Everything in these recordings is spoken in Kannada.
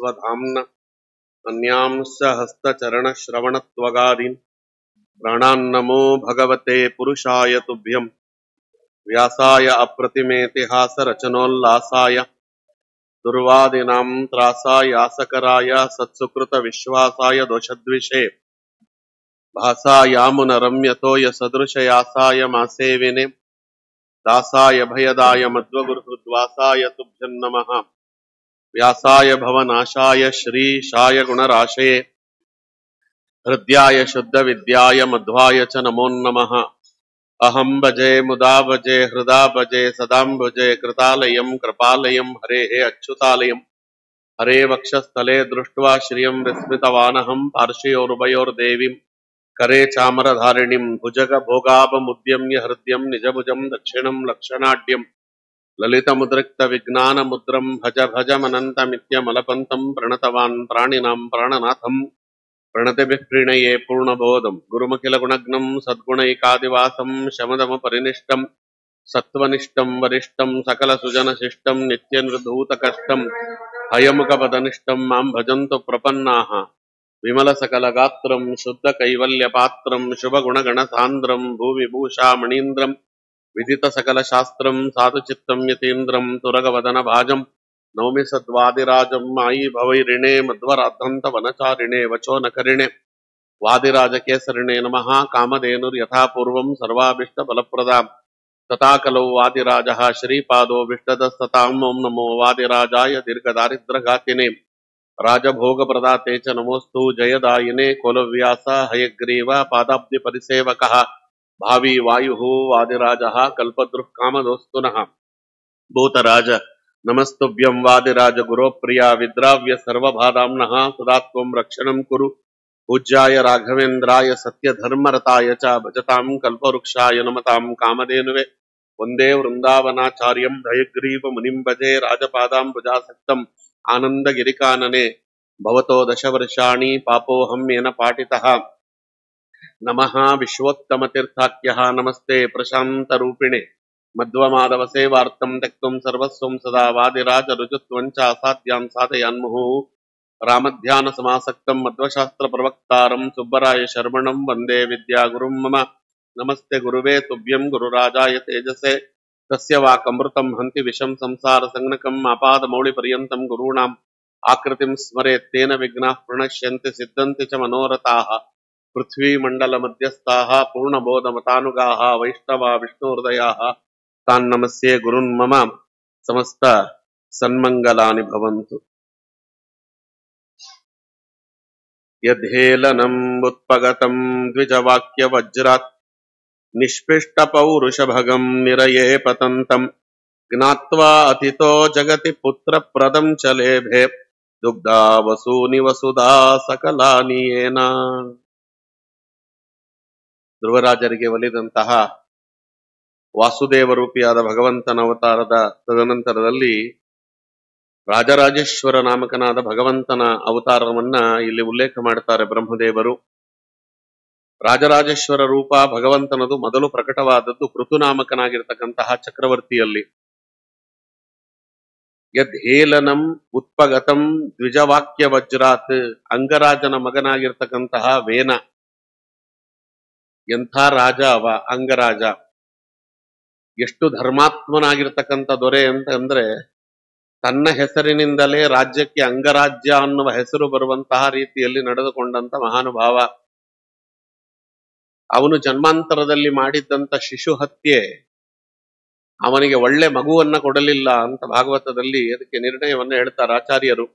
स्वधाम्ना अन्यांश हस्तचरणश्रवणत्वगादीन् प्राणान्नमो भगवते पुरुषाय तुभ्यं व्यासाय अप्रतिमेतिहासरचनोल्लासाय दुर्वादिनां त्रासायासकराय सत्सुकृतविश्वासाय दोषद्विषे भासायामुनरम्यतो यसदृशयासाय मासेविने दासाय भयदाय मध्वगुरुहृद्वासाय तुभ्यं नमः। व्यासाय भवनाशाय श्रीशाय गुणराशये हृद्याय शुद्धविद्याय मध्वाय च नमो नमः। अहं भजे मुदा भजे हृदा भजे सदां भजे कृतालयं कृपालयं हरेः अच्युतालयं हरे वक्षस्थले दृष्ट्वा श्रियं विस्मितवानहं पार्श्वयोरुभयोर्देवीं करे चामरधारिणीं भुजगभोगाभमुद्यम्य हृद्यं निजभुजं दक्षिणं लक्षणाढ्यं ललितमुद्रिक्तविज्ञानमुद्रं भज भजमनन्तमित्यमलपन्तं प्रणतवान् प्राणिनां प्राणनाथं प्रणतिभिः प्रणये पूर्णबोधं गुरुमखिलगुणज्ञं सद्गुणैकादिवासं शमदमपरिनिष्टं सत्त्वनिष्ठं वरिष्ठं सकलसुजनशिष्टं नित्यनिर्धूतकष्टं हयमुखपदनिष्ठं मां भजन्तु प्रपन्नाः। विमलसकलगात्रं शुद्धकैवल्यपात्रं शुभगुणगणसान्द्रं भूविभूषामणीन्द्रं विदितसकलशास्त्रं साधुचित्तं यतीन्द्रं तुरगवदनभाजं नौमि सद्वादिराजं मायि भवैरिणे मध्वराद्धन्तवनचारिणे वचो नकरिणे वादिराजकेसरिणे नमः। कामधेनुर्यथा पूर्वं सर्वाभीष्टफलप्रदां तथा कलौ वादिराजः श्रीपादोऽभीष्टदस्ततां ॐ नमो वादिराजाय दीर्घदारिद्र्यघातिने राजभोगप्रदाते च नमोऽस्तु जयदायिने कुलव्यास हयग्रीव पादाब्धिपरिसेवकः भावी वायुः वादिराजः कल्पद्रुः कामधोस्तु नः। भूतराज नमस्तुभ्यं वादिराज गुरो प्रिया विद्राव्य सर्वबाधाम्नः सदा त्वं रक्षणं कुरु। पूज्याय राघवेन्द्राय सत्यधर्मरताय च भजतां कल्पवृक्षाय नमतां कामधेनुवे वन्दे वृन्दावनाचार्यं हयग्रीवमुनिं भजे राजपादाम्बुजासक्तम् आनन्दगिरिकानने भवतो दशवर्षाणि पापोऽहं येन पाटितः नमः। विश्वोत्तमतीर्थाख्यः नमस्ते प्रशान्तरूपिणे मध्वमाधवसेवार्थं त्यक्तुं सर्वस्वं सदा वादिराज रुजुत्वं च असाध्यां साधयान्मुहुः रामध्यानसमासक्तं मध्वशास्त्रप्रवक्तारं सुब्बराय शर्मणं वन्दे विद्यागुरुं मम। नमस्ते गुरुवे तुभ्यं गुरुराजाय तेजसे तस्य वाक्अमृतं हन्ति विषं संसारसंज्ञकम् आपादमौलिपर्यन्तं गुरूणाम् आकृतिं स्मरेत् तेन विघ्नाः प्रणश्यन्ति सिद्धन्ति च मनोरथाः। पृथ्वीमण्डलमध्यस्थाः पूर्णबोधमतानुगाः वैष्णवा विष्णुहृदयाः तान् नमस्ये गुरुन् मम। समस्त सन्मङ्गलानि भवन्तु। यद्धेलनम् उत्पगतं द्विजवाक्यवज्रात् निष्पिष्टपौरुषभगं निरये पतन्तं ज्ञात्वा अतितो जगति पुत्रप्रदं च लेभे दुग्धा वसूनि वसुधा सकलानि येन। ಧ್ರುವರಾಜರಿಗೆ ಒಲಿದಂತಹ ವಾಸುದೇವ ರೂಪಿಯಾದ ಭಗವಂತನ ಅವತಾರದ ತದನಂತರದಲ್ಲಿ ರಾಜರಾಜೇಶ್ವರ ನಾಮಕನಾದ ಭಗವಂತನ ಅವತಾರವನ್ನ ಇಲ್ಲಿ ಉಲ್ಲೇಖ ಮಾಡ್ತಾರೆ ಬ್ರಹ್ಮದೇವರು. ರಾಜರಾಜೇಶ್ವರ ರೂಪ ಭಗವಂತನದು ಮೊದಲು ಪ್ರಕಟವಾದದ್ದು ಪೃಥುನಾಮಕನಾಗಿರ್ತಕ್ಕಂತಹ ಚಕ್ರವರ್ತಿಯಲ್ಲಿ. ಯದ್ಹೇಲನಂ ಉತ್ಪಗತಂ ದ್ವಿಜವಾಕ್ಯ ವಜ್ರಾತ್, ಅಂಗರಾಜನ ಮಗನಾಗಿರ್ತಕ್ಕಂತಹ ವೇನ. ಎಂಥ ರಾಜ ಅವ ಅಂಗರಾಜ, ಎಷ್ಟು ಧರ್ಮಾತ್ಮನಾಗಿರ್ತಕ್ಕಂಥ ದೊರೆ ಅಂತಂದ್ರೆ ತನ್ನ ಹೆಸರಿನಿಂದಲೇ ರಾಜ್ಯಕ್ಕೆ ಅಂಗರಾಜ್ಯ ಅನ್ನುವ ಹೆಸರು ಬರುವಂತಹ ರೀತಿಯಲ್ಲಿ ನಡೆದುಕೊಂಡಂತ ಮಹಾನುಭಾವ. ಅವನು ಜನ್ಮಾಂತರದಲ್ಲಿ ಮಾಡಿದ್ದಂತ ಶಿಶು ಹತ್ಯೆ ಅವನಿಗೆ ಒಳ್ಳೆ ಮಗುವನ್ನ ಕೊಡಲಿಲ್ಲ ಅಂತ ಭಾಗವತದಲ್ಲಿ ಅದಕ್ಕೆ ನಿರ್ಣಯವನ್ನ ಹೇಳ್ತಾರೆ ಆಚಾರ್ಯರು.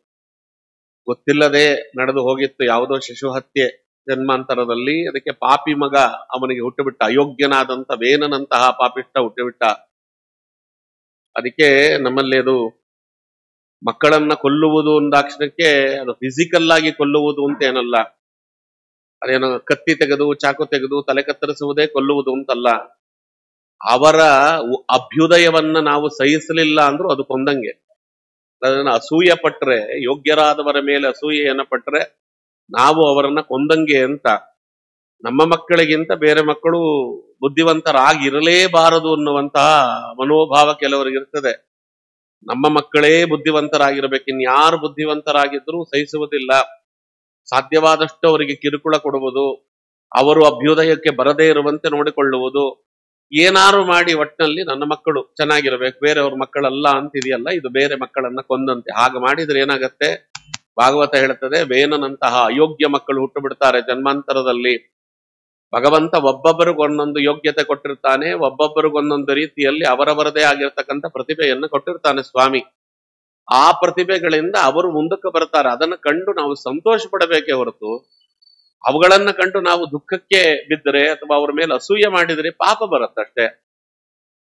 ಗೊತ್ತಿಲ್ಲದೆ ನಡೆದು ಹೋಗಿತ್ತು ಯಾವುದೋ ಶಿಶು ಹತ್ಯೆ ಜನ್ಮಾಂತರದಲ್ಲಿ, ಅದಕ್ಕೆ ಪಾಪಿ ಮಗ ಅವನಿಗೆ ಹುಟ್ಟುಬಿಟ್ಟ, ಅಯೋಗ್ಯನಾದಂತ ವೇನನಂತಹ ಪಾಪಿಷ್ಟ ಹುಟ್ಟುಬಿಟ್ಟ. ಅದಕ್ಕೆ ನಮ್ಮಲ್ಲಿ ಅದು ಮಕ್ಕಳನ್ನ ಕೊಲ್ಲುವುದು ಅಂದಾಕ್ಷರಕ್ಕೆ ಅದು ಫಿಸಿಕಲ್ ಆಗಿ ಕೊಲ್ಲುವುದು ಅಂತ ಏನಲ್ಲ, ಅದೇನೋ ಕತ್ತಿ ತೆಗೆದು ಚಾಕು ತೆಗೆದು ತಲೆ ಕತ್ತರಿಸುವುದೇ ಕೊಲ್ಲುವುದು ಅಂತಲ್ಲ. ಅವರ ಅಭ್ಯುದಯವನ್ನ ನಾವು ಸಹಿಸಲಿಲ್ಲ ಅಂದ್ರೂ ಅದು ಕೊಂದಂಗೆ. ಅದನ್ನ ಅಸೂಯೆ ಪಟ್ರೆ, ಯೋಗ್ಯರಾದವರ ಮೇಲೆ ಅಸೂಯೆಯನ್ನ ಪಟ್ರೆ ನಾವು ಅವರನ್ನ ಕೊಂದಂಗೆ ಅಂತ. ನಮ್ಮ ಮಕ್ಕಳಿಗಿಂತ ಬೇರೆ ಮಕ್ಕಳು ಬುದ್ಧಿವಂತರಾಗಿರಲೇಬಾರದು ಅನ್ನುವಂತಹ ಮನೋಭಾವ ಕೆಲವರಿಗಿರ್ತದೆ. ನಮ್ಮ ಮಕ್ಕಳೇ ಬುದ್ಧಿವಂತರಾಗಿರ್ಬೇಕು, ಇನ್ಯಾರು ಬುದ್ಧಿವಂತರಾಗಿದ್ರೂ ಸಹಿಸುವುದಿಲ್ಲ. ಸಾಧ್ಯವಾದಷ್ಟು ಅವರಿಗೆ ಕಿರುಕುಳ ಕೊಡುವುದು, ಅವರು ಅಭ್ಯುದಯಕ್ಕೆ ಬರದೇ ಇರುವಂತೆ ನೋಡಿಕೊಳ್ಳುವುದು, ಏನಾರು ಮಾಡಿ ಒಟ್ಟಿನಲ್ಲಿ ನನ್ನ ಮಕ್ಕಳು ಚೆನ್ನಾಗಿರ್ಬೇಕು, ಬೇರೆಯವ್ರ ಮಕ್ಕಳಲ್ಲ ಅಂತಿದೆಯಲ್ಲ, ಇದು ಬೇರೆ ಮಕ್ಕಳನ್ನ ಕೊಂದಂತೆ. ಹಾಗೆ ಮಾಡಿದ್ರೆ ಏನಾಗತ್ತೆ, ಭಾಗವತ ಹೇಳುತ್ತದೆ, ವೇನನಂತಹ ಅಯೋಗ್ಯ ಮಕ್ಕಳು ಹುಟ್ಟು ಬಿಡ್ತಾರೆ ಜನ್ಮಾಂತರದಲ್ಲಿ. ಭಗವಂತ ಒಬ್ಬೊಬ್ಬರಿಗೊಂದೊಂದು ಯೋಗ್ಯತೆ ಕೊಟ್ಟಿರ್ತಾನೆ, ಒಬ್ಬೊಬ್ಬರಿಗೊಂದೊಂದು ರೀತಿಯಲ್ಲಿ ಅವರವರದೇ ಆಗಿರ್ತಕ್ಕಂಥ ಪ್ರತಿಭೆಯನ್ನು ಕೊಟ್ಟಿರ್ತಾನೆ ಸ್ವಾಮಿ. ಆ ಪ್ರತಿಭೆಗಳಿಂದ ಅವರು ಮುಂದಕ್ಕೆ ಬರ್ತಾರೆ. ಅದನ್ನು ಕಂಡು ನಾವು ಸಂತೋಷ ಪಡಬೇಕೇ ಹೊರತು ಅವುಗಳನ್ನ ಕಂಡು ನಾವು ದುಃಖಕ್ಕೆ ಬಿದ್ದರೆ ಅಥವಾ ಅವ್ರ ಮೇಲೆ ಅಸೂಯೆ ಮಾಡಿದ್ರೆ ಪಾಪ ಬರುತ್ತಷ್ಟೇ.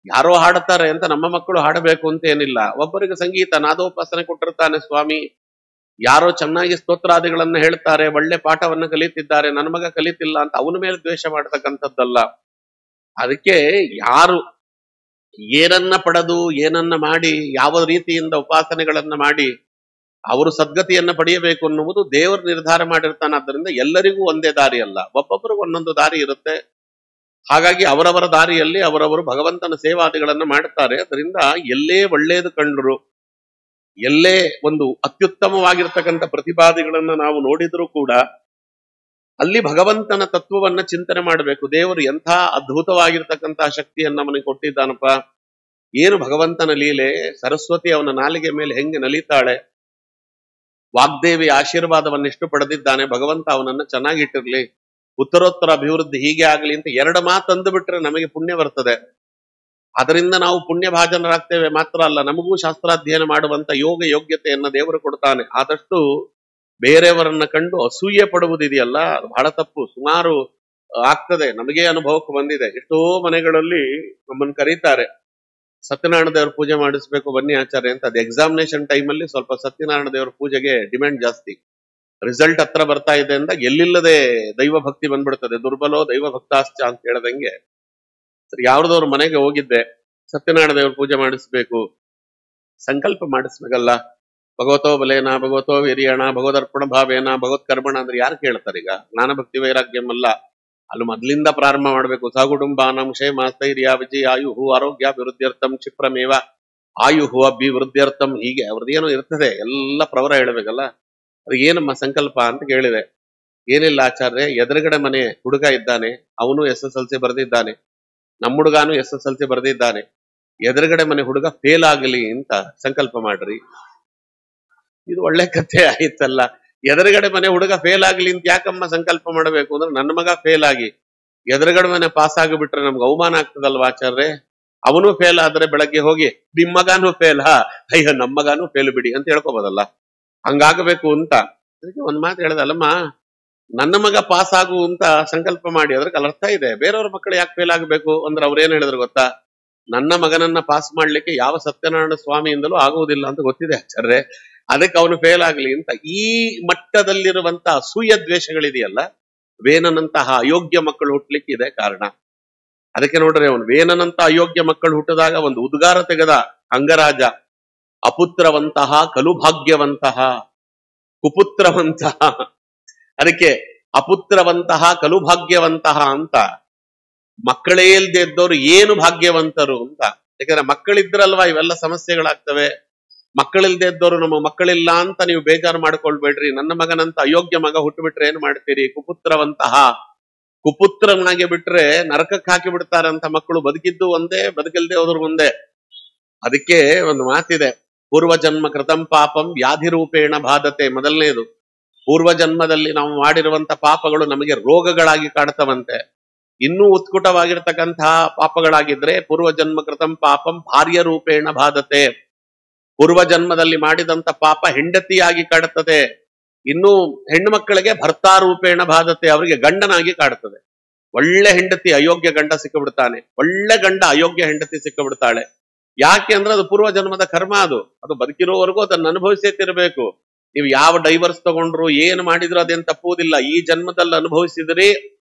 ಯಾರೋ ಹಾಡುತ್ತಾರೆ ಅಂತ ನಮ್ಮ ಮಕ್ಕಳು ಹಾಡಬೇಕು ಅಂತ ಏನಿಲ್ಲ. ಒಬ್ಬರಿಗೆ ಸಂಗೀತ ನಾದೋಪಾಸನೆ ಕೊಟ್ಟಿರ್ತಾನೆ ಸ್ವಾಮಿ, ಯಾರೋ ಚೆನ್ನಾಗಿ ಸ್ತೋತ್ರಾದಿಗಳನ್ನ ಹೇಳ್ತಾರೆ, ಒಳ್ಳೆ ಪಾಠವನ್ನ ಕಲಿತಿದ್ದಾರೆ, ನನ್ನ ಮಗ ಕಲಿತಿಲ್ಲ ಅಂತ ಅವನ ಮೇಲೆ ದ್ವೇಷ ಮಾಡತಕ್ಕಂಥದ್ದಲ್ಲ. ಅದಕ್ಕೆ ಯಾರು ಏನನ್ನ ಪಡೆದು ಏನನ್ನ ಮಾಡಿ ಯಾವ ರೀತಿಯಿಂದ ಉಪಾಸನೆಗಳನ್ನ ಮಾಡಿ ಅವರು ಸದ್ಗತಿಯನ್ನ ಪಡೆಯಬೇಕು ಅನ್ನುವುದು ದೇವರು ನಿರ್ಧಾರ ಮಾಡಿರ್ತಾನೆ. ಆದ್ದರಿಂದ ಎಲ್ಲರಿಗೂ ಒಂದೇ ದಾರಿ ಅಲ್ಲ, ಒಬ್ಬೊಬ್ಬರಿಗೂ ಒಂದೊಂದು ದಾರಿ ಇರುತ್ತೆ. ಹಾಗಾಗಿ ಅವರವರ ದಾರಿಯಲ್ಲಿ ಅವರವರು ಭಗವಂತನ ಸೇವಾದಿಗಳನ್ನ ಮಾಡುತ್ತಾರೆ. ಅದರಿಂದ ಎಲ್ಲೇ ಒಳ್ಳೆಯದು ಕಂಡರು, ಎಲ್ಲೇ ಒಂದು ಅತ್ಯುತ್ತಮವಾಗಿರ್ತಕ್ಕಂಥ ಪ್ರತಿಪಾದಿಗಳನ್ನ ನಾವು ನೋಡಿದ್ರೂ ಕೂಡ ಅಲ್ಲಿ ಭಗವಂತನ ತತ್ವವನ್ನ ಚಿಂತನೆ ಮಾಡಬೇಕು. ದೇವರು ಎಂಥ ಅದ್ಭುತವಾಗಿರ್ತಕ್ಕಂತಹ ಶಕ್ತಿಯನ್ನ ನಮಗೆ ಕೊಟ್ಟಿದ್ದಾನಪ್ಪ, ಏನು ಭಗವಂತನ ಲೀಲೆ. ಸರಸ್ವತಿ ಅವನ ನಾಲಿಗೆ ಮೇಲೆ ಹೆಂಗೆ ನಲಿತಾಳೆ, ವಾಗ್ದೇವಿ ಆಶೀರ್ವಾದವನ್ನೆಷ್ಟು ಪಡೆದಿದ್ದಾನೆ. ಭಗವಂತ ಅವನನ್ನ ಚೆನ್ನಾಗಿಟ್ಟಿರ್ಲಿ, ಉತ್ತರೋತ್ತರ ಅಭಿವೃದ್ಧಿ ಹೀಗೆ ಆಗಲಿ ಅಂತ ಎರಡು ಮಾತಂದು ಬಿಟ್ರೆ ನಮಗೆ ಪುಣ್ಯ ಬರ್ತದೆ. ಅದರಿಂದ ನಾವು ಪುಣ್ಯ ಭಾಜನರಾಗ್ತೇವೆ ಮಾತ್ರ ಅಲ್ಲ, ನಮಗೂ ಶಾಸ್ತ್ರಾಧ್ಯಯನ ಮಾಡುವಂತ ಯೋಗ್ಯತೆಯನ್ನ ದೇವರು ಕೊಡ್ತಾನೆ. ಆದಷ್ಟು ಬೇರೆಯವರನ್ನ ಕಂಡು ಅಸೂಯೆ ಪಡುವುದಿದೆಯಲ್ಲ, ಅದು ಬಹಳ ತಪ್ಪು. ಸುಮಾರು ಆಗ್ತದೆ, ನಮಗೆ ಅನುಭವಕ್ಕೆ ಬಂದಿದೆ. ಎಷ್ಟೋ ಮನೆಗಳಲ್ಲಿ ನಮ್ಮನ್ನು ಕರೀತಾರೆ, ಸತ್ಯನಾರಾಯಣ ದೇವರ ಪೂಜೆ ಮಾಡಿಸ್ಬೇಕು ಬನ್ನಿ ಆಚಾರ್ಯ ಅಂತ. ಅದು ಎಕ್ಸಾಮಿನೇಷನ್ ಟೈಮಲ್ಲಿ ಸ್ವಲ್ಪ ಸತ್ಯನಾರಾಯಣ ದೇವರ ಪೂಜೆಗೆ ಡಿಮ್ಯಾಂಡ್ ಜಾಸ್ತಿ. ರಿಸಲ್ಟ್ ಹತ್ರ ಬರ್ತಾ ಇದೆ ಅಂದಾಗ ಎಲ್ಲಿಲ್ಲದೆ ದೈವ ಭಕ್ತಿ ಬಂದ್ಬಿಡ್ತದೆ. ದುರ್ಬಲೋ ದೈವ ಭಕ್ತಾಶ್ಚ ಅಂತ ಹೇಳ್ದಂಗೆ. ಸರಿ, ಯಾವ್ದವ್ರ ಮನೆಗೆ ಹೋಗಿದ್ದೆ, ಸತ್ಯನಾರಾಯಣ ದೇವರ ಪೂಜೆ ಮಾಡಿಸ್ಬೇಕು, ಸಂಕಲ್ಪ ಮಾಡಿಸ್ಬೇಕಲ್ಲ. ಭಗವತೋ ಬಲೇನ ಭಗವತೋ ವೀರ್ಯಣ ಭಗವದರ್ಪಣ ಭಾವೇನ ಭಗವತ್ ಕರ್ಮಣ ಅಂದ್ರೆ ಯಾರು ಕೇಳ್ತಾರೆ? ಈಗ ಜ್ಞಾನಭಕ್ತಿ ವೈರಾಗ್ಯಮಲ್ಲ, ಅಲ್ಲಿ ಮೊದ್ಲಿಂದ ಪ್ರಾರಂಭ ಮಾಡ್ಬೇಕು. ಸಕುಟುಂಬಾನಂ ಕ್ಷೇಮ ಸ್ಥೈರ್ಯ ವಿಜಯ ಆಯುಹು ಆರೋಗ್ಯಾಭಿವೃದ್ಧ್ಯರ್ಥಂ ಕ್ಷಿಪ್ರಮೇವ ಆಯುಹು ಅಭಿವೃದ್ಧ್ಯರ್ಥಂ, ಹೀಗೆ ಅವ್ರದ್ದೇನೋ ಇರ್ತದೆ, ಎಲ್ಲ ಪ್ರವರ ಹೇಳ್ಬೇಕಲ್ಲ. ಅದು ಏನಮ್ಮ ಸಂಕಲ್ಪ ಅಂತ ಕೇಳಿದೆ. ಏನಿಲ್ಲ ಆಚಾರ್ಯ, ಎದುರುಗಡೆ ಮನೆ ಹುಡುಗ ಇದ್ದಾನೆ, ಅವನು SSLC ಬರೆದಿದ್ದಾನೆ, ನಮ್ಮ ಹುಡುಗಾನು SSLC ಬರೆದಿದ್ದಾನೆ, ಎದುರುಗಡೆ ಮನೆ ಹುಡುಗ ಫೇಲ್ ಆಗಲಿ ಅಂತ ಸಂಕಲ್ಪ ಮಾಡ್ರಿ. ಇದು ಒಳ್ಳೆ ಕಥೆ ಆಯ್ತಲ್ಲ. ಎದುರುಗಡೆ ಮನೆ ಹುಡುಗ ಫೇಲ್ ಆಗ್ಲಿ ಅಂತ ಯಾಕಮ್ಮ ಸಂಕಲ್ಪ ಮಾಡಬೇಕು ಅಂದ್ರೆ, ನನ್ನ ಮಗ ಫೇಲ್ ಆಗಿ ಎದುರುಗಡೆ ಮನೆ ಪಾಸ್ ಆಗಿಬಿಟ್ರೆ ನಮ್ಗೆ ಅವಮಾನ ಆಗ್ತದಲ್ವಾ ಆಚಾರ್ಯ. ಅವನು ಫೇಲ್ ಆದ್ರೆ ಬೆಳಗ್ಗೆ ಹೋಗಿ ನಿಮ್ ಮಗಾನು ಫೇಲ್, ಅಯ್ಯೋ ನಮ್ಮ ಮಗಾನು ಫೇಲ್ ಬಿಡಿ ಅಂತ ಹೇಳ್ಕೋಬೋದಲ್ಲ. ಹಂಗಾಗಬೇಕು ಅಂತ ಅದಕ್ಕೆ ಒಂದ್ ಮಾತು ಹೇಳ್ದಲ್ಲಮ್ಮ, ನನ್ನ ಮಗ ಪಾಸ್ ಆಗು ಅಂತ ಸಂಕಲ್ಪ ಮಾಡಿ, ಅದ್ರಕ್ಕೆ ಅರ್ಥ ಇದೆ. ಬೇರೆಯವ್ರ ಮಕ್ಕಳು ಯಾಕೆ ಫೇಲ್ ಆಗಬೇಕು ಅಂದ್ರೆ ಅವ್ರೇನ್ ಹೇಳಿದ್ರು ಗೊತ್ತಾ, ನನ್ನ ಮಗನನ್ನ ಪಾಸ್ ಮಾಡ್ಲಿಕ್ಕೆ ಯಾವ ಸತ್ಯನಾರಾಯಣ ಸ್ವಾಮಿಯಿಂದಲೂ ಆಗುವುದಿಲ್ಲ ಅಂತ ಗೊತ್ತಿದೆ ಆಚಾರ್ಯ, ಅದಕ್ಕೆ ಅವನು ಫೇಲ್ ಆಗ್ಲಿ ಅಂತ. ಈ ಮಟ್ಟದಲ್ಲಿರುವಂತ ಅಸೂಯ ದ್ವೇಷಗಳಿದೆಯಲ್ಲ, ವೇನನಂತಹ ಅಯೋಗ್ಯ ಮಕ್ಕಳು ಹುಟ್ಟಲಿಕ್ಕೆ ಇದೆ ಕಾರಣ. ಅದಕ್ಕೆ ನೋಡ್ರಿ, ಅವನು ವೇನನಂತ ಅಯೋಗ್ಯ ಮಕ್ಕಳು ಹುಟ್ಟಿದಾಗ ಒಂದು ಉದ್ಗಾರ ತೆಗೆದ ಅಂಗರಾಜ, ಅಪುತ್ರವಂತಹ ಕಲುಭಾಗ್ಯವಂತಹ ಕುಪುತ್ರವಂತಹ. ಅದಕ್ಕೆ ಅಪುತ್ರವಂತಹ ಕಲುಭಾಗ್ಯವಂತಹ ಅಂತ, ಮಕ್ಕಳೇ ಇಲ್ದೇ ಇದ್ದವರು ಏನು ಭಾಗ್ಯವಂತರು ಅಂತ. ಯಾಕಂದ್ರೆ ಮಕ್ಕಳಿದ್ರಲ್ವಾ ಇವೆಲ್ಲ ಸಮಸ್ಯೆಗಳಾಗ್ತವೆ. ಮಕ್ಕಳಿಲ್ದೇ ಇದ್ದವರು ನಮ್ಮ ಮಕ್ಕಳಿಲ್ಲ ಅಂತ ನೀವು ಬೇಜಾರು ಮಾಡ್ಕೊಳ್ಬೇಡ್ರಿ. ನನ್ನ ಮಗನಂತ ಅಯೋಗ್ಯ ಮಗ ಹುಟ್ಟುಬಿಟ್ರೆ ಏನ್ ಮಾಡ್ತೀರಿ? ಕುಪುತ್ರವಂತಹ, ಕುಪುತ್ರನಾಗಿ ಬಿಟ್ರೆ ನರಕಕ್ಕೆ ಹಾಕಿ ಬಿಡ್ತಾರಂತ ಮಕ್ಕಳು. ಬದುಕಿದ್ದು ಒಂದೇ, ಬದುಕಿಲ್ದೆ ಹೋದ್ರು ಒಂದೇ. ಅದಕ್ಕೆ ಒಂದು ಮಾತಿದೆ, ಪೂರ್ವ ಜನ್ಮ ಕೃತಂ ಪಾಪಂ ವ್ಯಾಧಿ ರೂಪೇಣ ಬಾಧತೆ. ಮೊದಲನೇದು, ಪೂರ್ವ ಜನ್ಮದಲ್ಲಿ ನಾವು ಮಾಡಿರುವಂತ ಪಾಪಗಳು ನಮಗೆ ರೋಗಗಳಾಗಿ ಕಾಡ್ತವಂತೆ. ಇನ್ನೂ ಉತ್ಕುಟವಾಗಿರ್ತಕ್ಕಂತಹ ಪಾಪಗಳಾಗಿದ್ರೆ ಪೂರ್ವ ಜನ್ಮ ಕೃತಂ ಪಾಪಂ ಭಾರ್ಯ ರೂಪೇಣ ಬಾಧತೆ. ಪೂರ್ವ ಜನ್ಮದಲ್ಲಿ ಮಾಡಿದಂತ ಪಾಪ ಹೆಂಡತಿಯಾಗಿ ಕಾಡುತ್ತದೆ. ಇನ್ನು ಹೆಣ್ಣು ಮಕ್ಕಳಿಗೆ ಭರ್ತಾರೂಪೇಣ ಬಾಧತೆ, ಅವರಿಗೆ ಗಂಡನಾಗಿ ಕಾಡುತ್ತದೆ. ಒಳ್ಳೆ ಹೆಂಡತಿ ಅಯೋಗ್ಯ ಗಂಡ ಸಿಕ್ಕಿಬಿಡ್ತಾನೆ, ಒಳ್ಳೆ ಗಂಡ ಅಯೋಗ್ಯ ಹೆಂಡತಿ ಸಿಕ್ಕಿಬಿಡ್ತಾಳೆ. ಯಾಕೆ ಅಂದ್ರೆ ಅದು ಪೂರ್ವ ಜನ್ಮದ ಕರ್ಮ. ಅದು ಬದುಕಿರೋವರೆಗೂ ಅದನ್ನು ಅನುಭವಿಸೇ ತಿರಬೇಕು. ನೀವು ಯಾವ ಡೈವರ್ಸ್ ತಗೊಂಡ್ರು ಏನು ಮಾಡಿದ್ರು ಅದೇನು ತಪ್ಪುವುದಿಲ್ಲ. ಈ ಜನ್ಮದಲ್ಲಿ ಅನುಭವಿಸಿದ್ರಿ,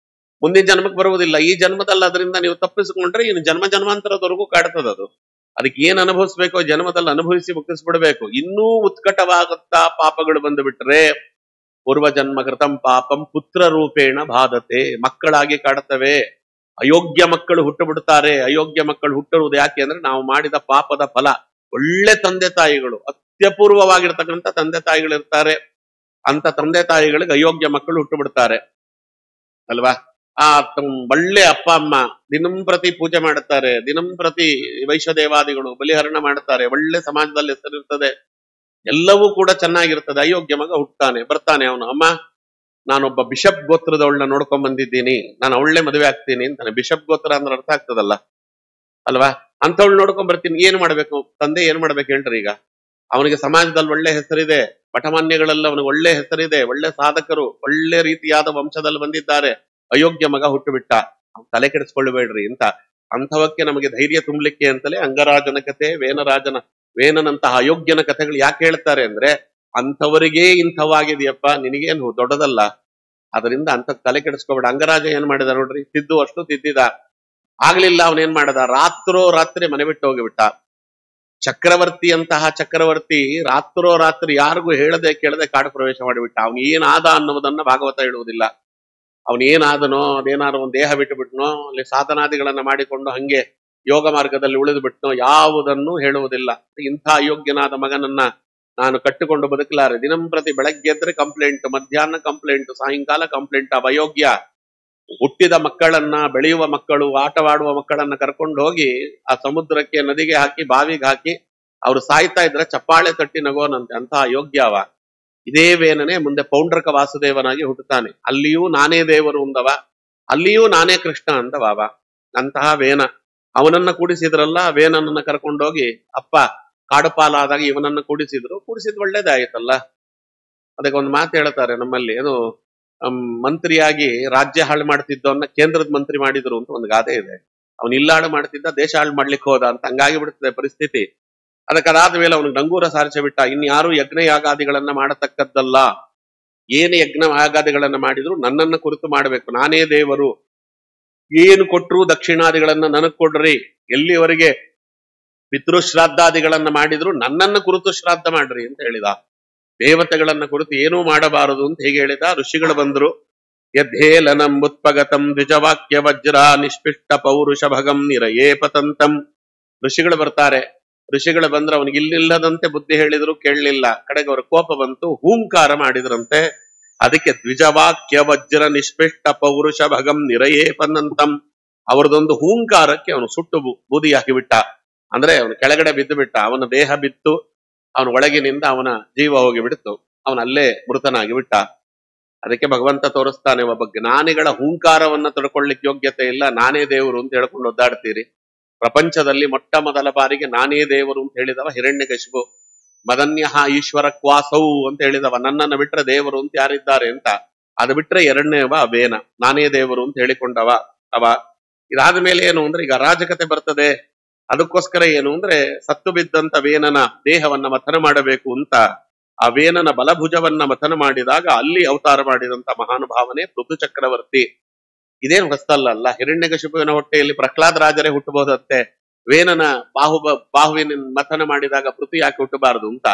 ಮುಂದಿನ ಜನ್ಮಕ್ಕೆ ಬರುವುದಿಲ್ಲ. ಈ ಜನ್ಮದಲ್ಲಿ ಅದರಿಂದ ನೀವು ತಪ್ಪಿಸಿಕೊಂಡ್ರೆ ಇನ್ನು ಜನ್ಮ ಜನ್ಮಾಂತರದವರೆಗೂ ಕಾಡ್ತದದು. ಅದಕ್ಕೆ ಏನ್ ಅನುಭವಿಸ್ಬೇಕೋ ಜನ್ಮದಲ್ಲಿ ಅನುಭವಿಸಿ ಮುಗಿಸ್ಬಿಡ್ಬೇಕು. ಇನ್ನೂ ಉತ್ಕಟವಾಗುತ್ತಾ ಪಾಪಗಳು ಬಂದು ಬಿಟ್ರೆ ಪೂರ್ವ ಜನ್ಮ ಕೃತಂ ಪಾಪಂ ಪುತ್ರ ರೂಪೇಣ ಬಾಧತೆ, ಮಕ್ಕಳಾಗಿ ಕಾಡುತ್ತವೆ. ಅಯೋಗ್ಯ ಮಕ್ಕಳು ಹುಟ್ಟು ಬಿಡುತ್ತಾರೆ. ಅಯೋಗ್ಯ ಮಕ್ಕಳು ಹುಟ್ಟಿರುವುದು ಯಾಕೆ ಅಂದ್ರೆ ನಾವು ಮಾಡಿದ ಪಾಪದ ಫಲ. ಒಳ್ಳೆ ತಂದೆ ತಾಯಿಗಳು, ಅತ್ಯಪೂರ್ವವಾಗಿರ್ತಕ್ಕಂಥ ತಂದೆ ತಾಯಿಗಳಿರ್ತಾರೆ. ಅಂತ ತಂದೆ ತಾಯಿಗಳಿಗೆ ಅಯೋಗ್ಯ ಮಕ್ಕಳು ಹುಟ್ಟು ಬಿಡ್ತಾರೆ ಅಲ್ವಾ. ಆ ಒಳ್ಳೆ ಅಪ್ಪ ಅಮ್ಮ ದಿನಂಪ್ರತಿ ಪೂಜೆ ಮಾಡುತ್ತಾರೆ, ದಿನಂಪ್ರತಿ ವೈಶ್ವದೇವಾದಿಗಳು ಬಲಿಹರಣ ಮಾಡುತ್ತಾರೆ, ಒಳ್ಳೆ ಸಮಾಜದಲ್ಲಿ ಹೆಸರಿರ್ತದೆ, ಎಲ್ಲವೂ ಕೂಡ ಚೆನ್ನಾಗಿರ್ತದೆ. ಅಯೋಗ್ಯ ಮಗ ಹುಟ್ಟುತ್ತಾನೆ, ಬರ್ತಾನೆ ಅವನು, ಅಮ್ಮ ನಾನೊಬ್ಬ ಬಿಷಪ್ ಗೋತ್ರದವಳನ್ನ ನೋಡ್ಕೊಂಡ್ ಬಂದಿದ್ದೀನಿ, ನಾನು ಅವಳೇ ಮದುವೆ ಆಗ್ತೀನಿ ಅಂತಾನೆ. ಬಿಷಪ್ ಗೋತ್ರ ಅಂದ್ರೆ ಅರ್ಥ ಆಗ್ತದಲ್ಲ ಅಲ್ವಾ. ಅಂತವಳು ನೋಡ್ಕೊಂಡ್ ಬರ್ತೀನಿ. ಏನ್ ಮಾಡ್ಬೇಕು ತಂದೆ, ಏನ್ ಮಾಡ್ಬೇಕು ಹೇಳ್ರಿ. ಈಗ ಅವನಿಗೆ ಸಮಾಜದಲ್ಲಿ ಒಳ್ಳೆ ಹೆಸರಿದೆ, ಪಟಮಾನ್ಯಗಳೆಲ್ಲ ಅವನಿಗೆ ಒಳ್ಳೆ ಹೆಸರಿದೆ, ಒಳ್ಳೆ ಸಾಧಕರು, ಒಳ್ಳೆ ರೀತಿಯಾದ ವಂಶದಲ್ಲಿ ಬಂದಿದ್ದಾರೆ, ಅಯೋಗ್ಯ ಮಗ ಹುಟ್ಟು ಬಿಟ್ಟ, ತಲೆ ಕೆಡಿಸ್ಕೊಳ್ಳಬೇಡ್ರಿ ಅಂತ. ಅಂಥವಕ್ಕೆ ನಮಗೆ ಧೈರ್ಯ ತುಂಬಲಿಕ್ಕೆ ಅಂತಲೇ ಅಂಗರಾಜನ ಕಥೆ, ವೇನನಂತಹ ಅಯೋಗ್ಯನ ಕಥೆಗಳು ಯಾಕೆ ಹೇಳ್ತಾರೆ ಅಂದ್ರೆ, ಅಂಥವರಿಗೇ ಇಂಥವಾಗಿದೆಯಪ್ಪ, ನಿನಗೇನು ದೊಡ್ಡದಲ್ಲ, ಅದರಿಂದ ಅಂತ ತಲೆ ಕೆಡಿಸ್ಕೋಬೇಡ. ಅಂಗರಾಜ ಏನ್ ಮಾಡಿದ ನೋಡ್ರಿ, ತಿದ್ದು ಅಷ್ಟು ತಿದ್ದಿದ, ಆಗ್ಲಿಲ್ಲ, ಅವನೇನ್ ಮಾಡದ, ರಾತ್ರಿ ಮನೆ ಬಿಟ್ಟು ಹೋಗಿಬಿಟ್ಟ. ಚಕ್ರವರ್ತಿ ರಾತ್ರಿ ಯಾರಿಗೂ ಹೇಳದೆ ಕೇಳದೆ ಕಾಡು ಪ್ರವೇಶ ಮಾಡಿಬಿಟ್ಟ. ಅವನು ಏನಾದ ಅನ್ನುವುದನ್ನ ಭಾಗವತ ಹೇಳುವುದಿಲ್ಲ. ಅವನೇನಾದನೋ, ಅದೇನಾದ್ರು ಒಂದು ದೇಹ ಬಿಟ್ಟು ಬಿಟ್ನೋ, ಅಲ್ಲಿ ಸಾಧನಾದಿಗಳನ್ನ ಮಾಡಿಕೊಂಡು ಹಂಗೆ ಯೋಗ ಮಾರ್ಗದಲ್ಲಿ ಉಳಿದು ಬಿಟ್ನೋ, ಯಾವುದನ್ನು ಹೇಳುವುದಿಲ್ಲ. ಇಂಥ ಅಯೋಗ್ಯನಾದ ಮಗನನ್ನ ನಾನು ಕಟ್ಟಿಕೊಂಡು ಬದುಕಲಾರೆ. ದಿನಂಪ್ರತಿ ಬೆಳಗ್ಗೆ ಎದ್ರೆ ಕಂಪ್ಲೇಂಟ್, ಮಧ್ಯಾಹ್ನ ಕಂಪ್ಲೇಂಟ್, ಸಾಯಂಕಾಲ ಕಂಪ್ಲೇಂಟ್. ಆ ಅಯೋಗ್ಯ ಹುಟ್ಟಿದ ಮಕ್ಕಳನ್ನ, ಬೆಳೆಯುವ ಮಕ್ಕಳು, ಆಟವಾಡುವ ಮಕ್ಕಳನ್ನ ಕರ್ಕೊಂಡು ಹೋಗಿ ಆ ಸಮುದ್ರಕ್ಕೆ, ನದಿಗೆ ಹಾಕಿ, ಬಾವಿಗೆ ಹಾಕಿ ಅವ್ರು ಸಾಯ್ತಾ ಇದ್ರೆ ಚಪ್ಪಾಳೆ ತಟ್ಟಿ ನಗೋನಂತೆ. ಅಂತ ಅಯೋಗ್ಯವ. ಇದೇ ವೇನನೆ ಮುಂದೆ ಪೌಂಡ್ರಕ ವಾಸುದೇವನಾಗಿ ಹುಟ್ಟುತ್ತಾನೆ. ಅಲ್ಲಿಯೂ ನಾನೇ ದೇವರು ಅಂದವ, ಅಲ್ಲಿಯೂ ನಾನೇ ಕೃಷ್ಣ ಅಂದವ. ಅಂತಹ ವೇನ ಅವನನ್ನ ಕೂಡಿಸಿದ್ರಲ್ಲ, ವೇನನ್ನ ಕರ್ಕೊಂಡೋಗಿ ಅಪ್ಪ ಕಾಡುಪಾಲಾದಾಗ ಇವನನ್ನ ಕೂಡಿಸಿದ್ ಒಳ್ಳೇದಾಯ್ತಲ್ಲ. ಅದಕ್ಕೆ ಒಂದು ಮಾತು ಹೇಳ್ತಾರೆ ನಮ್ಮಲ್ಲಿ, ಏನು ಮಂತ್ರಿಯಾಗಿ ರಾಜ್ಯ ಹಾಳು ಮಾಡ್ತಿದ್ದವನ್ನ ಕೇಂದ್ರದ ಮಂತ್ರಿ ಮಾಡಿದ್ರು ಅಂತ ಒಂದು ಗಾದೆ ಇದೆ. ಅವನು ಇಲ್ಲ ಹಾಳು ಮಾಡ್ತಿದ್ದ, ದೇಶ ಹಾಳು ಮಾಡ್ಲಿಕ್ಕೆ ಹೋದ ಅಂತ. ಹಂಗಾಗಿ ಬಿಡ್ತದೆ ಪರಿಸ್ಥಿತಿ. ಅದಕ್ಕೆ ಅದಾದ ಮೇಲೆ ಅವನಿಗೆ ಡಂಗೂರ ಸಾರಿಸಿ ಬಿಟ್ಟ. ಇನ್ಯಾರು ಯಜ್ಞ ಯಾಗಾದಿಗಳನ್ನ ಮಾಡತಕ್ಕದ್ದಲ್ಲ, ಏನು ಯಜ್ಞ ಯಾಗಾದಿಗಳನ್ನ ಮಾಡಿದ್ರು ನನ್ನನ್ನ ಕುರಿತು ಮಾಡಬೇಕು, ನಾನೇ ದೇವರು, ಏನು ಕೊಟ್ರು ದಕ್ಷಿಣಾದಿಗಳನ್ನ ನನಗ್ ಕೊಡ್ರಿ, ಎಲ್ಲಿವರೆಗೆ ಪಿತೃಶ್ರಾದ್ದಾದಿಗಳನ್ನ ಮಾಡಿದ್ರು ನನ್ನನ್ನ ಕುರಿತು ಶ್ರಾದ್ದ ಮಾಡ್ರಿ ಅಂತ ಹೇಳಿದ. ದೇವತೆಗಳನ್ನ ಕುರಿತು ಏನೂ ಮಾಡಬಾರದು ಅಂತ ಹೇಗೆ ಹೇಳಿದ. ಋಷಿಗಳು ಬಂದ್ರು. ಯದ್ಹೇಲನಂ ಉತ್ಪಗತಂ ದ್ವಿಜವಾಕ್ಯ ವಜ್ರ ನಿಷ್ಪಿಷ್ಟ ಪೌರುಷ ಭಗಂ ನಿರಯೇ ಪತಂತಂ. ಋಷಿಗಳು ಬರ್ತಾರೆ. ಋಷಿಗಳು ಬಂದ್ರೆ ಅವನಿಗೆ ಇಲ್ಲಿಲ್ಲದಂತೆ ಬುದ್ಧಿ ಹೇಳಿದ್ರು, ಕೇಳಲಿಲ್ಲ. ಕಡೆಗೆ ಅವ್ರ ಕೋಪ ಬಂತು, ಹೂಂಕಾರ ಮಾಡಿದ್ರಂತೆ. ಅದಕ್ಕೆ ದ್ವಿಜವಾಕ್ಯ ವಜ್ರ ನಿಷ್ಪಿಷ್ಟ ಪೌರುಷ ಭಗಂ ನಿರಯೇ ಪತಂತಂ. ಅವರದೊಂದು ಹೂಂಕಾರಕ್ಕೆ ಅವನು ಸುಟ್ಟು ಬೂದಿಯಾಗಿ ಬಿಟ್ಟ. ಅಂದ್ರೆ ಅವನು ಕೆಳಗಡೆ ಬಿದ್ದು ಬಿಟ್ಟ. ಅವನ ದೇಹ ಬಿತ್ತು, ಅವನ ಒಳಗಿನಿಂದ ಅವನ ಜೀವ ಹೋಗಿ ಬಿಡ್ತು, ಅವನಲ್ಲೇ ಮೃತನಾಗಿ ಬಿಟ್ಟ. ಅದಕ್ಕೆ ಭಗವಂತ ತೋರಿಸ್ತಾನೆ, ಒಬ್ಬ ಜ್ಞಾನಿಗಳ ಹೂಂಕಾರವನ್ನ ತಡ್ಕೊಳ್ಳಿಕ್ಕೆ ಯೋಗ್ಯತೆ ಇಲ್ಲ, ನಾನೇ ದೇವರು ಅಂತ ಹೇಳ್ಕೊಂಡು ಒದ್ದಾಡ್ತೀರಿ. ಪ್ರಪಂಚದಲ್ಲಿ ಮೊಟ್ಟ ಮೊದಲ ಬಾರಿಗೆ ನಾನೇ ದೇವರು ಅಂತ ಹೇಳಿದವ ಹಿರಣ್ಯಕಶಿಪು. ಮದನ್ಯಃ ಈಶ್ವರ ಕ್ವಾಸೌ ಅಂತ ಹೇಳಿದವ, ನನ್ನನ್ನು ಬಿಟ್ರೆ ದೇವರು ಅಂತ ಯಾರಿದ್ದಾರೆ ಅಂತ. ಅದು ಬಿಟ್ರೆ ಎರಡನೇವ ವೇನ, ನಾನೇ ದೇವರು ಅಂತ ಹೇಳಿಕೊಂಡವ ಅವ. ಇದಾದ ಮೇಲೆ ಏನು ಅಂದ್ರೆ, ಈಗ ಅರಾಜಕತೆ ಬರ್ತದೆ. ಅದಕ್ಕೋಸ್ಕರ ಏನು ಅಂದ್ರೆ, ಸತ್ತು ಬಿದ್ದಂತ ವೇನನ ದೇಹವನ್ನ ಮಥನ ಮಾಡಬೇಕು ಅಂತ ಆ ವೇನನ ಬಲಭುಜವನ್ನ ಮಥನ ಮಾಡಿದಾಗ ಅಲ್ಲಿ ಅವತಾರ ಮಾಡಿದಂತ ಮಹಾನುಭಾವನೆ ಪೃಥು ಚಕ್ರವರ್ತಿ. ಇದೇನು ಹೊಸ್ತಲ್ಲ. ಹಿರಣ್ಯಕಶಿಪುವಿನ ಹೊಟ್ಟೆಯಲ್ಲಿ ಪ್ರಹ್ಲಾದ ರಾಜರೇ ಹುಟ್ಟಬಹುದಂತೆ. ವೇನನ ಬಾಹುವಿನ ಮಥನ ಮಾಡಿದಾಗ ಪೃಥು ಯಾಕೆ ಹುಟ್ಟಬಾರದು ಅಂತ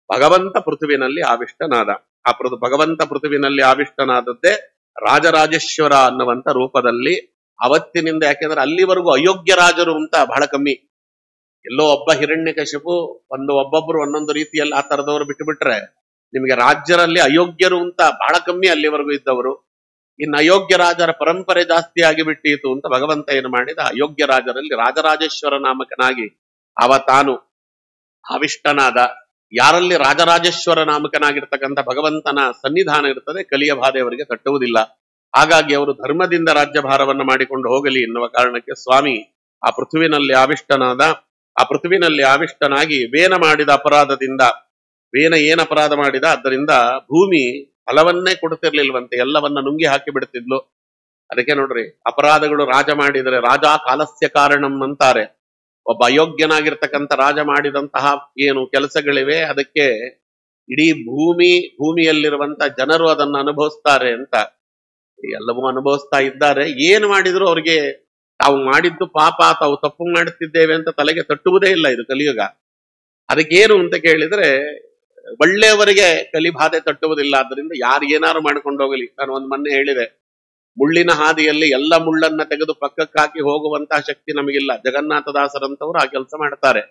ಭಗವಂತ ಪೃಥುವಿನಲ್ಲಿ ಆವಿಷ್ಟನಾದ. ಆ ಭಗವಂತ ಪೃಥುವಿನಲ್ಲಿ ಆವಿಷ್ಟನಾದದ್ದೇ ರಾಜರಾಜೇಶ್ವರ ಅನ್ನುವಂತ ರೂಪದಲ್ಲಿ ಅವತ್ತಿನಿಂದ. ಯಾಕೆಂದ್ರೆ ಅಲ್ಲಿವರೆಗೂ ಅಯೋಗ್ಯ ರಾಜರು ಅಂತ ಬಹಳ ಕಮ್ಮಿ. ಎಲ್ಲೋ ಒಬ್ಬ ಹಿರಣ್ಯಕಶಿಪು, ಒಬ್ಬೊಬ್ರು ಒಂದೊಂದು ರೀತಿಯಲ್ಲಿ ಆ ತರದವರು ಬಿಟ್ಟು ಬಿಟ್ರೆ ನಿಮಗೆ ರಾಜ್ಯರಲ್ಲಿ ಅಯೋಗ್ಯರು ಅಂತ ಬಹಳ ಕಮ್ಮಿ ಅಲ್ಲಿವರೆಗೂ ಇದ್ದವರು. ಇನ್ನು ಅಯೋಗ್ಯ ರಾಜರ ಪರಂಪರೆ ಜಾಸ್ತಿ ಆಗಿಬಿಟ್ಟಿತು ಅಂತ ಭಗವಂತ ಏನು ಮಾಡಿದ, ಅಯೋಗ್ಯ ರಾಜರಲ್ಲಿ ರಾಜರಾಜೇಶ್ವರ ನಾಮಕನಾಗಿ ಅವ ತಾನು ಆವಿಷ್ಟನಾದ. ಯಾರಲ್ಲಿ ರಾಜರಾಜೇಶ್ವರ ನಾಮಕನಾಗಿರ್ತಕ್ಕಂಥ ಭಗವಂತನ ಸನ್ನಿಧಾನ ಇರ್ತದೆ, ಕಲಿಯ ಬಾಧೆ ಅವರಿಗೆ ತಟ್ಟುವುದಿಲ್ಲ. ಹಾಗಾಗಿ ಅವರು ಧರ್ಮದಿಂದ ರಾಜ್ಯಭಾರವನ್ನು ಮಾಡಿಕೊಂಡು ಹೋಗಲಿ ಎನ್ನುವ ಕಾರಣಕ್ಕೆ ಸ್ವಾಮಿ ಆ ಪೃಥ್ವಿನಲ್ಲಿ ಆವಿಷ್ಟನಾದ. ಆ ಪೃಥ್ವಿನಲ್ಲಿ ಆವಿಷ್ಟನಾಗಿ ವೇನ ಮಾಡಿದ ಅಪರಾಧದಿಂದ, ವೇನ ಏನ್ ಅಪರಾಧ ಮಾಡಿದ, ಅದರಿಂದ ಭೂಮಿ ಫಲವನ್ನೇ ಕೊಡ್ತಿರ್ಲಿಲ್ವಂತೆ, ಎಲ್ಲವನ್ನ ನುಂಗಿ ಹಾಕಿ ಬಿಡ್ತಿದ್ಲು. ಅದಕ್ಕೆ ನೋಡ್ರಿ, ಅಪರಾಧಗಳು ರಾಜ ಮಾಡಿದರೆ ರಾಜ ಕಾಲಸ್ಯ ಕಾರಣಂ ಅಂತಾರೆ. ಒಬ್ಬ ಅಯೋಗ್ಯನಾಗಿರ್ತಕ್ಕಂಥ ರಾಜ ಮಾಡಿದಂತಹ ಏನು ಕೆಲಸಗಳಿವೆ, ಅದಕ್ಕೆ ಇಡೀ ಭೂಮಿಯಲ್ಲಿರುವಂತ ಜನರು ಅದನ್ನು ಅನುಭವಿಸ್ತಾರೆ ಅಂತ. ಎಲ್ಲವೂ ಅನುಭವಿಸ್ತಾ ಇದ್ದಾರೆ. ಏನು ಮಾಡಿದ್ರು ಅವ್ರಿಗೆ ತಾವು ಮಾಡಿದ್ದು ಪಾಪ, ತಾವು ತಪ್ಪು ಮಾಡುತ್ತಿದ್ದೇವೆ ಅಂತ ತಲೆಗೆ ತಟ್ಟುವುದೇ ಇಲ್ಲ. ಇದು ಕಲಿಯುಗ. ಅದಕ್ಕೇನು ಅಂತ ಕೇಳಿದ್ರೆ, ಒಳ್ಳೆಯವರಿಗೆ ಕಲಿಬಾಧೆ ತಟ್ಟುವುದಿಲ್ಲ. ಆದ್ದರಿಂದ ಯಾರು ಏನಾರು ಮಾಡ್ಕೊಂಡು ಹೋಗಲಿ. ನಾನು ಒಂದು ಮೊನ್ನೆ ಹೇಳಿದೆ, ಮುಳ್ಳಿನ ಹಾದಿಯಲ್ಲಿ ಎಲ್ಲ ಮುಳ್ಳನ್ನ ತೆಗೆದು ಪಕ್ಕಕ್ಕೆ ಹಾಕಿ ಹೋಗುವಂತಹ ಶಕ್ತಿ ನಮಗಿಲ್ಲ. ಜಗನ್ನಾಥದಾಸರಂತವ್ರು ಆ ಕೆಲಸ ಮಾಡ್ತಾರೆ.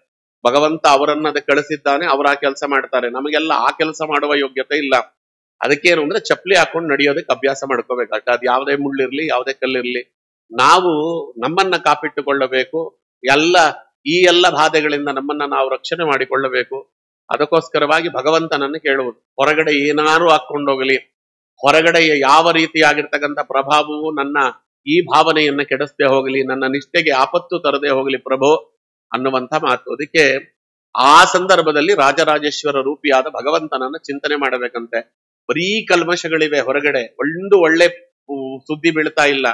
ಭಗವಂತ ಅವರನ್ನ ಅದಕ್ಕೆ ಕಳಿಸಿದ್ದಾನೆ, ಅವರ ಆ ಕೆಲಸ ಮಾಡ್ತಾರೆ. ನಮಗೆಲ್ಲ ಆ ಕೆಲಸ ಮಾಡುವ ಯೋಗ್ಯತೆ ಇಲ್ಲ. ಅದಕ್ಕೇನು ಅಂದ್ರೆ ಚಪ್ಪಲಿ ಹಾಕೊಂಡು ನಡೆಯೋದಕ್ಕೆ ಅಭ್ಯಾಸ ಮಾಡ್ಕೋಬೇಕು. ಅದು ಯಾವುದೇ ಮುಳ್ಳಿರ್ಲಿ, ಯಾವುದೇ ಕಲ್ಲಿರ್ಲಿ, ನಾವು ನಮ್ಮನ್ನ ಕಾಪಿಟ್ಟುಕೊಳ್ಳಬೇಕು. ಈ ಎಲ್ಲ ಬಾಧೆಗಳಿಂದ ನಮ್ಮನ್ನ ನಾವು ರಕ್ಷಣೆ ಮಾಡಿಕೊಳ್ಳಬೇಕು. ಅದಕ್ಕೋಸ್ಕರವಾಗಿ ಭಗವಂತನನ್ನು ಕೇಳುವುದು. ಹೊರಗಡೆ ಏನಾರು ಹಾಕೊಂಡೋಗಲಿ, ಹೊರಗಡೆಯ ಯಾವ ರೀತಿಯಾಗಿರ್ತಕ್ಕಂಥ ಪ್ರಭಾವವು ನನ್ನ ಈ ಭಾವನೆಯನ್ನ ಕೆಡಿಸದೆ ಹೋಗಲಿ, ನನ್ನ ನಿಷ್ಠೆಗೆ ಆಪತ್ತು ತರದೆ ಹೋಗಲಿ ಪ್ರಭು ಅನ್ನುವಂಥ ಮಾತು. ಅದಕ್ಕೆ ಆ ಸಂದರ್ಭದಲ್ಲಿ ರಾಜರಾಜೇಶ್ವರ ರೂಪಿಯಾದ ಭಗವಂತನನ್ನ ಚಿಂತನೆ ಮಾಡಬೇಕಂತೆ. ಬರೀ ಕಲ್ಮಶಗಳಿವೆ ಹೊರಗಡೆ, ಒಂದು ಒಳ್ಳೆ ಸುದ್ದಿ ಬೀಳ್ತಾ ಇಲ್ಲ.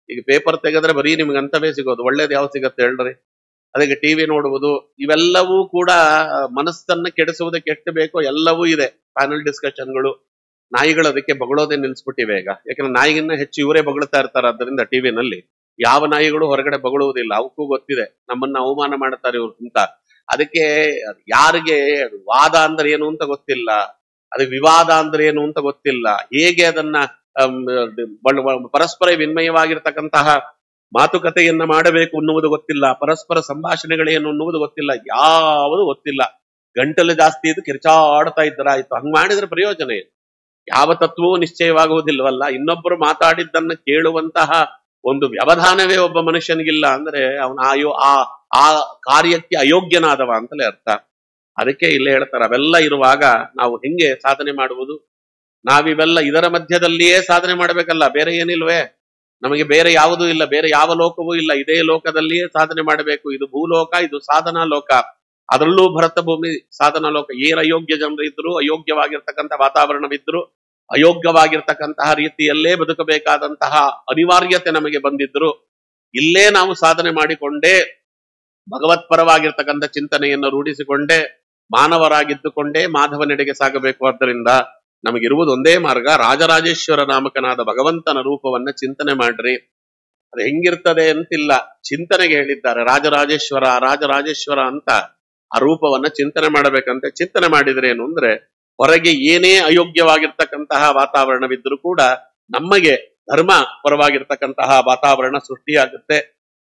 ಈಗ ಪೇಪರ್ ತೆಗೆದ್ರೆ ಬರೀ ನಿಮ್ಗೆ ಅಂತವೇ ಸಿಗೋದು, ಒಳ್ಳೇದು ಯಾವ ಸಿಗತ್ತೆ ಹೇಳ್ರಿ? ಅದಕ್ಕೆ ಟಿವಿ ನೋಡುವುದು, ಇವೆಲ್ಲವೂ ಕೂಡ ಮನಸ್ಸನ್ನ ಕೆಡಿಸುವುದಕ್ಕೆ ಎಷ್ಟು ಬೇಕೋ ಎಲ್ಲವೂ ಇದೆ. ಪ್ಯಾನಲ್ ಡಿಸ್ಕಷನ್ಗಳು, ನಾಯಿಗಳು ಅದಕ್ಕೆ ಬಗಳೋದೇ ನಿಲ್ಸ್ಬಿಟ್ಟಿವೆ ಈಗ. ಯಾಕಂದ್ರೆ ನಾಯಿಗಿನ್ನ ಹೆಚ್ಚು ಇವರೇ ಬಗಳ್ತಾ ಇರ್ತಾರೆ. ಅದರಿಂದ ಟಿವಿನಲ್ಲಿ ಯಾವ ನಾಯಿಗಳು ಹೊರಗಡೆ ಬಗಳುವುದಿಲ್ಲ, ಅವಕ್ಕೂ ಗೊತ್ತಿದೆ ನಮ್ಮನ್ನ ಅವಮಾನ ಮಾಡ್ತಾರೆ ಇವ್ರು ಅಂತ. ಅದಕ್ಕೆ ಯಾರಿಗೆ ವಾದ ಅಂದ್ರೆ ಏನು ಅಂತ ಗೊತ್ತಿಲ್ಲ, ಅದು ವಿವಾದ ಅಂದ್ರೆ ಏನು ಅಂತ ಗೊತ್ತಿಲ್ಲ, ಹೇಗೆ ಅದನ್ನ ಪರಸ್ಪರ ವಿನಿಮಯವಾಗಿರ್ತಕ್ಕಂತಹ ಮಾತುಕತೆಯನ್ನ ಮಾಡಬೇಕು ಅನ್ನುವುದು ಗೊತ್ತಿಲ್ಲ, ಪರಸ್ಪರ ಸಂಭಾಷಣೆಗಳೇನು ಅನ್ನುವುದು ಗೊತ್ತಿಲ್ಲ, ಯಾವುದು ಗೊತ್ತಿಲ್ಲ. ಗಂಟಲು ಜಾಸ್ತಿ ಇದು ಕಿರ್ಚಾಡ್ತಾ ಇದ್ದರಾಯ್ತು. ಹಂಗ್ ಮಾಡಿದ್ರೆ ಪ್ರಯೋಜನ ಏನು? ಯಾವ ತತ್ವವೂ ನಿಶ್ಚಯವಾಗುವುದಿಲ್ವಲ್ಲ. ಇನ್ನೊಬ್ಬರು ಮಾತಾಡಿದ್ದನ್ನ ಕೇಳುವಂತಹ ಒಂದು ವ್ಯವಧಾನವೇ ಒಬ್ಬ ಮನುಷ್ಯನಿಗಿಲ್ಲ ಅಂದ್ರೆ ಅವನ ಆ ಕಾರ್ಯಕ್ಕೆ ಅಯೋಗ್ಯನಾದವ ಅಂತಲೇ ಅರ್ಥ. ಅದಕ್ಕೆ ಇಲ್ಲೇ ಹೇಳ್ತಾರೆ, ಅವೆಲ್ಲ ಇರುವಾಗ ನಾವು ಹೆಂಗೆ ಸಾಧನೆ ಮಾಡುವುದು? ನಾವಿವೆಲ್ಲ ಇದರ ಮಧ್ಯದಲ್ಲಿಯೇ ಸಾಧನೆ ಮಾಡಬೇಕಲ್ಲ, ಬೇರೆ ಏನಿಲ್ವೇ? ನಮಗೆ ಬೇರೆ ಯಾವುದೂ ಇಲ್ಲ, ಬೇರೆ ಯಾವ ಲೋಕವೂ ಇಲ್ಲ, ಇದೇ ಲೋಕದಲ್ಲಿಯೇ ಸಾಧನೆ ಮಾಡಬೇಕು. ಇದು ಭೂಲೋಕ, ಇದು ಸಾಧನಾ ಲೋಕ. ಅದರಲ್ಲೂ ಭರತ ಭೂಮಿ ಸಾಧನಾ ಲೋಕ. ಏನು ಅಯೋಗ್ಯ ಜನರಿದ್ರು, ಅಯೋಗ್ಯವಾಗಿರ್ತಕ್ಕಂಥ ವಾತಾವರಣವಿದ್ರು, ಅಯೋಗ್ಯವಾಗಿರ್ತಕ್ಕಂತಹ ರೀತಿಯಲ್ಲೇ ಬದುಕಬೇಕಾದಂತಹ ಅನಿವಾರ್ಯತೆ ನಮಗೆ ಬಂದಿದ್ರು, ಇಲ್ಲೇ ನಾವು ಸಾಧನೆ ಮಾಡಿಕೊಂಡೇ ಭಗವತ್ಪರವಾಗಿರ್ತಕ್ಕಂಥ ಚಿಂತನೆಯನ್ನು ರೂಢಿಸಿಕೊಂಡೇ ಮಾನವರಾಗಿದ್ದುಕೊಂಡೇ ಮಾಧವನೆಡೆಗೆ ಸಾಗಬೇಕು. ಆದ್ದರಿಂದ ನಮಗಿರುವುದು ಒಂದೇ ಮಾರ್ಗ, ರಾಜರಾಜೇಶ್ವರ ನಾಮಕನಾದ ಭಗವಂತನ ರೂಪವನ್ನ ಚಿಂತನೆ ಮಾಡ್ರಿ. ಅದು ಹೆಂಗಿರ್ತದೆ ಅಂತಿಲ್ಲ, ಚಿಂತನೆಗೆ ಹೇಳಿದ್ದಾರೆ. ರಾಜರಾಜೇಶ್ವರ ಅಂತ ಆ ರೂಪವನ್ನ ಚಿಂತನೆ ಮಾಡಬೇಕಂತೆ. ಚಿಂತನೆ ಮಾಡಿದ್ರೆ ಏನು ಅಂದ್ರೆ, ಹೊರಗೆ ಏನೇ ಅಯೋಗ್ಯವಾಗಿರ್ತಕ್ಕಂತಹ ವಾತಾವರಣವಿದ್ರೂ ಕೂಡ ನಮಗೆ ಧರ್ಮ ಪರವಾಗಿರ್ತಕ್ಕಂತಹ ವಾತಾವರಣ ಸೃಷ್ಟಿಯಾಗುತ್ತೆ.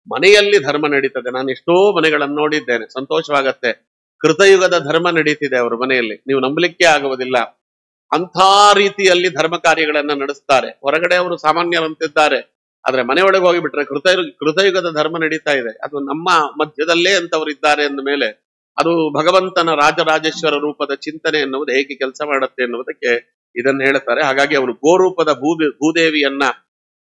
ಮನೆಯಲ್ಲಿ ಧರ್ಮ ನಡೀತದೆ. ನಾನು ಎಷ್ಟೋ ಮನೆಗಳನ್ನು ನೋಡಿದ್ದೇನೆ, ಸಂತೋಷವಾಗತ್ತೆ. ಕೃತಯುಗದ ಧರ್ಮ ನಡೀತಿದೆ ಅವರ ಮನೆಯಲ್ಲಿ, ನೀವು ನಂಬಲಿಕ್ಕೆ ಆಗುವುದಿಲ್ಲ. ಅಂಥ ರೀತಿಯಲ್ಲಿ ಧರ್ಮ ಕಾರ್ಯಗಳನ್ನ ನಡೆಸ್ತಾರೆ. ಹೊರಗಡೆ ಅವರು ಸಾಮಾನ್ಯರಂತಿದ್ದಾರೆ, ಆದ್ರೆ ಮನೆಯೊಳಗೆ ಹೋಗಿಬಿಟ್ರೆ ಕೃತಯುಗದ ಧರ್ಮ ನಡೀತಾ ಇದೆ. ಅದು ನಮ್ಮ ಮಧ್ಯದಲ್ಲೇ ಅಂತವ್ರು ಇದ್ದಾರೆ ಅಂದ ಮೇಲೆ ಅದು ಭಗವಂತನ ರಾಜರಾಜೇಶ್ವರ ರೂಪದ ಚಿಂತನೆ ಎನ್ನುವುದು ಹೇಗೆ ಕೆಲಸ ಮಾಡುತ್ತೆ ಎನ್ನುವುದಕ್ಕೆ ಇದನ್ನು ಹೇಳ್ತಾರೆ. ಹಾಗಾಗಿ ಅವರು ಗೋರೂಪದ ಭೂದೇವಿಯನ್ನ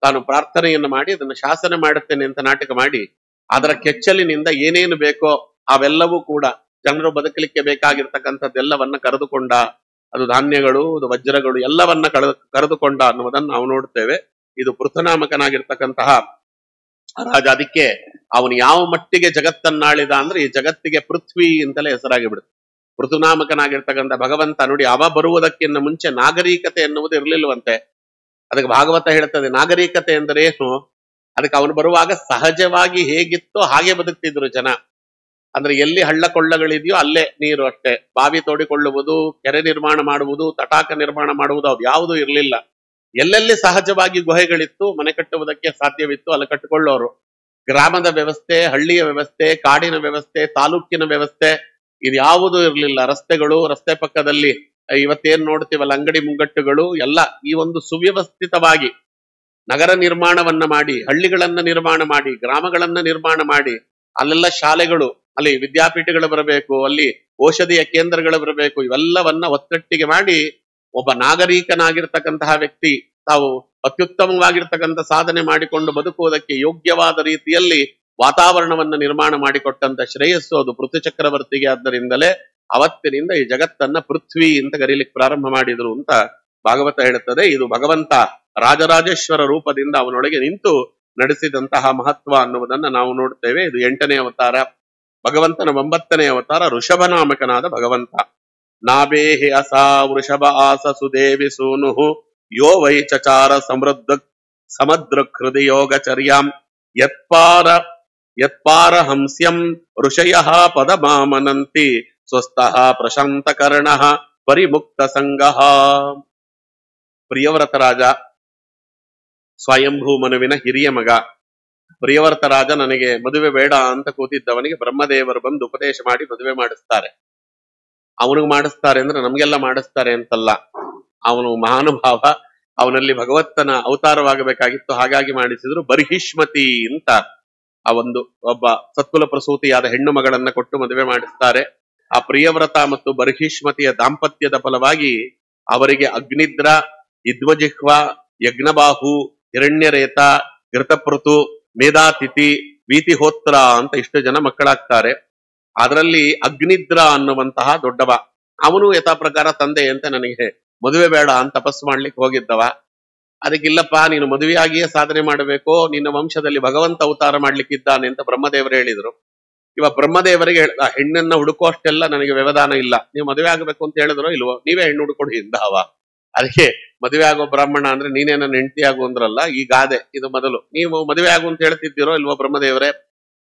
ತಾನು ಪ್ರಾರ್ಥನೆಯನ್ನು ಮಾಡಿ ಅದನ್ನು ಶಾಸನ ಮಾಡುತ್ತೇನೆ ಅಂತ ನಾಟಕ ಮಾಡಿ, ಅದರ ಕೆಚ್ಚಲಿನಿಂದ ಏನೇನು ಬೇಕೋ ಅವೆಲ್ಲವೂ ಕೂಡ ಜನರು ಬದುಕಲಿಕ್ಕೆ ಬೇಕಾಗಿರ್ತಕ್ಕಂಥದ್ದೆಲ್ಲವನ್ನ ಕರೆದುಕೊಂಡ, ಅದು ಧಾನ್ಯಗಳು, ಅದು ವಜ್ರಗಳು ಎಲ್ಲವನ್ನ ಕರೆದುಕೊಂಡ ಅನ್ನುವುದನ್ನು ನಾವು ನೋಡ್ತೇವೆ. ಇದು ಪೃಥುನಾಮಕನಾಗಿರ್ತಕ್ಕಂತಹ ರಾಜ. ಅದಕ್ಕೆ ಅವನು ಯಾವ ಮಟ್ಟಿಗೆ ಜಗತ್ತನ್ನಾಳಿದ ಅಂದ್ರೆ ಈ ಜಗತ್ತಿಗೆ ಪೃಥ್ವಿ ಅಂತಲೇ ಹೆಸರಾಗಿ ಬಿಡುತ್ತೆ. ಪೃಥುನಾಮಕನಾಗಿರ್ತಕ್ಕಂಥ ಭಗವಂತ ನೋಡಿ, ಅವ ಬರುವುದಕ್ಕಿಂತ ಮುಂಚೆ ನಾಗರಿಕತೆ ಎನ್ನುವುದು ಇರಲಿಲ್ವಂತೆ. ಅದಕ್ಕೆ ಭಾಗವತ ಹೇಳ್ತದೆ, ನಾಗರಿಕತೆ ಎಂದರೆ ಏನು? ಅದಕ್ಕೆ ಅವನು ಬರುವಾಗ ಸಹಜವಾಗಿ ಹೇಗಿತ್ತೋ ಹಾಗೆ ಬದುಕ್ತಿದ್ರು ಜನ. ಅಂದ್ರೆ ಎಲ್ಲಿ ಹಳ್ಳ ಕೊಳ್ಳಗಳಿದೆಯೋ ಅಲ್ಲೇ ನೀರು ಅಷ್ಟೇ. ಬಾವಿ ತೋಡಿಕೊಳ್ಳುವುದು, ಕೆರೆ ನಿರ್ಮಾಣ ಮಾಡುವುದು, ತಟಾಕ ನಿರ್ಮಾಣ ಮಾಡುವುದು ಅದು ಯಾವುದೂ ಇರಲಿಲ್ಲ. ಎಲ್ಲೆಲ್ಲಿ ಸಹಜವಾಗಿ ಗುಹೆಗಳಿತ್ತು, ಮನೆ ಕಟ್ಟುವುದಕ್ಕೆ ಸಾಧ್ಯವಿತ್ತು ಅಲ್ಲಿ ಕಟ್ಟಿಕೊಳ್ಳೋರು. ಗ್ರಾಮದ ವ್ಯವಸ್ಥೆ, ಹಳ್ಳಿಯ ವ್ಯವಸ್ಥೆ, ಕಾಡಿನ ವ್ಯವಸ್ಥೆ, ತಾಲೂಕಿನ ವ್ಯವಸ್ಥೆ ಇದು ಯಾವುದೂ ಇರಲಿಲ್ಲ. ರಸ್ತೆಗಳು, ರಸ್ತೆ ಪಕ್ಕದಲ್ಲಿ ಇವತ್ತೇನ್ ನೋಡ್ತೀವಲ್ಲ ಅಂಗಡಿ ಮುಂಗಟ್ಟುಗಳು ಎಲ್ಲ ಈ ಒಂದು ಸುವ್ಯವಸ್ಥಿತವಾಗಿ ನಗರ ನಿರ್ಮಾಣವನ್ನ ಮಾಡಿ, ಹಳ್ಳಿಗಳನ್ನ ನಿರ್ಮಾಣ ಮಾಡಿ, ಗ್ರಾಮಗಳನ್ನ ನಿರ್ಮಾಣ ಮಾಡಿ, ಅಲ್ಲೆಲ್ಲ ಶಾಲೆಗಳು, ಅಲ್ಲಿ ವಿದ್ಯಾಪೀಠಗಳು ಬರಬೇಕು, ಅಲ್ಲಿ ಔಷಧಿಯ ಕೇಂದ್ರಗಳು ಬರಬೇಕು, ಇವೆಲ್ಲವನ್ನ ಒತ್ತಟ್ಟಿಗೆ ಮಾಡಿ ಒಬ್ಬ ನಾಗರಿಕನಾಗಿರ್ತಕ್ಕಂತಹ ವ್ಯಕ್ತಿ ತಾವು ಅತ್ಯುತ್ತಮವಾಗಿರ್ತಕ್ಕಂಥ ಸಾಧನೆ ಮಾಡಿಕೊಂಡು ಬದುಕುವುದಕ್ಕೆ ಯೋಗ್ಯವಾದ ರೀತಿಯಲ್ಲಿ ವಾತಾವರಣವನ್ನ ನಿರ್ಮಾಣ ಮಾಡಿಕೊಟ್ಟಂತ ಶ್ರೇಯಸ್ಸು ಅದು ಪೃಥು ಚಕ್ರವರ್ತಿಗೆ. ಆದ್ದರಿಂದಲೇ ಅವತ್ತಿನಿಂದ ಈ ಜಗತ್ತನ್ನ ಪೃಥ್ವಿ ಅಂತ ಕರೀಲಿಕ್ಕೆ ಪ್ರಾರಂಭ ಮಾಡಿದ್ರು ಅಂತ ಭಾಗವತ ಹೇಳುತ್ತದೆ. ಇದು ಭಗವಂತ ರಾಜರಾಜೇಶ್ವರ ರೂಪದಿಂದ ಅವನೊಳಗೆ ನಿಂತು ನಡೆಸಿದಂತಹ ಮಹತ್ವ ಅನ್ನುವುದನ್ನ ನಾವು ನೋಡ್ತೇವೆ. ಇದು 8ನೇ ಅವತಾರ. ಭಗವಂತನ 9ನೇ ಅವತಾರ ಋಷಭನಾಮಕನಾದ ಭಗವಂತ. ನಾಬೇಹಿ ಅಸಾ ವೃಷಭ ಆಸ ಸುದೇವಿ ಸೂನು ಯೋ ವೈ ಚಚಾರ ಸಮುದ್ರ ಹೃದಯೋಗಚರ್ಯಾಂ ಯತ್ಪಾರ ಹಂಸ್ಯಂ ಋಷಯಃ ಪದಮಾಮನಂತಿ ಸ್ವಸ್ಥಃ ಪ್ರಶಾಂತಕರ್ಣಃ ಪರಿಮುಕ್ತ ಸಂಗಃ. ಪ್ರಿಯವ್ರತ ರಾಜ, ಸ್ವಯಂಭೂ ಮನುವಿನ ಹಿರಿಯ ಮಗ, ಪ್ರಿಯವರ್ತ ರಾಜ ನನಗೆ ಮದುವೆ ಬೇಡ ಅಂತ ಕೂತಿದ್ದವನಿಗೆ ಬ್ರಹ್ಮದೇವರು ಬಂದು ಉಪದೇಶ ಮಾಡಿ ಮದುವೆ ಮಾಡಿಸ್ತಾರೆ. ಅವನಿಗೆ ಮಾಡಿಸ್ತಾರೆ ಅಂದ್ರೆ ನಮ್ಗೆಲ್ಲ ಮಾಡಿಸ್ತಾರೆ ಅಂತಲ್ಲ, ಅವನು ಮಹಾನುಭಾವ, ಅವನಲ್ಲಿ ಭಗವತ್ತನ ಅವತಾರವಾಗಬೇಕಾಗಿತ್ತು, ಹಾಗಾಗಿ ಮಾಡಿಸಿದ್ರು. ಬರ್ಹಿಷ್ಮತಿ ಅಂತ ಆ ಒಂದು ಒಬ್ಬ ಸತ್ಕುಲ ಪ್ರಸೂತಿಯಾದ ಹೆಣ್ಣು ಮಗಳನ್ನ ಕೊಟ್ಟು ಮದುವೆ ಮಾಡಿಸ್ತಾರೆ. ಆ ಪ್ರಿಯವ್ರತ ಮತ್ತು ಬರ್ಹಿಷ್ಮತಿಯ ದಾಂಪತ್ಯದ ಫಲವಾಗಿ ಅವರಿಗೆ ಅಗ್ನಿದ್ರ, ಇದ್ವಜಿಹ್ವ, ಯಜ್ಞಬಾಹು, ಹಿರಣ್ಯರೇತ, ಘೃತಪೃತು, ಮೇಧಾತಿಥಿ, ವೀತಿಹೋತ್ರ ಅಂತ ಇಷ್ಟು ಜನ ಮಕ್ಕಳಾಗ್ತಾರೆ. ಅದರಲ್ಲಿ ಅಗ್ನಿದ್ರ ಅನ್ನುವಂತಹ ದೊಡ್ಡವ, ಅವನು ಯಥಾ ಪ್ರಕಾರ ತಂದೆ ಅಂತ ನನಗೆ ಮದುವೆ ಬೇಡ ಅಂತ ತಪಸ್ಸು ಮಾಡ್ಲಿಕ್ಕೆ ಹೋಗಿದ್ದವ. ಅದಕ್ಕಿಲ್ಲಪ್ಪ, ನೀನು ಮದುವೆಯಾಗಿಯೇ ಸಾಧನೆ ಮಾಡಬೇಕು, ನಿನ್ನ ವಂಶದಲ್ಲಿ ಭಗವಂತ ಅವತಾರ ಮಾಡ್ಲಿಕ್ಕಿದ್ದಾನೆ ಅಂತ ಬ್ರಹ್ಮದೇವರು ಹೇಳಿದ್ರು. ಇವಾಗ ಬ್ರಹ್ಮದೇವರಿಗೆ ಹೆಣ್ಣನ್ನ ಹುಡುಕೋ ಅಷ್ಟೆಲ್ಲ ನನಗೆ ವ್ಯವಧಾನ ಇಲ್ಲ, ನೀವು ಮದುವೆ ಆಗಬೇಕು ಅಂತ ಹೇಳಿದ್ರು ಇಲ್ವೋ, ನೀವೇ ಹೆಣ್ಣು ಹುಡುಕೊಡಿ ಇಂದವ. ಅದಕ್ಕೆ ಮದುವೆ ಆಗೋ ಬ್ರಾಹ್ಮಣ ಅಂದ್ರೆ ನೀನೇ ನನ್ನ ಹೆಂಡತಿ ಆಗು ಅಂದ್ರಲ್ಲ, ಈ ಗಾದೆ ಇದು ಮೊದಲು. ನೀವು ಮದುವೆ ಆಗು ಅಂತ ಹೇಳ್ತಿದ್ದೀರೋ ಇಲ್ವೋ ಬ್ರಹ್ಮದೇವರೇ,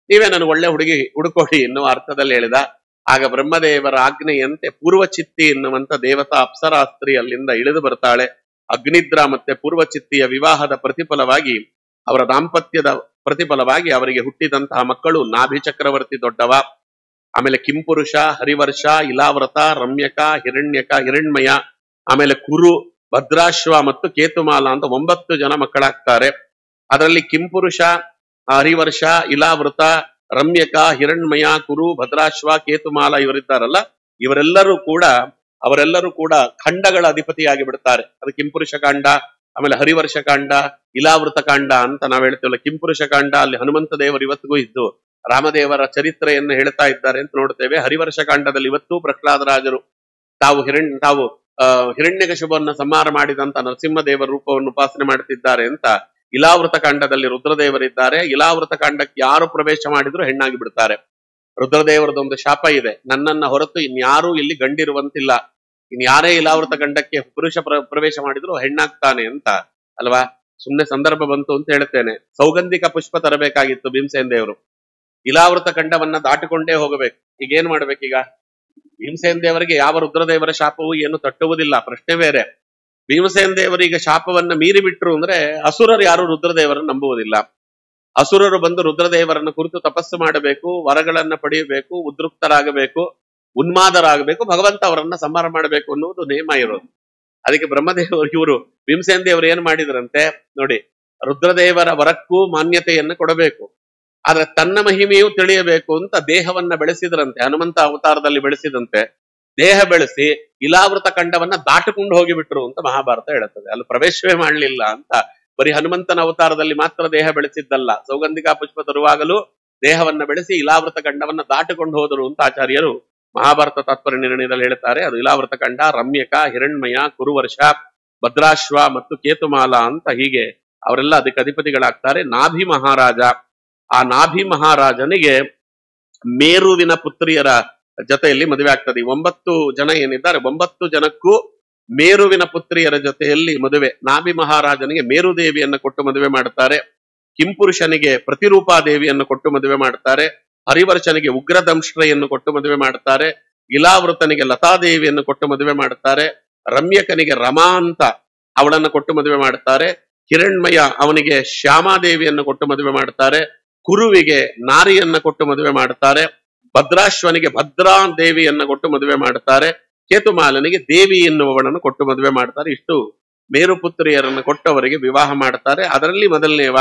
ನೀವೇ ನನಗೆ ಒಳ್ಳೆ ಹುಡುಗಿ ಹುಡುಕೊಡಿ ಎನ್ನುವ ಅರ್ಥದಲ್ಲಿ ಹೇಳಿದ. ಆಗ ಬ್ರಹ್ಮದೇವರ ಆಜ್ಞೆಯಂತೆ ಪೂರ್ವಚಿತ್ತಿ ಎನ್ನುವಂತ ದೇವತಾ ಅಪ್ಸರಾಸ್ತ್ರಿ ಅಲ್ಲಿಂದ ಇಳಿದು ಬರ್ತಾಳೆ. ಅಗ್ನಿದ್ರ ಮತ್ತೆ ಪೂರ್ವಚಿತ್ತಿಯ ವಿವಾಹದ ಪ್ರತಿಫಲವಾಗಿ, ಅವರ ದಾಂಪತ್ಯದ ಪ್ರತಿಫಲವಾಗಿ ಅವರಿಗೆ ಹುಟ್ಟಿದಂತಹ ಮಕ್ಕಳು ನಾಭಿ ಚಕ್ರವರ್ತಿ ದೊಡ್ಡವ, ಆಮೇಲೆ ಕಿಂಪುರುಷ, ಹರಿವರ್ಷ, ಇಲಾವ್ರತ, ರಮ್ಯಕ, ಹಿರಣ್ಮಯ, ಆಮೇಲೆ ಕುರು, ಭದ್ರಾಶ್ವ ಮತ್ತು ಕೇತುಮಾಲ ಅಂತ 9 ಜನ ಮಕ್ಕಳಾಗ್ತಾರೆ. ಅದರಲ್ಲಿ ಕಿಂಪುರುಷ, ಹರಿವರ್ಷ, ಇಲಾವೃತ, ರಮ್ಯಕ, ಹಿರಣ್ಮಯ, ಕುರು, ಭದ್ರಾಶ್ವ, ಕೇತುಮಾಲ ಇವರಿದ್ದಾರಲ್ಲ, ಅವರೆಲ್ಲರೂ ಕೂಡ ಖಂಡಗಳ ಅಧಿಪತಿಯಾಗಿ ಬಿಡ್ತಾರೆ. ಅದು ಕಿಂಪುರುಷ ಕಾಂಡ, ಆಮೇಲೆ ಹರಿವರ್ಷ ಕಾಂಡ, ಇಲಾವೃತ ಕಾಂಡ ಅಂತ ನಾವ್ ಹೇಳ್ತೇವಲ್ಲ. ಕಿಂಪುರುಷ ಕಾಂಡ ಅಲ್ಲಿ ಹನುಮಂತ ದೇವರು ಇವತ್ತಿಗೂ ಇದ್ದು ರಾಮದೇವರ ಚರಿತ್ರೆಯನ್ನು ಹೇಳ್ತಾ ಇದ್ದಾರೆ ಅಂತ ನೋಡ್ತೇವೆ. ಹರಿವರ್ಷ ಕಾಂಡದಲ್ಲಿ ಇವತ್ತು ಪ್ರಹ್ಲಾದರಾಜರು ತಾವು ಹಿರಣ್ಯಕಶಿಪುವನ್ನು ಸಂಹಾರ ಮಾಡಿದಂತ ನರಸಿಂಹದೇವರ ರೂಪವನ್ನು ಉಪಾಸನೆ ಮಾಡುತ್ತಿದ್ದಾರೆ ಅಂತ ಇಲಾವೃತ ಕಾಂಡದಲ್ಲಿ ರುದ್ರದೇವರಿದ್ದಾರೆ. ಇಲಾವೃತ ಕಾಂಡಕ್ಕೆ ಯಾರು ಪ್ರವೇಶ ಮಾಡಿದ್ರು ಹೆಣ್ಣಾಗಿ ಬಿಡ್ತಾರೆ. ರುದ್ರದೇವರದೊಂದು ಶಾಪ ಇದೆ, ನನ್ನನ್ನ ಹೊರತು ಇನ್ಯಾರೂ ಇಲ್ಲಿ ಗಂಡಿರುವಂತಿಲ್ಲ, ಇನ್ಯಾರೇ ಇಲಾವೃತ ಕಾಂಡಕ್ಕೆ ಪುರುಷ ಪ್ರವೇಶ ಮಾಡಿದ್ರು ಹೆಣ್ಣಾಗ್ತಾನೆ ಅಂತ ಅಲ್ವಾ. ಸುಮ್ನೆ ಸಂದರ್ಭ ಬಂತು ಅಂತ ಹೇಳ್ತೇನೆ. ಸೌಗಂಧಿಕ ಪುಷ್ಪ ತರಬೇಕಾಗಿತ್ತು ಭೀಮಸೇನ ದೇವರು, ಇಲಾವೃತ ಖಂಡವನ್ನ ದಾಟಿಕೊಂಡೇ ಹೋಗಬೇಕು. ಈಗ ಏನ್ ಮಾಡ್ಬೇಕೀಗ? ಭೀಮಸೇನ ದೇವರಿಗೆ ಯಾವ ರುದ್ರದೇವರ ಶಾಪವೂ ಏನು ತಟ್ಟುವುದಿಲ್ಲ, ಪ್ರಶ್ನೆ ಬೇರೆ. ಭೀಮಸೇನ ದೇವರಿಗೆ ಶಾಪವನ್ನ ಮೀರಿ ಬಿಟ್ರು ಅಂದ್ರೆ ಅಸುರರು ಯಾರು ರುದ್ರದೇವರನ್ನು ನಂಬುವುದಿಲ್ಲ. ಅಸುರರು ಬಂದು ರುದ್ರದೇವರನ್ನು ಕುರಿತು ತಪಸ್ಸು ಮಾಡಬೇಕು, ವರಗಳನ್ನ ಪಡೆಯಬೇಕು, ಉದ್ರುಕ್ತರಾಗಬೇಕು, ಉನ್ಮಾದರಾಗಬೇಕು, ಭಗವಂತ ಅವರನ್ನ ಸಂಹಾರ ಮಾಡಬೇಕು ಅನ್ನುವುದು ನೇಮ ಇರೋದು. ಅದಕ್ಕೆ ಬ್ರಹ್ಮದೇವರು ಇವರು ಭೀಮಸೇನ ದೇವರು ಏನ್ ಮಾಡಿದ್ರಂತೆ ನೋಡಿ, ರುದ್ರದೇವರ ವರಕ್ಕೂ ಮಾನ್ಯತೆಯನ್ನು ಕೊಡಬೇಕು, ಆದ್ರೆ ತನ್ನ ಮಹಿಮೆಯೂ ತಿಳಿಯಬೇಕು ಅಂತ ದೇಹವನ್ನ ಬೆಳೆಸಿದ್ರಂತೆ. ಹನುಮಂತ ಅವತಾರದಲ್ಲಿ ಬೆಳೆಸಿದಂತೆ ದೇಹ ಬೆಳೆಸಿ ಇಲಾವೃತ ಖಂಡವನ್ನ ದಾಟಿಕೊಂಡು ಹೋಗಿಬಿಟ್ರು ಅಂತ ಮಹಾಭಾರತ ಹೇಳುತ್ತದೆ. ಅಲ್ಲಿ ಪ್ರವೇಶವೇ ಮಾಡಲಿಲ್ಲ ಅಂತ. ಬರೀ ಹನುಮಂತನ ಅವತಾರದಲ್ಲಿ ಮಾತ್ರ ದೇಹ ಬೆಳೆಸಿದ್ದಲ್ಲ, ಸೌಗಂಧಿಕಾ ಪುಷ್ಪ ತರುವಾಗಲೂ ದೇಹವನ್ನ ಬೆಳೆಸಿ ಇಲಾವೃತ ಖಂಡವನ್ನ ದಾಟಿಕೊಂಡು ಹೋದರು ಅಂತ ಆಚಾರ್ಯರು ಮಹಾಭಾರತ ತಾತ್ಪರ್ಯ ನಿರ್ಣಯದಲ್ಲಿ ಹೇಳ್ತಾರೆ. ಅದು ಇಲಾವೃತ ಖಂಡ, ರಮ್ಯಕ, ಹಿರಣ್ಮಯ, ಕುರುವರ್ಷ, ಭದ್ರಾಶ್ವ ಮತ್ತು ಕೇತುಮಾಲ ಅಂತ ಹೀಗೆ ಅವರೆಲ್ಲ ಅದಕ್ಕೆ ಅಧಿಪತಿಗಳಾಗ್ತಾರೆ. ನಾಭಿ ಮಹಾರಾಜ, ಆ ನಾಭಿ ಮಹಾರಾಜನಿಗೆ ಮೇರುವಿನ ಪುತ್ರಿಯರ ಜೊತೆಯಲ್ಲಿ ಮದುವೆ ಆಗ್ತದೆ. 9 ಜನ ಏನಿದ್ದಾರೆ, 9 ಜನಕ್ಕೂ ಮೇರುವಿನ ಪುತ್ರಿಯರ ಜೊತೆಯಲ್ಲಿ ಮದುವೆ. ನಾಭಿ ಮಹಾರಾಜನಿಗೆ ಮೇರುದೇವಿಯನ್ನು ಕೊಟ್ಟು ಮದುವೆ ಮಾಡುತ್ತಾರೆ. ಕಿಂಪುರುಷನಿಗೆ ಪ್ರತಿರೂಪಾದೇವಿಯನ್ನು ಕೊಟ್ಟು ಮದುವೆ ಮಾಡುತ್ತಾರೆ. ಹರಿವರ್ಷನಿಗೆ ಉಗ್ರದಂಶ್ರೆಯನ್ನು ಕೊಟ್ಟು ಮದುವೆ ಮಾಡುತ್ತಾರೆ. ಇಲಾವೃತನಿಗೆ ಲತಾದೇವಿಯನ್ನು ಕೊಟ್ಟು ಮದುವೆ ಮಾಡುತ್ತಾರೆ. ರಮ್ಯಕನಿಗೆ ರಮಾ ಅಂತ ಅವಳನ್ನು ಕೊಟ್ಟು ಮದುವೆ ಮಾಡುತ್ತಾರೆ. ಹಿರಣ್ಮಯ ಅವನಿಗೆ ಶ್ಯಾಮಾದೇವಿಯನ್ನು ಕೊಟ್ಟು ಮದುವೆ ಮಾಡುತ್ತಾರೆ. ಕುರುವಿಗೆ ನಾರಿಯನ್ನ ಕೊಟ್ಟು ಮದುವೆ ಮಾಡುತ್ತಾರೆ. ಭದ್ರಾಶ್ವನಿಗೆ ಭದ್ರಾ ದೇವಿಯನ್ನ ಕೊಟ್ಟು ಮದುವೆ ಮಾಡುತ್ತಾರೆ. ಕೇತುಮಾಲನಿಗೆ ದೇವಿ ಎನ್ನುವವಳನ್ನು ಕೊಟ್ಟು ಮದುವೆ ಮಾಡ್ತಾರೆ. ಇಷ್ಟು ಮೇರುಪುತ್ರಿಯರನ್ನು ಕೊಟ್ಟವರಿಗೆ ವಿವಾಹ ಮಾಡುತ್ತಾರೆ. ಅದರಲ್ಲಿ ಮೊದಲನೇವ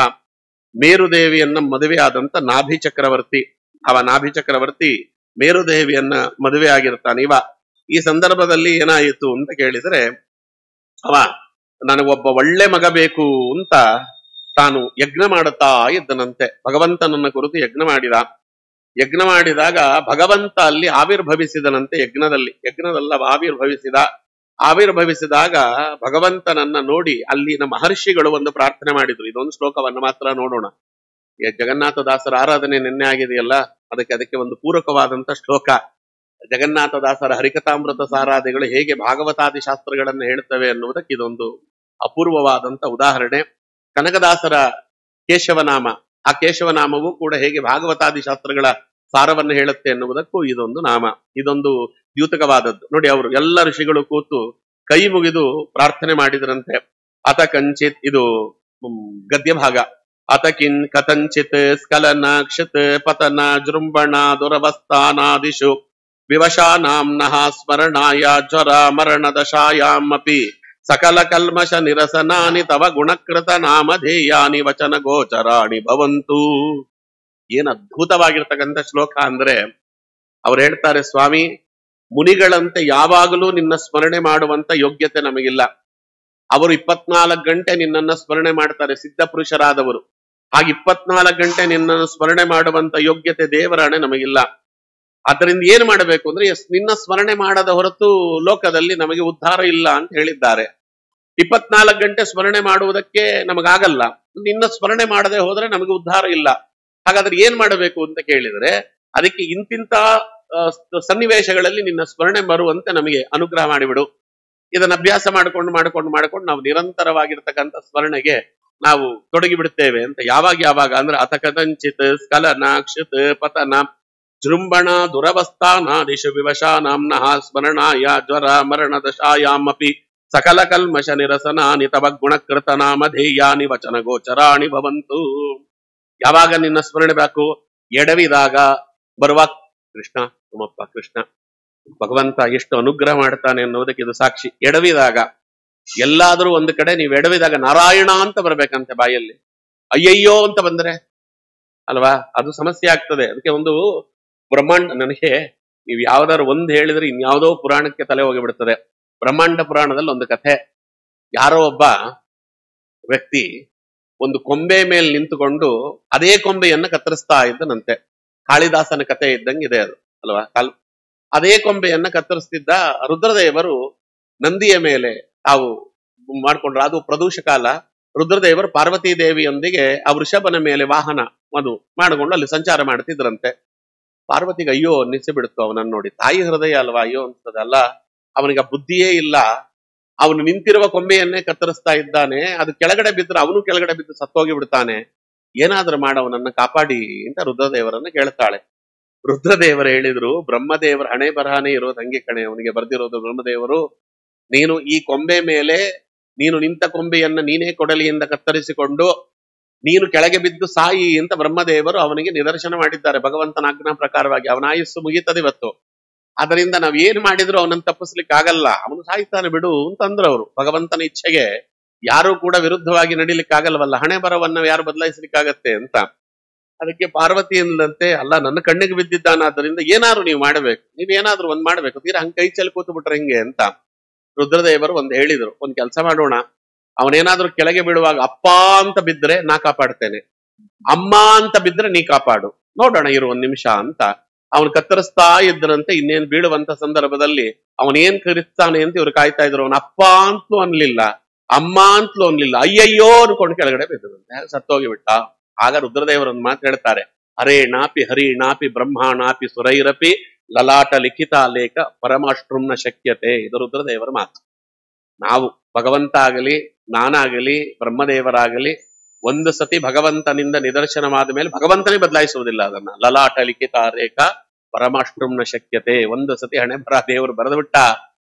ಮೇರುದೇವಿಯನ್ನ ಮದುವೆ ಆದಂತ ನಾಭಿ ಚಕ್ರವರ್ತಿ. ಅವ ನಾಭಿ ಚಕ್ರವರ್ತಿ ಮೇರುದೇವಿಯನ್ನ ಮದುವೆ ಆಗಿರ್ತಾನೆ. ಈ ಸಂದರ್ಭದಲ್ಲಿ ಏನಾಯಿತು ಅಂತ ಕೇಳಿದ್ರೆ, ಅವ ನನಗೊಬ್ಬ ಒಳ್ಳೆ ಮಗ ಬೇಕು ಅಂತ ತಾನು ಯಜ್ಞ ಮಾಡುತ್ತಾ ಇದ್ದನಂತೆ. ಭಗವಂತನನ್ನ ಕುರಿತು ಯಜ್ಞ ಮಾಡಿದಾಗ ಭಗವಂತ ಅಲ್ಲಿ ಆವಿರ್ಭವಿಸಿದನಂತೆ. ಯಜ್ಞದಲ್ಲ ಆವಿರ್ಭವಿಸಿದಾಗ ಭಗವಂತನನ್ನ ನೋಡಿ ಅಲ್ಲಿನ ಮಹರ್ಷಿಗಳು ಒಂದು ಪ್ರಾರ್ಥನೆ ಮಾಡಿದ್ರು. ಇದೊಂದು ಶ್ಲೋಕವನ್ನು ಮಾತ್ರ ನೋಡೋಣ. ಜಗನ್ನಾಥದಾಸರ ಆರಾಧನೆ ನಿನ್ನೆ ಆಗಿದೆಯಲ್ಲ, ಅದಕ್ಕೆ ಒಂದು ಪೂರಕವಾದಂತ ಶ್ಲೋಕ. ಜಗನ್ನಾಥದಾಸರ ಹರಿಕಥಾಮೃತ ಸಾರಾದಿಗಳು ಹೇಗೆ ಭಾಗವತಾದಿ ಶಾಸ್ತ್ರಗಳನ್ನು ಹೇಳ್ತವೆ ಅನ್ನುವುದಕ್ಕೆ ಇದೊಂದು ಅಪೂರ್ವವಾದಂತ ಉದಾಹರಣೆ. ಕನಕದಾಸರ ಕೇಶವನಾಮ, ಆ ಕೇಶವನಾಮವೂ ಕೂಡ ಹೇಗೆ ಭಾಗವತಾದಿ ಶಾಸ್ತ್ರಗಳ ಸಾರವನ್ನು ಹೇಳುತ್ತೆ ಎನ್ನುವುದಕ್ಕೂ ಇದೊಂದು ನಾಮ. ಇದೊಂದು ದ್ಯೂತಕವಾದದ್ದು ನೋಡಿ. ಅವರು ಎಲ್ಲ ಋಷಿಗಳು ಕೂತು ಕೈ ಮುಗಿದು ಪ್ರಾರ್ಥನೆ ಮಾಡಿದ್ರಂತೆ. ಅತ ಕಂಚಿತ್, ಇದು ಗದ್ಯ ಭಾಗ. ಅತಕಿನ್ ಕಥಂಚಿತ್ ಸ್ಖಲನ ಕ್ಷಿತ್ ಪತನ ಜೃಂಭಣ ದುರವಸ್ಥಾನಾದಿಷು ವಿವಶಾನಾಂ ನಃ ಸ್ಮರಣಾಯ ಜ್ವರ ಮರಣ ದಶಾಯಾಮಪಿ ಸಕಲ ಕಲ್ಮಶ ನಿರಸನಾನಿ ತವ ಗುಣಕೃತ ನಾಮಧೇಯಾನಿ ವಚನ ಗೋಚರಾಣಿ ಭವಂತು. ಏನ್ ಅದ್ಭುತವಾಗಿರ್ತಕ್ಕಂಥ ಶ್ಲೋಕ ಅಂದ್ರೆ, ಅವ್ರು ಹೇಳ್ತಾರೆ, ಸ್ವಾಮಿ, ಮುನಿಗಳಂತೆ ಯಾವಾಗಲೂ ನಿನ್ನ ಸ್ಮರಣೆ ಮಾಡುವಂತ ಯೋಗ್ಯತೆ ನಮಗಿಲ್ಲ. ಅವರು 24 ಗಂಟೆ ನಿನ್ನನ್ನ ಸ್ಮರಣೆ ಮಾಡ್ತಾರೆ, ಸಿದ್ಧ ಪುರುಷರಾದವರು. ಹಾಗೆ 24 ಗಂಟೆ ನಿನ್ನನ್ನು ಸ್ಮರಣೆ ಮಾಡುವಂತ ಯೋಗ್ಯತೆ ದೇವರಾಣೆ ನಮಗಿಲ್ಲ. ಅದರಿಂದ ಏನ್ ಮಾಡಬೇಕು ಅಂದ್ರೆ, ನಿನ್ನ ಸ್ಮರಣೆ ಮಾಡದ ಹೊರತು ಲೋಕದಲ್ಲಿ ನಮಗೆ ಉದ್ಧಾರ ಇಲ್ಲ ಅಂತ ಹೇಳಿದ್ದಾರೆ. 24 ಗಂಟೆ ಸ್ಮರಣೆ ಮಾಡುವುದಕ್ಕೆ ನಮಗಾಗಲ್ಲ, ನಿನ್ನ ಸ್ಮರಣೆ ಮಾಡದೆ ಹೋದ್ರೆ ನಮಗೆ ಉದ್ಧಾರ ಇಲ್ಲ. ಹಾಗಾದ್ರೆ ಏನ್ ಮಾಡಬೇಕು ಅಂತ ಕೇಳಿದ್ರೆ, ಅದಕ್ಕೆ ಇಂತಿಂತ ಸನ್ನಿವೇಶಗಳಲ್ಲಿ ನಿನ್ನ ಸ್ಮರಣೆ ಬರುವಂತೆ ನಮಗೆ ಅನುಗ್ರಹ ಮಾಡಿಬಿಡು. ಇದನ್ನ ಅಭ್ಯಾಸ ಮಾಡ್ಕೊಂಡು ನಾವು ನಿರಂತರವಾಗಿರ್ತಕ್ಕಂಥ ಸ್ಮರಣೆಗೆ ನಾವು ತೊಡಗಿ ಬಿಡುತ್ತೇವೆ ಅಂತ. ಯಾವಾಗ ಅಂದ್ರೆ ಅಥ ಕಥಂಚಿತ್ ಸ್ಖಲನ ಕ್ಷಿತ್ ಪತನ ಜೃಂಭಣ ದುರವಸ್ಥಾನಾದಿಷು ವಿವಶಾನಾಂ ನಃ ಸ್ಮರಣಾಯ ಜ್ವರ ಮರಣ ದಶಾಯಾಮಪಿ ಸಕಲ ಕಲ್ಮಶ ನಿರಸನಾನಿ ತವ ಗುಣಕೃತ ನಾಮಧೇಯಾನಿ ವಚನ ಗೋಚರಾಣಿ ಭವಂತು. ಯಾವಾಗ ನಿನ್ನ ಸ್ಮರಣೆ ಬೇಕು? ಎಡವಿದಾಗ ಬರುವ ಕೃಷ್ಣ ನಮ್ಮಪ್ಪ ಕೃಷ್ಣ, ಭಗವಂತ ಎಷ್ಟು ಅನುಗ್ರಹ ಮಾಡ್ತಾನೆ ಅನ್ನೋದಕ್ಕೆ ಇದು ಸಾಕ್ಷಿ. ಎಡವಿದಾಗ, ಎಲ್ಲಾದ್ರೂ ಒಂದು ಕಡೆ ನೀವು ಎಡವಿದಾಗ ನಾರಾಯಣ ಅಂತ ಬರ್ಬೇಕಂತೆ ಬಾಯಲ್ಲಿ. ಅಯ್ಯಯ್ಯೋ ಅಂತ ಬಂದ್ರೆ ಅಲ್ವಾ, ಅದು ಸಮಸ್ಯೆ ಆಗ್ತದೆ. ಅದಕ್ಕೆ ಒಂದು ಬ್ರಹ್ಮಾಂಡ, ನನಗೆ ನೀವು ಯಾವ್ದಾದ್ರು ಒಂದು ಹೇಳಿದ್ರೆ ಇನ್ಯಾವುದೋ ಪುರಾಣಕ್ಕೆ ತಲೆ ಹೋಗಿಬಿಡ್ತದೆ. ಬ್ರಹ್ಮಾಂಡ ಪುರಾಣದಲ್ಲಿ ಒಂದು ಕಥೆ. ಯಾರೋ ಒಬ್ಬ ವ್ಯಕ್ತಿ ಒಂದು ಕೊಂಬೆ ಮೇಲೆ ನಿಂತುಕೊಂಡು ಅದೇ ಕೊಂಬೆಯನ್ನ ಕತ್ತರಿಸ್ತಾ ಇದ್ದನಂತೆ. ಕಾಳಿದಾಸನ ಕಥೆ ಇದ್ದಂಗೆ ಇದೆ ಅದು ಅಲ್ವಾ. ಅದೇ ಕೊಂಬೆಯನ್ನ ಕತ್ತರಿಸ್ತಿದ್ದ ರುದ್ರದೇವರು ನಂದಿಯ ಮೇಲೆ ತಾವು ಮಾಡ್ಕೊಂಡ್ರು. ಅದು ಪ್ರದೋಷ ಕಾಲ. ರುದ್ರದೇವರು ಪಾರ್ವತೀ ದೇವಿಯೊಂದಿಗೆ ಆ ವೃಷಭನ ಮೇಲೆ ವಾಹನ ಅದು ಮಾಡಿಕೊಂಡು ಅಲ್ಲಿ ಸಂಚಾರ ಮಾಡ್ತಿದ್ರಂತೆ. ಪಾರ್ವತಿಗೆ ಅಯ್ಯೋ ಅನ್ನಿಸಿಬಿಡ್ತು ಅವನನ್ನು ನೋಡಿ. ತಾಯಿ ಹೃದಯ ಅಲ್ವಾ, ಅಯ್ಯೋ ಅನ್ಸ್ತದಲ್ಲ. ಅವನಿಗೆ ಬುದ್ಧಿಯೇ ಇಲ್ಲ. ಅವನು ನಿಂತಿರುವ ಕೊಂಬೆಯನ್ನೇ ಕತ್ತರಿಸ್ತಾ ಇದ್ದಾನೆ. ಅದು ಕೆಳಗಡೆ ಬಿದ್ದರೆ ಅವನು ಕೆಳಗಡೆ ಬಿದ್ದು ಸತ್ತೋಗಿ ಬಿಡ್ತಾನೆ. ಏನಾದ್ರೂ ಮಾಡವನನ್ನ ಕಾಪಾಡಿ ಅಂತ ರುದ್ರದೇವರನ್ನ ಕೇಳ್ತಾಳೆ. ರುದ್ರದೇವರು ಹೇಳಿದ್ರು, ಬ್ರಹ್ಮದೇವರ ಹಣೆ ಬರಹನೇ ಇರೋದು ಹಂಗೆ ಕಣೆ. ಅವನಿಗೆ ಬರ್ದಿರೋದು ಬ್ರಹ್ಮದೇವರು, ನೀನು ಈ ಕೊಂಬೆ ಮೇಲೆ, ನೀನು ನಿಂತ ಕೊಂಬೆಯನ್ನ ನೀನೇ ಕೊಡಲಿಯಿಂದ ಕತ್ತರಿಸಿಕೊಂಡು ನೀನು ಕೆಳಗೆ ಬಿದ್ದು ಸಾಯಿ ಅಂತ ಬ್ರಹ್ಮದೇವರು ಅವನಿಗೆ ನಿದರ್ಶನ ಮಾಡಿದ್ದಾರೆ. ಭಗವಂತನ ಆಜ್ಞಾ ಪ್ರಕಾರವಾಗಿ ಅವನ ಆಯುಸ್ಸು ಮುಗೀತದೆ ಇವತ್ತು. ಅದರಿಂದ ನಾವ್ ಏನ್ ಮಾಡಿದ್ರು ಅವನನ್ನು ತಪ್ಪಿಸ್ಲಿಕ್ಕೆ ಆಗಲ್ಲ, ಅವನು ಸಾಯ್ತಾನೆ ಬಿಡು ಅಂತಂದ್ರು ಅವರು. ಭಗವಂತನ ಇಚ್ಛೆಗೆ ಯಾರು ಕೂಡ ವಿರುದ್ಧವಾಗಿ ನಡಿಲಿಕ್ಕೆ ಆಗಲ್ವಲ್ಲ, ಹಣೆ ಬರವನ್ನ ಯಾರು ಬದಲಾಯಿಸ್ಲಿಕ್ಕಾಗತ್ತೆ ಅಂತ. ಅದಕ್ಕೆ ಪಾರ್ವತಿ ಎಂದಂತೆ, ಅಲ್ಲ ನನ್ನ ಕಣ್ಣಿಗೆ ಬಿದ್ದಿದ್ದಾನಾದ್ರಿಂದ ಏನಾದ್ರು ನೀವು ಮಾಡಬೇಕು, ನೀವೇನಾದ್ರೂ ಒಂದ್ ಮಾಡ್ಬೇಕು, ತೀರಾ ಹಂಗೆ ಕೈ ಚೆಲ್ಲಿ ಕೂತು ಬಿಟ್ರೆ ಹೆಂಗೆ ಅಂತ ರುದ್ರದೇವರು ಒಂದ್ ಹೇಳಿದ್ರು. ಒಂದ್ ಕೆಲಸ ಮಾಡೋಣ, ಅವನೇನಾದ್ರೂ ಕೆಳಗೆ ಬೀಳುವಾಗ ಅಪ್ಪ ಅಂತ ಬಿದ್ರೆ ನಾ ಕಾಪಾಡ್ತೇನೆ, ಅಮ್ಮ ಅಂತ ಬಿದ್ರೆ ನೀ ಕಾಪಾಡು, ನೋಡೋಣ ಇರು ಒಂದ್ ನಿಮಿಷ ಅಂತ ಅವನು ಕತ್ತರಿಸ್ತಾ ಇದ್ರಂತೆ. ಇನ್ನೇನ್ ಬೀಳುವಂತ ಸಂದರ್ಭದಲ್ಲಿ ಅವನೇನ್ ಕರಿಸ್ತಾನೆ ಅಂತ ಇವ್ರು ಕಾಯ್ತಾ ಇದ್ರು. ಅವನ ಅಪ್ಪ ಅಂತಲೂ ಅನ್ಲಿಲ್ಲ, ಅಮ್ಮ ಅಂತಲೂ ಅನ್ಲಿಲ್ಲ, ಅಯ್ಯಯ್ಯೋ ಅನ್ಕೊಂಡು ಕೆಳಗಡೆ ಬಿದ್ದದಂತೆ, ಸತ್ತೋಗಿ ಬಿಟ್ಟ. ಆಗ ರುದ್ರದೇವರೊಂದು ಮಾತು ಹೇಳ್ತಾರೆ, ಹರೇಣಾಪಿ ಹರಿಣಾಪಿ ಬ್ರಹ್ಮಾಣಾಪಿ ಸುರೈರಪಿ ಲಲಾಟ ಲಿಖಿತ ಲೇಖ ಪರಮಾಷ್ಟ್ರಂನ ಶಕ್ಯತೆ. ಇದು ರುದ್ರದೇವರ ಮಾತು. ನಾವು ಭಗವಂತ ಆಗಲಿ, ನಾನಾಗಲಿ, ಬ್ರಹ್ಮದೇವರಾಗಲಿ ಒಂದು ಸತಿ ಭಗವಂತನಿಂದ ನಿದರ್ಶನವಾದ ಮೇಲೆ ಭಗವಂತನೇ ಬದಲಾಯಿಸುವುದಿಲ್ಲ ಅದನ್ನ. ಲಲಾಟ ಲಿಖಿತ ರೇಖ ಪರಮಾಷ್ಟ್ರಂನ ಶಕ್ಯತೆ. ಒಂದು ಸತಿ ಹಣೆ ಬರ ದೇವರು ಬರೆದು ಬಿಟ್ಟ,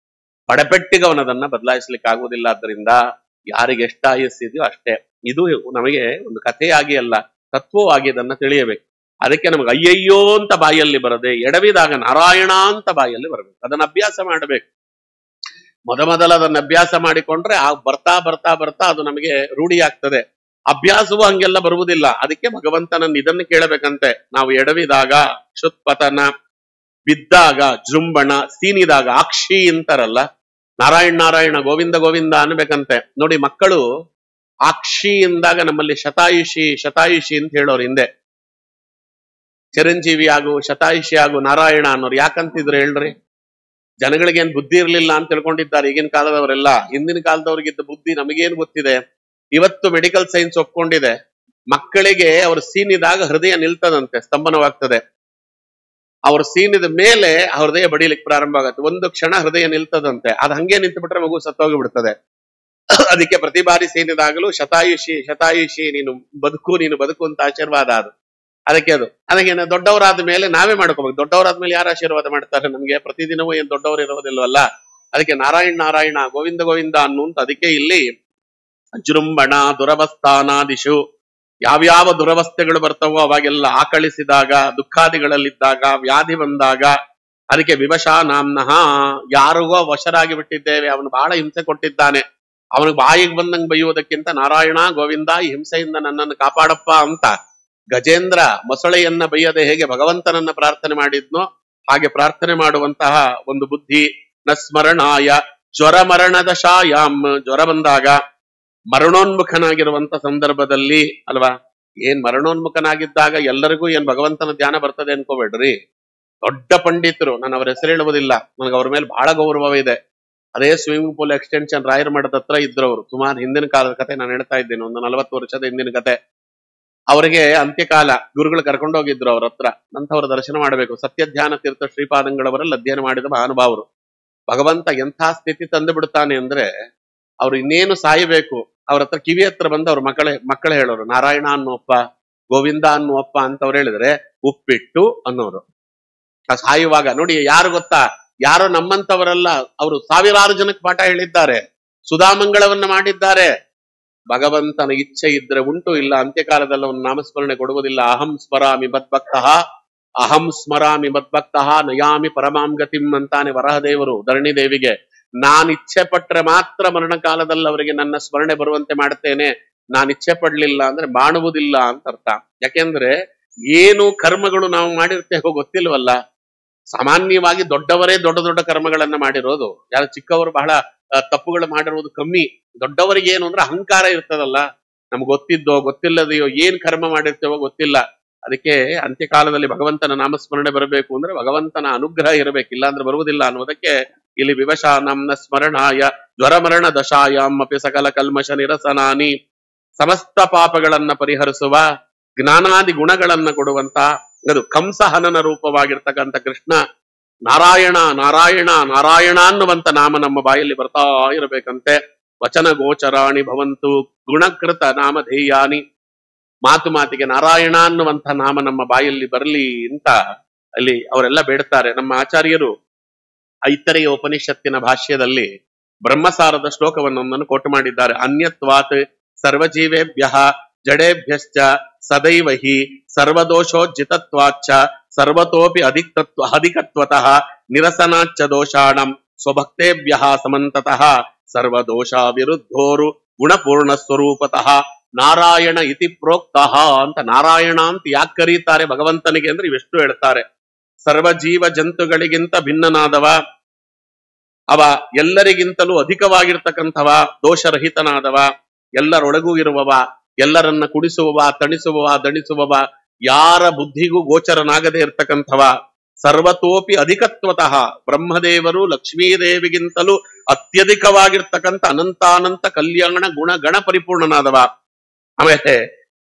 ಪಡಪೆಟ್ಟಿಗೆ ಅವನದನ್ನ ಬದಲಾಯಿಸ್ಲಿಕ್ಕೆ ಆಗುವುದಿಲ್ಲ. ಆದ್ದರಿಂದ ಯಾರಿಗೆ ಎಷ್ಟು ಆಯಸ್ಸಿದೆಯೋ ಅಷ್ಟೇ. ಇದು ನಮಗೆ ಒಂದು ಕಥೆಯಾಗಿ ಅಲ್ಲ, ತತ್ವವಾಗಿ ಅದನ್ನ ತಿಳಿಯಬೇಕು. ಅದಕ್ಕೆ ನಮಗೆ ಅಯ್ಯಯ್ಯೋ ಅಂತ ಬಾಯಲ್ಲಿ ಬರದೆ, ಎಡವಿದಾಗ ನಾರಾಯಣ ಅಂತ ಬಾಯಲ್ಲಿ ಬರಬೇಕು. ಅದನ್ನ ಅಭ್ಯಾಸ ಮಾಡಬೇಕು. ಮೊದಲ ಅದನ್ನ ಅಭ್ಯಾಸ ಮಾಡಿಕೊಂಡ್ರೆ ಆ ಬರ್ತಾ ಬರ್ತಾ ಬರ್ತಾ ಅದು ನಮಗೆ ರೂಢಿ ಆಗ್ತದೆ. ಅಭ್ಯಾಸವೂ ಹಂಗೆಲ್ಲ ಬರುವುದಿಲ್ಲ. ಅದಕ್ಕೆ ಭಗವಂತನನ್ನು ಇದನ್ನು ಕೇಳಬೇಕಂತೆ, ನಾವು ಎಡವಿದಾಗ ಕ್ಷುತ್ಪತನ, ಬಿದ್ದಾಗ ಜೃಂಭಣ, ಸೀನಿದಾಗ ಅಕ್ಷಿ ಅಂತಾರಲ್ಲ, ನಾರಾಯಣ ನಾರಾಯಣ ಗೋವಿಂದ ಗೋವಿಂದ ಅನ್ಬೇಕಂತೆ. ನೋಡಿ, ಮಕ್ಕಳು ಅಕ್ಷಿ ಎಂದಾಗ ನಮ್ಮಲ್ಲಿ ಶತಾಯುಷಿ ಶತಾಯುಷಿ ಅಂತ ಹೇಳೋರು. ಹಿಂದೆ ಚಿರಂಜೀವಿ ಆಗು, ಶತಾಯುಷಿ ಆಗು, ನಾರಾಯಣ ಅನ್ನೋರು ಯಾಕಂತಿದ್ರು ಹೇಳ್ರಿ? ಜನಗಳಿಗೇನ್ ಬುದ್ಧಿ ಇರ್ಲಿಲ್ಲ ಅಂತ ತಿಳ್ಕೊಂಡಿದ್ದಾರೆ ಈಗಿನ ಕಾಲದವರೆಲ್ಲ. ಹಿಂದಿನ ಕಾಲದವ್ರಿಗಿದ್ದ ಬುದ್ಧಿ ನಮಗೇನು ಗೊತ್ತಿದೆ? ಇವತ್ತು ಮೆಡಿಕಲ್ ಸೈನ್ಸ್ ಒಪ್ಕೊಂಡಿದೆ, ಮಕ್ಕಳಿಗೆ ಅವ್ರು ಸೀನಿದಾಗ ಹೃದಯ ನಿಲ್ತದಂತೆ, ಸ್ತಂಭನವಾಗ್ತದೆ. ಅವ್ರು ಸೀನಿದ ಮೇಲೆ ಹೃದಯ ಬಡಿಲಿಕ್ಕೆ ಪ್ರಾರಂಭ ಆಗುತ್ತೆ. ಒಂದು ಕ್ಷಣ ಹೃದಯ ನಿಲ್ತದಂತೆ. ಅದು ಹಂಗೆ ನಿಂತು ಬಿಟ್ರೆ ಮಗು ಸತ್ತೋಗಿ ಬಿಡ್ತದೆ. ಅದಕ್ಕೆ ಪ್ರತಿ ಬಾರಿ ಸೀನಿದಾಗಲೂ ಶತಾಯುಷಿ ಶತಾಯುಷಿ, ನೀನು ಬದುಕು ಅಂತ ಆಶೀರ್ವಾದ ಅದು. ಅದಕ್ಕೆ ದೊಡ್ಡವರಾದ ಮೇಲೆ ನಾವೇ ಮಾಡ್ಕೋಬೇಕು. ದೊಡ್ಡವರಾದ ಮೇಲೆ ಯಾರು ಆಶೀರ್ವಾದ ಮಾಡ್ತಾರೆ ನಮ್ಗೆ? ಪ್ರತಿದಿನವೂ ಏನ್ ದೊಡ್ಡವರು ಇರೋದಿಲ್ವಲ್ಲ. ಅದಕ್ಕೆ ನಾರಾಯಣ ನಾರಾಯಣ ಗೋವಿಂದ ಗೋವಿಂದ ಅನ್ನುವಂತ. ಅದಕ್ಕೆ ಇಲ್ಲಿ ಜೃಂಭಣ ದುರವಸ್ಥಾನಾದಿಷು, ಯಾವ್ಯಾವ ದುರವಸ್ಥೆಗಳು ಬರ್ತವೋ ಅವಾಗೆಲ್ಲ ಆಕಳಿಸಿದಾಗ, ದುಃಖಾದಿಗಳಲ್ಲಿದ್ದಾಗ, ವ್ಯಾಧಿ ಬಂದಾಗ ಅದಕ್ಕೆ ವಿವಶ ನಾಮ್ನಃ, ಯಾರಿಗೋ ವಶರಾಗಿ ಬಿಟ್ಟಿದ್ದೇವೆ, ಅವನು ಬಹಳ ಹಿಂಸೆ ಕೊಟ್ಟಿದ್ದಾನೆ, ಅವನಿಗೆ ಬಾಯಿಗೆ ಬಂದಂಗೆ ಬೈಯುವುದಕ್ಕಿಂತ ನಾರಾಯಣ ಗೋವಿಂದ ಈ ಹಿಂಸೆಯಿಂದ ನನ್ನನ್ನು ಕಾಪಾಡಪ್ಪ ಅಂತ ಗಜೇಂದ್ರ ಮೊಸಳೆಯನ್ನ ಬೈಯದೆ ಹೇಗೆ ಭಗವಂತನನ್ನ ಪ್ರಾರ್ಥನೆ ಮಾಡಿದ್ನೋ ಹಾಗೆ ಪ್ರಾರ್ಥನೆ ಮಾಡುವಂತಹ ಒಂದು ಬುದ್ಧಿ. ನ ಸ್ಮರಣಾಯ ಜ್ವರ ಮರಣ ದಶಾಯಾಮ್, ಜ್ವರ ಬಂದಾಗ ಮರಣೋನ್ಮುಖನಾಗಿರುವಂತ ಸಂದರ್ಭದಲ್ಲಿ ಅಲ್ವಾ, ಏನ್ ಮರಣೋನ್ಮುಖನಾಗಿದ್ದಾಗ ಎಲ್ಲರಿಗೂ ಏನ್ ಭಗವಂತನ ಧ್ಯಾನ ಬರ್ತದೆ ಅನ್ಕೋಬೇಡ್ರಿ. ದೊಡ್ಡ ಪಂಡಿತರು, ನಾನು ಅವರ ಹೆಸರು ಹೇಳುವುದಿಲ್ಲ, ನನಗೆ ಅವ್ರ ಮೇಲೆ ಬಹಳ ಗೌರವ ಇದೆ. ಅದೇ ಸ್ವಿಮ್ಮಿಂಗ್ ಪೂಲ್ ಎಕ್ಸ್ಟೆನ್ಷನ್ ರಾಯರ ಮಠದ ಹತ್ರ ಇದ್ರು ಅವರು. ಸುಮಾರು ಹಿಂದಿನ ಕಾಲದ ಕತೆ ನಾನು ಹೇಳ್ತಾ ಇದ್ದೇನೆ, ಒಂದು 40 ವರ್ಷದ ಹಿಂದಿನ ಕತೆ. ಅವರಿಗೆ ಅಂತ್ಯಕಾಲ ಗುರುಗಳು ಕರ್ಕೊಂಡು ಹೋಗಿದ್ರು ಅವ್ರ ಹತ್ರ. ನಂತವರ ದರ್ಶನ ಮಾಡಬೇಕು. ಸತ್ಯಧ್ಯಾನ ತೀರ್ಥ ಶ್ರೀಪಾದಂಗಳವರಲ್ಲಿ ಅಧ್ಯಯನ ಮಾಡಿದ ಮಹಾನುಭಾವರು. ಭಗವಂತ ಎಂಥ ಸ್ಥಿತಿ ತಂದು ಬಿಡ್ತಾನೆ ಅಂದ್ರೆ, ಅವ್ರು ಇನ್ನೇನು ಸಾಯಬೇಕು, ಅವ್ರ ಹತ್ರ ಕಿವಿ ಹತ್ರ ಬಂದು ಅವ್ರ ಮಕ್ಕಳೇ ಹೇಳೋರು, ನಾರಾಯಣ ಅನ್ನುವಪ್ಪ, ಗೋವಿಂದ ಅನ್ನುವಪ್ಪ ಅಂತ ಅವ್ರು ಹೇಳಿದ್ರೆ ಉಪ್ಪಿಟ್ಟು ಅನ್ನೋರು. ಸಾಯುವಾಗ ನೋಡಿ, ಯಾರು ಗೊತ್ತಾ, ಯಾರೋ ನಮ್ಮಂತವರಲ್ಲ, ಅವರು ಸಾವಿರಾರು ಜನಕ್ಕೆ ಪಾಠ ಹೇಳಿದ್ದಾರೆ, ಸುಧಾಮಂಗಳವನ್ನ ಮಾಡಿದ್ದಾರೆ. ಭಗವಂತನ ಇಚ್ಛೆ ಇದ್ರೆ ಉಂಟು, ಇಲ್ಲ ಅಂತ್ಯಕಾಲದಲ್ಲಿ ಅವನು ನಾಮಸ್ಮರಣೆ ಕೊಡುವುದಿಲ್ಲ. ಅಹಂ ಸ್ಮರಾಮಿ ಮದ್ಭಕ್ತಃ, ಅಹಂ ಸ್ಮರಾಮಿ ಮದ್ಭಕ್ತಃ ನಯಾಮಿ ಪರಮಾಂ ಗತಿಂ ಅಂತಾನೆ ವರಹದೇವರು ಧರಣಿ ದೇವಿಗೆ. ನಾನು ಇಚ್ಛೆ ಪಟ್ರೆ ಮಾತ್ರ ಮರಣಕಾಲದಲ್ಲಿ ಅವರಿಗೆ ನನ್ನ ಸ್ಮರಣೆ ಬರುವಂತೆ ಮಾಡ್ತೇನೆ, ನಾನು ಇಚ್ಛೆ ಪಡ್ಲಿಲ್ಲ ಅಂದ್ರೆ ಮಾಡುವುದಿಲ್ಲ ಅಂತ ಅರ್ಥ. ಯಾಕೆಂದ್ರೆ ಏನು ಕರ್ಮಗಳು ನಾವು ಮಾಡಿರ್ತೇವೋ ಗೊತ್ತಿಲ್ವಲ್ಲ. ಸಾಮಾನ್ಯವಾಗಿ ದೊಡ್ಡವರೇ ದೊಡ್ಡ ದೊಡ್ಡ ಕರ್ಮಗಳನ್ನ ಮಾಡಿರೋದು, ಯಾರು ಚಿಕ್ಕವರು ಬಹಳ ತಪ್ಪುಗಳು ಮಾಡಿರುವುದು ಕಮ್ಮಿ. ದೊಡ್ಡವರಿಗೆ ಏನು ಅಂದ್ರೆ ಅಹಂಕಾರ ಇರ್ತದಲ್ಲ, ನಮ್ಗೆ ಗೊತ್ತಿದ್ದೋ ಗೊತ್ತಿಲ್ಲದೆಯೋ ಏನ್ ಕರ್ಮ ಮಾಡಿರ್ತೇವೋ ಗೊತ್ತಿಲ್ಲ. ಅದಕ್ಕೆ ಅಂತ್ಯಕಾಲದಲ್ಲಿ ಭಗವಂತನ ನಾಮಸ್ಮರಣೆ ಬರಬೇಕು ಅಂದ್ರೆ ಭಗವಂತನ ಅನುಗ್ರಹ ಇರಬೇಕು, ಇಲ್ಲಾಂದ್ರೆ ಬರುವುದಿಲ್ಲ ಅನ್ನೋದಕ್ಕೆ ಇಲ್ಲಿ ವಿವಶ ನಮ್ನ ಸ್ಮರಣಾಯ ಜ್ವರ ಮರಣ ದಶಾಯಾಮ್ ಅಪಿ ಸಕಲ ಕಲ್ಮಶ ನಿರಸನಾನಿ, ಸಮಸ್ತ ಪಾಪಗಳನ್ನ ಪರಿಹರಿಸುವ ಜ್ಞಾನಾದಿ ಗುಣಗಳನ್ನ ಕೊಡುವಂತ, ಅದು ಕಂಸಹನನ ರೂಪವಾಗಿರ್ತಕ್ಕಂಥ ಕೃಷ್ಣ ನಾರಾಯಣ ನಾರಾಯಣ ನಾರಾಯಣ ಅನ್ನುವಂತ ನಾಮ ನಮ್ಮ ಬಾಯಲ್ಲಿ ಬರ್ತಾ ಇರಬೇಕಂತೆ. ವಚನ ಗೋಚರಾಣಿ ಭವಂತು ಗುಣಕೃತ ನಾಮಧೇಯಾನಿ, ಮಾತು ಮಾತಿಗೆ ನಾರಾಯಣ ಅನ್ನುವಂಥ ನಾಮ ನಮ್ಮ ಬಾಯಲ್ಲಿ ಬರಲಿ ಅಂತ ಅಲ್ಲಿ ಅವರೆಲ್ಲ ಬೇಡ್ತಾರೆ. ನಮ್ಮ ಆಚಾರ್ಯರು ಐತರೆಯ ಉಪನಿಷತ್ತಿನ ಭಾಷ್ಯದಲ್ಲಿ ಬ್ರಹ್ಮಸಾರದ ಶ್ಲೋಕವನ್ನೊಂದನ್ನು ಕೋಟ್ ಮಾಡಿದ್ದಾರೆ. ಅನ್ಯತ್ವಾತ್ ಸರ್ವಜೀವೇಭ್ಯ ಜಡೇಭ್ಯಶ್ಚ ಸದೈವ ಹಿ ಸರ್ವದೋಷೋಜ್ಜಿತತ್ವಾಚ್ಚ ಸರ್ವತೋಪಿ ಅಧಿಕತ್ವತಃ ನಿರಸನಾಚ್ಚ ದೋಷಾಣಂ ಸ್ವಭಕ್ತೇಭ್ಯ ಸಮಂತತಃ ಸರ್ವದೋಷ ವಿರುದ್ಧೋರು ಗುಣಪೂರ್ಣ ಸ್ವರೂಪತಃ ನಾರಾಯಣ ಇತಿ ಪ್ರೋಕ್ತಃ ಅಂತ. ನಾರಾಯಣ ಅಂತ ಯಾಕೆ ಕರೀತಾರೆ ಭಗವಂತನಿಗೆ ಅಂದ್ರೆ ಇವೆಷ್ಟು ಹೇಳ್ತಾರೆ. ಸರ್ವಜೀವ ಜಂತುಗಳಿಗಿಂತ ಭಿನ್ನನಾದವ, ಅವ ಎಲ್ಲರಿಗಿಂತಲೂ ಅಧಿಕವಾಗಿರ್ತಕ್ಕಂಥವ, ದೋಷರಹಿತನಾದವ, ಎಲ್ಲರೊಳಗೂ ಇರುವವ, ಎಲ್ಲರನ್ನ ಕುಡಿಸುವವ, ತಣಿಸುವವ, ದಣಿಸುವವ, ಯಾರ ಬುದ್ಧಿಗೂ ಗೋಚರನಾಗದೇ ಇರ್ತಕ್ಕಂಥವ, ಸರ್ವತೋಪಿ ಅಧಿಕತ್ವತಃ ಬ್ರಹ್ಮದೇವರು ಲಕ್ಷ್ಮೀದೇವಿಗಿಂತಲೂ ಅತ್ಯಧಿಕವಾಗಿರ್ತಕ್ಕಂಥ ಅನಂತಾನಂತ ಕಲ್ಯಾಣ ಗುಣ ಗಣ ಪರಿಪೂರ್ಣನಾದವ. ಆಮೇಲೆ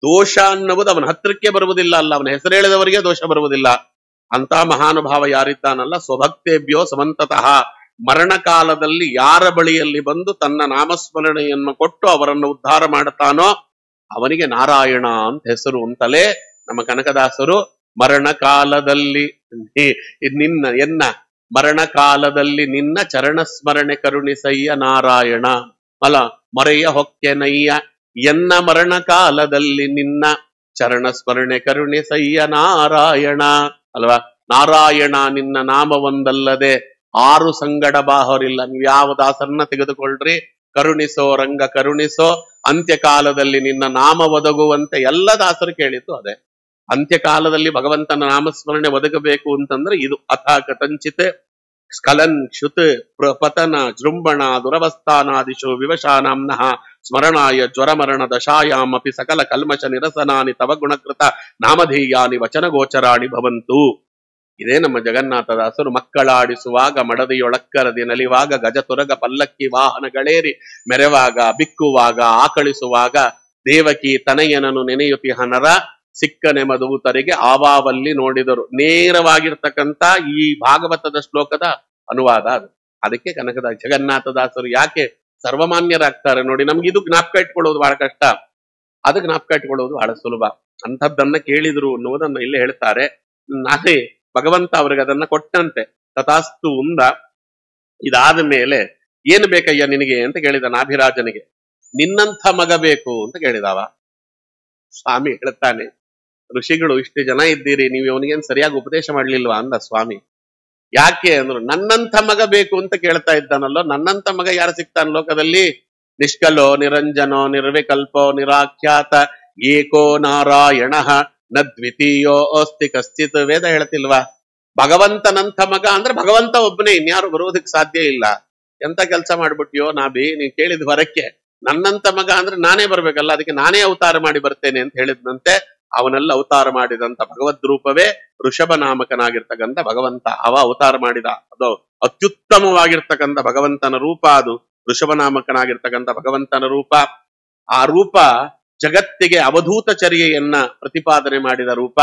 ದೋಷ ಅನ್ನುವುದು ಅವನ ಹತ್ತಿರಕ್ಕೆ ಬರುವುದಿಲ್ಲ, ಅಲ್ಲ ಅವನ ಹೆಸರು ಹೇಳಿದವರಿಗೆ ದೋಷ ಬರುವುದಿಲ್ಲ. ಅಂತ ಮಹಾನುಭಾವ ಯಾರಿದ್ದಾನಲ್ಲ, ಸ್ವಭಕ್ತೇಭ್ಯೋ ಸಮಂತತಃ, ಮರಣಕಾಲದಲ್ಲಿ ಯಾರ ಬಳಿಯಲ್ಲಿ ಬಂದು ತನ್ನ ನಾಮಸ್ಮರಣೆಯನ್ನು ಕೊಟ್ಟು ಅವರನ್ನು ಉದ್ಧಾರ ಮಾಡುತ್ತಾನೋ ಅವನಿಗೆ ನಾರಾಯಣ ಅಂತ ಹೆಸರು ಅಂತಲೇ ನಮ್ಮ ಕನಕದಾಸರು ಮರಣಕಾಲದಲ್ಲಿ ಮರಣಕಾಲದಲ್ಲಿ ನಿನ್ನ ಚರಣ ಸ್ಮರಣೆ ಕರುಣಿಸಯ್ಯ ನಾರಾಯಣ ಅಲ್ಲ, ಮೊರೆಯ ಹೊಕ್ಕೆನಯ್ಯ ಎನ್ನ ಮರಣಕಾಲದಲ್ಲಿ ನಿನ್ನ ಚರಣ ಸ್ಮರಣೆ ಕರುಣಿಸಯ್ಯ ನಾರಾಯಣ ಅಲ್ವಾ. ನಾರಾಯಣ ನಿನ್ನ ನಾಮವೊಂದಲ್ಲದೆ 6 ಸಂಗಡ ಬಾಹರಿಲ್ಲ. ನೀವು ಯಾವ ದಾಸರನ್ನ ತೆಗೆದುಕೊಳ್ಳ್ರಿ, ಕರುಣಿಸೋ ರಂಗ ಕರುಣಿಸೋ, ಅಂತ್ಯಕಾಲದಲ್ಲಿ ನಿನ್ನ ನಾಮ ಒದಗುವಂತೆ ಎಲ್ಲ ದಾಸರು ಕೇಳಿದ್ದು ಅದೇ. ಅಂತ್ಯಕಾಲದಲ್ಲಿ ಭಗವಂತನ ನಾಮಸ್ಮರಣೆ ಒದಗಬೇಕು ಅಂತಂದ್ರೆ ಇದು. ಅಥ ಕಥಂಚಿತ್ ಸ್ಖಲನ್ ಕ್ಷುತ್ ಪತನ ಜೃಂಭಣ ದುರವಸ್ಥಾನಾದಿಶು ವಿವಶಾನಾಂನಃ ಸ್ಮರಣಾಯ ಜ್ವರ ಮರಣ ದಶಾಯಾಮಪಿ ಸಕಲ ಕಲ್ಮಶ ನಿರಸನಾನಿ ತವ ಗುಣಕೃತ ನಾಮಧೇಯಾನಿ ವಚನ ಗೋಚರಾಣಿ ಭವಂತು. ಇದೇ ನಮ್ಮ ಜಗನ್ನಾಥದಾಸರು ಮಕ್ಕಳಾಡಿಸುವಾಗ ಮಡದಿಯೊಳಕ್ಕರದಿ ನಲಿವಾಗ ಗಜತುರಗ ಪಲ್ಲಕ್ಕಿ ವಾಹನಗಳೇರಿ ಮೆರೆವಾಗ ಬಿಕ್ಕುವಾಗ ಆಕಳಿಸುವಾಗ ದೇವಕಿ ತನಯನನು ನೆನೆಯುತಿ ಹನರ ಸಿಕ್ಕನೆ ಮಧುತರಿಗೆ ಆವಾವಲ್ಲಿ ನೋಡಿದರು. ನೇರವಾಗಿರ್ತಕ್ಕಂಥ ಈ ಭಾಗವತದ ಶ್ಲೋಕದ ಅನುವಾದ ಅದು. ಅದಕ್ಕೆ ಜಗನ್ನಾಥದಾಸರು ಯಾಕೆ ಸರ್ವಮಾನ್ಯರಾಗ್ತಾರೆ ನೋಡಿ. ನಮ್ಗೆ ಇದು ಜ್ಞಾಪಕ ಇಟ್ಕೊಳ್ಳೋದು ಬಹಳ ಕಷ್ಟ, ಅದು ಜ್ಞಾಪಕ ಇಟ್ಕೊಳ್ಳೋದು ಬಹಳ ಸುಲಭ. ಅಂಥದ್ದನ್ನ ಕೇಳಿದ್ರು ಅನ್ನೋದನ್ನ ಇಲ್ಲೇ ಹೇಳ್ತಾರೆ. ನಾನೇ ಭಗವಂತ ಅವ್ರಿಗೆ ಅದನ್ನ ಕೊಟ್ಟಂತೆ ತಥಾಸ್ತು ಉಂದ. ಇದಾದ ಮೇಲೆ ಏನು ಬೇಕಯ್ಯ ನಿನಗೆ ಅಂತ ಕೇಳಿದ ನಾಭಿರಾಜನಿಗೆ. ನಿನ್ನಂಥ ಮಗ ಬೇಕು ಅಂತ ಕೇಳಿದವ. ಸ್ವಾಮಿ ಹೇಳ್ತಾನೆ, ಋಷಿಗಳು ಇಷ್ಟು ಜನ ಇದ್ದೀರಿ, ನೀವು ಇವನಿಗೇನು ಸರಿಯಾಗಿ ಉಪದೇಶ ಮಾಡ್ಲಿಲ್ವಾ ಅಂದ ಸ್ವಾಮಿ. ಯಾಕೆ ಅಂದ್ರು, ನನ್ನಂಥ ಮಗ ಬೇಕು ಅಂತ ಕೇಳ್ತಾ ಇದ್ದಾನಲ್ಲೋ, ನನ್ನಂಥ ಮಗ ಯಾರು ಸಿಗ್ತಾನ ಲೋಕದಲ್ಲಿ? ನಿಷ್ಕಲೋ ನಿರಂಜನೋ ನಿರ್ವಿಕಲ್ಪೋ ನಿರಾಖ್ಯಾತ ಏಕೋ ನಾರಾಯಣ ನ ದ್ವಿತೀಯೋ ಅಸ್ತಿ ಕಶ್ಚಿತ್. ವೇದ ಹೇಳ್ತಿಲ್ವಾ? ಭಗವಂತನಂಥ ಮಗ ಅಂದ್ರೆ ಭಗವಂತ ಒಬ್ಬನೇ, ಇನ್ಯಾರು ಬರುವುದಕ್ಕೆ ಸಾಧ್ಯ ಇಲ್ಲ. ಎಂತ ಕೆಲಸ ಮಾಡ್ಬಿಟ್ಟಿಯೋ ನಾಭಿ, ನೀ ಕೇಳಿದ ಹೊರಕ್ಕೆ. ನನ್ನಂತ ಮಗ ಅಂದ್ರೆ ನಾನೇ ಬರ್ಬೇಕಲ್ಲ, ಅದಕ್ಕೆ ನಾನೇ ಅವತಾರ ಮಾಡಿ ಬರ್ತೇನೆ ಅಂತ ಹೇಳಿದ್ನಂತೆ. ಅವನೆಲ್ಲ ಅವತಾರ ಮಾಡಿದಂತ ಭಗವದ್ ರೂಪವೇ ಋಷಭ ನಾಮಕನಾಗಿರ್ತಕ್ಕಂಥ ಭಗವಂತ. ಅವ ಅವತಾರ ಮಾಡಿದ ಅದು ಅತ್ಯುತ್ತಮವಾಗಿರ್ತಕ್ಕಂಥ ಭಗವಂತನ ರೂಪ, ಅದು ಋಷಭ ನಾಮಕನಾಗಿರ್ತಕ್ಕಂಥ ಭಗವಂತನ ರೂಪ. ಆ ರೂಪ ಜಗತ್ತಿಗೆ ಅವಧೂತ ಚರ್ಯೆಯನ್ನ ಪ್ರತಿಪಾದನೆ ಮಾಡಿದ ರೂಪ.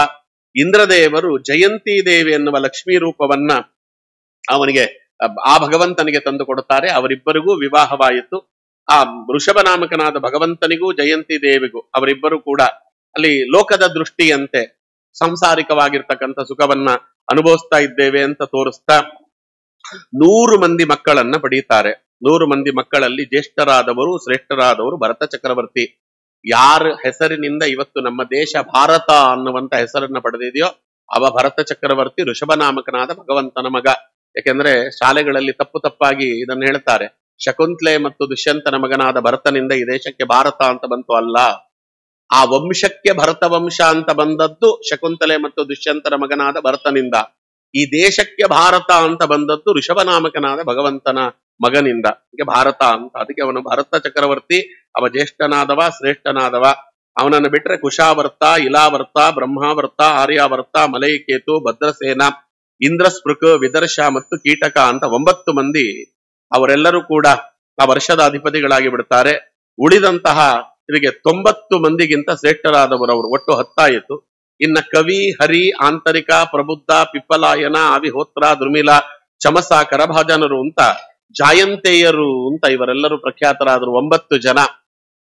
ಇಂದ್ರದೇವರು ಜಯಂತಿ ದೇವಿ ಎನ್ನುವ ಲಕ್ಷ್ಮೀ ರೂಪವನ್ನ ಅವನಿಗೆ, ಆ ಭಗವಂತನಿಗೆ ತಂದು ಕೊಡುತ್ತಾರೆ. ಅವರಿಬ್ಬರಿಗೂ ವಿವಾಹವಾಯಿತು. ಆ ಋಷಭ ನಾಮಕನಾದ ಭಗವಂತನಿಗೂ ಜಯಂತಿ ದೇವಿಗೂ ಅವರಿಬ್ಬರು ಕೂಡ ಅಲ್ಲಿ ಲೋಕದ ದೃಷ್ಟಿಯಂತೆ ಸಾಂಸಾರಿಕವಾಗಿರ್ತಕ್ಕಂಥ ಸುಖವನ್ನ ಅನುಭವಿಸ್ತಾ ಇದ್ದೇವೆ ಅಂತ ತೋರಿಸ್ತಾ 100 ಮಂದಿ ಮಕ್ಕಳನ್ನ ಪಡೀತಾರೆ. 100 ಮಂದಿ ಮಕ್ಕಳಲ್ಲಿ ಜ್ಯೇಷ್ಠರಾದವರು ಶ್ರೇಷ್ಠರಾದವರು ಭರತ ಚಕ್ರವರ್ತಿ. ಯಾರ ಹೆಸರಿನಿಂದ ಇವತ್ತು ನಮ್ಮ ದೇಶ ಭಾರತ ಅನ್ನುವಂತ ಹೆಸರನ್ನ ಪಡೆದಿದೆಯೋ ಅವ ಭರತ ಚಕ್ರವರ್ತಿ ಋಷಭ ನಾಮಕನಾದ ಭಗವಂತನ ಮಗ. ಯಾಕೆಂದ್ರೆ ಶಾಲೆಗಳಲ್ಲಿ ತಪ್ಪಾಗಿ ಇದನ್ನ ಹೇಳ್ತಾರೆ, ಶಕುಂತಲೆ ಮತ್ತು ದುಷ್ಯಂತನ ಮಗನಾದ ಭರತನಿಂದ ಈ ದೇಶಕ್ಕೆ ಭಾರತ ಅಂತ ಬಂತು. ಅಲ್ಲ, ಆ ವಂಶಕ್ಕೆ ಭರತ ವಂಶ ಅಂತ ಬಂದದ್ದು ಶಕುಂತಲೆ ಮತ್ತು ದುಷ್ಯಂತನ ಮಗನಾದ ಭರತನಿಂದ. ಈ ದೇಶಕ್ಕೆ ಭಾರತ ಅಂತ ಬಂದದ್ದು ಋಷಭ ನಾಮಕನಾದ ಭಗವಂತನ ಮಗನಿಂದ. ಹೀಗೆ ಭಾರತ ಅಂತ. ಅದಕ್ಕೆ ಅವನು ಭರತ ಚಕ್ರವರ್ತಿ. ಅವ ಜ್ಯೇಷ್ಠನಾದವ, ಶ್ರೇಷ್ಠನಾದವ. ಅವನನ್ನು ಬಿಟ್ರೆ ಕುಶಾವರ್ತ, ಇಲಾವರ್ತ, ಬ್ರಹ್ಮಾವರ್ತ, ಆರ್ಯಾವರ್ತ, ಮಲೈಕೇತು, ಭದ್ರಸೇನ, ಇಂದ್ರಸ್ಪೃಕ್, ವಿದರ್ಶ ಮತ್ತು ಕೀಟಕ ಅಂತ 9 ಮಂದಿ ಅವರೆಲ್ಲರೂ ಕೂಡ ಆ ವರ್ಷದ ಅಧಿಪತಿಗಳಾಗಿ ಬಿಡ್ತಾರೆ. ಉಳಿದಂತಹ ಇವರಿಗೆ 90 ಮಂದಿಗಿಂತ ಶ್ರೇಷ್ಠರಾದವರು ಅವರು, ಒಟ್ಟು 10 ಆಯಿತು. ಇನ್ನ ಕವಿ, ಹರಿ, ಆಂತರಿಕ, ಪ್ರಬುದ್ಧ, ಪಿಪ್ಪಲಾಯನ, ಅವಿಹೋತ್ರ, ದುರ್ಮಿಲ, ಚಮಸ, ಕರಭಾಜನರು ಅಂತ ಜಾಯಂತೇಯರು ಅಂತ ಇವರೆಲ್ಲರೂ ಪ್ರಖ್ಯಾತರಾದರು. 9 ಜನ.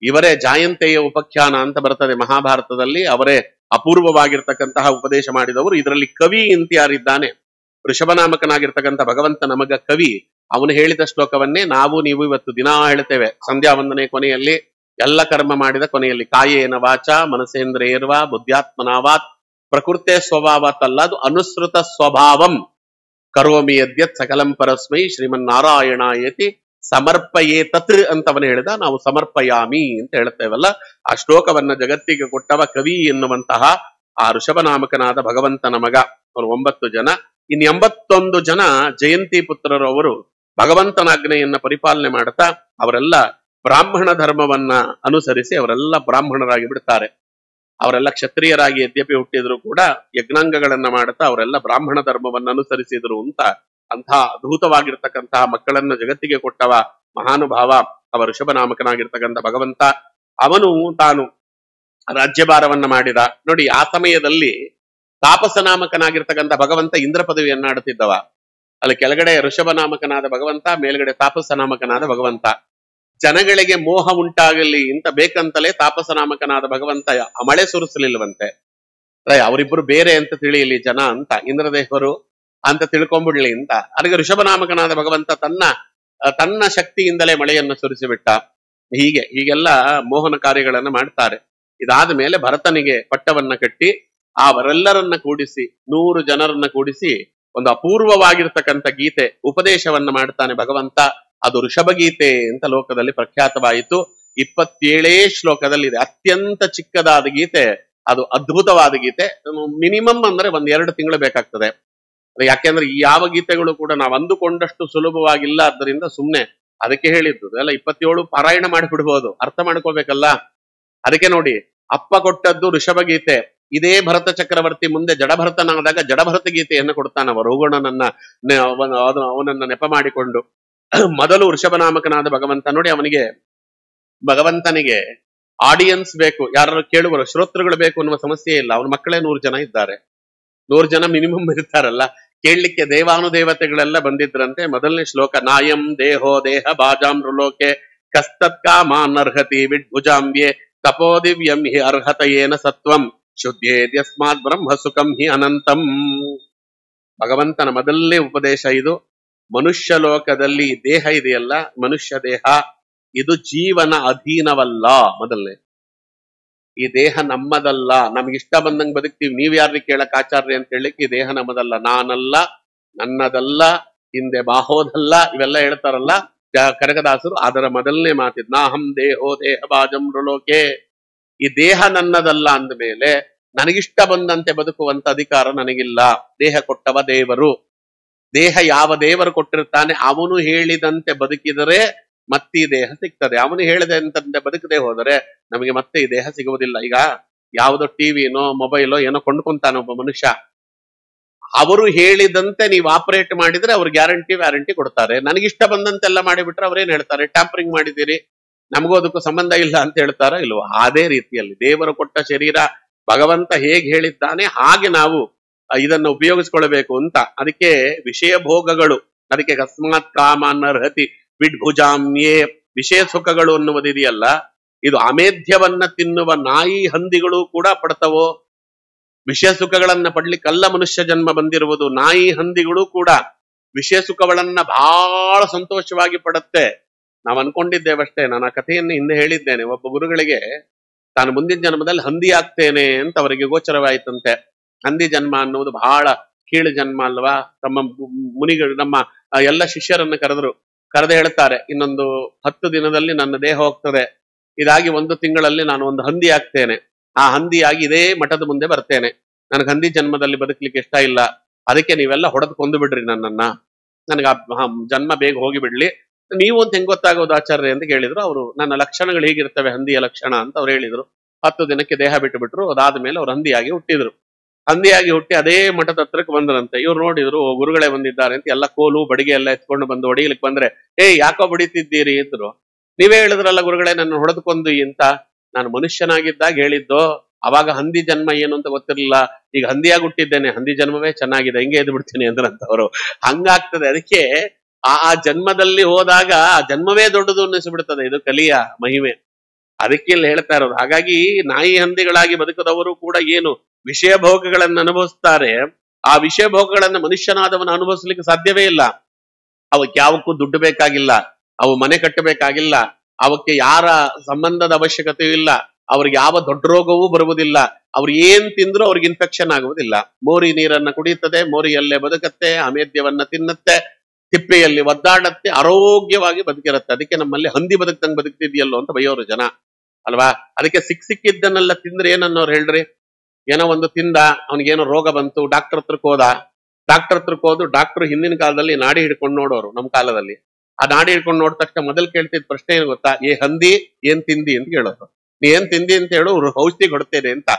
ಇವರೇ ಜಾಯಂತೇಯ ಉಪಖ್ಯಾನ ಅಂತ ಬರ್ತದೆ ಮಹಾಭಾರತದಲ್ಲಿ. ಅವರೇ ಅಪೂರ್ವವಾಗಿರ್ತಕ್ಕಂತಹ ಉಪದೇಶ ಮಾಡಿದವರು. ಇದರಲ್ಲಿ ಕವಿ ಅಂತ ಯಾರಿದ್ದಾನೆ, ಋಷಭನಾಮಕನಾಗಿರ್ತಕ್ಕಂಥ ಭಗವಂತನ ಮಗ ಕವಿ, ಅವನು ಹೇಳಿದ ಶ್ಲೋಕವನ್ನೇ ನಾವು ನೀವು ಇವತ್ತು ದಿನಾ ಹೇಳ್ತೇವೆ ಸಂಧ್ಯಾ ವಂದನೆ ಕೊನೆಯಲ್ಲಿ, ಎಲ್ಲ ಕರ್ಮ ಮಾಡಿದ ಕೊನೆಯಲ್ಲಿ. ಕಾಯೇನ ವಾಚ ಮನಸೇಂದ್ರಿಯರ್ವ ಬುದ್ಧ್ಯಾತ್ಮನಾವಾತ್ ಪ್ರಕೃತೆ ಸ್ವಭಾವತ್ ಅಲ್ಲ, ಅದು ಅನುಸೃತ ಸ್ವಭಾವಂ ಕರೋಮಿ ಯದ್ಯತ್ ಸಕಲಂ ಪರಸ್ಮೈ ಶ್ರೀಮನ್ನಾರಾಯಣಾಯತಿ ಸಮರ್ಪಯೇತತ್ ಅಂತವನು ಹೇಳಿದ. ನಾವು ಸಮರ್ಪಯಾಮಿ ಅಂತ ಹೇಳ್ತೇವಲ್ಲ, ಆ ಶ್ಲೋಕವನ್ನ ಜಗತ್ತಿಗೆ ಕೊಟ್ಟವ ಕವಿ ಎನ್ನುವಂತಹ ಆ ಋಷಭನಾಮಕನಾದ ಭಗವಂತನ ಮಗ. ಅವರು 9 ಜನ. ಇನ್ನು 81 ಜನ ಜಯಂತಿ ಪುತ್ರರು. ಅವರು ಭಗವಂತನ ಆಜ್ಞೆಯನ್ನ ಪರಿಪಾಲನೆ ಮಾಡ್ತಾ ಅವರೆಲ್ಲ ಬ್ರಾಹ್ಮಣ ಧರ್ಮವನ್ನ ಅನುಸರಿಸಿ ಅವರೆಲ್ಲ ಬ್ರಾಹ್ಮಣರಾಗಿ ಬಿಡ್ತಾರೆ. ಅವರೆಲ್ಲ ಕ್ಷತ್ರಿಯರಾಗಿ ಯದ್ಯಪಿ ಹುಟ್ಟಿದ್ರು ಕೂಡ ಯಜ್ಞಾಂಗಗಳನ್ನ ಮಾಡುತ್ತಾ ಅವರೆಲ್ಲ ಬ್ರಾಹ್ಮಣ ಧರ್ಮವನ್ನು ಅನುಸರಿಸಿದ್ರು ಅಂತ. ಅಂಥ ಅದ್ಭುತವಾಗಿರ್ತಕ್ಕಂತಹ ಮಕ್ಕಳನ್ನ ಜಗತ್ತಿಗೆ ಕೊಟ್ಟವ ಮಹಾನುಭಾವ ಅವ ಋಷಭನಾಮಕನಾಗಿರ್ತಕ್ಕಂಥ ಭಗವಂತ. ಅವನು ತಾನು ರಾಜ್ಯಭಾರವನ್ನ ಮಾಡಿದ. ನೋಡಿ, ಆ ಸಮಯದಲ್ಲಿ ತಾಪಸನಾಮಕನಾಗಿರ್ತಕ್ಕಂಥ ಭಗವಂತ ಇಂದ್ರ ಪದವಿಯನ್ನ ಆಡುತ್ತಿದ್ದವ. ಅಲ್ಲಿ ಕೆಳಗಡೆ ಋಷಭನಾಮಕನಾದ ಭಗವಂತ, ಮೇಲ್ಗಡೆ ತಾಪಸನಾಮಕನಾದ ಭಗವಂತ. ಜನಗಳಿಗೆ ಮೋಹ ಉಂಟಾಗಲಿ ಅಂತ ಬೇಕಂತಲೇ ತಾಪಸನಾಮಕನಾದ ಭಗವಂತ ಮಳೆ ಸುರಿಸಲಿಲ್ವಂತೆ. ಅವರಿಬ್ಬರು ಬೇರೆ ಅಂತ ತಿಳಿಯಲಿ ಜನ ಅಂತ, ಇಂದ್ರದೇವರು ಅಂತ ತಿಳ್ಕೊಂಡ್ಬಿಡ್ಲಿ ಅಂತ. ಅದಕ್ಕೆ ಋಷಭನಾಮಕನಾದ ಭಗವಂತ ತನ್ನ ಶಕ್ತಿಯಿಂದಲೇ ಮಳೆಯನ್ನು ಸುರಿಸಿಬಿಟ್ಟ. ಹೀಗೆಲ್ಲ ಮೋಹನ ಕಾರ್ಯಗಳನ್ನ ಮಾಡ್ತಾರೆ. ಇದಾದ ಮೇಲೆ ಭರತನಿಗೆ ಪಟ್ಟವನ್ನ ಕಟ್ಟಿ ಅವರೆಲ್ಲರನ್ನ ಕೂಡಿಸಿ 100 ಜನರನ್ನ ಕೂಡಿಸಿ ಒಂದು ಅಪೂರ್ವವಾಗಿರ್ತಕ್ಕಂಥ ಗೀತೆ ಉಪದೇಶವನ್ನ ಮಾಡ್ತಾನೆ ಭಗವಂತ. ಅದು ಋಷಭಗೀತೆ ಅಂತ ಲೋಕದಲ್ಲಿ ಪ್ರಖ್ಯಾತವಾಯಿತು. 27 ಶ್ಲೋಕದಲ್ಲಿದೆ. ಅತ್ಯಂತ ಚಿಕ್ಕದಾದ ಗೀತೆ, ಅದು ಅದ್ಭುತವಾದ ಗೀತೆ. ಮಿನಿಮಮ್ ಅಂದ್ರೆ 1-2 ತಿಂಗಳು ಬೇಕಾಗ್ತದೆ. ಯಾಕೆಂದ್ರೆ ಈ ಯಾವ ಗೀತೆಗಳು ಕೂಡ ನಾವು ಅಂದುಕೊಂಡಷ್ಟು ಸುಲಭವಾಗಿಲ್ಲ. ಆದ್ದರಿಂದ ಸುಮ್ನೆ ಅದಕ್ಕೆ ಹೇಳಿದ್ದು ಎಲ್ಲ 27 ಪಾರಾಯಣ ಮಾಡಿಬಿಡ್ಬೋದು, ಅರ್ಥ ಮಾಡ್ಕೋಬೇಕಲ್ಲ. ಅದಕ್ಕೆ ನೋಡಿ, ಅಪ್ಪ ಕೊಟ್ಟದ್ದು ಋಷಭಗೀತೆ. ಇದೇ ಭರತ ಚಕ್ರವರ್ತಿ ಮುಂದೆ ಜಡಭರತನಾದಾಗ ಜಡಭರತ ಗೀತೆಯನ್ನು ಕೊಡ್ತಾನವ ರೋಗಣನನ್ನ ಅವನನ್ನ ನೆಪ ಮಾಡಿಕೊಂಡು. ಮೊದಲು ಋಷಭನಾಮಕನಾದ ಭಗವಂತ ನೋಡಿ, ಭಗವಂತನಿಗೆ ಆಡಿಯನ್ಸ್ ಬೇಕು, ಯಾರು ಕೇಳುವರು, ಶ್ರೋತೃಗಳು ಬೇಕು ಅನ್ನುವ ಸಮಸ್ಯೆ ಇಲ್ಲ. ಅವನ ಮಕ್ಕಳೇ 100 ಜನ ಇದ್ದಾರೆ. 100 ಜನ ಮಿನಿಮಮ್ ಇರ್ತಾರಲ್ಲ. ಕೇಳಲಿಕ್ಕೆ ದೇವಾನುದೇವತೆಗಳೆಲ್ಲ ಬಂದಿದ್ರಂತೆ. ಮೊದಲನೇ ಶ್ಲೋಕ, ನಾಯಂ ದೇಹೋ ದೇಹ ಬಾಜಾಂ ರುಲೋಕೆ ಕಸ್ತತ್ಕಾಮಾನರ್ಹತಿ ವಿಡ್ಭುಜಾಂಬ್ಯೆ ತಪೋ ದಿವ್ಯಂ ಹಿ ಅರ್ಹತಯೇನ ಸತ್ವಂ ಶುದ್ಧೇದ್ಯಸ್ಮಾತ್ ಬ್ರಹ್ಮ ಸುಖಂ ಹಿ ಅನಂತಂ. ಭಗವಂತನ ಮೊದಲನೇ ಉಪದೇಶ ಇದು. ಮನುಷ್ಯ ಲೋಕದಲ್ಲಿ ದೇಹ ಇದೆಯಲ್ಲ, ಮನುಷ್ಯ ದೇಹ ಇದು ಜೀವನ ಅಧೀನವಲ್ಲ. ಮೊದಲನೇ ಈ ದೇಹ ನಮ್ಮದಲ್ಲ, ನಮ್ಗಿಷ್ಟ ಬಂದಂಗೆ ಬದುಕ್ತೀವಿ, ನೀವ್ ಯಾರಿಗೆ ಕೇಳಕ್ ಆಚಾರ್ಯ ಅಂತ ಹೇಳಲಿಕ್ಕೆ ಈ ದೇಹ ನಮ್ಮದಲ್ಲ, ನಾನಲ್ಲ, ನನ್ನದಲ್ಲ, ಹಿಂದೆ ಬಾಹೋದಲ್ಲ, ಇವೆಲ್ಲ ಹೇಳ್ತಾರಲ್ಲ ಕನಕದಾಸರು. ಅದರ ಮೊದಲನೇ ಮಾತಿದ್ ನಾಹಂ ದೇಹೋ ದೇಹ ಬಾಜಂ ಲೋಕೆ. ಈ ದೇಹ ನನ್ನದಲ್ಲ ಅಂದ ಮೇಲೆ ನನಗಿಷ್ಟ ಬಂದಂತೆ ಬದುಕುವಂತ ಅಧಿಕಾರ ನನಗಿಲ್ಲ. ದೇಹ ಕೊಟ್ಟವ ದೇವರು. ದೇಹ ಯಾವ ದೇವರು ಕೊಟ್ಟಿರ್ತಾನೆ ಅವನು ಹೇಳಿದಂತೆ ಬದುಕಿದರೆ ಮತ್ತೆ ಈ ದೇಹ ಸಿಗ್ತದೆ. ಅವನು ಹೇಳಿದಂತೆ ಬದುಕದೆ ಹೋದರೆ ನಮಗೆ ಮತ್ತೆ ಈ ದೇಹ ಸಿಗುವುದಿಲ್ಲ. ಈಗ ಯಾವುದೋ ಟಿವಿನೋ ಮೊಬೈಲೋ ಏನೋ ಕೊಂಡ್ಕೊಂತಾನೆ ಒಬ್ಬ ಮನುಷ್ಯ, ಅವರು ಹೇಳಿದಂತೆ ನೀವು ಆಪರೇಟ್ ಮಾಡಿದ್ರೆ ಅವ್ರು ವ್ಯಾರಂಟಿ ಕೊಡ್ತಾರೆ. ನನಗಿಷ್ಟ ಬಂದಂತೆಲ್ಲ ಮಾಡಿಬಿಟ್ರೆ ಅವ್ರೇನ್ ಹೇಳ್ತಾರೆ, ಟ್ಯಾಂಪರಿಂಗ್ ಮಾಡಿದ್ದೀರಿ, ನಮಗೂ ಅದಕ್ಕೂ ಸಂಬಂಧ ಇಲ್ಲ ಅಂತ ಹೇಳ್ತಾರ ಇಲ್ವೋ? ಅದೇ ರೀತಿಯಲ್ಲಿ ದೇವರು ಕೊಟ್ಟ ಶರೀರ ಭಗವಂತ ಹೇಗೆ ಹೇಳಿದ್ದಾನೆ ಹಾಗೆ ನಾವು ಇದನ್ನು ಉಪಯೋಗಿಸ್ಕೊಳ್ಬೇಕು ಅಂತ. ಅದಕ್ಕೆ ವಿಷಯ ಭೋಗಗಳು, ಅದಕ್ಕೆ ಅಕಸ್ಮಾತ್ ಕಾಮಾನರ್ಹತಿ ವಿಡ್ಭುಜಾಮ್ಯೇ, ವಿಷಯ ಸುಖಗಳು ಅನ್ನುವುದಿದೆಯಲ್ಲ, ಇದು ಅಮೇಧ್ಯವನ್ನ ತಿನ್ನುವ ನಾಯಿ ಹಂದಿಗಳು ಕೂಡ ಪಡ್ತವೋ? ವಿಷಯ ಸುಖಗಳನ್ನ ಪಡ್ಲಿಕ್ಕಲ್ಲ ಮನುಷ್ಯ ಜನ್ಮ ಬಂದಿರುವುದು. ನಾಯಿ ಹಂದಿಗಳು ಕೂಡ ವಿಷಯ ಸುಖಗಳನ್ನ ಬಹಳ ಸಂತೋಷವಾಗಿ ಪಡುತ್ತೆ. ನಾವು ಅನ್ಕೊಂಡಿದ್ದೇವಷ್ಟೇ. ನಾನು ಆ ಕಥೆಯನ್ನು ಹಿಂದೆ ಹೇಳಿದ್ದೇನೆ. ಒಬ್ಬ ಗುರುಗಳಿಗೆ ತಾನು ಮುಂದಿನ ಜನ್ಮದಲ್ಲಿ ಹಂದಿ ಆಗ್ತೇನೆ ಅಂತ ಅವರಿಗೆ ಗೋಚರವಾಯಿತಂತೆ. ಹಂದಿ ಜನ್ಮ ಅನ್ನುವುದು ಬಹಳ ಕೀಳು ಜನ್ಮ ಅಲ್ವಾ? ತಮ್ಮ ಮುನಿಗಳು, ನಮ್ಮ ಎಲ್ಲ ಶಿಷ್ಯರನ್ನು ಕರೆದು ಹೇಳ್ತಾರೆ, ಇನ್ನೊಂದು 10 ದಿನದಲ್ಲಿ ನನ್ನ ದೇಹ ಹೋಗ್ತದೆ, ಇದಾಗಿ 1 ತಿಂಗಳಲ್ಲಿ ನಾನು ಒಂದು ಹಂದಿ ಆಗ್ತೇನೆ. ಆ ಹಂದಿಯಾಗಿ ಇದೇ ಮಠದ ಮುಂದೆ ಬರ್ತೇನೆ. ನನಗೆ ಹಂದಿ ಜನ್ಮದಲ್ಲಿ ಬದುಕಲಿಕ್ಕೆ ಇಷ್ಟ ಇಲ್ಲ, ಅದಕ್ಕೆ ನೀವೆಲ್ಲ ಹೊಡೆದು ಕೊಂದು ಬಿಡ್ರಿ ನನ್ನನ್ನ, ನನಗೆ ಆ ಜನ್ಮ ಬೇಗ ಹೋಗಿ ಬಿಡ್ಲಿ. ನೀವು ಅಂತ ಹೆಂಗ್ ಗೊತ್ತಾಗೋದು ಆಚಾರ್ಯ ಅಂತ ಕೇಳಿದ್ರು. ಅವರು ನನ್ನ ಲಕ್ಷಣಗಳು ಹೀಗಿರ್ತವೆ ಹಂದಿಯ ಲಕ್ಷಣ ಅಂತ ಅವ್ರು ಹೇಳಿದ್ರು. 10 ದಿನಕ್ಕೆ ದೇಹ ಬಿಟ್ಟು ಬಿಟ್ರು. ಅದಾದ್ಮೇಲೆ ಅವ್ರು ಹಂದಿಯಾಗಿ ಹುಟ್ಟಿದ್ರು. ಹಂದಿಯಾಗಿ ಹುಟ್ಟಿ ಅದೇ ಮಠದ ಹತ್ರಕ್ಕೆ ಬಂದ್ರಂತೆ. ಇವ್ರು ನೋಡಿದ್ರು, ಗುರುಗಳೇ ಬಂದಿದ್ದಾರೆ ಅಂತ ಎಲ್ಲ ಕೋಲು ಬಡಿಗೆ ಎಲ್ಲ ಎತ್ಕೊಂಡು ಬಂದು ಹೊಡಿಲಿಕ್ಕೆ ಬಂದ್ರೆ, ಯಾಕೋ ಬಡಿತಿದ್ದೀರಿ ಅಂದ್ರು. ನೀವೇ ಹೇಳಿದ್ರಲ್ಲ ಗುರುಗಳೇ ನನ್ನ ಹೊಡೆದುಕೊಂಡು ಅಂತ. ನಾನು ಮನುಷ್ಯನಾಗಿದ್ದಾಗ ಹೇಳಿದ್ದು, ಅವಾಗ ಹಂದಿ ಜನ್ಮ ಏನು ಅಂತ ಗೊತ್ತಿರಲಿಲ್ಲ, ಈಗ ಹಂದಿಯಾಗಿ ಹುಟ್ಟಿದ್ದೇನೆ, ಹಂದಿ ಜನ್ಮವೇ ಚೆನ್ನಾಗಿದೆ, ಹಿಂಗೆ ಎದ್ದು ಬಿಡ್ತೀನಿ ಅಂದ್ರಂತವ್ರು. ಹಂಗಾಗ್ತದೆ. ಅದಕ್ಕೆ ಆ ಜನ್ಮದಲ್ಲಿ ಹೋದಾಗ ಆ ಜನ್ಮವೇ ದೊಡ್ಡದು ಅನ್ನಿಸ್ಬಿಡ್ತದೆ. ಇದು ಕಲಿಯ ಮಹಿಮೆ. ಅದಕ್ಕೆ ಇಲ್ಲಿ ಹೇಳ್ತಾ ಇರೋದು. ಹಾಗಾಗಿ ನಾಯಿ ಹಂದಿಗಳಾಗಿ ಬದುಕದವರು ಕೂಡ ಏನು ವಿಷಯ ಭೋಗಗಳನ್ನು ಅನುಭವಿಸ್ತಾರೆ, ಆ ವಿಷಯ ಭೋಗಗಳನ್ನ ಮನುಷ್ಯನಾದವನು ಅನುಭವಿಸ್ಲಿಕ್ಕೆ ಸಾಧ್ಯವೇ ಇಲ್ಲ. ಅವಕ್ಕೆ ಯಾವಕ್ಕೂ ದುಡ್ಡು ಬೇಕಾಗಿಲ್ಲ, ಅವು ಮನೆ ಕಟ್ಟಬೇಕಾಗಿಲ್ಲ, ಅವಕ್ಕೆ ಯಾರ ಸಂಬಂಧದ ಅವಶ್ಯಕತೆಯೂ ಇಲ್ಲ, ಅವ್ರಿಗೆ ಯಾವ ದೊಡ್ಡ ರೋಗವೂ ಬರುವುದಿಲ್ಲ, ಅವ್ರು ಏನ್ ತಿಂದ್ರೂ ಅವ್ರಿಗೆ ಇನ್ಫೆಕ್ಷನ್ ಆಗುವುದಿಲ್ಲ. ಮೋರಿ ನೀರನ್ನ ಕುಡಿಯುತ್ತದೆ, ಮೋರಿಯಲ್ಲೇ ಬದುಕತ್ತೆ, ಅಮೇದ್ಯವನ್ನ ತಿನ್ನುತ್ತೆ, ತಿಪ್ಪೆಯಲ್ಲಿ ಒದ್ದಾಡತ್ತೆ, ಆರೋಗ್ಯವಾಗಿ ಬದುಕಿರುತ್ತೆ. ಅದಕ್ಕೆ ನಮ್ಮಲ್ಲಿ ಹಂದಿ ಬದುಕ್ದಂಗೆ ಬದುಕ್ತಿದ್ಯಲ್ಲೋ ಅಂತ ಬೈಯೋರು ಜನ ಅಲ್ವಾ? ಅದಕ್ಕೆ ಸಿಕ್ಕಿದ್ದನ್ನೆಲ್ಲ ತಿಂದ್ರೆ ಏನನ್ನೋರು ಹೇಳ್ರಿ. ಏನೋ ಒಂದು ತಿಂದ, ಅವನಿಗೇನೋ ರೋಗ ಬಂತು, ಡಾಕ್ಟರ್ ಹತ್ರಕ್ಕೆ ಹೋದ. ಡಾಕ್ಟರ್ ಹಿಂದಿನ ಕಾಲದಲ್ಲಿ ನಾಡಿ ಹಿಡ್ಕೊಂಡು ನೋಡೋರು, ನಮ್ಮ ಕಾಲದಲ್ಲಿ ಆ ನಾಡಿ ಹಿಡ್ಕೊಂಡು ನೋಡಿದ ತಕ್ಷಣ ಮೊದಲು ಕೇಳ್ತಿದ್ ಪ್ರಶ್ನೆ ಏನು ಗೊತ್ತಾ? ಹಂದಿ ಏನ್ ತಿಂದಿ ಅಂತ ಕೇಳೋರು. ನೀ ಏನ್ ತಿಂದಿ ಅಂತ ಹೇಳು, ಔಷಧಿ ಕೊಡ್ತೇನೆ ಅಂತ.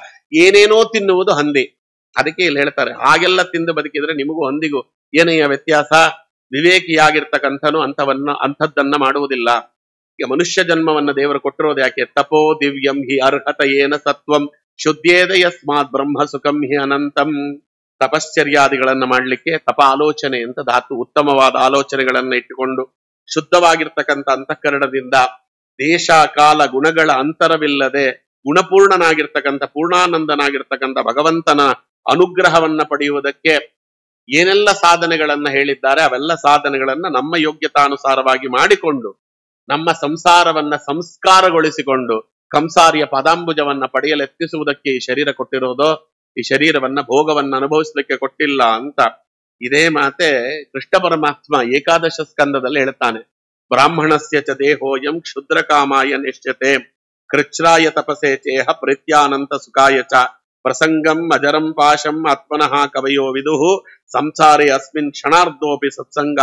ಏನೇನೋ ತಿನ್ನುವುದು ಹಂದಿ. ಅದಕ್ಕೆ ಇಲ್ಲಿ ಹೇಳ್ತಾರೆ, ಹಾಗೆಲ್ಲ ತಿಂದು ಬದುಕಿದ್ರೆ ನಿಮಗೂ ಹಂದಿಗೂ ಏನಯ್ಯ ವ್ಯತ್ಯಾಸ? ವಿವೇಕಿಯಾಗಿರ್ತಕ್ಕಂಥನು ಅಂಥದ್ದನ್ನ ಮಾಡುವುದಿಲ್ಲ. ಈಗ ಮನುಷ್ಯ ಜನ್ಮವನ್ನ ದೇವರು ಕೊಟ್ಟಿರೋದು ಯಾಕೆ? ತಪೋ ದಿವ್ಯಂ ಹಿ ಅರ್ಹತಯೇನ ಸತ್ವಂ ಶುದ್ಧೇದ ಯಸ್ಮಾತ್ ಬ್ರಹ್ಮ ಸುಖಂ ಹಿ ಅನಂತಂ. ತಪಶ್ಚರ್ಯಾದಿಗಳನ್ನ ಮಾಡ್ಲಿಕ್ಕೆ ತಪ ಆಲೋಚನೆ ಅಂತ ಧಾತು. ಉತ್ತಮವಾದ ಆಲೋಚನೆಗಳನ್ನ ಇಟ್ಟುಕೊಂಡು ಶುದ್ಧವಾಗಿರ್ತಕ್ಕಂಥ ಅಂತಃಕರಣದಿಂದ ದೇಶ ಕಾಲ ಗುಣಗಳ ಅಂತರವಿಲ್ಲದೆ ಗುಣಪೂರ್ಣನಾಗಿರ್ತಕ್ಕಂಥ ಪೂರ್ಣಾನಂದನಾಗಿರ್ತಕ್ಕಂಥ ಭಗವಂತನ ಅನುಗ್ರಹವನ್ನ ಪಡೆಯುವುದಕ್ಕೆ ಏನೆಲ್ಲ ಸಾಧನೆಗಳನ್ನ ಹೇಳಿದ್ದಾರೆ, ಅವೆಲ್ಲ ಸಾಧನೆಗಳನ್ನ ನಮ್ಮ ಯೋಗ್ಯತಾನುಸಾರವಾಗಿ ಮಾಡಿಕೊಂಡು ನಮ್ಮ ಸಂಸಾರವನ್ನ ಸಂಸ್ಕಾರಗೊಳಿಸಿಕೊಂಡು ಕಂಸಾರಿಯ ಪದಾಂಬುಜವನ್ನ ಪಡೆಯಲೆತ್ತಿಸುವುದಕ್ಕೆ ಈ ಶರೀರ ಕೊಟ್ಟಿರೋದು. ಈ ಶರೀರವನ್ನ ಭೋಗವನ್ನ ಅನುಭವಿಸ್ಲಿಕ್ಕೆ ಕೊಟ್ಟಿಲ್ಲ ಅಂತ. ಇದೇ ಮಾತೆ ಕೃಷ್ಣ ಪರಮಾತ್ಮ ಏಕಾದಶ ಸ್ಕಂದದಲ್ಲಿ ಹೇಳ್ತಾನೆ. ಬ್ರಾಹ್ಮಣಸ್ಯ ಚ ದೇಹೋಯಂ ಕ್ಷುದ್ರ ಕಾಮಾಯ ನಿಶ್ಚತೆ ಕೃಚ್ರಾಯ ತಪಸೆ ಚೇಹ ಪ್ರೀತ್ಯಾನಂತ ಸುಖಾಯ ಚ ಪ್ರಸಂಗಂ ಅಜರಂ ಪಾಶಂ ಆತ್ಮನಃ ಕವಯೋ ವಿದುಹು ಸಂಸಾರೇ ಅಸ್ಮಿನ್ ಕ್ಷಣಾರ್ಧೋಪಿ ಸತ್ಸಂಗ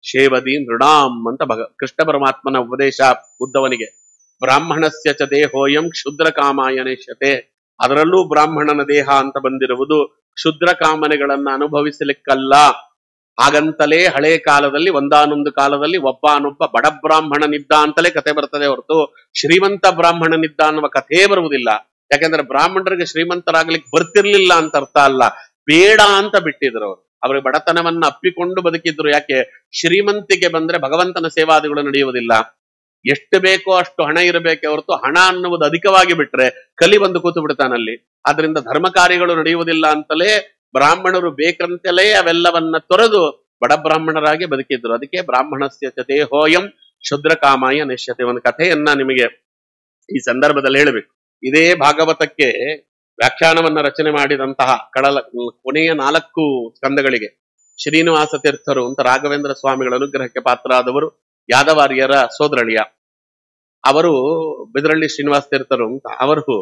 ಶೇವದಿ ನೃಣಾಂ ಅಂತ ಕೃಷ್ಣ ಪರಮಾತ್ಮನ ಉಪದೇಶ ಉದ್ದವನಿಗೆ. ಬ್ರಾಹ್ಮಣಸ್ಯ ಚ ದೇಹೋಯಂ ಕ್ಷುದ್ರ ಕಾಮಾಯ ನಿಶ್ಚತೆ. ಅದರಲ್ಲೂ ಬ್ರಾಹ್ಮಣನ ದೇಹ ಅಂತ ಬಂದಿರುವುದು ಕ್ಷುದ್ರ ಕಾಮನೆಗಳನ್ನ ಅನುಭವಿಸಲಿಕ್ಕಲ್ಲ. ಹಾಗಂತಲೇ ಹಳೆ ಕಾಲದಲ್ಲಿ ಒಂದಾನೊಂದು ಕಾಲದಲ್ಲಿ ಒಬ್ಬನೊಬ್ಬ ಬಡ ಬ್ರಾಹ್ಮಣನಿದ್ದ ಅಂತಲೇ ಕತೆ ಬರ್ತದೆ ಹೊರತು ಶ್ರೀಮಂತ ಬ್ರಾಹ್ಮಣನಿದ್ದ ಅನ್ನುವ ಕಥೆ ಬರುವುದಿಲ್ಲ. ಯಾಕಂದ್ರೆ ಬ್ರಾಹ್ಮಣರಿಗೆ ಶ್ರೀಮಂತರಾಗ್ಲಿಕ್ಕೆ ಬರ್ತಿರ್ಲಿಲ್ಲ ಅಂತ ಅರ್ಥ ಅಲ್ಲ, ಬೇಡ ಅಂತ ಬಿಟ್ಟಿದ್ರು ಅವರು. ಅವ್ರಿಗೆ ಬಡತನವನ್ನ ಅಪ್ಪಿಕೊಂಡು ಬದುಕಿದ್ರು. ಯಾಕೆ? ಶ್ರೀಮಂತಿಗೆ ಬಂದ್ರೆ ಭಗವಂತನ ಸೇವಾದಿಗಳು ನಡೆಯುವುದಿಲ್ಲ. ಎಷ್ಟು ಬೇಕೋ ಅಷ್ಟು ಹಣ ಇರಬೇಕೆ ಹೊರತು ಹಣ ಅನ್ನುವುದು ಅಧಿಕವಾಗಿ ಬಿಟ್ರೆ ಕಲಿ ಬಂದು ಕೂತು ಬಿಡ್ತಾನಲ್ಲಿ. ಆದ್ರಿಂದ ಧರ್ಮ ಕಾರ್ಯಗಳು ನಡೆಯುವುದಿಲ್ಲ ಅಂತಲೇ ಬ್ರಾಹ್ಮಣರು ಬೇಕಂತಲೇ ಅವೆಲ್ಲವನ್ನ ತೊರೆದು ಬಡ ಬ್ರಾಹ್ಮಣರಾಗಿ ಬದುಕಿದ್ರು. ಅದಕ್ಕೆ ಬ್ರಾಹ್ಮಣಸ್ಯ ಚ ದೇಹೋಯಂ ಕ್ಷುದ್ರ ಕಾಮಾಯ ನಿಶ್ಯತೆ. ಒಂದು ಕಥೆಯನ್ನ ನಿಮಗೆ ಈ ಸಂದರ್ಭದಲ್ಲಿ ಹೇಳಬೇಕು. ಇದೇ ಭಾಗವತಕ್ಕೆ ವ್ಯಾಖ್ಯಾನವನ್ನ ರಚನೆ ಮಾಡಿದಂತಹ ಕೊನೆಯ 4 ಸ್ಕಂದಗಳಿಗೆ ಶ್ರೀನಿವಾಸ ತೀರ್ಥರು ಅಂತ ರಾಘವೇಂದ್ರ ಸ್ವಾಮಿಗಳ ಅನುಗ್ರಹಕ್ಕೆ ಪಾತ್ರರಾದವರು, ಯಾದವಾರ್ಯರ ಸೋದರಳಿಯ. ಅವರು ಬಿದರಳ್ಳಿ ಶ್ರೀನಿವಾಸ ತೀರ್ಥರು ಅಂತ ಅವರು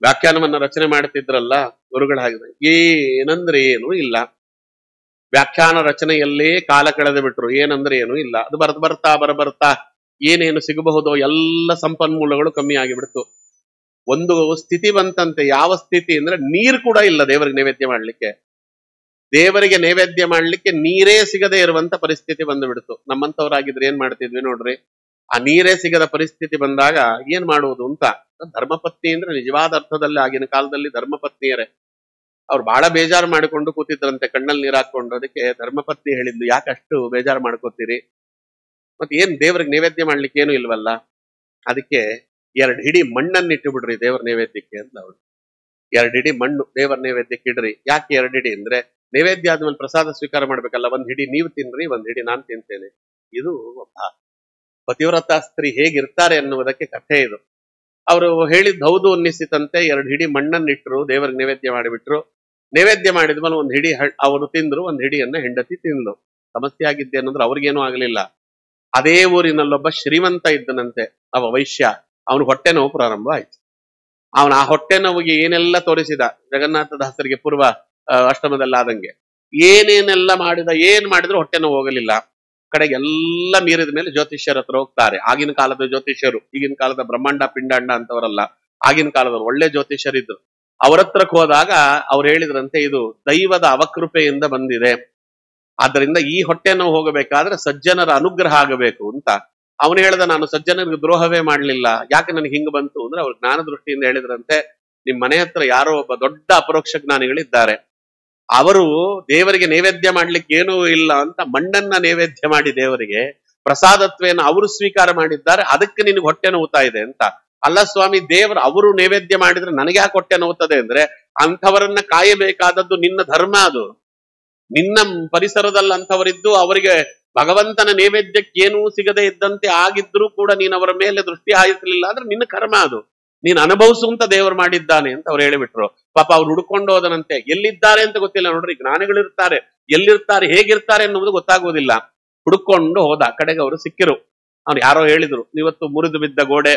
ವ್ಯಾಖ್ಯಾನವನ್ನ ರಚನೆ ಮಾಡ್ತಿದ್ರಲ್ಲ ಗುರುಗಳಾಗಿದೆ. ಏನಂದ್ರೆ ಏನೂ ಇಲ್ಲ, ವ್ಯಾಖ್ಯಾನ ರಚನೆಯಲ್ಲೇ ಕಾಲ ಕಳೆದು ಬಿಟ್ರು. ಏನಂದ್ರೆ ಏನೂ ಇಲ್ಲ. ಅದು ಬರ್ತಾ ಏನೇನು ಸಿಗಬಹುದೋ ಎಲ್ಲ ಸಂಪನ್ಮೂಲಗಳು ಕಮ್ಮಿ ಆಗಿಬಿಡ್ತು. ಒಂದು ಸ್ಥಿತಿ ಬಂತಂತೆ. ಯಾವ ಸ್ಥಿತಿ ಅಂದ್ರೆ ನೀರು ಕೂಡ ಇಲ್ಲ ದೇವರಿಗೆ ನೈವೇದ್ಯ ಮಾಡ್ಲಿಕ್ಕೆ. ದೇವರಿಗೆ ನೈವೇದ್ಯ ಮಾಡ್ಲಿಕ್ಕೆ ನೀರೇ ಸಿಗದೆ ಇರುವಂತ ಪರಿಸ್ಥಿತಿ ಬಂದು ಬಿಡ್ತು. ನಮ್ಮಂತವರಾಗಿದ್ರೆ ಏನ್ ಮಾಡ್ತಿದ್ವಿ ನೋಡ್ರಿ. ಆ ನೀರೇ ಸಿಗದ ಪರಿಸ್ಥಿತಿ ಬಂದಾಗ ಏನ್ ಮಾಡುವುದು ಅಂತ ಧರ್ಮಪತ್ನಿ ಅಂದ್ರೆ ನಿಜವಾದ ಅರ್ಥದಲ್ಲಿ ಆಗಿನ ಕಾಲದಲ್ಲಿ ಧರ್ಮಪತ್ನಿಯರೇ ಅವ್ರು ಬಹಳ ಬೇಜಾರು ಮಾಡಿಕೊಂಡು ಕೂತಿದ್ರಂತೆ, ಕಣ್ಣಲ್ಲಿ ನೀರು ಹಾಕೊಂಡು. ಅದಕ್ಕೆ ಧರ್ಮಪತ್ನಿ ಹೇಳಿದ್ಲು, ಯಾಕಷ್ಟು ಬೇಜಾರು ಮಾಡ್ಕೋತೀರಿ, ಮತ್ತೆ ಏನ್ ದೇವ್ರಿಗೆ ನೈವೇದ್ಯ ಮಾಡ್ಲಿಕ್ಕೆ ಏನು ಇಲ್ವಲ್ಲ, ಅದಕ್ಕೆ 2 ಹಿಡಿ ಮಣ್ಣನ್ನ ಇಟ್ಟು ಬಿಡ್ರಿ ದೇವರ ನೈವೇದ್ಯಕ್ಕೆ ಅಂತ. ಅವಳು 2 ಹಿಡಿ ಮಣ್ಣು ದೇವರ ನೈವೇದ್ಯಕ್ಕೆ ಇಡ್ರಿ. ಯಾಕೆ 2 ಹಿಡಿ ಅಂದ್ರೆ ನೈವೇದ್ಯ ಆದ್ಮೇಲೆ ಪ್ರಸಾದ ಸ್ವೀಕಾರ ಮಾಡ್ಬೇಕಲ್ಲ. 1 ಹಿಡಿ ನೀವು ತಿನ್ರಿ, 1 ಹಿಡಿ ನಾನು ತಿಂತೇನೆ. ಇದು ಒಬ್ಬ ಪತಿವ್ರತ ಸ್ತ್ರೀ ಹೇಗಿರ್ತಾರೆ ಅನ್ನುವುದಕ್ಕೆ ಕಥೆ ಇದು. ಅವರು ಹೇಳಿದ್ ಹೌದು ಅನ್ನಿಸಿತಂತೆ. 2 ಹಿಡಿ ಮಣ್ಣನ್ನಿಟ್ರು, ದೇವರಿಗೆ ನೈವೇದ್ಯ ಮಾಡಿಬಿಟ್ರು. ನೈವೇದ್ಯ ಮಾಡಿದ್ಮೇಲೆ 1 ಹಿಡಿ ಅವರು ತಿಂದ್ರು, 1 ಹಿಡಿಯನ್ನ ಹೆಂಡತಿ ತಿಂದು. ಸಮಸ್ಯೆ ಆಗಿದ್ದೆ ಅನ್ನೋದ್ರೆ ಅವ್ರಿಗೇನು ಆಗ್ಲಿಲ್ಲ. ಅದೇ ಊರಿನಲ್ಲೊಬ್ಬ ಶ್ರೀಮಂತ ಇದ್ದನಂತೆ, ಅವ ವೈಶ್ಯ. ಅವನು ಹೊಟ್ಟೆ ನೋವು ಪ್ರಾರಂಭ ಆಯ್ತು. ಅವನ ಆ ಹೊಟ್ಟೆ ನೋವಿಗೆ ಏನೆಲ್ಲ ತೋರಿಸಿದ, ಜಗನ್ನಾಥ ದಾಸರಿಗೆ ಪೂರ್ವ ಅಷ್ಟಮದಲ್ಲಾದಂಗೆ ಏನೇನೆಲ್ಲ ಮಾಡಿದ, ಏನ್ ಮಾಡಿದ್ರು ಹೊಟ್ಟೆ ನೋವು ಹೋಗಲಿಲ್ಲ. ಕಡೆಗೆ ಎಲ್ಲ ಮೀರಿದ ಮೇಲೆ ಜ್ಯೋತಿಷ್ಯರ ಹತ್ರ ಹೋಗ್ತಾರೆ. ಆಗಿನ ಕಾಲದ ಜ್ಯೋತಿಷ್ಯರು, ಈಗಿನ ಕಾಲದ ಬ್ರಹ್ಮಾಂಡ ಪಿಂಡಾಂಡ ಅಂತವರಲ್ಲ, ಆಗಿನ ಕಾಲದವರು ಒಳ್ಳೆ ಜ್ಯೋತಿಷ್ಯರಿದ್ರು. ಅವ್ರ ಹತ್ರಕ್ಕೆ ಹೋದಾಗ ಅವ್ರು ಹೇಳಿದ್ರಂತೆ, ಇದು ದೈವದ ಅವಕೃಪೆಯಿಂದ ಬಂದಿದೆ, ಆದ್ದರಿಂದ ಈ ಹೊಟ್ಟೆ ನೋವು ಹೋಗಬೇಕಾದ್ರೆ ಸಜ್ಜನರ ಅನುಗ್ರಹ ಆಗಬೇಕು ಅಂತ. ಅವನು ಹೇಳ್ದ, ನಾನು ಸಜ್ಜನರಿಗೆ ದ್ರೋಹವೇ ಮಾಡ್ಲಿಲ್ಲ, ಯಾಕೆ ನನಗೆ ಹಿಂಗ್ ಬಂತು ಅಂದ್ರೆ ಅವ್ರ ಜ್ಞಾನ ದೃಷ್ಟಿಯಿಂದ ಹೇಳಿದ್ರಂತೆ, ನಿಮ್ ಮನೆ ಹತ್ರ ಯಾರೋ ಒಬ್ಬ ದೊಡ್ಡ ಅಪರೋಕ್ಷ ಜ್ಞಾನಿಗಳಿದ್ದಾರೆ, ಅವರು ದೇವರಿಗೆ ನೈವೇದ್ಯ ಮಾಡ್ಲಿಕ್ಕೆ ಏನೂ ಇಲ್ಲ ಅಂತ ಮಣ್ಣನ್ನ ನೈವೇದ್ಯ ಮಾಡಿ ದೇವರಿಗೆ ಪ್ರಸಾದತ್ವೇನ ಅವರು ಸ್ವೀಕಾರ ಮಾಡಿದ್ದಾರೆ, ಅದಕ್ಕೆ ನಿನಗೆ ಹೊಟ್ಟೆ ನೋವುತ್ತಾ ಇದೆ ಅಂತ. ಅಲ್ಲ ಸ್ವಾಮಿ, ದೇವರು ಅವರು ನೈವೇದ್ಯ ಮಾಡಿದ್ರೆ ನನಗೆ ಯಾಕೆ ಹೊಟ್ಟೆ ನೋವುತ್ತದೆ ಅಂದ್ರೆ, ಅಂಥವರನ್ನ ಕಾಯಬೇಕಾದದ್ದು ನಿನ್ನ ಧರ್ಮ. ಅದು ನಿನ್ನ ಪರಿಸರದಲ್ಲಿ ಅಂಥವರಿದ್ದು ಅವರಿಗೆ ಭಗವಂತನ ನೈವೇದ್ಯಕ್ಕೆ ಏನೂ ಸಿಗದೆ ಇದ್ದಂತೆ ಆಗಿದ್ರೂ ಕೂಡ ನೀನ್ ಅವರ ಮೇಲೆ ದೃಷ್ಟಿ ಹಾಯಿಸಲಿಲ್ಲ ಅಂದ್ರೆ ನಿನ್ನ ಕರ್ಮ. ಅದು ನೀನ್ ಅನುಭವಿಸುವಂತ ದೇವರು ಮಾಡಿದ್ದಾನೆ ಅಂತ ಅವ್ರು ಹೇಳಿಬಿಟ್ರು. ಪಾಪ ಅವ್ರು ಹುಡ್ಕೊಂಡು ಹೋದನಂತೆ. ಎಲ್ಲಿದ್ದಾರೆ ಅಂತ ಗೊತ್ತಿಲ್ಲ ನೋಡ್ರಿ, ಜ್ಞಾನಿಗಳಿರ್ತಾರೆ, ಎಲ್ಲಿರ್ತಾರೆ ಹೇಗಿರ್ತಾರೆ ಅನ್ನೋದು ಗೊತ್ತಾಗೋದಿಲ್ಲ. ಹುಡ್ಕೊಂಡು ಹೋದ. ಕಡೆಗೆ ಅವರು ಸಿಕ್ಕಿರು. ಅವ್ರು ಯಾರೋ ಹೇಳಿದ್ರು, ಇವತ್ತು ಮುರಿದು ಬಿದ್ದ ಗೋಡೆ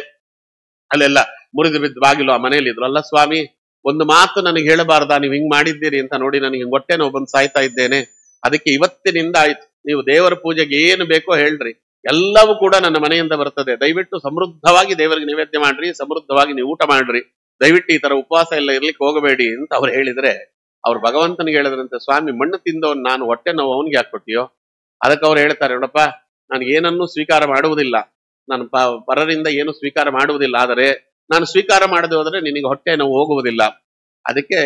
ಅಲ್ಲೆಲ್ಲ ಮುರಿದು ಬಿದ್ದ ಬಾಗಿಲು ಆ ಮನೇಲಿ ಇದ್ರು. ಅಲ್ಲ ಸ್ವಾಮಿ, ಒಂದು ಮಾತು ನನಗೆ ಹೇಳಬಾರ್ದಾ, ನೀವು ಹಿಂಗ್ ಮಾಡಿದ್ದೀರಿ ಅಂತ. ನೋಡಿ ನನಗೆ ಹೊಟ್ಟೆ ನೋವು ಬಂದು ಸಾಯ್ತಾ ಇದ್ದೇನೆ, ಅದಕ್ಕೆ ಇವತ್ತಿನಿಂದ ಆಯ್ತು, ನೀವು ದೇವರ ಪೂಜೆಗೆ ಏನು ಬೇಕೋ ಹೇಳ್ರಿ, ಎಲ್ಲವೂ ಕೂಡ ನನ್ನ ಮನೆಯಿಂದ ಬರ್ತದೆ. ದಯವಿಟ್ಟು ಸಮೃದ್ಧವಾಗಿ ದೇವರಿಗೆ ನೈವೇದ್ಯ ಮಾಡ್ರಿ, ಸಮೃದ್ಧವಾಗಿ ನೀವು ಊಟ ಮಾಡ್ರಿ, ದಯವಿಟ್ಟು ಈ ತರ ಉಪವಾಸ ಎಲ್ಲ ಇರ್ಲಿಕ್ಕೆ ಹೋಗಬೇಡಿ ಅಂತ ಅವ್ರು ಹೇಳಿದ್ರೆ, ಅವ್ರು ಭಗವಂತನಿಗೆ ಹೇಳಿದ್ರಂತೆ, ಸ್ವಾಮಿ ಮಣ್ಣು ತಿಂದವನ್ ನಾನು, ಹೊಟ್ಟೆ ನೋವು ಅವನಿಗೆ ಹಾಕೊಟ್ಟಿಯೋ? ಅದಕ್ಕೆ ಅವ್ರು ಹೇಳ್ತಾರೆ, ನೋಡಪ್ಪ, ನಾನು ಏನನ್ನೂ ಸ್ವೀಕಾರ ಮಾಡುವುದಿಲ್ಲ, ನಾನು ಪರರಿಂದ ಏನು ಸ್ವೀಕಾರ ಮಾಡುವುದಿಲ್ಲ, ಆದರೆ ನಾನು ಸ್ವೀಕಾರ ಮಾಡದೆ ಹೋದ್ರೆ ನಿನಗೆ ಹೊಟ್ಟೆ ನೋವು ಹೋಗುವುದಿಲ್ಲ. ಅದಕ್ಕೆ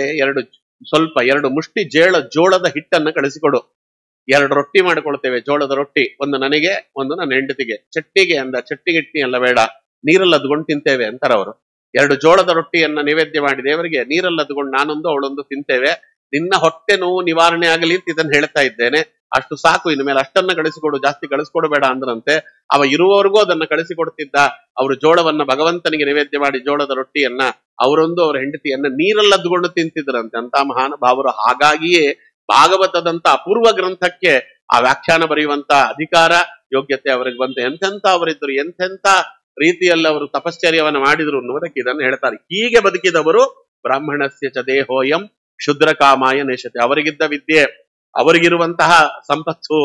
ಎರಡು ಮುಷ್ಟಿ ಜೋಳದ ಹಿಟ್ಟನ್ನ ಕಳಿಸಿಕೊಡು, 2 ರೊಟ್ಟಿ ಮಾಡಿಕೊಳ್ತೇವೆ, ಜೋಳದ ರೊಟ್ಟಿ, ಒಂದು ನನಗೆ, ಒಂದು ನನ್ನ ಹೆಂಡತಿಗೆ. ಚಟ್ಟಿಗೆ ಅಂದ, ಚಟ್ಟಿಗೆ ಹಿಟ್ಟಿ ಎಲ್ಲ ಬೇಡ, ನೀರಲ್ಲಿ ಅದ್ಕೊಂಡು ತಿಂತೇವೆ ಅಂತಾರೆ ಅವರು. 2 ಜೋಳದ ರೊಟ್ಟಿಯನ್ನ ನೈವೇದ್ಯ ಮಾಡಿ ದೇವರಿಗೆ, ನೀರಲ್ಲಿ ಅದ್ಕೊಂಡು ನಾನೊಂದು ಅವಳೊಂದು ತಿಂತೇವೆ, ನಿನ್ನ ಹೊಟ್ಟೆ ನೋವು ನಿವಾರಣೆ ಆಗಲಿ ಅಂತ ಇದನ್ನು ಹೇಳ್ತಾ ಇದ್ದೇನೆ, ಅಷ್ಟು ಸಾಕು, ಇನ್ನು ಮೇಲೆ ಅಷ್ಟನ್ನ ಕಳಿಸಿಕೊಡು, ಜಾಸ್ತಿ ಕಳಿಸ್ಕೊಡಬೇಡ ಅಂದ್ರಂತೆ. ಅವ ಇರುವವರೆಗೂ ಅದನ್ನ ಕಳಿಸಿಕೊಡ್ತಿದ್ದ. ಅವರು ಜೋಳವನ್ನ ಭಗವಂತನಿಗೆ ನೈವೇದ್ಯ ಮಾಡಿ ಜೋಳದ ರೊಟ್ಟಿಯನ್ನ ಅವರೊಂದು ಅವರ ಹೆಂಡತಿಯನ್ನ ನೀರಲ್ಲಿ ಅದ್ಕೊಂಡು ತಿಂತಿದ್ರಂತೆ ಅಂತ ಮಹಾನುಭಾವರು. ಹಾಗಾಗಿಯೇ ಭಾಗವತದಂತ ಅಪೂರ್ವ ಗ್ರಂಥಕ್ಕೆ ಆ ವ್ಯಾಖ್ಯಾನ ಬರೆಯುವಂತ ಅಧಿಕಾರ ಯೋಗ್ಯತೆ ಅವರಿಗೆ ಬಂತು. ಎಂತೆಂತ ಅವರಿದ್ರು, ಎಂತೆಂತ ರೀತಿಯಲ್ಲಿ ಅವರು ತಪಶ್ಚರ್ಯವನ್ನ ಮಾಡಿದ್ರು ಅನ್ನೋದಕ್ಕೆ ಇದನ್ನು ಹೇಳ್ತಾರೆ. ಹೀಗೆ ಬದುಕಿದವರು ಬ್ರಾಹ್ಮಣಸ್ಯ ಚ ದೇಹೋಯಂ ಕ್ಷುದ್ರ ಕಾಮಾಯ ನೇಷತೆ. ಅವರಿಗಿದ್ದ ವಿದ್ಯೆ, ಅವರಿಗಿರುವಂತಹ ಸಂಪತ್ತು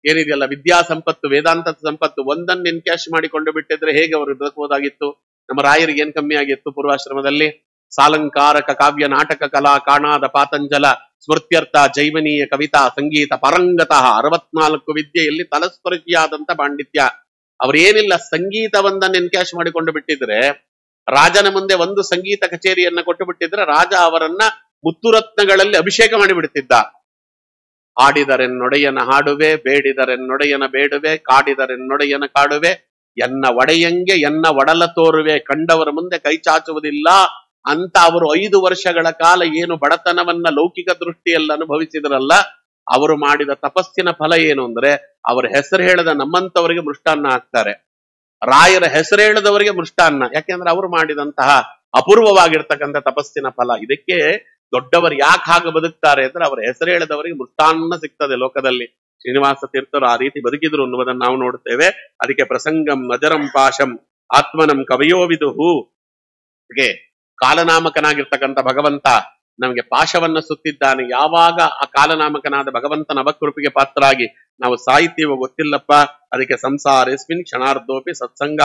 ಏನಿದೆಯಲ್ಲ, ವಿದ್ಯಾ ಸಂಪತ್ತು, ವೇದಾಂತದ ಸಂಪತ್ತು, ಒಂದನ್ನು ಎನ್ಕ್ಯಾಶ್ ಮಾಡಿಕೊಂಡು ಬಿಟ್ಟಿದ್ರೆ ಹೇಗೆ ಅವರು ಬದುಕಬಹುದಾಗಿತ್ತು? ನಮ್ಮ ರಾಯರಿಗೆ ಏನ್ ಕಮ್ಮಿ ಆಗಿತ್ತು ಪೂರ್ವಾಶ್ರಮದಲ್ಲಿ? ಸಾಲಂಕಾರಕ ಕಾವ್ಯ ನಾಟಕ ಕಲಾ ಕಾಣಾದ ಪಾತಂಜಲ ಸ್ಮೃತ್ಯರ್ಥ ಜೈವನೀಯ ಕವಿತಾ ಸಂಗೀತ ಪರಂಗತಃ 64 ವಿದ್ಯೆಯಲ್ಲಿ ತಲಸ್ಪರ್ಶಿಯಾದಂತ ಪಾಂಡಿತ್ಯ. ಅವರೇನಿಲ್ಲ, ಸಂಗೀತವೊಂದನ್ನು ಎನ್ಕ್ಯಾಶ್ ಮಾಡಿಕೊಂಡು ಬಿಟ್ಟಿದ್ರೆ, ರಾಜನ ಮುಂದೆ ಒಂದು ಸಂಗೀತ ಕಚೇರಿಯನ್ನ ಕೊಟ್ಟು ಬಿಟ್ಟಿದ್ರೆ ರಾಜ ಅವರನ್ನ ಮುತ್ತುರತ್ನಗಳಲ್ಲಿ ಅಭಿಷೇಕ ಮಾಡಿಬಿಡ್ತಿದ್ದ. ಆಡಿದರೆನ್ನೊಡೆಯನ ಹಾಡುವೆ, ಬೇಡಿದರೆನ್ನೊಡೆಯನ ಬೇಡುವೆ, ಕಾಡಿದರೆನ್ನೊಡೆಯನ ಕಾಡುವೆ, ಎನ್ನ ಒಡೆಯಂಗೆ ಎನ್ನ ಒಡಲ ತೋರುವೆ, ಕಂಡವರ ಮುಂದೆ ಕೈ ಚಾಚುವುದಿಲ್ಲ ಅಂತ ಅವರು 5 ವರ್ಷಗಳ ಕಾಲ ಏನು ಬಡತನವನ್ನ ಲೌಕಿಕ ದೃಷ್ಟಿಯಲ್ಲಿ ಅನುಭವಿಸಿದ್ರಲ್ಲ, ಅವರು ಮಾಡಿದ ತಪಸ್ಸಿನ ಫಲ ಏನು ಅಂದ್ರೆ, ಅವರ ಹೆಸರು ಹೇಳದ ನಮ್ಮಂತವರಿಗೆ ಮೃಷ್ಟಾನ್ನ ಹಾಕ್ತಾರೆ, ರಾಯರ ಹೆಸರು ಹೇಳದವರಿಗೆ ಮೃಷ್ಟಾನ್ನ. ಯಾಕೆಂದ್ರೆ ಅವರು ಮಾಡಿದಂತಹ ಅಪೂರ್ವವಾಗಿರ್ತಕ್ಕಂಥ ತಪಸ್ಸಿನ ಫಲ. ಇದಕ್ಕೆ ದೊಡ್ಡವರು ಯಾಕೆ ಹಾಗೆ ಬದುಕ್ತಾರೆ ಅಂದ್ರೆ ಅವರ ಹೆಸರು ಹೇಳಿದವರಿಗೆ ಮೃಷ್ಟಾನ್ನ ಸಿಗ್ತದೆ ಲೋಕದಲ್ಲಿ. ಶ್ರೀನಿವಾಸ ತೀರ್ಥರು ಆ ರೀತಿ ಬದುಕಿದ್ರು ಅನ್ನುವುದನ್ನು ನಾವು ನೋಡುತ್ತೇವೆ. ಅದಕ್ಕೆ ಪ್ರಸಂಗಂ ನಜರಂ ಪಾಶಂ ಆತ್ಮನಂ ಕವಯೋ ವಿದುಹು. ಹಾಗೆ ಕಾಲನಾಮಕನಾಗಿರ್ತಕ್ಕಂಥ ಭಗವಂತ ನಮಗೆ ಪಾಶವನ್ನ ಸುತ್ತಿದ್ದಾನೆ. ಯಾವಾಗ ಆ ಕಾಲನಾಮಕನಾದ ಭಗವಂತನ ಅವಕೃಪೆಗೆ ಪಾತ್ರರಾಗಿ ನಾವು ಸಾಹಿತ್ಯವೋ ಗೊತ್ತಿಲ್ಲಪ್ಪ. ಅದಕ್ಕೆ ಸಂಸಾರೇಸ್ಮಿನ್ ಕ್ಷಣಾರ್ಧೋಪಿ ಸತ್ಸಂಗ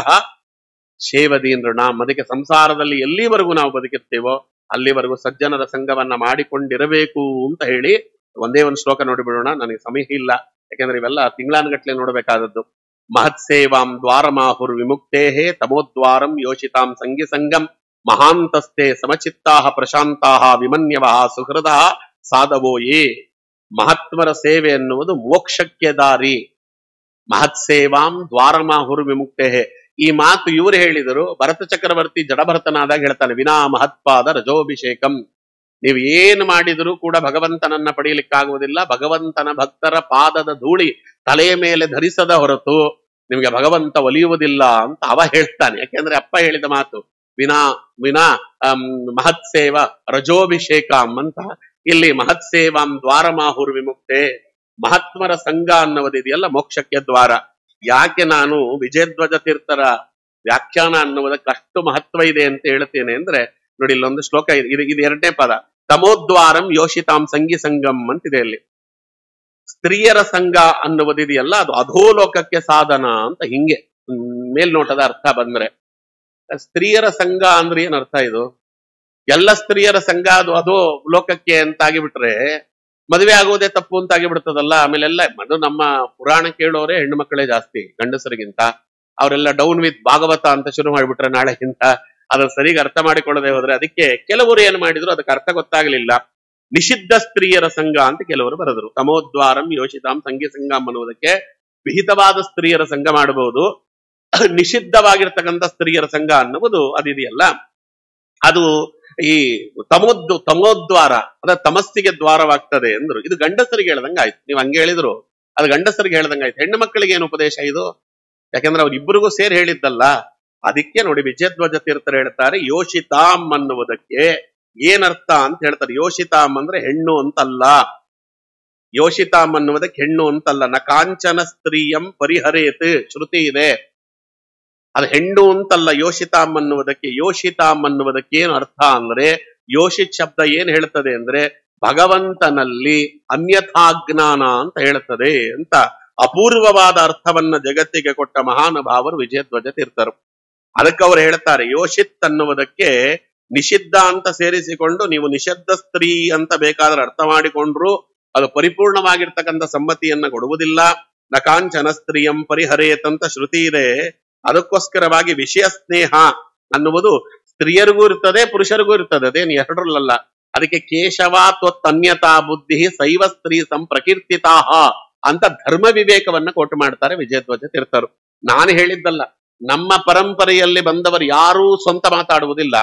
ಶೇವದೀನೃಣಾಂ. ಅದಕ್ಕೆ ಸಂಸಾರದಲ್ಲಿ ಎಲ್ಲಿವರೆಗೂ ನಾವು ಬದುಕಿರ್ತೇವೋ ಅಲ್ಲಿವರೆಗೂ ಸಜ್ಜನರ ಸಂಘವನ್ನ ಮಾಡಿಕೊಂಡಿರಬೇಕು ಅಂತ ಹೇಳಿ ಒಂದೇ ಒಂದು ಶ್ಲೋಕ ನೋಡಿಬಿಡೋಣ. ನನಗೆ ಸಮಯ ಇಲ್ಲ, ಯಾಕೆಂದ್ರೆ ಇವೆಲ್ಲ ತಿಂಗಳಾನುಗಟ್ಲೆ ನೋಡಬೇಕಾದದ್ದು. ಮಹತ್ ಸೇವಾಂ ದ್ವಾರಮಾಹುರ್ ವಿಮುಕ್ತೇಹೇ ತಮೋದ್ವಾರಂ ಯೋಷಿತಾಂ ಸಂಗಿ ಸಂಗಂ ಮಹಾಂತಸ್ತೆ ಸಮಚಿತ್ತಾಹ ಪ್ರಶಾಂತಾಹ ವಿಮನ್ಯವಃ ಸುಹೃದಃ ಸಾಧವೋ ಯೇ. ಮಹಾತ್ಮರ ಸೇವೆ ಎನ್ನುವುದು ಮೋಕ್ಷಕ್ಕೆ ದಾರಿ. ಮಹತ್ ಸೇವಾಂ ದ್ವಾರಮಾಹುರ್ ವಿಮುಕ್ತೇಹೇ. ಈ ಮಾತು ಇವರು ಹೇಳಿದರು. ಭರತ ಚಕ್ರವರ್ತಿ ಜಡಭರತನಾದಾಗ ಹೇಳ್ತಾನೆ, ವಿನಾ ಮಹತ್ಪಾದ ರಜೋಭಿಷೇಕಂ. ನೀವು ಏನು ಮಾಡಿದರೂ ಕೂಡ ಭಗವಂತನನ್ನ ಪಡೆಯಲಿಕ್ಕಾಗುವುದಿಲ್ಲ. ಭಗವಂತನ ಭಕ್ತರ ಪಾದದ ಧೂಳಿ ತಲೆಯ ಮೇಲೆ ಧರಿಸದ ಹೊರತು ನಿಮಗೆ ಭಗವಂತ ಒಲಿಯುವುದಿಲ್ಲ ಅಂತ ಅವ ಹೇಳ್ತಾನೆ. ಯಾಕೆಂದ್ರೆ ಅಪ್ಪ ಹೇಳಿದ ಮಾತು ವಿನಾ ವಿನಾ ಮಹತ್ ಸೇವಾ ರಜೋಭಿಷೇಕಂ ಅಂತ. ಇಲ್ಲಿ ಮಹತ್ ಸೇವಾಂ ದ್ವಾರಮಾಹುರ್ ವಿಮುಕ್ತೆ. ಮಹಾತ್ಮರ ಸಂಘ ಅನ್ನುವುದಿದೆಯಲ್ಲ ಮೋಕ್ಷಕ್ಕೆ ದ್ವಾರ. ಯಾಕೆ ನಾನು ವಿಜಯಧ್ವಜ ತೀರ್ಥರ ವ್ಯಾಖ್ಯಾನ ಅನ್ನುವುದಕ್ಕೆ ಅಷ್ಟು ಮಹತ್ವ ಇದೆ ಅಂತ ಹೇಳ್ತೇನೆ ಅಂದ್ರೆ ನೋಡಿ, ಇಲ್ಲೊಂದು ಶ್ಲೋಕ ಇದೆ. ಇದು ಎರಡನೇ ಪದ. ತಮೋದ್ವಾರಂ ಯೋಷಿತಾಂ ಸಂಗಿ ಸಂಗಮ್ ಅಂತಿದೆ ಅಲ್ಲಿ. ಸ್ತ್ರೀಯರ ಸಂಘ ಅನ್ನುವುದಿದೆಯಲ್ಲ ಅದು ಅಧೋಲೋಕಕ್ಕೆ ಸಾಧನ ಅಂತ. ಹಿಂಗೆ ಮೇಲ್ನೋಟದ ಅರ್ಥ ಬಂದ್ರೆ ಸ್ತ್ರೀಯರ ಸಂಘ ಅಂದ್ರೆ ಏನ್ ಅರ್ಥ? ಇದು ಎಲ್ಲ ಸ್ತ್ರೀಯರ ಸಂಘ ಅದು ಅದೋ ಲೋಕಕ್ಕೆ ಅಂತಾಗಿ ಬಿಟ್ರೆ ಮದುವೆ ಆಗೋದೇ ತಪ್ಪು ಅಂತಾಗಿ ಬಿಡ್ತದಲ್ಲ. ಆಮೇಲೆಲ್ಲ ಅದು ನಮ್ಮ ಪುರಾಣ ಕೇಳೋರೆ ಹೆಣ್ಣು ಮಕ್ಕಳೇ ಜಾಸ್ತಿ ಗಂಡಸರಿಗಿಂತ. ಅವರೆಲ್ಲ ಡೌನ್ ವಿತ್ ಭಾಗವತ ಅಂತ ಶುರು ಮಾಡಿಬಿಟ್ರೆ ನಾಳೆಗಿಂತ ಅದನ್ನ ಸರಿಗೆ ಅರ್ಥ ಮಾಡಿಕೊಳ್ಳದೆ ಹೋದ್ರೆ. ಅದಕ್ಕೆ ಕೆಲವರು ಏನ್ ಮಾಡಿದ್ರು ಅದಕ್ಕೆ ಅರ್ಥ ಗೊತ್ತಾಗ್ಲಿಲ್ಲ. ನಿಷಿದ್ಧ ಸ್ತ್ರೀಯರ ಸಂಘ ಅಂತ ಕೆಲವರು ಬರೆದರು. ತಮೋದ್ವಾರಂ ಯೋಷಿತಾಂ ಸಂಗಿ ಸಂಗಂ ಅನ್ನುವುದಕ್ಕೆ ವಿಹಿತವಾದ ಸ್ತ್ರೀಯರ ಸಂಘ ಮಾಡಬಹುದು, ನಿಷಿದ್ಧವಾಗಿರ್ತಕ್ಕಂಥ ಸ್ತ್ರೀಯರ ಸಂಘ ಅನ್ನುವುದು ಅದಿದೆಯಲ್ಲ ಅದು ಈ ತಮೋದ್ವಾರ ಅದ ತಮಸ್ಸಿಗೆ ದ್ವಾರವಾಗ್ತದೆ ಅಂದ್ರು. ಇದು ಗಂಡಸರಿಗೆ ಹೇಳ್ದಂಗ ಆಯ್ತು. ನೀವು ಹಂಗೆ ಹೇಳಿದ್ರು ಅದು ಗಂಡಸರಿಗೆ ಹೇಳ್ದಂಗ ಆಯ್ತು. ಹೆಣ್ಣು ಮಕ್ಕಳಿಗೆ ಏನು ಉಪದೇಶ ಇದು? ಯಾಕಂದ್ರೆ ಅವ್ರಿಬ್ಬರಿಗೂ ಸೇರಿ ಹೇಳಿದ್ದಲ್ಲ. ಅದಕ್ಕೆ ನೋಡಿ ವಿಜಯಧ್ವಜ ತೀರ್ಥರು ಹೇಳ್ತಾರೆ ಯೋಷಿತಾಂ ಅನ್ನುವುದಕ್ಕೆ ಏನರ್ಥ ಅಂತ ಹೇಳ್ತಾರೆ. ಯೋಷಿತಾಂ ಅಂದ್ರೆ ಹೆಣ್ಣು ಅಂತಲ್ಲ. ಯೋಷಿತಾಂ ಅನ್ನುವುದಕ್ಕೆ ಹೆಣ್ಣು ಅಂತಲ್ಲ. ನ ಕಾಂಚನ ಸ್ತ್ರೀಯಂ ಪರಿಹರೇತ್ ಶ್ರುತಿ ಇದೆ. ಅದು ಹೆಣ್ಣು ಅಂತಲ್ಲ ಯೋಷಿತಾಂ ಅನ್ನುವುದಕ್ಕೆ. ಯೋಷಿತಾಂ ಅನ್ನುವುದಕ್ಕೆ ಏನು ಅರ್ಥ ಅಂದ್ರೆ, ಯೋಷಿತ್ ಶಬ್ದ ಏನ್ ಹೇಳ್ತದೆ ಅಂದ್ರೆ ಭಗವಂತನಲ್ಲಿ ಅನ್ಯಥಾಜ್ಞಾನ ಅಂತ ಹೇಳ್ತದೆ ಅಂತ ಅಪೂರ್ವವಾದ ಅರ್ಥವನ್ನ ಜಗತ್ತಿಗೆ ಕೊಟ್ಟ ಮಹಾನುಭಾವರು ವಿಜಯಧ್ವಜ ತೀರ್ಥರು. ಅದಕ್ಕೆ ಅವರು ಹೇಳ್ತಾರೆ ಯೋಷಿತ್ ಅನ್ನುವುದಕ್ಕೆ ನಿಷಿದ್ಧ ಅಂತ ಸೇರಿಸಿಕೊಂಡು ನೀವು ನಿಷಿದ್ಧ ಸ್ತ್ರೀ ಅಂತ ಬೇಕಾದ್ರೆ ಅರ್ಥ ಮಾಡಿಕೊಂಡ್ರು ಅದು ಪರಿಪೂರ್ಣವಾಗಿರ್ತಕ್ಕಂಥ ಸಮ್ಮತಿಯನ್ನ ಕೊಡುವುದಿಲ್ಲ. ನಕಾಂಚನ ಸ್ತ್ರೀಯಂ ಪರಿಹರೇತ್ ಅಂತ ಶ್ರುತಿ ಇದೆ. ಅದಕ್ಕೋಸ್ಕರವಾಗಿ ವಿಷಯ ಸ್ನೇಹ ಅನ್ನುವುದು ಸ್ತ್ರೀಯರಿಗೂ ಇರ್ತದೆ ಪುರುಷರಿಗೂ ಇರ್ತದೆ, ಅದೇನು ಎರಡರಲ್ಲ. ಅದಕ್ಕೆ ಕೇಶವ ತ್ವತ್ತನ್ಯತಾ ಬುದ್ಧಿ ಸೈವ ಸ್ತ್ರೀ ಸಂಪ್ರಕೀರ್ತಿತಾ ಅಂತ ಧರ್ಮ ವಿವೇಕವನ್ನ ಕೋಟ್ ಮಾಡ್ತಾರೆ ವಿಜಯಧ್ವಜ ತೀರ್ಥರು. ನಾನು ಹೇಳಿದ್ದಲ್ಲ, ನಮ್ಮ ಪರಂಪರೆಯಲ್ಲಿ ಬಂದವರು ಯಾರೂ ಸ್ವಂತ ಮಾತಾಡುವುದಿಲ್ಲ.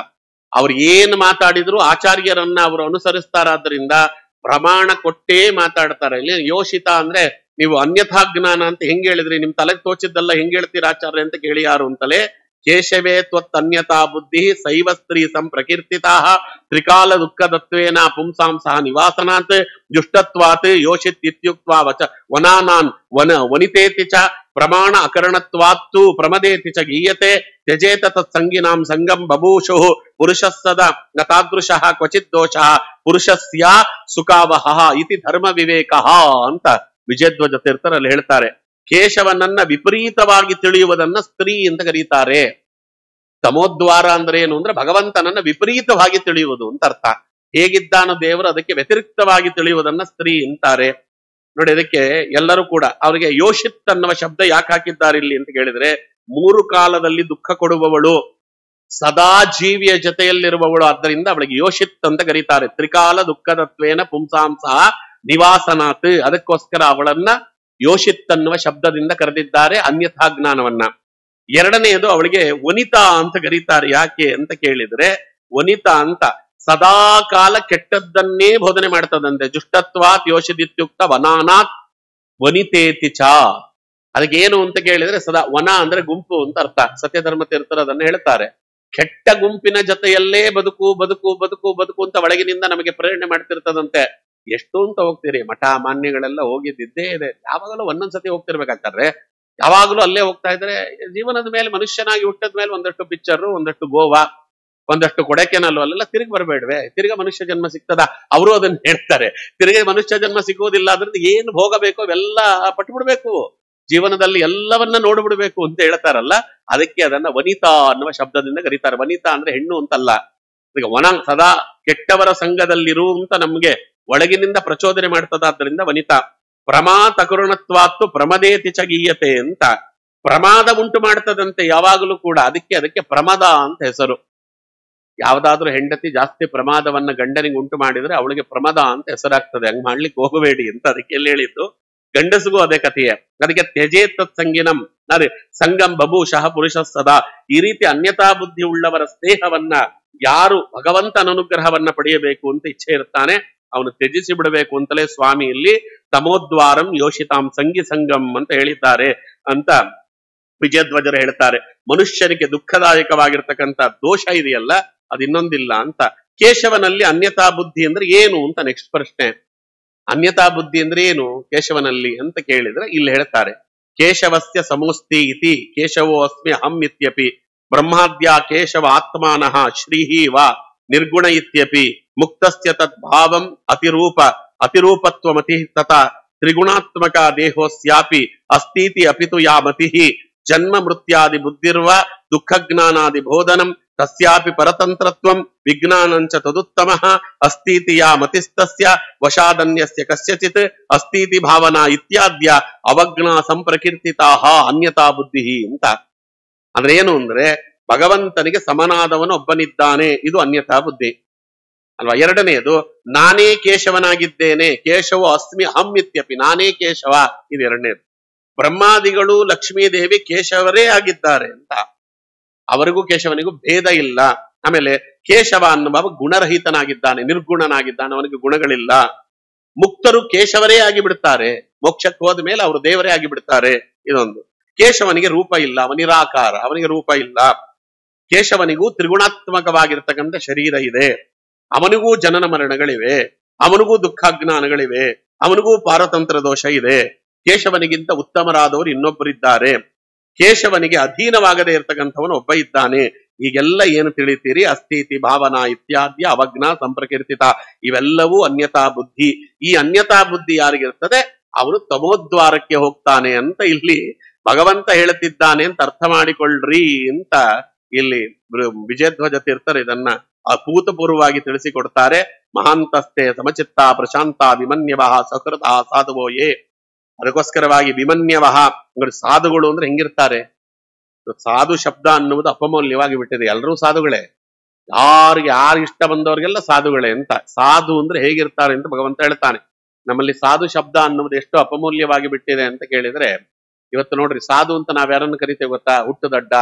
ಅವ್ರು ಏನ್ ಮಾತಾಡಿದ್ರು ಆಚಾರ್ಯರನ್ನ ಅವರು ಅನುಸರಿಸ್ತಾರಾದ್ರಿಂದ ಪ್ರಮಾಣ ಕೊಟ್ಟೇ ಮಾತಾಡ್ತಾರೆ. ಇಲ್ಲಿ ಯೋಷಿತ ಅಂದ್ರೆ ನೀವು ಅನ್ಯಥಾ ಜ್ಞಾನ ಅಂತ ಹೆಂಗ್ ಹೇಳಿದ್ರಿ, ನಿಮ್ ತಲೆಗೆ ತೋಚಿದ್ದಲ್ಲ ಹೆಂಗ್ ಹೇಳ್ತೀರ ಆಚಾರ್ಯ ಅಂತ ಕೇಳಿ ಯಾರು ಅಂತಲೇ. ಕೇಶವೇ ತ್ವತ್ತನ್ಯತಾ ಬುದ್ಧಿ ಸೈವ ಸ್ತ್ರೀ ಸಂಪ್ರಕೀರ್ತಿತಾ ತ್ರಿಕಾಲ ದುಃಖದತ್ವೇನ ಪುಂಸಾಂ ಸಹ ನಿವಾಸನಾತ್ ದುಷ್ಟತ್ವಾತ್ ಯೋಷಿತ್ ಇತ್ಯುಕ್ತ್ವಾ ವಚ ವನಾನಾನ್ ವನಿತೇತಿ ಚ ಪ್ರಮಾಣ ಅಕರಣತ್ವಾತ್ತು ಪ್ರಮದೇತಿ ಚ ಗೀಯತೆ ತ್ಯಜೇತ ತತ್ಸಂಗಿನಾಂ ಸಂಗಂ ಬಭೂಷು ಪುರುಷಸ್ಸದ ನ ತಾದೃಶಃ ಕ್ವಚಿತ್ ದೋಷಃ ಪುರುಷಸ್ಯ ಸುಖಾವಹ ಇತಿ ಧರ್ಮ ವಿವೇಕ ಅಂತ ವಿಜಯಧ್ವಜ ತೀರ್ಥರಲ್ಲಿ ಹೇಳ್ತಾರೆ. ಕೇಶವನನ್ನ ವಿಪರೀತವಾಗಿ ತಿಳಿಯುವುದನ್ನ ಸ್ತ್ರೀ ಅಂತ ಕರೀತಾರೆ. ತಮೋದ್ವಾರ ಅಂದ್ರೆ ಏನು ಅಂದ್ರೆ ಭಗವಂತನನ್ನ ವಿಪರೀತವಾಗಿ ತಿಳಿಯುವುದು ಅಂತ ಅರ್ಥ. ಹೇಗಿದ್ದಾನೋ ದೇವರು ಅದಕ್ಕೆ ವ್ಯತಿರಿಕ್ತವಾಗಿ ತಿಳಿಯುವುದನ್ನ ಸ್ತ್ರೀ ಅಂತಾರೆ. ನೋಡಿ, ಅದಕ್ಕೆ ಎಲ್ಲರೂ ಕೂಡ ಅವರಿಗೆ ಯೋಷಿತ್ ಅನ್ನುವ ಶಬ್ದ ಯಾಕೆ ಹಾಕಿದ್ದಾರೆ ಇಲ್ಲಿ ಅಂತ ಕೇಳಿದ್ರೆ, 3 ಕಾಲದಲ್ಲಿ ದುಃಖ ಕೊಡುವವಳು, ಸದಾ ಜೀವಿಯ ಜೊತೆಯಲ್ಲಿರುವವಳು, ಆದ್ದರಿಂದ ಅವಳಿಗೆ ಯೋಷಿತ್ ಅಂತ ಕರೀತಾರೆ. ತ್ರಿಕಾಲ ದುಃಖದತ್ವೇನ ಪುಂಸಾಂಸಹ ನಿವಾಸನಾತ್, ಅದಕ್ಕೋಸ್ಕರ ಅವಳನ್ನ ಯೋಷಿತ್ ಅನ್ನುವ ಶಬ್ದದಿಂದ ಕರೆದಿದ್ದಾರೆ ಅನ್ಯಥಾ ಜ್ಞಾನವನ್ನ. ಎರಡನೆಯದು ಅವಳಿಗೆ ವನಿತಾ ಅಂತ ಕರೀತಾರೆ. ಯಾಕೆ ಅಂತ ಕೇಳಿದ್ರೆ, ವನಿತಾ ಅಂತ ಸದಾ ಕಾಲ ಕೆಟ್ಟದ್ದನ್ನೇ ಬೋಧನೆ ಮಾಡ್ತದಂತೆ. ಜುಷ್ಟತ್ವಾತ್ ಯೋಷಿದಿತ್ಯುಕ್ತ ವನಾನಾತ್ ವನಿತೇತಿ ಚ. ಅದಕ್ಕೆ ಏನು ಅಂತ ಕೇಳಿದ್ರೆ, ಸದಾ ವನ ಅಂದ್ರೆ ಗುಂಪು ಅಂತ ಅರ್ಥ. ಸತ್ಯಧರ್ಮ ತೀರ್ಥರು ಅದನ್ನ ಹೇಳ್ತಾರೆ. ಕೆಟ್ಟ ಗುಂಪಿನ ಜೊತೆಯಲ್ಲೇ ಬದುಕು ಬದುಕು ಬದುಕು ಬದುಕು ಅಂತ ಒಳಗಿನಿಂದ ನಮಗೆ ಪ್ರೇರಣೆ ಮಾಡ್ತಿರ್ತದಂತೆ. ಎಷ್ಟು ಅಂತ ಹೋಗ್ತೀರಿ, ಮಠ ಮಾನ್ಯಗಳೆಲ್ಲ ಹೋಗಿದ್ದಿದ್ದೇ ಇದೆ, ಯಾವಾಗಲೂ ಒಂದೊಂದ್ಸತಿ ಹೋಗ್ತಿರ್ಬೇಕಾಗ್ತಾರೆ, ಯಾವಾಗಲೂ ಅಲ್ಲೇ ಹೋಗ್ತಾ ಇದ್ರೆ ಜೀವನದ ಮೇಲೆ ಮನುಷ್ಯನಾಗಿ ಹುಟ್ಟದ ಮೇಲೆ ಒಂದಷ್ಟು ಪಿಕ್ಚರ್, ಒಂದಷ್ಟು ಗೋವಾ, ಒಂದಷ್ಟು ಕೊಡೆಕೆನಲ್ ಅಲ್ಲೆಲ್ಲ ತಿರುಗಿ ಬರಬೇಡ್ವೆ, ತಿರ್ಗ ಮನುಷ್ಯ ಜನ್ಮ ಸಿಗ್ತದ? ಅವರು ಅದನ್ನ ಹೇಳ್ತಾರೆ, ತಿರ್ಗಿ ಮನುಷ್ಯ ಜನ್ಮ ಸಿಗೋದಿಲ್ಲ, ಅದ್ರದ್ದು ಏನು ಭೋಗ ಬೇಕೋ ಅವೆಲ್ಲ ಪಟ್ಬಿಡ್ಬೇಕು, ಜೀವನದಲ್ಲಿ ಎಲ್ಲವನ್ನ ನೋಡ್ಬಿಡ್ಬೇಕು ಅಂತ ಹೇಳ್ತಾರಲ್ಲ. ಅದಕ್ಕೆ ಅದನ್ನ ವನಿತಾ ಅನ್ನುವ ಶಬ್ದದಿಂದ ಕರೀತಾರೆ. ವನಿತಾ ಅಂದ್ರೆ ಹೆಣ್ಣು ಅಂತಲ್ಲ. ಈಗ ಸದಾ ಕೆಟ್ಟವರ ಸಂಘದಲ್ಲಿರು ಅಂತ ನಮ್ಗೆ ಒಳಗಿನಿಂದ ಪ್ರಚೋದನೆ ಮಾಡ್ತದಾದ್ರಿಂದ ವನಿತಾ. ಪ್ರಮಾದ ಕರುಣತ್ವಾತ್ತು ಪ್ರಮದೇತಿ ಚ ಗೀಯತೆ ಅಂತ, ಪ್ರಮಾದ ಉಂಟು ಮಾಡ್ತದಂತೆ ಯಾವಾಗಲೂ ಕೂಡ, ಅದಕ್ಕೆ ಪ್ರಮಾದ ಅಂತ ಹೆಸರು. ಯಾವ್ದಾದ್ರೂ ಹೆಂಡತಿ ಜಾಸ್ತಿ ಪ್ರಮಾದವನ್ನ ಗಂಡನಿಗೆ ಉಂಟು ಮಾಡಿದ್ರೆ ಅವಳಿಗೆ ಪ್ರಮಾದ ಅಂತ ಹೆಸರಾಗ್ತದೆ, ಹಂಗ್ ಮಾಡ್ಲಿಕ್ಕೆ ಹೋಗಬೇಡಿ ಅಂತ ಅದಕ್ಕೆ ಎಲ್ಲಿ ಹೇಳಿದ್ದು. ಗಂಡಸಿಗೂ ಅದೇ ಕಥೆಯೇ. ಅದಕ್ಕೆ ತ್ಯಜೇತ್ ಸಂಗಿನಂ ಅರೆ ಸಂಗಂ ಬಭೂಷಃ ಪುರುಷ ಸದಾ. ಈ ರೀತಿ ಅನ್ಯತಾ ಬುದ್ಧಿ ಉಳ್ಳವರ ಸ್ನೇಹವನ್ನ, ಯಾರು ಭಗವಂತನ ಅನುಗ್ರಹವನ್ನ ಪಡೆಯಬೇಕು ಅಂತ ಇಚ್ಛೆ ಇರ್ತಾನೆ ಅವನು ತ್ಯಜಿಸಿ ಬಿಡಬೇಕು ಅಂತಲೇ ಸ್ವಾಮಿ ಇಲ್ಲಿ ತಮೋದ್ವಾರಂ ಯೋಷಿತಾಂ ಸಂಗಿ ಸಂಗಂ ಅಂತ ಹೇಳಿದ್ದಾರೆ ಅಂತ ವಿಜಯಧ್ವಜರು ಹೇಳ್ತಾರೆ. ಮನುಷ್ಯನಿಗೆ ದುಃಖದಾಯಕವಾಗಿರ್ತಕ್ಕಂಥ ದೋಷ ಇದೆಯಲ್ಲ, ಅದು ಇನ್ನೊಂದಿಲ್ಲ ಅಂತ. ಕೇಶವನಲ್ಲಿ ಅನ್ಯತಾ ಬುದ್ಧಿ ಅಂದ್ರೆ ಏನು ಅಂತ ನೆಕ್ಸ್ಟ್ ಪ್ರಶ್ನೆ. ಅನ್ಯತಾ ಬುದ್ಧಿ ಅಂದ್ರೆ ಏನು ಕೇಶವನಲ್ಲಿ ಅಂತ ಕೇಳಿದ್ರೆ ಇಲ್ಲಿ ಹೇಳ್ತಾರೆ, ಕೇಶವಸ್ಯ ಸಮೋಸ್ತಿ ಇತಿ ಕೇಶವೋ ಅಸ್ಮಿ ಅಹಂ ಇತ್ಯಪಿ ಬ್ರಹ್ಮಾದ್ಯ ಕೇಶವ ಆತ್ಮಾನಃ ಶ್ರೀಹಿ ವಾ ನಿರ್ಗುಣ ಇತ್ಯಪಿ ಮುಕ್ತಸ್ಯ ತದ್ಭಾವಂ ಅತಿರೂಪತ್ವಮತಿ ತಥಾ ತ್ರಿಗುಣಾತ್ಮಕ ದೇಹೋಸ್ಯಾಪಿ ಅಸ್ತೀತಿ ಅಪಿತು ಯಾ ಮತಿಃ ಜನ್ಮ ಮೃತ್ಯಾದಿ ಬುದ್ಧಿರ್ವ ದುಃಖಜ್ಞಾನಾದಿ ಬೋಧನಂ ತಸ್ಯಾಪಿ ಪರತಂತ್ರತ್ವಂ ವಿಜ್ಞಾನಂಚ ತದುತ್ತಮಃ ಅಸ್ತೀತಿ ಯಾ ಮತಿಸ್ತಸ್ಯ ವಶಾದನ್ಯಸ್ಯ ಕಸ್ಯಚಿತ್ ಅಸ್ತೀತಿ ಭಾವನಾ ಇತ್ಯಾದ್ಯ ಅವಜ್ಞಾ ಸಂಪ್ರಕೀರ್ತಿತಾಹ ಅನ್ಯತಾ ಬುದ್ಧಿ ಅಂತ. ಅಂದ್ರೆ ಏನು ಅಂದ್ರೆ ಭಗವಂತನಿಗೆ ಸಮನಾದವನು ಒಬ್ಬನಿದ್ದಾನೆ, ಇದು ಅನ್ಯತಾ ಬುದ್ಧಿ ಅಲ್ವಾ. ಎರಡನೆಯದು ನಾನೇ ಕೇಶವನಾಗಿದ್ದೇನೆ, ಕೇಶವ ಅಸ್ಮಿ ಅಹಂ ಇತ್ಯಪಿ, ನಾನೇ ಕೇಶವ, ಇದು ಎರಡನೇದು. ಬ್ರಹ್ಮಾದಿಗಳು ಲಕ್ಷ್ಮೀದೇವಿ ಕೇಶವರೇ ಆಗಿದ್ದಾರೆ ಅಂತ, ಅವರಿಗೂ ಕೇಶವನಿಗೂ ಭೇದ ಇಲ್ಲ. ಆಮೇಲೆ ಕೇಶವ ಅನ್ನುವ ಗುಣರಹಿತನಾಗಿದ್ದಾನೆ, ನಿರ್ಗುಣನಾಗಿದ್ದಾನೆ, ಅವನಿಗೆ ಗುಣಗಳಿಲ್ಲ. ಮುಕ್ತರು ಕೇಶವರೇ ಆಗಿ ಬಿಡ್ತಾರೆ, ಮೋಕ್ಷಕ್ಕೆ ಹೋದ ಮೇಲೆ ಅವರು ದೇವರೇ ಆಗಿ ಬಿಡ್ತಾರೆ. ಇದೊಂದು. ಕೇಶವನಿಗೆ ರೂಪ ಇಲ್ಲ, ಅವನಿರಾಕಾರ, ಅವನಿಗೆ ರೂಪ ಇಲ್ಲ. ಕೇಶವನಿಗೂ ತ್ರಿಗುಣಾತ್ಮಕವಾಗಿರ್ತಕ್ಕಂಥ ಶರೀರ ಇದೆ, ಅವನಿಗೂ ಜನನ ಮರಣಗಳಿವೆ, ಅವನಿಗೂ ದುಃಖಾಜ್ಞಾನಗಳಿವೆ, ಅವನಿಗೂ ಪಾರತಂತ್ರ ದೋಷ ಇದೆ. ಕೇಶವನಿಗಿಂತ ಉತ್ತಮರಾದವರು ಇನ್ನೊಬ್ಬರಿದ್ದಾರೆ, ಕೇಶವನಿಗೆ ಅಧೀನವಾಗದೇ ಇರತಕ್ಕಂಥವನು ಒಬ್ಬ ಇದ್ದಾನೆ. ಈಗೆಲ್ಲ ಏನು ತಿಳಿತೀರಿ, ಅಸ್ಥಿತಿ ಭಾವನಾ ಇತ್ಯಾದ್ಯ ಅವಜ್ಞಾ ಸಂಪ್ರಕೀರ್ತಿತ, ಇವೆಲ್ಲವೂ ಅನ್ಯತಾ ಬುದ್ಧಿ. ಈ ಅನ್ಯತಾ ಬುದ್ಧಿ ಯಾರಿಗಿರ್ತದೆ ಅವನು ತಮೋದ್ವಾರಕ್ಕೆ ಹೋಗ್ತಾನೆ ಅಂತ ಇಲ್ಲಿ ಭಗವಂತ ಹೇಳುತ್ತಿದ್ದಾನೆ ಅಂತ ಅರ್ಥ ಮಾಡಿಕೊಳ್ಳ್ರಿ ಅಂತ ಇಲ್ಲಿ ವಿಜಯಧ್ವಜ ತೀರ್ಥರು ಇದನ್ನ ಅಭೂತಪೂರ್ವವಾಗಿ ತಿಳಿಸಿಕೊಡ್ತಾರೆ. ಮಹಾಂತಸ್ತೆ ಸಮಚಿತ್ತ ಪ್ರಶಾಂತ ವಿಮನ್ಯವಃ ಸಕೃತ ಸಾಧುವೋಯೇ. ಅದಕ್ಕೋಸ್ಕರವಾಗಿ ವಿಮನ್ಯವಃ ಸಾಧುಗಳು ಅಂದ್ರೆ ಹೆಂಗಿರ್ತಾರೆ, ಸಾಧು ಶಬ್ದ ಅನ್ನುವುದು ಅಪಮೌಲ್ಯವಾಗಿ ಬಿಟ್ಟಿದೆ. ಎಲ್ಲರೂ ಸಾಧುಗಳೇ, ಯಾರು ಇಷ್ಟ ಬಂದವ್ರಿಗೆಲ್ಲ ಸಾಧುಗಳೇ ಅಂತ. ಸಾಧು ಅಂದ್ರೆ ಹೇಗಿರ್ತಾರೆ ಅಂತ ಭಗವಂತ ಹೇಳ್ತಾನೆ. ನಮ್ಮಲ್ಲಿ ಸಾಧು ಶಬ್ದ ಅನ್ನುವುದು ಎಷ್ಟು ಅಪಮೂಲ್ಯವಾಗಿ ಬಿಟ್ಟಿದೆ ಅಂತ ಕೇಳಿದ್ರೆ, ಇವತ್ತು ನೋಡ್ರಿ ಸಾಧು ಅಂತ ನಾವ್ ಯಾರನ್ನು ಕರಿತೇವೆ ಗೊತ್ತಾ? ಹುಟ್ಟುದಡ್ಡ,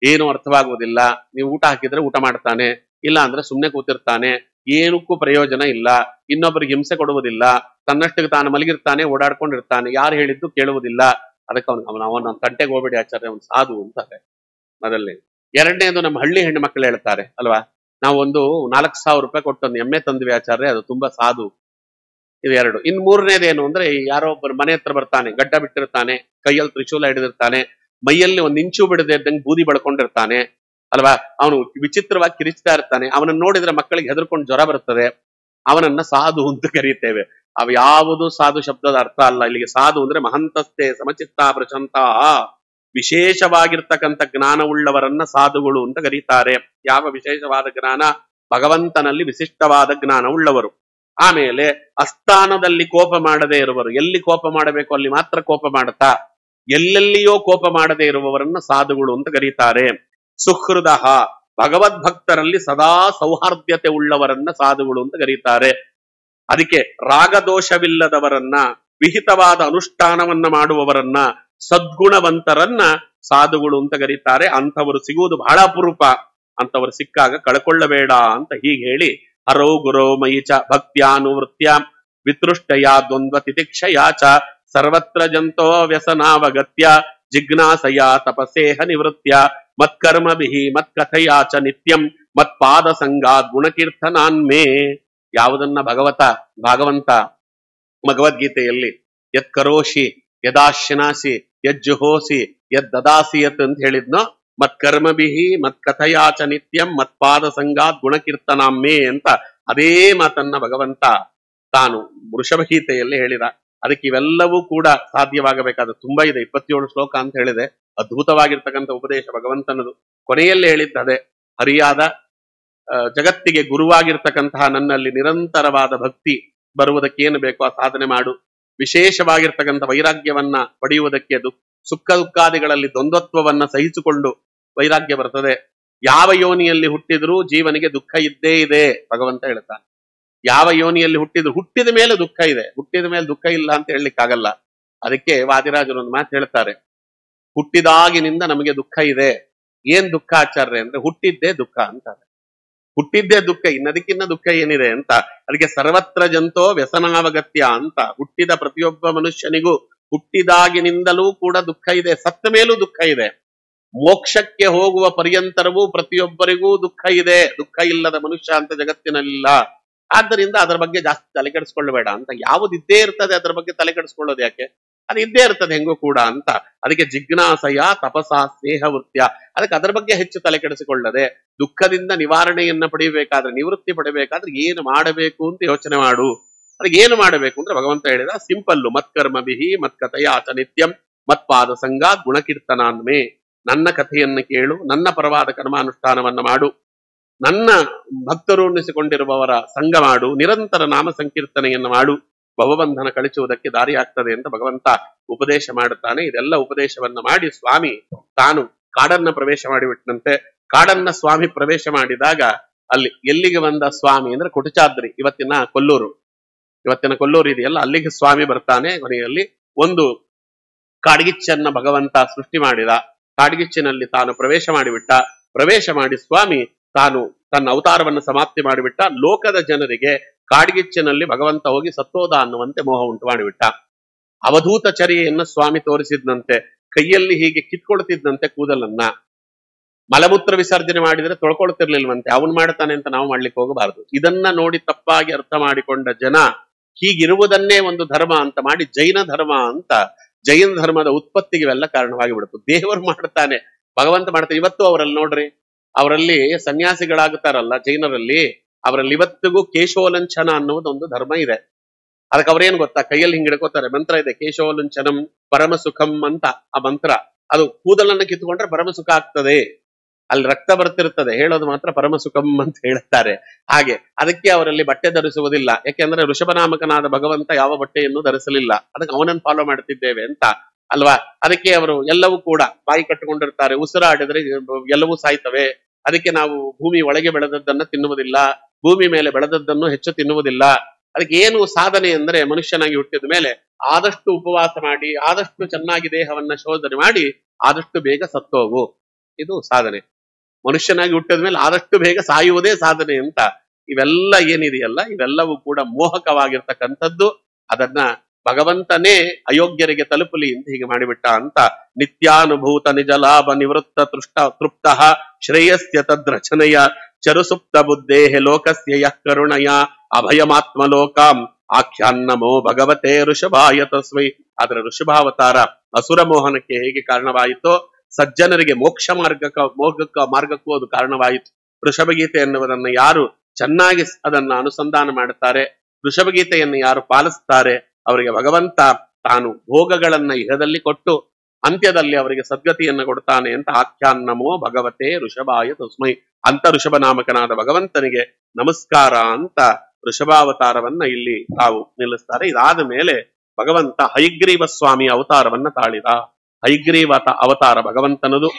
ಏನು ಅರ್ಥವಾಗುವುದಿಲ್ಲ, ನೀವು ಊಟ ಹಾಕಿದ್ರೆ ಊಟ ಮಾಡ್ತಾನೆ, ಇಲ್ಲ ಅಂದ್ರೆ ಸುಮ್ನೆ ಕೂತಿರ್ತಾನೆ, ಏನಕ್ಕೂ ಪ್ರಯೋಜನ ಇಲ್ಲ, ಇನ್ನೊಬ್ಬರಿಗೆ ಹಿಂಸೆ ಕೊಡುವುದಿಲ್ಲ, ತನ್ನಷ್ಟಕ್ಕೆ ತಾನು ಮಲಗಿರ್ತಾನೆ, ಓಡಾಡ್ಕೊಂಡಿರ್ತಾನೆ, ಯಾರು ಹೇಳಿದ್ದು ಕೇಳುವುದಿಲ್ಲ. ಅದಕ್ಕೆ ಅವನ ತಂಟೆಗೆ ಹೋಗ್ಬೇಡಿ ಆಚಾರ್ಯ, ಅವನು ಸಾಧು ಅಂತಾರೆ ಮೊದಲನೇ. ಎರಡನೇದು ನಮ್ಮ ಹಳ್ಳಿ ಹೆಣ್ಣು ಮಕ್ಕಳು ಹೇಳ್ತಾರೆ ಅಲ್ವಾ, ನಾವು ಒಂದು 4,000 ರೂಪಾಯಿ ಕೊಟ್ಟೊಂದು ಎಮ್ಮೆ ತಂದ್ವಿ ಆಚಾರ್ಯ, ಅದು ತುಂಬಾ ಸಾಧು. ಇದು ಎರಡು. ಇನ್ ಮೂರನೇದೇನು ಅಂದ್ರೆ, ಯಾರೋ ಒಬ್ಬರು ಮನೆ ಹತ್ರ ಬರ್ತಾನೆ, ಗಡ್ಡ ಬಿಟ್ಟಿರ್ತಾನೆ, ಕೈಯಲ್ಲಿ ತ್ರಿಶೂಲ ಹಿಡಿದಿರ್ತಾನೆ, ಮೈಯಲ್ಲಿ ಒಂದ್ ಇಂಚು ಬಿಡದೆ ಇದ್ದಂಗೆ ಬೂದಿ ಬಳ್ಕೊಂಡಿರ್ತಾನೆ ಅಲ್ವಾ, ಅವನು ವಿಚಿತ್ರವಾಗಿ ಕಿರಿಚ್ತಾ ಇರ್ತಾನೆ, ಅವನನ್ನ ನೋಡಿದ್ರೆ ಮಕ್ಕಳಿಗೆ ಹೆದರ್ಕೊಂಡು ಜ್ವರ ಬರ್ತದೆ, ಅವನನ್ನ ಸಾಧು ಅಂತ ಕರೀತೇವೆ. ಅವು ಯಾವುದು ಸಾಧು ಶಬ್ದದ ಅರ್ಥ ಅಲ್ಲ. ಇಲ್ಲಿಗೆ ಸಾಧು ಅಂದ್ರೆ ಮಹಂತಸ್ಥೆ ಸಮಚಿತ್ತ ಪ್ರಶಾಂತ, ವಿಶೇಷವಾಗಿರ್ತಕ್ಕಂಥ ಜ್ಞಾನವುಳ್ಳವರನ್ನ ಸಾಧುಗಳು ಅಂತ ಕರೀತಾರೆ. ಯಾವ ವಿಶೇಷವಾದ ಜ್ಞಾನ? ಭಗವಂತನಲ್ಲಿ ವಿಶಿಷ್ಟವಾದ ಜ್ಞಾನ ಉಳ್ಳವರು. ಆಮೇಲೆ ಅಸ್ಥಾನದಲ್ಲಿ ಕೋಪ ಮಾಡದೇ ಇರುವರು, ಎಲ್ಲಿ ಕೋಪ ಮಾಡಬೇಕು ಅಲ್ಲಿ ಮಾತ್ರ ಕೋಪ ಮಾಡುತ್ತಾ ಎಲ್ಲೆಲ್ಲಿಯೋ ಕೋಪ ಮಾಡದೇ ಇರುವವರನ್ನ ಸಾಧುಗಳು ಅಂತ ಕರೀತಾರೆ. ಸುಹೃದ, ಭಗವದ್ಭಕ್ತರಲ್ಲಿ ಸದಾ ಸೌಹಾರ್ದ್ಯತೆ ಉಳ್ಳವರನ್ನ ಸಾಧುಗಳು ಅಂತ ಕರೀತಾರೆ. ಅದಕ್ಕೆ ರಾಗದೋಷವಿಲ್ಲದವರನ್ನ, ವಿಹಿತವಾದ ಅನುಷ್ಠಾನವನ್ನ ಮಾಡುವವರನ್ನ, ಸದ್ಗುಣವಂತರನ್ನ ಸಾಧುಗಳು ಅಂತ ಕರೀತಾರೆ. ಅಂಥವರು ಸಿಗುವುದು ಬಹಳ ಅಪರೂಪ, ಅಂಥವರು ಸಿಕ್ಕಾಗ ಕಳ್ಕೊಳ್ಳಬೇಡ ಅಂತ ಹೀಗೆ ಹೇಳಿ, ಹರೌ ಗುರೋ ಮಯಿಚ ಭಕ್ತ್ಯಾನುವೃತ್ಯ ವಿತೃಷ್ಟಯ ದ್ವಂದ್ವ ತಿತಿಕ್ಷಯಾಚ ಸರ್ವತ್ರ ಜಂತೋ ವ್ಯಸನಾವಗತ್ಯ ಜಿಜ್ಞಾಸಯ ತಪಸೇಹ ನಿವೃತ್ಯ ಮತ್ಕರ್ಮಭಿಃ ಮತ್ಕಥಯಾ ಚ ನಿತ್ಯಂ ಮತ್ಪಾದ ಸಂಗಾತ್ ಗುಣಕೀರ್ತನಾನ್ಮೇ. ಯಾವುದನ್ನ ಭಾಗವಂತ ಭಗವದ್ಗೀತೆಯಲ್ಲಿ ಯತ್ ಕರೋಷಿ ಯದಾಶ್ನಾಸಿ ಯಜ್ಜುಹೋಸಿ ಯದ್ ದದಾಸಿ ಯತ್ ಅಂತ ಹೇಳಿದ್ನೋ, ಮತ್ಕರ್ಮಭಿಃ ಮತ್ಕಥಯಾ ಚ ನಿತ್ಯಂ ಮತ್ಪಾದ ಸಂಗಾತ್ ಗುಣಕೀರ್ತನಾನ್ಮೇ ಅಂತ ಅದೇ ಮಾತನ್ನ ಭಗವಂತ ತಾನು ವೃಷಭಗೀತೆಯಲ್ಲಿ ಹೇಳಿದ. ಅದಕ್ಕೆ ಇವೆಲ್ಲವೂ ಕೂಡ ಸಾಧ್ಯವಾಗಬೇಕಾದ ತುಂಬಾ ಇದೆ. 27 ಶ್ಲೋಕ ಅಂತ ಹೇಳಿದೆ. ಅದ್ಭುತವಾಗಿರ್ತಕ್ಕಂಥ ಉಪದೇಶ ಭಗವಂತನದು. ಕೊನೆಯಲ್ಲಿ ಹೇಳಿದ್ದದೆ, ಹರಿಯಾದ ಜಗತ್ತಿಗೆ ಗುರುವಾಗಿರ್ತಕ್ಕಂತಹ ನನ್ನಲ್ಲಿ ನಿರಂತರವಾದ ಭಕ್ತಿ ಬರುವುದಕ್ಕೆ ಏನು ಬೇಕೋ ಆ ಸಾಧನೆ ಮಾಡು. ವಿಶೇಷವಾಗಿರ್ತಕ್ಕಂಥ ವೈರಾಗ್ಯವನ್ನ ಪಡೆಯುವುದಕ್ಕೆ ಸುಖ ದುಃಖಾದಿಗಳಲ್ಲಿ ದ್ವಂದ್ವತ್ವವನ್ನ ಸಹಿಸಿಕೊಂಡು ವೈರಾಗ್ಯ ಬರ್ತದೆ. ಯಾವ ಯೋನಿಯಲ್ಲಿ ಹುಟ್ಟಿದ್ರೂ ಜೀವನಿಗೆ ದುಃಖ ಇದ್ದೇ ಇದೆ ಭಗವಂತ ಹೇಳ್ತಾನೆ. ಯಾವ ಯೋನಿಯಲ್ಲಿ ಹುಟ್ಟಿದ ಮೇಲೆ ದುಃಖ ಇದೆ, ಹುಟ್ಟಿದ ಮೇಲೆ ದುಃಖ ಇಲ್ಲ ಅಂತ ಹೇಳಲಿಕ್ಕಾಗಲ್ಲ. ಅದಕ್ಕೆ ವಾದಿರಾಜರು ಒಂದು ಮಾತು ಹೇಳ್ತಾರೆ, ಹುಟ್ಟಿದಾಗಿನಿಂದ ನಮಗೆ ದುಃಖ ಇದೆ. ಏನ್ ದುಃಖ ಆಚಾರ್ಯ ಅಂದ್ರೆ ಹುಟ್ಟಿದ್ದೇ ದುಃಖ ಅಂತಾರೆ. ಹುಟ್ಟಿದ್ದೇ ದುಃಖ, ಇನ್ನದಕ್ಕಿನ್ನ ದುಃಖ ಏನಿದೆ ಅಂತ. ಅದಕ್ಕೆ ಸರ್ವತ್ರ ಜಂತೋ ವ್ಯಸನಾವಗತ್ಯ ಅಂತ. ಹುಟ್ಟಿದ ಪ್ರತಿಯೊಬ್ಬ ಮನುಷ್ಯನಿಗೂ ಹುಟ್ಟಿದಾಗಿನಿಂದಲೂ ಕೂಡ ದುಃಖ ಇದೆ, ಸತ್ತ ಮೇಲೂ ದುಃಖ ಇದೆ. ಮೋಕ್ಷಕ್ಕೆ ಹೋಗುವ ಪರ್ಯಂತರವೂ ಪ್ರತಿಯೊಬ್ಬರಿಗೂ ದುಃಖ ಇದೆ. ದುಃಖ ಇಲ್ಲದ ಮನುಷ್ಯ ಅಂತ ಜಗತ್ತಿನಲ್ಲಿಲ್ಲ. ಆದ್ದರಿಂದ ಅದರ ಬಗ್ಗೆ ಜಾಸ್ತಿ ತಲೆ ಕೆಡಿಸ್ಕೊಳ್ಳಬೇಡ ಅಂತ. ಯಾವುದಿದ್ದೇ ಇರ್ತದೆ ಅದರ ಬಗ್ಗೆ ತಲೆ ಕೆಡಿಸ್ಕೊಳ್ಳೋದು ಯಾಕೆ, ಅದು ಇದ್ದೇ ಇರ್ತದೆ ಹೆಂಗೂ ಕೂಡ ಅಂತ. ಅದಕ್ಕೆ ಜಿಜ್ಞಾಸಯ ತಪಸ ಸ್ನೇಹ ವೃತ್ಯ. ಅದಕ್ಕೆ ಅದರ ಬಗ್ಗೆ ಹೆಚ್ಚು ತಲೆ ಕೆಡಿಸಿಕೊಳ್ಳದೆ ದುಃಖದಿಂದ ನಿವಾರಣೆಯನ್ನ ಪಡೆಯಬೇಕಾದ್ರೆ, ನಿವೃತ್ತಿ ಪಡೆಯಬೇಕಾದ್ರೆ ಏನು ಮಾಡಬೇಕು ಅಂತ ಯೋಚನೆ ಮಾಡು. ಅದಕ್ಕೆ ಏನು ಮಾಡಬೇಕು ಅಂದ್ರೆ ಭಗವಂತ ಹೇಳಿದ ಸಿಂಪಲ್ಲು, ಮತ್ಕರ್ಮಭಿಃ ಮತ್ಕಥಯಾ ಚ ನಿತ್ಯಂ ಮತ್ಪಾದ ಸಂಗಾತ್ ಗುಣಕೀರ್ತನಾನ್ಮೇ. ನನ್ನ ಕಥೆಯನ್ನು ಕೇಳು, ನನ್ನ ಪರವಾದ ಕರ್ಮಾನುಷ್ಠಾನವನ್ನ ಮಾಡು, ನನ್ನ ಭಕ್ತರು ಅನ್ನಿಸಿಕೊಂಡಿರುವವರ ಸಂಘ ಮಾಡು, ನಿರಂತರ ನಾಮ ಸಂಕೀರ್ತನೆಯನ್ನು ಮಾಡು, ಭವಬಂಧನ ಕಳಿಸುವುದಕ್ಕೆ ದಾರಿ ಆಗ್ತದೆ ಅಂತ ಭಗವಂತ ಉಪದೇಶ ಮಾಡುತ್ತಾನೆ. ಇದೆಲ್ಲ ಉಪದೇಶವನ್ನ ಮಾಡಿ ಸ್ವಾಮಿ ತಾನು ಕಾಡನ್ನ ಪ್ರವೇಶ ಮಾಡಿಬಿಟ್ಟಂತೆ. ಕಾಡನ್ನ ಸ್ವಾಮಿ ಪ್ರವೇಶ ಮಾಡಿದಾಗ ಅಲ್ಲಿ ಎಲ್ಲಿಗೆ ಬಂದ ಸ್ವಾಮಿ ಅಂದ್ರೆ ಕುಟಚಾದ್ರಿ, ಇವತ್ತಿನ ಕೊಲ್ಲೂರು ಇದೆಯಲ್ಲ, ಅಲ್ಲಿಗೆ ಸ್ವಾಮಿ ಬರ್ತಾನೆ. ಕೊನೆಯಲ್ಲಿ ಒಂದು ಕಾಡ್ಗಿಚ್ಚನ್ನ ಭಗವಂತ ಸೃಷ್ಟಿ ಮಾಡಿದ. ಕಾಡ್ಗಿಚ್ಚಿನಲ್ಲಿ ತಾನು ಪ್ರವೇಶ ಮಾಡಿಬಿಟ್ಟ. ಪ್ರವೇಶ ಮಾಡಿ ಸ್ವಾಮಿ ತಾನು ತನ್ನ ಅವತಾರವನ್ನು ಸಮಾಪ್ತಿ ಮಾಡಿಬಿಟ್ಟ. ಲೋಕದ ಜನರಿಗೆ ಕಾಡ್ಗಿಚ್ಚಿನಲ್ಲಿ ಭಗವಂತ ಹೋಗಿ ಸತ್ತೋದ ಅನ್ನುವಂತೆ ಮೋಹ ಉಂಟು ಮಾಡಿಬಿಟ್ಟ. ಅವಧೂತ ಚರ್ಯೆಯನ್ನು ಸ್ವಾಮಿ ತೋರಿಸಿದ್ನಂತೆ. ಕೈಯಲ್ಲಿ ಹೀಗೆ ಕಿತ್ಕೊಳ್ತಿದ್ದಂತೆ ಕೂದಲನ್ನ. ಮಲಮೂತ್ರ ವಿಸರ್ಜನೆ ಮಾಡಿದ್ರೆ ತೊಳ್ಕೊಳ್ತಿರ್ಲಿಲ್ವಂತೆ. ಅವನು ಮಾಡ್ತಾನೆ ಅಂತ ನಾವು ಮಾಡ್ಲಿಕ್ಕೆ ಹೋಗಬಾರದು. ಇದನ್ನ ನೋಡಿ ತಪ್ಪಾಗಿ ಅರ್ಥ ಮಾಡಿಕೊಂಡ ಜನ ಹೀಗಿರುವುದನ್ನೇ ಒಂದು ಧರ್ಮ ಅಂತ ಮಾಡಿ ಜೈನ ಧರ್ಮ ಅಂತ, ಜೈನ ಧರ್ಮದ ಉತ್ಪತ್ತಿಗೆ ಇವೆಲ್ಲ ಕಾರಣವಾಗಿ ಬಿಡುತ್ತೆ. ದೇವರು ಮಾಡ್ತಾನೆ, ಭಗವಂತ ಮಾಡ್ತಾನೆ. ಇವತ್ತು ಅವರಲ್ಲಿ ನೋಡ್ರಿ, ಅವರಲ್ಲಿ ಸನ್ಯಾಸಿಗಳಾಗುತ್ತಾರಲ್ಲ ಜೈನರಲ್ಲಿ, ಅವರಲ್ಲಿ ಇವತ್ತಿಗೂ ಕೇಶೋಲಂಚನ ಅನ್ನುವುದೊಂದು ಧರ್ಮ ಇದೆ. ಅದಕ್ಕೆ ಅವ್ರೇನ್ ಗೊತ್ತಾ, ಕೈಯಲ್ಲಿ ಹಿಂಗ್ ಹಿಡ್ಕೋತಾರೆ, ಮಂತ್ರ ಇದೆ, ಕೇಶೋಲಂಚನಂ ಪರಮ ಸುಖಂ ಅಂತ ಆ ಮಂತ್ರ. ಅದು ಕೂದಲನ್ನು ಕಿತ್ತುಕೊಂಡ್ರೆ ಪರಮ ಸುಖ ಆಗ್ತದೆ, ಅಲ್ಲಿ ರಕ್ತ ಬರ್ತಿರ್ತದೆ, ಹೇಳೋದು ಮಾತ್ರ ಪರಮ ಸುಖಂ ಅಂತ ಹೇಳ್ತಾರೆ. ಹಾಗೆ ಅದಕ್ಕೆ ಅವರಲ್ಲಿ ಬಟ್ಟೆ ಧರಿಸುವುದಿಲ್ಲ. ಯಾಕೆಂದ್ರೆ ಋಷಭನಾಮಕನಾದ ಭಗವಂತ ಯಾವ ಬಟ್ಟೆಯನ್ನು ಧರಿಸಲಿಲ್ಲ, ಅದಕ್ಕೆ ಅವನನ್ನು ಫಾಲೋ ಮಾಡ್ತಿದ್ದೇವೆ ಅಂತ ಅಲ್ವಾ. ಅದಕ್ಕೆ ಅವರು ಎಲ್ಲವೂ ಕೂಡ ಬಾಯಿ ಕಟ್ಟಿಕೊಂಡಿರ್ತಾರೆ. ಉಸಿರಾಡಿದ್ರೆ ಎಲ್ಲವೂ ಸಾಯ್ತವೆ. ಅದಕ್ಕೆ ನಾವು ಭೂಮಿ ಒಳಗೆ ಬೆಳೆದದ್ದನ್ನ ತಿನ್ನುವುದಿಲ್ಲ, ಭೂಮಿ ಮೇಲೆ ಬೆಳೆದದ್ದನ್ನು ಹೆಚ್ಚು ತಿನ್ನುವುದಿಲ್ಲ. ಅದಕ್ಕೆ ಏನು ಸಾಧನೆ ಅಂದ್ರೆ, ಮನುಷ್ಯನಾಗಿ ಹುಟ್ಟಿದ ಮೇಲೆ ಆದಷ್ಟು ಉಪವಾಸ ಮಾಡಿ, ಆದಷ್ಟು ಚೆನ್ನಾಗಿ ದೇಹವನ್ನ ಶೋಧನೆ ಮಾಡಿ, ಆದಷ್ಟು ಬೇಗ ಸತ್ತೋಗು, ಇದು ಸಾಧನೆ. ಮನುಷ್ಯನಾಗಿ ಹುಟ್ಟಿದ ಮೇಲೆ ಆದಷ್ಟು ಬೇಗ ಸಾಯುವುದೇ ಸಾಧನೆ ಅಂತ. ಇವೆಲ್ಲ ಏನಿದೆಯಲ್ಲ, ಇವೆಲ್ಲವೂ ಕೂಡ ಮೋಹಕವಾಗಿರ್ತಕ್ಕಂಥದ್ದು. ಅದನ್ನ ಭಗವಂತನೇ ಅಯೋಗ್ಯರಿಗೆ ತಲುಪಲಿ ಅಂತ ಹೀಗೆ ಮಾಡಿಬಿಟ್ಟ ಅಂತ. ನಿತ್ಯಾನುಭೂತ ನಿಜ ಲಾಭ ನಿವೃತ್ತ ತೃಪ್ತ ಶ್ರೇಯಸ್ಯ ತದ್ರಚನೆಯ ಚರುಸುಪ್ತ ಬುದ್ಧೇ ಲೋಕಸ್ಯ ಯಃ ಕರುಣಯ ಅಭಯಮಾತ್ಮಲೋಕಾಂ ಆಖ್ಯಾನ್ನಮೋ ಭಗವತೆ ಋಷಭಾಯ ತಸ್ಮೈ. ಆದ್ರೆ ಋಷಭಾವತಾರ ಅಸುರ ಮೋಹನಕ್ಕೆ ಹೇಗೆ ಕಾರಣವಾಯಿತೋ, ಸಜ್ಜನರಿಗೆ ಮೋಕ್ಷ ಮಾರ್ಗಕ್ಕೂ ಅದು ಕಾರಣವಾಯಿತು. ಋಷಭಗೀತೆ ಎನ್ನುವುದನ್ನ ಯಾರು ಚೆನ್ನಾಗಿ ಅದನ್ನ ಅನುಸಂಧಾನ ಮಾಡುತ್ತಾರೆ, ಋಷಭಗೀತೆಯನ್ನು ಯಾರು ಪಾಲಿಸ್ತಾರೆ, ಅವರಿಗೆ ಭಗವಂತ ತಾನು ಭೋಗಗಳನ್ನ ಇಹದಲ್ಲಿ ಕೊಟ್ಟು ಅಂತ್ಯದಲ್ಲಿ ಅವರಿಗೆ ಸದ್ಗತಿಯನ್ನು ಕೊಡ್ತಾನೆ ಅಂತ. ಆಖ್ಯಾನ್ನಮೋ ಭಗವತೆ ಋಷಭಾಯ ತಸ್ಮೈ. ಅಂತ ಋಷಭನಾಮಕನಾದ ಭಗವಂತನಿಗೆ ನಮಸ್ಕಾರ ಅಂತ ಋಷಭಾವತಾರವನ್ನ ಇಲ್ಲಿ ತಾವು ನಿಲ್ಲಿಸ್ತಾರೆ. ಇದಾದ ಮೇಲೆ ಭಗವಂತ ಹಯಗ್ರೀವ ಸ್ವಾಮಿ ಅವತಾರವನ್ನ ತಾಳಿದ. ಹಯಗ್ರೀವ ಅವತಾರ ಭಗವಂತನದು.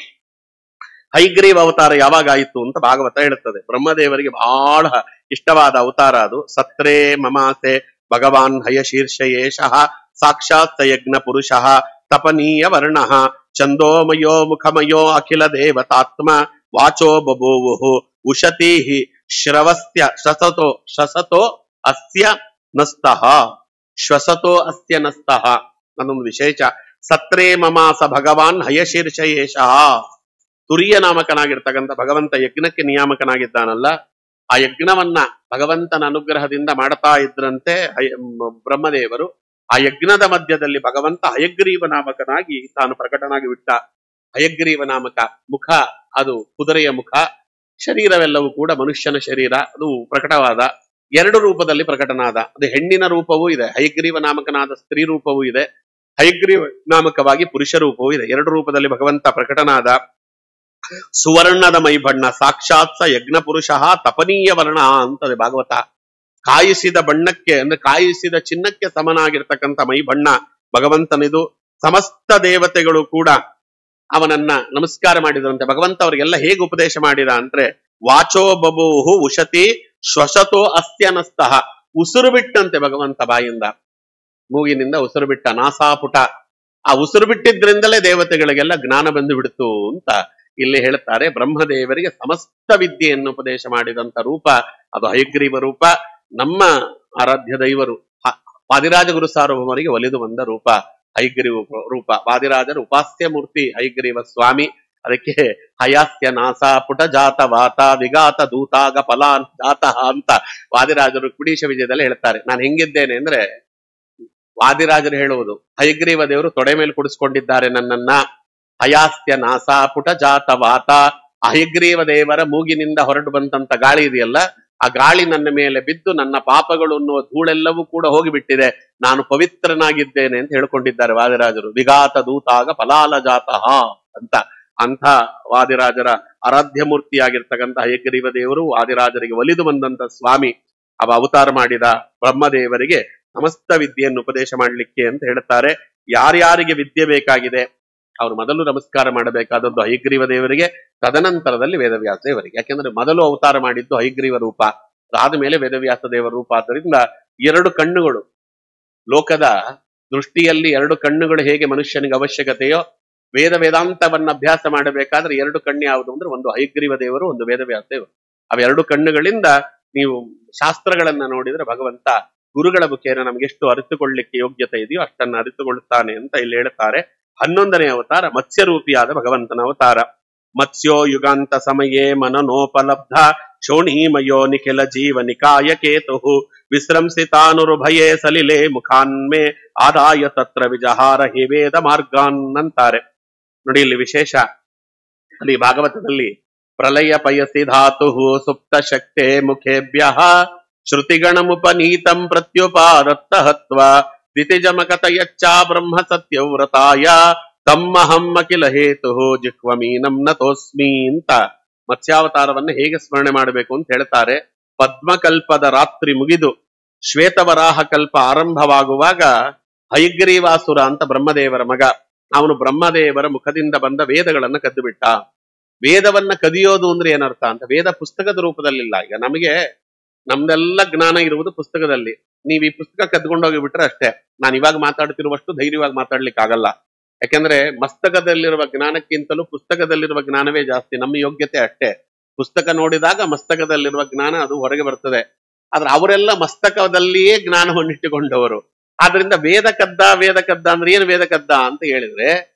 ಹಯಗ್ರೀವ ಅವತಾರ ಯಾವಾಗಾಯಿತು ಅಂತ ಭಾಗವತ ಹೇಳುತ್ತದೆ. ಬ್ರಹ್ಮದೇವರಿಗೆ ಬಹಳ ಇಷ್ಟವಾದ ಅವತಾರ ಅದು. ಸತ್ರೇ ಮಮಾಸೆ ಭಗವಾನ್ ಹಯಶೀರ್ಷಯೇಶಃ ಸಾಕ್ಷಾತ್ ಸಯಜ್ಞ ಪುರುಷಃ ತಪನೀಯ ವರ್ಣಃ ಚಂದೋಮಯೋ ಮುಖಮಯೋ ಅಖಿಲ ದೇವತಾತ್ಮ ವಾಚೋ ಬಭೂವು ಉಷತಿ ಶ್ರವಸ್ತ್ಯ ಶ್ವಸತೋ ಅಸ್ಯ ನಸ್ತಃ ಶ್ವಸತೋ ಅಸ್ಯ ನಸ್ತಃ. ಅನ್ನೊಂದು ವಿಶೇಷ. ಸತ್ರೇ ಮಮಾಸ ಭಗವಾನ್ ಹಯಶೀರ್ಷಯೇಶ. ತುರಿಯ ನಾಮಕನಾಗಿರ್ತಕ್ಕಂಥ ಭಗವಂತ ಯಜ್ಞಕ್ಕೆ ನಿಯಾಮಕನಾಗಿದ್ದಾನಲ್ಲ, ಆ ಯಜ್ಞವನ್ನ ಭಗವಂತನ ಅನುಗ್ರಹದಿಂದ ಮಾಡ್ತಾ ಇದ್ರಂತೆ ಬ್ರಹ್ಮದೇವರು. ಆ ಯಜ್ಞದ ಮಧ್ಯದಲ್ಲಿ ಭಗವಂತ ಹಯಗ್ರೀವ ನಾಮಕನಾಗಿ ತಾನು ಪ್ರಕಟನಾಗಿ ಬಿಟ್ಟ. ಹಯಗ್ರೀವ ನಾಮಕ ಮುಖ ಅದು ಕುದುರೆಯ ಮುಖ, ಶರೀರವೆಲ್ಲವೂ ಕೂಡ ಮನುಷ್ಯನ ಶರೀರ, ಅದು ಪ್ರಕಟವಾದ. ಎರಡು ರೂಪದಲ್ಲಿ ಪ್ರಕಟನಾದ. ಅದು ಹೆಣ್ಣಿನ ರೂಪವೂ ಇದೆ, ಹಯಗ್ರೀವ ನಾಮಕನಾದ ಸ್ತ್ರೀ ರೂಪವೂ ಇದೆ, ಹಯಗ್ರೀವ ನಾಮಕವಾಗಿ ಪುರುಷ ರೂಪವೂ ಇದೆ. ಎರಡು ರೂಪದಲ್ಲಿ ಭಗವಂತ ಪ್ರಕಟನಾದ. ಸುವರ್ಣದ ಮೈಬಣ್ಣ, ಸಾಕ್ಷಾತ್ ಸ ಯಜ್ಞ ಪುರುಷ ತಪನೀಯ ವರ್ಣ ಅಂತದೆ ಭಾಗವತ. ಕಾಯಿಸಿದ ಬಣ್ಣಕ್ಕೆ ಅಂದ್ರೆ ಕಾಯಿಸಿದ ಚಿನ್ನಕ್ಕೆ ಸಮನಾಗಿರ್ತಕ್ಕಂಥ ಮೈಬಣ್ಣ ಭಗವಂತನಿದು. ಸಮಸ್ತ ದೇವತೆಗಳು ಕೂಡ ಅವನನ್ನ ನಮಸ್ಕಾರ ಮಾಡಿದಂತೆ. ಭಗವಂತ ಅವರಿಗೆಲ್ಲ ಹೇಗೆ ಉಪದೇಶ ಮಾಡಿದ ಅಂದ್ರೆ, ವಾಚೋ ಬಭೂಹು ಉಷತಿ ಶ್ವಸತೋ ಅಸ್ತ್ಯನಸ್ತಃ. ಉಸಿರು ಬಿಟ್ಟಂತೆ ಭಗವಂತ ಬಾಯಿಂದ, ಮೂಗಿನಿಂದ ಉಸಿರು ಬಿಟ್ಟ, ನಾಸಾಪುಟ. ಆ ಉಸಿರು ಬಿಟ್ಟಿದ್ರಿಂದಲೇ ದೇವತೆಗಳಿಗೆಲ್ಲ ಜ್ಞಾನ ಬಂದು ಬಿಡ್ತು ಅಂತ ಇಲ್ಲಿ ಹೇಳ್ತಾರೆ. ಬ್ರಹ್ಮದೇವರಿಗೆ ಸಮಸ್ತ ವಿದ್ಯೆಯನ್ನು ಉಪದೇಶ ಮಾಡಿದಂತ ರೂಪ ಅದು ಹಯಗ್ರೀವ ರೂಪ. ನಮ್ಮ ಆರಾಧ್ಯ ದೈವರು ವಾದಿರಾಜ ಗುರು ಸಾರ್ವಭೌಮರಿಗೆ ಒಲಿದು ಬಂದ ರೂಪ ಹಯಗ್ರೀವ ರೂಪ. ವಾದಿರಾಜರ ಉಪಾಸ್ಯ ಮೂರ್ತಿ ಹಯಗ್ರೀವ ಸ್ವಾಮಿ. ಅದಕ್ಕೆ ಹಯಾಸ್ಯ ನಾಸ ಪುಟ ಜಾತ ವಾತ ವಿಗಾತ ದೂತಾಗ ಫಲಾನ್ ಜಾತಃ ಅಂತ ವಾದಿರಾಜರು ಕುಡೀಶ ವಿಜಯದಲ್ಲಿ ಹೇಳ್ತಾರೆ. ನಾನು ಹೆಂಗಿದ್ದೇನೆ ಅಂದ್ರೆ, ವಾದಿರಾಜರು ಹೇಳುವುದು, ಹಯಗ್ರೀವ ದೇವರು ತೊಡೆ ಮೇಲೆ ಕುಡಿಸ್ಕೊಂಡಿದ್ದಾರೆ ನನ್ನನ್ನ. ಹಯಾಸ್ಯ ನಾಸ ಪುಟ ಜಾತ ವಾತ, ಹಯಗ್ರೀವ ದೇವರ ಮೂಗಿನಿಂದ ಹೊರಟು ಬಂದಂತ ಗಾಳಿ ಇದೆಯಲ್ಲ, ಆ ಗಾಳಿ ನನ್ನ ಮೇಲೆ ಬಿದ್ದು ನನ್ನ ಪಾಪಗಳು ಅನ್ನುವ ಧೂಳೆಲ್ಲವೂ ಕೂಡ ಹೋಗಿಬಿಟ್ಟಿದೆ, ನಾನು ಪವಿತ್ರನಾಗಿದ್ದೇನೆ ಅಂತ ಹೇಳ್ಕೊಂಡಿದ್ದಾರೆ ವಾದಿರಾಜರು. ವಿಘಾತ ದೂತಾಗ ಫಲಾಲ ಜಾತಃ ಅಂತ. ಅಂಥ ವಾದಿರಾಜರ ಆರಾಧ್ಯ ಮೂರ್ತಿಯಾಗಿರ್ತಕ್ಕಂಥ ಹಯಗ್ರೀವ ದೇವರು ವಾದಿರಾಜರಿಗೆ ಒಲಿದು ಬಂದಂತ ಸ್ವಾಮಿ. ಅವ ಅವತಾರ ಮಾಡಿದ ಬ್ರಹ್ಮದೇವರಿಗೆ ಸಮಸ್ತ ವಿದ್ಯೆಯನ್ನು ಉಪದೇಶ ಮಾಡಲಿಕ್ಕೆ ಅಂತ ಹೇಳ್ತಾರೆ. ಯಾರ್ಯಾರಿಗೆ ವಿದ್ಯೆ ಬೇಕಾಗಿದೆ ಅವರು ಮೊದಲು ನಮಸ್ಕಾರ ಮಾಡಬೇಕಾದದ್ದು ಹಯಗ್ರೀವ ದೇವರಿಗೆ, ತದನಂತರದಲ್ಲಿ ವೇದವ್ಯಾಸ ದೇವರಿಗೆ. ಯಾಕೆಂದ್ರೆ ಮೊದಲು ಅವತಾರ ಮಾಡಿದ್ದು ಹಯಗ್ರೀವ ರೂಪ, ಅದಾದ ಮೇಲೆ ವೇದವ್ಯಾಸ ದೇವರ ರೂಪ. ಆದ್ದರಿಂದ ಎರಡು ಕಣ್ಣುಗಳು, ಲೋಕದ ದೃಷ್ಟಿಯಲ್ಲಿ ಎರಡು ಕಣ್ಣುಗಳು ಹೇಗೆ ಮನುಷ್ಯನಿಗೆ ಅವಶ್ಯಕತೆಯೋ, ವೇದಾಂತವನ್ನ ಅಭ್ಯಾಸ ಮಾಡಬೇಕಾದ್ರೆ ಎರಡು ಕಣ್ಣು ಯಾವುದು ಅಂದ್ರೆ, ಒಂದು ಹಯಗ್ರೀವ ದೇವರು, ಒಂದು ವೇದವ್ಯಾಸ ದೇವರು. ಅವೆರಡು ಕಣ್ಣುಗಳಿಂದ ನೀವು ಶಾಸ್ತ್ರಗಳನ್ನ ನೋಡಿದ್ರೆ ಭಗವಂತ ಗುರುಗಳ ಮುಖೇನ ನಮಗೆಷ್ಟು ಅರಿತುಕೊಳ್ಳಿಕ್ಕೆ ಯೋಗ್ಯತೆ ಇದೆಯೋ ಅಷ್ಟನ್ನು ಅರಿತುಕೊಳ್ಳುತ್ತಾನೆ ಅಂತ ಇಲ್ಲಿ ಹೇಳ್ತಾರೆ. 11ನೇ ಅವತಾರ ಮತ್ಸ್ಯರೂಪಿಯಾದ ಭಗವಂತನ ಅವತಾರ. ಮತ್ಸ್ಯೋ ಯುಗಾಂತ ಸಮಯೇ ಮನನೋಪಲಬ್ಧ ಶೋಣೀಮಯೋ ನಿಖಿಲ ಜೀವ ನಿಕಾಯ ಕೇತು ವಿಶ್ರಂಸಿತಾನುರುಭಯೇ ಸಲಿಲೆ ಮುಖಾನ್ಮೇ ಆದಾಯ ತತ್ರ ವಿಜಹಾರ ಹಿ ವೇದ ಮಾರ್ಗಾನ್ ಅಂತಾರೆ. ನೋಡಿ ಇಲ್ಲಿ ವಿಶೇಷ, ಅಲ್ಲಿ ಭಾಗವತದಲ್ಲಿ ಪ್ರಲಯ ಪಯಸಿ ಧಾತು ಸುಪ್ತ ಶಕ್ತೆ ಮುಖೇಭ್ಯ ಶ್ರುತಿಗಣಮುಪನೀತಂ ಪ್ರತ್ಯುಪಾದತ್ತ ಹತ್ವ ದಿತಿಜಮಕತಯಚ್ಚ ಬ್ರಹ್ಮ ಸತ್ಯವ್ರತಾಯ ತಮ್ಮಹಂ ಅಖಿಲ ಹೇತು ಜಿಹ್ವಮೀನಂ ನತೋಸ್ಮಿ ಅಂತ ಮತ್ಸ್ಯಾವತಾರವನ್ನು ಹೇಗೆ ಸ್ಮರಣೆ ಮಾಡಬೇಕು ಅಂತ ಹೇಳ್ತಾರೆ. ಪದ್ಮಕಲ್ಪದ ರಾತ್ರಿ ಮುಗಿದು ಶ್ವೇತವರಾಹ ಕಲ್ಪ ಆರಂಭವಾಗುವಾಗ ಹಯಗ್ರೀವಾಸುರ ಅಂತ ಬ್ರಹ್ಮದೇವರ ಮಗ, ಅವನು ಬ್ರಹ್ಮದೇವರ ಮುಖದಿಂದ ಬಂದ ವೇದಗಳನ್ನ ಕದ್ದು ಬಿಟ್ಟ. ವೇದವನ್ನ ಕದಿಯೋದು ಅಂದ್ರೆ ಏನರ್ಥ ಅಂತ, ವೇದ ಪುಸ್ತಕದ ರೂಪದಲ್ಲಿಲ್ಲ. ಈಗ ನಮ್ದೆಲ್ಲ ಜ್ಞಾನ ಇರುವುದು ಪುಸ್ತಕದಲ್ಲಿ. ನೀವು ಈ ಪುಸ್ತಕ ಕದ್ಕೊಂಡೋಗಿ ಬಿಟ್ರೆ ಅಷ್ಟೇ. ನಾನು ಇವಾಗ ಮಾತಾಡ್ತಿರುವಷ್ಟು ಧೈರ್ಯವಾಗಿ ಮಾತಾಡ್ಲಿಕ್ಕೆ ಆಗಲ್ಲ. ಯಾಕೆಂದ್ರೆ ಮಸ್ತಕದಲ್ಲಿರುವ ಜ್ಞಾನಕ್ಕಿಂತಲೂ ಪುಸ್ತಕದಲ್ಲಿರುವ ಜ್ಞಾನವೇ ಜಾಸ್ತಿ. ನಮ್ಮ ಯೋಗ್ಯತೆ ಅಷ್ಟೇ. ಪುಸ್ತಕ ನೋಡಿದಾಗ ಮಸ್ತಕದಲ್ಲಿರುವ ಜ್ಞಾನ ಅದು ಹೊರಗೆ ಬರ್ತದೆ. ಆದ್ರೆ ಅವರೆಲ್ಲ ಮಸ್ತಕದಲ್ಲಿಯೇ ಜ್ಞಾನವನ್ನಿಟ್ಟುಕೊಂಡವರು. ಆದ್ರಿಂದ ವೇದ ಕದ್ದ ಅಂದ್ರೆ ಏನು ವೇದ ಕದ್ದ ಅಂತ ಹೇಳಿದ್ರೆ,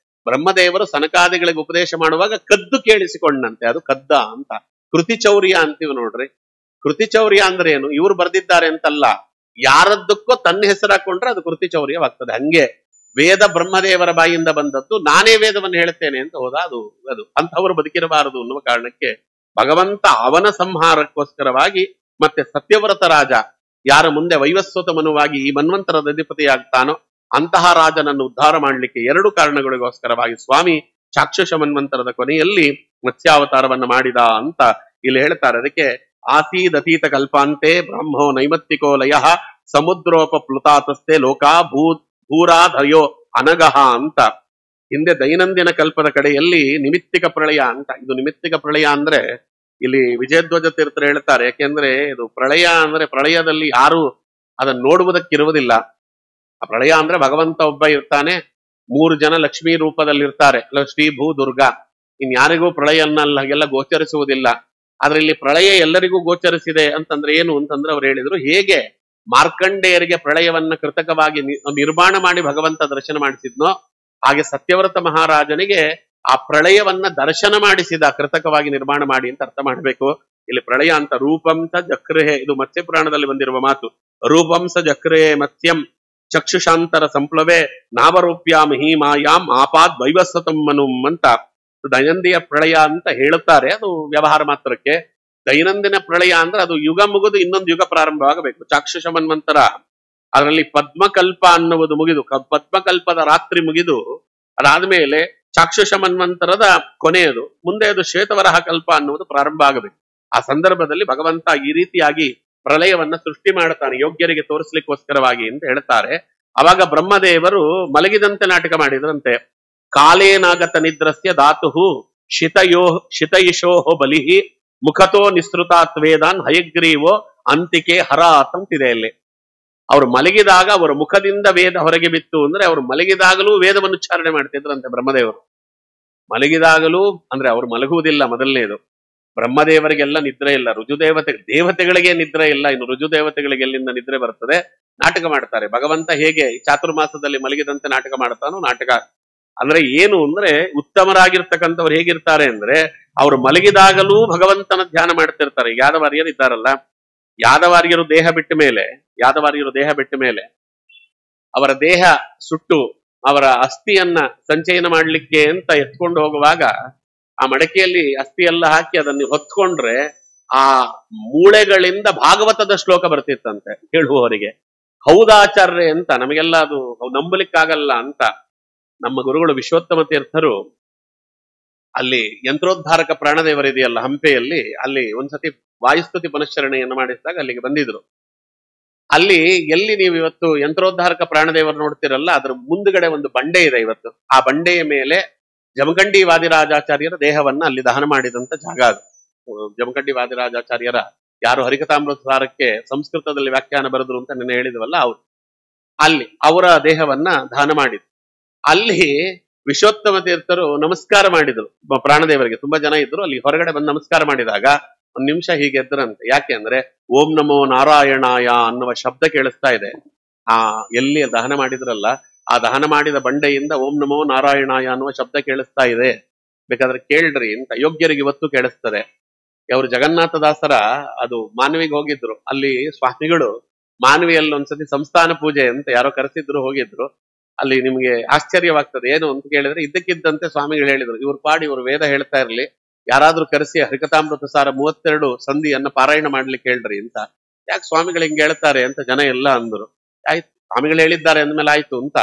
ಬ್ರಹ್ಮದೇವರು ಸನಕಾದಿಗಳಿಗೆ ಉಪದೇಶ ಮಾಡುವಾಗ ಕದ್ದು ಕೇಳಿಸಿಕೊಂಡಂತೆ, ಅದು ಕದ್ದ ಅಂತ. ಕೃತಿಚೌರ್ಯ ಅಂತೀವಿ ನೋಡ್ರಿ. ಕೃತಿಚೌರ್ಯ ಅಂದ್ರೆ ಏನು? ಇವ್ರು ಬರ್ದಿದ್ದಾರೆ ಅಂತಲ್ಲ, ಯಾರದ್ದಕ್ಕೋ ತನ್ನ ಹೆಸರು ಹಾಕೊಂಡ್ರೆ ಅದು ಕೃತಿಚೌರ್ಯವಾಗ್ತದೆ. ಹಂಗೆ ವೇದ ಬ್ರಹ್ಮದೇವರ ಬಾಯಿಂದ ಬಂದದ್ದು, ನಾನೇ ವೇದವನ್ನು ಹೇಳುತ್ತೇನೆ ಅಂತ ಹೋದ ಅದು ಅಂಥವರು ಬದುಕಿರಬಾರದು ಅನ್ನುವ ಕಾರಣಕ್ಕೆ ಭಗವಂತ ಅವನ ಸಂಹಾರಕ್ಕೋಸ್ಕರವಾಗಿ, ಮತ್ತೆ ಸತ್ಯವ್ರತ ರಾಜ ಯಾರ ಮುಂದೆ ವೈವಸ್ವತ ಮನುವಾಗಿ ಈ ಮನ್ವಂತರದ ಅಧಿಪತಿಯಾಗ್ತಾನೋ ಅಂತಹ ರಾಜನನ್ನು ಉದ್ಧಾರ ಮಾಡಲಿಕ್ಕೆ ಎರಡು ಕಾರಣಗಳಿಗೋಸ್ಕರವಾಗಿ ಸ್ವಾಮಿ ಚಾಕ್ಷುಷ ಮನ್ವಂತರದ ಕೊನೆಯಲ್ಲಿ ಮತ್ಸ್ಯಾವತಾರವನ್ನು ಮಾಡಿದ ಅಂತ ಇಲ್ಲಿ ಹೇಳ್ತಾರೆ. ಅದಕ್ಕೆ ಆಸೀದತೀತ ಕಲ್ಪಾಂತೆ ಬ್ರಹ್ಮೋ ನೈಮತ್ತಿಕೋ ಲಯ ಸಮುದ್ರೋಪ ಪ್ಲುತಾತಸ್ತೆ ಲೋಕಾ ಭೂರಾಧಯೋ ಅನಗಹ ಅಂತ. ಹಿಂದೆ ದೈನಂದಿನ ಕಲ್ಪದ ಕಡೆಯಲ್ಲಿ ನಿಮಿತ್ತಿಕ ಪ್ರಳಯ ಅಂತ. ಇದು ನಿಮಿತ್ತಿಕ ಪ್ರಳಯ ಅಂದ್ರೆ ಇಲ್ಲಿ ವಿಜಯಧ್ವಜ ತೀರ್ಥರು ಹೇಳ್ತಾರೆ. ಯಾಕೆಂದ್ರೆ ಇದು ಪ್ರಳಯ ಅಂದ್ರೆ ಪ್ರಳಯದಲ್ಲಿ ಯಾರು ಅದನ್ನು ನೋಡುವುದಕ್ಕಿರುವುದಿಲ್ಲ. ಆ ಪ್ರಳಯ ಅಂದ್ರೆ ಭಗವಂತ ಒಬ್ಬ ಇರ್ತಾನೆ, 3 ಜನ ಲಕ್ಷ್ಮೀ ರೂಪದಲ್ಲಿ ಇರ್ತಾರೆ, ಶ್ರೀ ಭೂ ದುರ್ಗಾ. ಇನ್ಯಾರಿಗೂ ಪ್ರಳಯನ್ನೆಲ್ಲ ಗೋಚರಿಸುವುದಿಲ್ಲ. ಆದ್ರೆ ಇಲ್ಲಿ ಪ್ರಳಯ ಎಲ್ಲರಿಗೂ ಗೋಚರಿಸಿದೆ ಅಂತಂದ್ರೆ ಏನು ಅಂತಂದ್ರೆ ಅವ್ರು ಹೇಳಿದ್ರು, ಹೇಗೆ ಮಾರ್ಕಂಡೇಯರಿಗೆ ಪ್ರಳಯವನ್ನ ಕೃತಕವಾಗಿ ನಿರ್ಮಾಣ ಮಾಡಿ ಭಗವಂತ ದರ್ಶನ ಮಾಡಿಸಿದ್ನೋ ಹಾಗೆ ಸತ್ಯವ್ರತ ಮಹಾರಾಜನಿಗೆ ಆ ಪ್ರಳಯವನ್ನ ದರ್ಶನ ಮಾಡಿಸಿದ, ಕೃತಕವಾಗಿ ನಿರ್ಮಾಣ ಮಾಡಿ ಅಂತ ಅರ್ಥ ಮಾಡಬೇಕು. ಇಲ್ಲಿ ಪ್ರಳಯ ಅಂತ ರೂಪಂಸ ಜಕ್ರಹೆ, ಇದು ಮತ್ಸ್ಯ ಪುರಾಣದಲ್ಲಿ ಬಂದಿರುವ ಮಾತು. ರೂಪಂಸ ಜಕ್ರಹೆ ಮತ್ಸ್ಯಂ ಚಕ್ಷುಷಾಂತರ ಸಂಪ್ಲವೆ ನಾವರೂಪ್ಯಾಂ ಹೀಮಾಯಾಂ ಆಪಾದ್ ವೈವಸ್ವತಂ ಮನುಂ ಅಂತ ದೈನಂದಿನ ಪ್ರಳಯ ಅಂತ ಹೇಳುತ್ತಾರೆ. ಅದು ವ್ಯವಹಾರ ಮಾತ್ರಕ್ಕೆ. ದೈನಂದಿನ ಪ್ರಳಯ ಅಂದ್ರೆ ಅದು ಯುಗ ಮುಗಿದು ಇನ್ನೊಂದು ಯುಗ ಪ್ರಾರಂಭವಾಗಬೇಕು. ಚಾಕ್ಷುಷ ಮನ್ವಂತರ ಅದರಲ್ಲಿ ಪದ್ಮಕಲ್ಪ ಅನ್ನುವುದು ಮುಗಿದು, ಪದ್ಮಕಲ್ಪದ ರಾತ್ರಿ ಮುಗಿದು ಅದಾದ್ಮೇಲೆ ಚಾಕ್ಷುಷ ಮನ್ವಂತರದ ಕೊನೆಯದು, ಮುಂದೆ ಅದು ಶ್ವೇತವರಹ ಕಲ್ಪ ಅನ್ನುವುದು ಪ್ರಾರಂಭ ಆಗಬೇಕು. ಆ ಸಂದರ್ಭದಲ್ಲಿ ಭಗವಂತ ಈ ರೀತಿಯಾಗಿ ಪ್ರಳಯವನ್ನ ಸೃಷ್ಟಿ ಮಾಡುತ್ತಾನೆ ಯೋಗ್ಯರಿಗೆ ತೋರಿಸ್ಲಿಕ್ಕೋಸ್ಕರವಾಗಿ ಅಂತ ಹೇಳ್ತಾರೆ. ಅವಾಗ ಬ್ರಹ್ಮದೇವರು ಮಲಗಿದಂತೆ ನಾಟಕ ಮಾಡಿದ್ರಂತೆ. ಕಾಲೇನಾಗತ ನಿದ್ರಸ್ಯ ಧಾತು ಶಿತಯಿಶೋಹೋ ಬಲಿಹಿ ಮುಖತೋ ನಿಸೃತಾತ್ ವೇದಾನ್ ಹಯಗ್ರೀವೋ ಅಂತಿಕೆ ಹರಾತ್ ಅಂತಿದೆ ಇಲ್ಲಿ. ಅವರು ಮಲಗಿದಾಗ ಅವರ ಮುಖದಿಂದ ವೇದ ಹೊರಗೆ ಬಿತ್ತು ಅಂದ್ರೆ ಅವರು ಮಲಗಿದಾಗಲೂ ವೇದವನ್ನು ಉಚ್ಚಾರಣೆ ಮಾಡ್ತಿದ್ರಂತೆ ಬ್ರಹ್ಮದೇವರು. ಮಲಗಿದಾಗಲೂ ಅಂದ್ರೆ ಅವರು ಮಲಗುವುದಿಲ್ಲ ಮೊದಲನೇದು. ಬ್ರಹ್ಮದೇವರಿಗೆಲ್ಲ ನಿದ್ರೆ ಇಲ್ಲ, ದೇವತೆಗಳಿಗೆ ನಿದ್ರೆ ಇಲ್ಲ. ಇನ್ನು ರುಜುದೇವತೆಗಳಿಗೆ ಎಲ್ಲಿಂದ ನಿದ್ರೆ ಬರ್ತದೆ? ನಾಟಕ ಮಾಡ್ತಾರೆ. ಭಗವಂತ ಹೇಗೆ ಚಾತುರ್ಮಾಸದಲ್ಲಿ ಮಲಗಿದಂತೆ ನಾಟಕ ಮಾಡ್ತಾನೋ ನಾಟಕ ಅಂದ್ರೆ ಏನು ಅಂದ್ರೆ ಉತ್ತಮರಾಗಿರ್ತಕ್ಕಂಥವ್ರು ಹೇಗಿರ್ತಾರೆ ಅಂದ್ರೆ ಅವರು ಮಲಗಿದಾಗಲೂ ಭಗವಂತನ ಧ್ಯಾನ ಮಾಡ್ತಿರ್ತಾರೆ. ಯಾದವಾರ್ಯರು ಇದ್ದಾರಲ್ಲ, ಯಾದವಾರ್ಯರು ದೇಹ ಬಿಟ್ಟ ಮೇಲೆ ಅವರ ದೇಹ ಸುಟ್ಟು ಅವರ ಅಸ್ಥಿಯನ್ನ ಸಂಚಯನ ಮಾಡ್ಲಿಕ್ಕೆ ಅಂತ ಎತ್ಕೊಂಡು ಹೋಗುವಾಗ ಆ ಮಡಕೆಯಲ್ಲಿ ಅಸ್ಥಿ ಎಲ್ಲ ಹಾಕಿ ಅದನ್ನು ಹೊತ್ಕೊಂಡ್ರೆ ಆ ಮೂಳೆಗಳಿಂದ ಭಾಗವತದ ಶ್ಲೋಕ ಬರ್ತಿತ್ತಂತೆ ಹೇಳುವವರಿಗೆ. ಹೌದಾಚಾರ್ಯ ಅಂತ ನಮಗೆಲ್ಲ ಅದು ನಂಬಲಿಕ್ಕಾಗಲ್ಲ ಅಂತ ನಮ್ಮ ಗುರುಗಳು ವಿಶ್ವೋತ್ತಮ ತೀರ್ಥರು ಅಲ್ಲಿ ಯಂತ್ರೋದ್ಧಾರಕ ಪ್ರಾಣದೇವರಿದೆಯಲ್ಲ ಹಂಪೆಯಲ್ಲಿ, ಅಲ್ಲಿ ಒಂದ್ಸತಿ ವಾಯುಸ್ತುತಿ ಪುನಶ್ಚರಣೆಯನ್ನು ಮಾಡಿಸಿದಾಗ ಅಲ್ಲಿಗೆ ಬಂದಿದ್ರು. ಅಲ್ಲಿ ಎಲ್ಲಿ ನೀವು ಇವತ್ತು ಯಂತ್ರೋದ್ಧಾರಕ ಪ್ರಾಣದೇವರು ನೋಡ್ತಿರಲ್ಲ, ಅದ್ರ ಮುಂದುಗಡೆ ಒಂದು ಬಂಡೆ ಇದೆ ಇವತ್ತು. ಆ ಬಂಡೆಯ ಮೇಲೆ ಜಮಖಂಡಿ ವಾದಿರಾಜಾಚಾರ್ಯರ ದೇಹವನ್ನ ಅಲ್ಲಿ ದಹನ ಮಾಡಿದಂತ ಜಾಗ ಅದು. ಜಮಖಂಡಿ ವಾದಿರಾಜಾಚಾರ್ಯರ ಯಾರು ಹರಿಕಥಾಮೃತ ಸಾರಕ್ಕೆ ಸಂಸ್ಕೃತದಲ್ಲಿ ವ್ಯಾಖ್ಯಾನ ಬರೆದ್ರು ಅಂತ ನೆನ್ನೆ ಹೇಳಿದ್ವಲ್ಲ, ಅವ್ರು ಅಲ್ಲಿ ಅವರ ದೇಹವನ್ನ ದಹನ ಮಾಡಿದ್ರು. ಅಲ್ಲಿ ವಿಶ್ವೋತ್ತಮ ತೀರ್ಥರು ನಮಸ್ಕಾರ ಮಾಡಿದ್ರು ಪ್ರಾಣದೇವರಿಗೆ. ತುಂಬಾ ಜನ ಇದ್ರು ಅಲ್ಲಿ. ಹೊರಗಡೆ ಬಂದು ನಮಸ್ಕಾರ ಮಾಡಿದಾಗ ಒಂದ್ ನಿಮಿಷ ಹೀಗೆ ಎದ್ರಂತೆ. ಯಾಕೆ ಅಂದ್ರೆ ಓಂ ನಮೋ ನಾರಾಯಣಾಯ ಅನ್ನುವ ಶಬ್ದ ಕೇಳಿಸ್ತಾ ಇದೆ. ಆ ಎಲ್ಲಿ ದಹನ ಮಾಡಿದ್ರಲ್ಲ ಆ ದಹನ ಮಾಡಿದ ಬಂಡೆಯಿಂದ ಓಂ ನಮೋ ನಾರಾಯಣಾಯ ಅನ್ನುವ ಶಬ್ದ ಕೇಳಿಸ್ತಾ ಇದೆ, ಬೇಕಾದ್ರೆ ಕೇಳ್ರಿ ಅಂತ. ಯೋಗ್ಯರಿಗೆ ಇವತ್ತು ಕೇಳಿಸ್ತದೆ. ಅವರು ಜಗನ್ನಾಥದಾಸರ ಅದು ಮಾನವಿಗೆ ಹೋಗಿದ್ರು. ಅಲ್ಲಿ ಸ್ವಾಮಿಗಳು ಮಾನವಿಯಲ್ಲಿ ಒಂದ್ಸತಿ ಸಂಸ್ಥಾನ ಪೂಜೆ ಅಂತ ಯಾರೋ ಕರೆಸಿದ್ರು, ಹೋಗಿದ್ರು. ಅಲ್ಲಿ ನಿಮ್ಗೆ ಆಶ್ಚರ್ಯವಾಗ್ತದೆ. ಏನು ಅಂತ ಕೇಳಿದ್ರೆ ಇದ್ದಕ್ಕಿದ್ದಂತೆ ಸ್ವಾಮಿಗಳು ಹೇಳಿದ್ರು, ಇವ್ರ ಪಾಡಿ ಇವರು ವೇದ ಹೇಳ್ತಾ ಇರ್ಲಿ, ಯಾರಾದ್ರೂ ಕರೆಸಿ ಹರಿಕಥಾಮೃತ ಸಾರ 32 ಸಂಧಿಯನ್ನ ಪಾರಾಯಣ ಮಾಡ್ಲಿಕ್ಕೆ ಹೇಳ್ರಿ ಅಂತ. ಯಾಕೆ ಸ್ವಾಮಿಗಳು ಹಿಂಗೆ ಹೇಳ್ತಾರೆ ಅಂತ ಜನ ಎಲ್ಲ ಅಂದ್ರು. ಆಯ್ತು, ಸ್ವಾಮಿಗಳು ಹೇಳಿದ್ದಾರೆ ಅಂದ್ಮೇಲೆ ಆಯ್ತು ಅಂತ.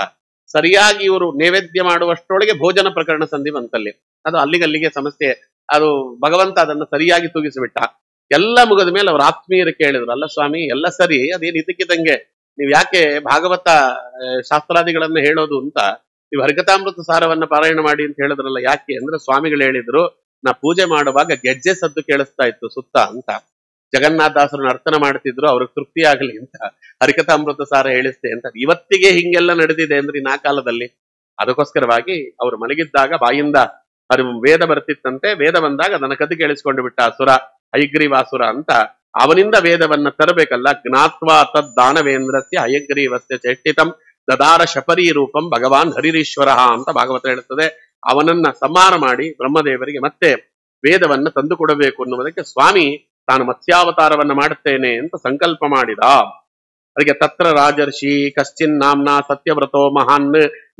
ಸರಿಯಾಗಿ ಇವರು ನೈವೇದ್ಯ ಮಾಡುವಷ್ಟರೊಳಗೆ ಭೋಜನ ಪ್ರಕರಣ ಸಂಧಿ ಬಂತಲ್ಲಿ. ಅದು ಅಲ್ಲಿಗಲ್ಲಿಗೆ ಸಮಸ್ಯೆ. ಅದು ಭಗವಂತ ಅದನ್ನು ಸರಿಯಾಗಿ ತೂಗಿಸಿಬಿಟ್ಟ. ಎಲ್ಲ ಮುಗಿದ ಮೇಲೆ ಅವ್ರ ಆತ್ಮೀಯರು ಕೇಳಿದ್ರು, ಅಲ್ಲ ಸ್ವಾಮಿ ಎಲ್ಲ ಸರಿ, ಅದೇನು ಇದಕ್ಕಿದ್ದಂಗೆ ನೀವ್ ಯಾಕೆ ಭಾಗವತ ಶಾಸ್ತ್ರಾದಿಗಳನ್ನ ಹೇಳೋದು ಅಂತ, ನೀವು ಹರಿಕಥಾಮೃತ ಸಾರವನ್ನ ಪಾರಾಯಣ ಮಾಡಿ ಅಂತ ಹೇಳಿದ್ರಲ್ಲ, ಯಾಕೆ ಅಂದ್ರೆ ಸ್ವಾಮಿಗಳು ಹೇಳಿದ್ರು ನಾ ಪೂಜೆ ಮಾಡುವಾಗ ಗೆಜ್ಜೆ ಸದ್ದು ಕೇಳಿಸ್ತಾ ಇತ್ತು ಸುತ್ತ ಅಂತ. ಜಗನ್ನಾಥದಾಸರನ್ನ ಅರ್ಥನ ಮಾಡ್ತಿದ್ರು, ಅವ್ರಿಗೆ ತೃಪ್ತಿ ಆಗಲಿ ಅಂತ ಹರಿಕಥಾಮೃತ ಸಾರ ಹೇಳಿಸ್ತೆ ಅಂತ. ಇವತ್ತಿಗೆ ಹಿಂಗೆಲ್ಲ ನಡೆದಿದೆ ಅಂದ್ರೆ ಆ ಕಾಲದಲ್ಲಿ. ಅದಕ್ಕೋಸ್ಕರವಾಗಿ ಅವರು ಮಲಗಿದ್ದಾಗ ಬಾಯಿಂದ ವೇದ ಬರ್ತಿತ್ತಂತೆ. ವೇದ ಬಂದಾಗ ಅದನ್ನ ಕದ್ದು ಕೇಳಿಸ್ಕೊಂಡು ಬಿಟ್ಟ ಅಸುರ, ಹಯಗ್ರೀವಾಸುರ ಅಂತ. ಅವನಿಂದ ವೇದವನ್ನ ತರಬೇಕಲ್ಲ. ಜ್ಞಾತ್ವಾ ತದ್ ದಾನವೇಂದ್ರಸ್ಯ ಹಯಗ್ರೀವಸ್ಯ ಚೇಷ್ಟಿತಂ ದದಾರ ಶಪರಿ ರೂಪಂ ಭಗವಾನ್ ಹರಿರೀಶ್ವರ ಅಂತ ಭಾಗವತ ಹೇಳುತ್ತದೆ. ಅವನನ್ನ ಸಂಹಾರ ಮಾಡಿ ಬ್ರಹ್ಮದೇವರಿಗೆ ಮತ್ತೆ ವೇದವನ್ನ ತಂದು ಕೊಡಬೇಕು ಅನ್ನುವುದಕ್ಕೆ ಸ್ವಾಮಿ ತಾನು ಮತ್ಸ್ಯಾವತಾರವನ್ನ ಮಾಡುತ್ತೇನೆ ಅಂತ ಸಂಕಲ್ಪ ಮಾಡಿದ. ಅದಕ್ಕೆ ತತ್ರ ರಾಜರ್ಷಿ ಕಶ್ಚಿನ್ ನಾಮ್ನಾ ಸತ್ಯವ್ರತೋ ಮಹಾನ್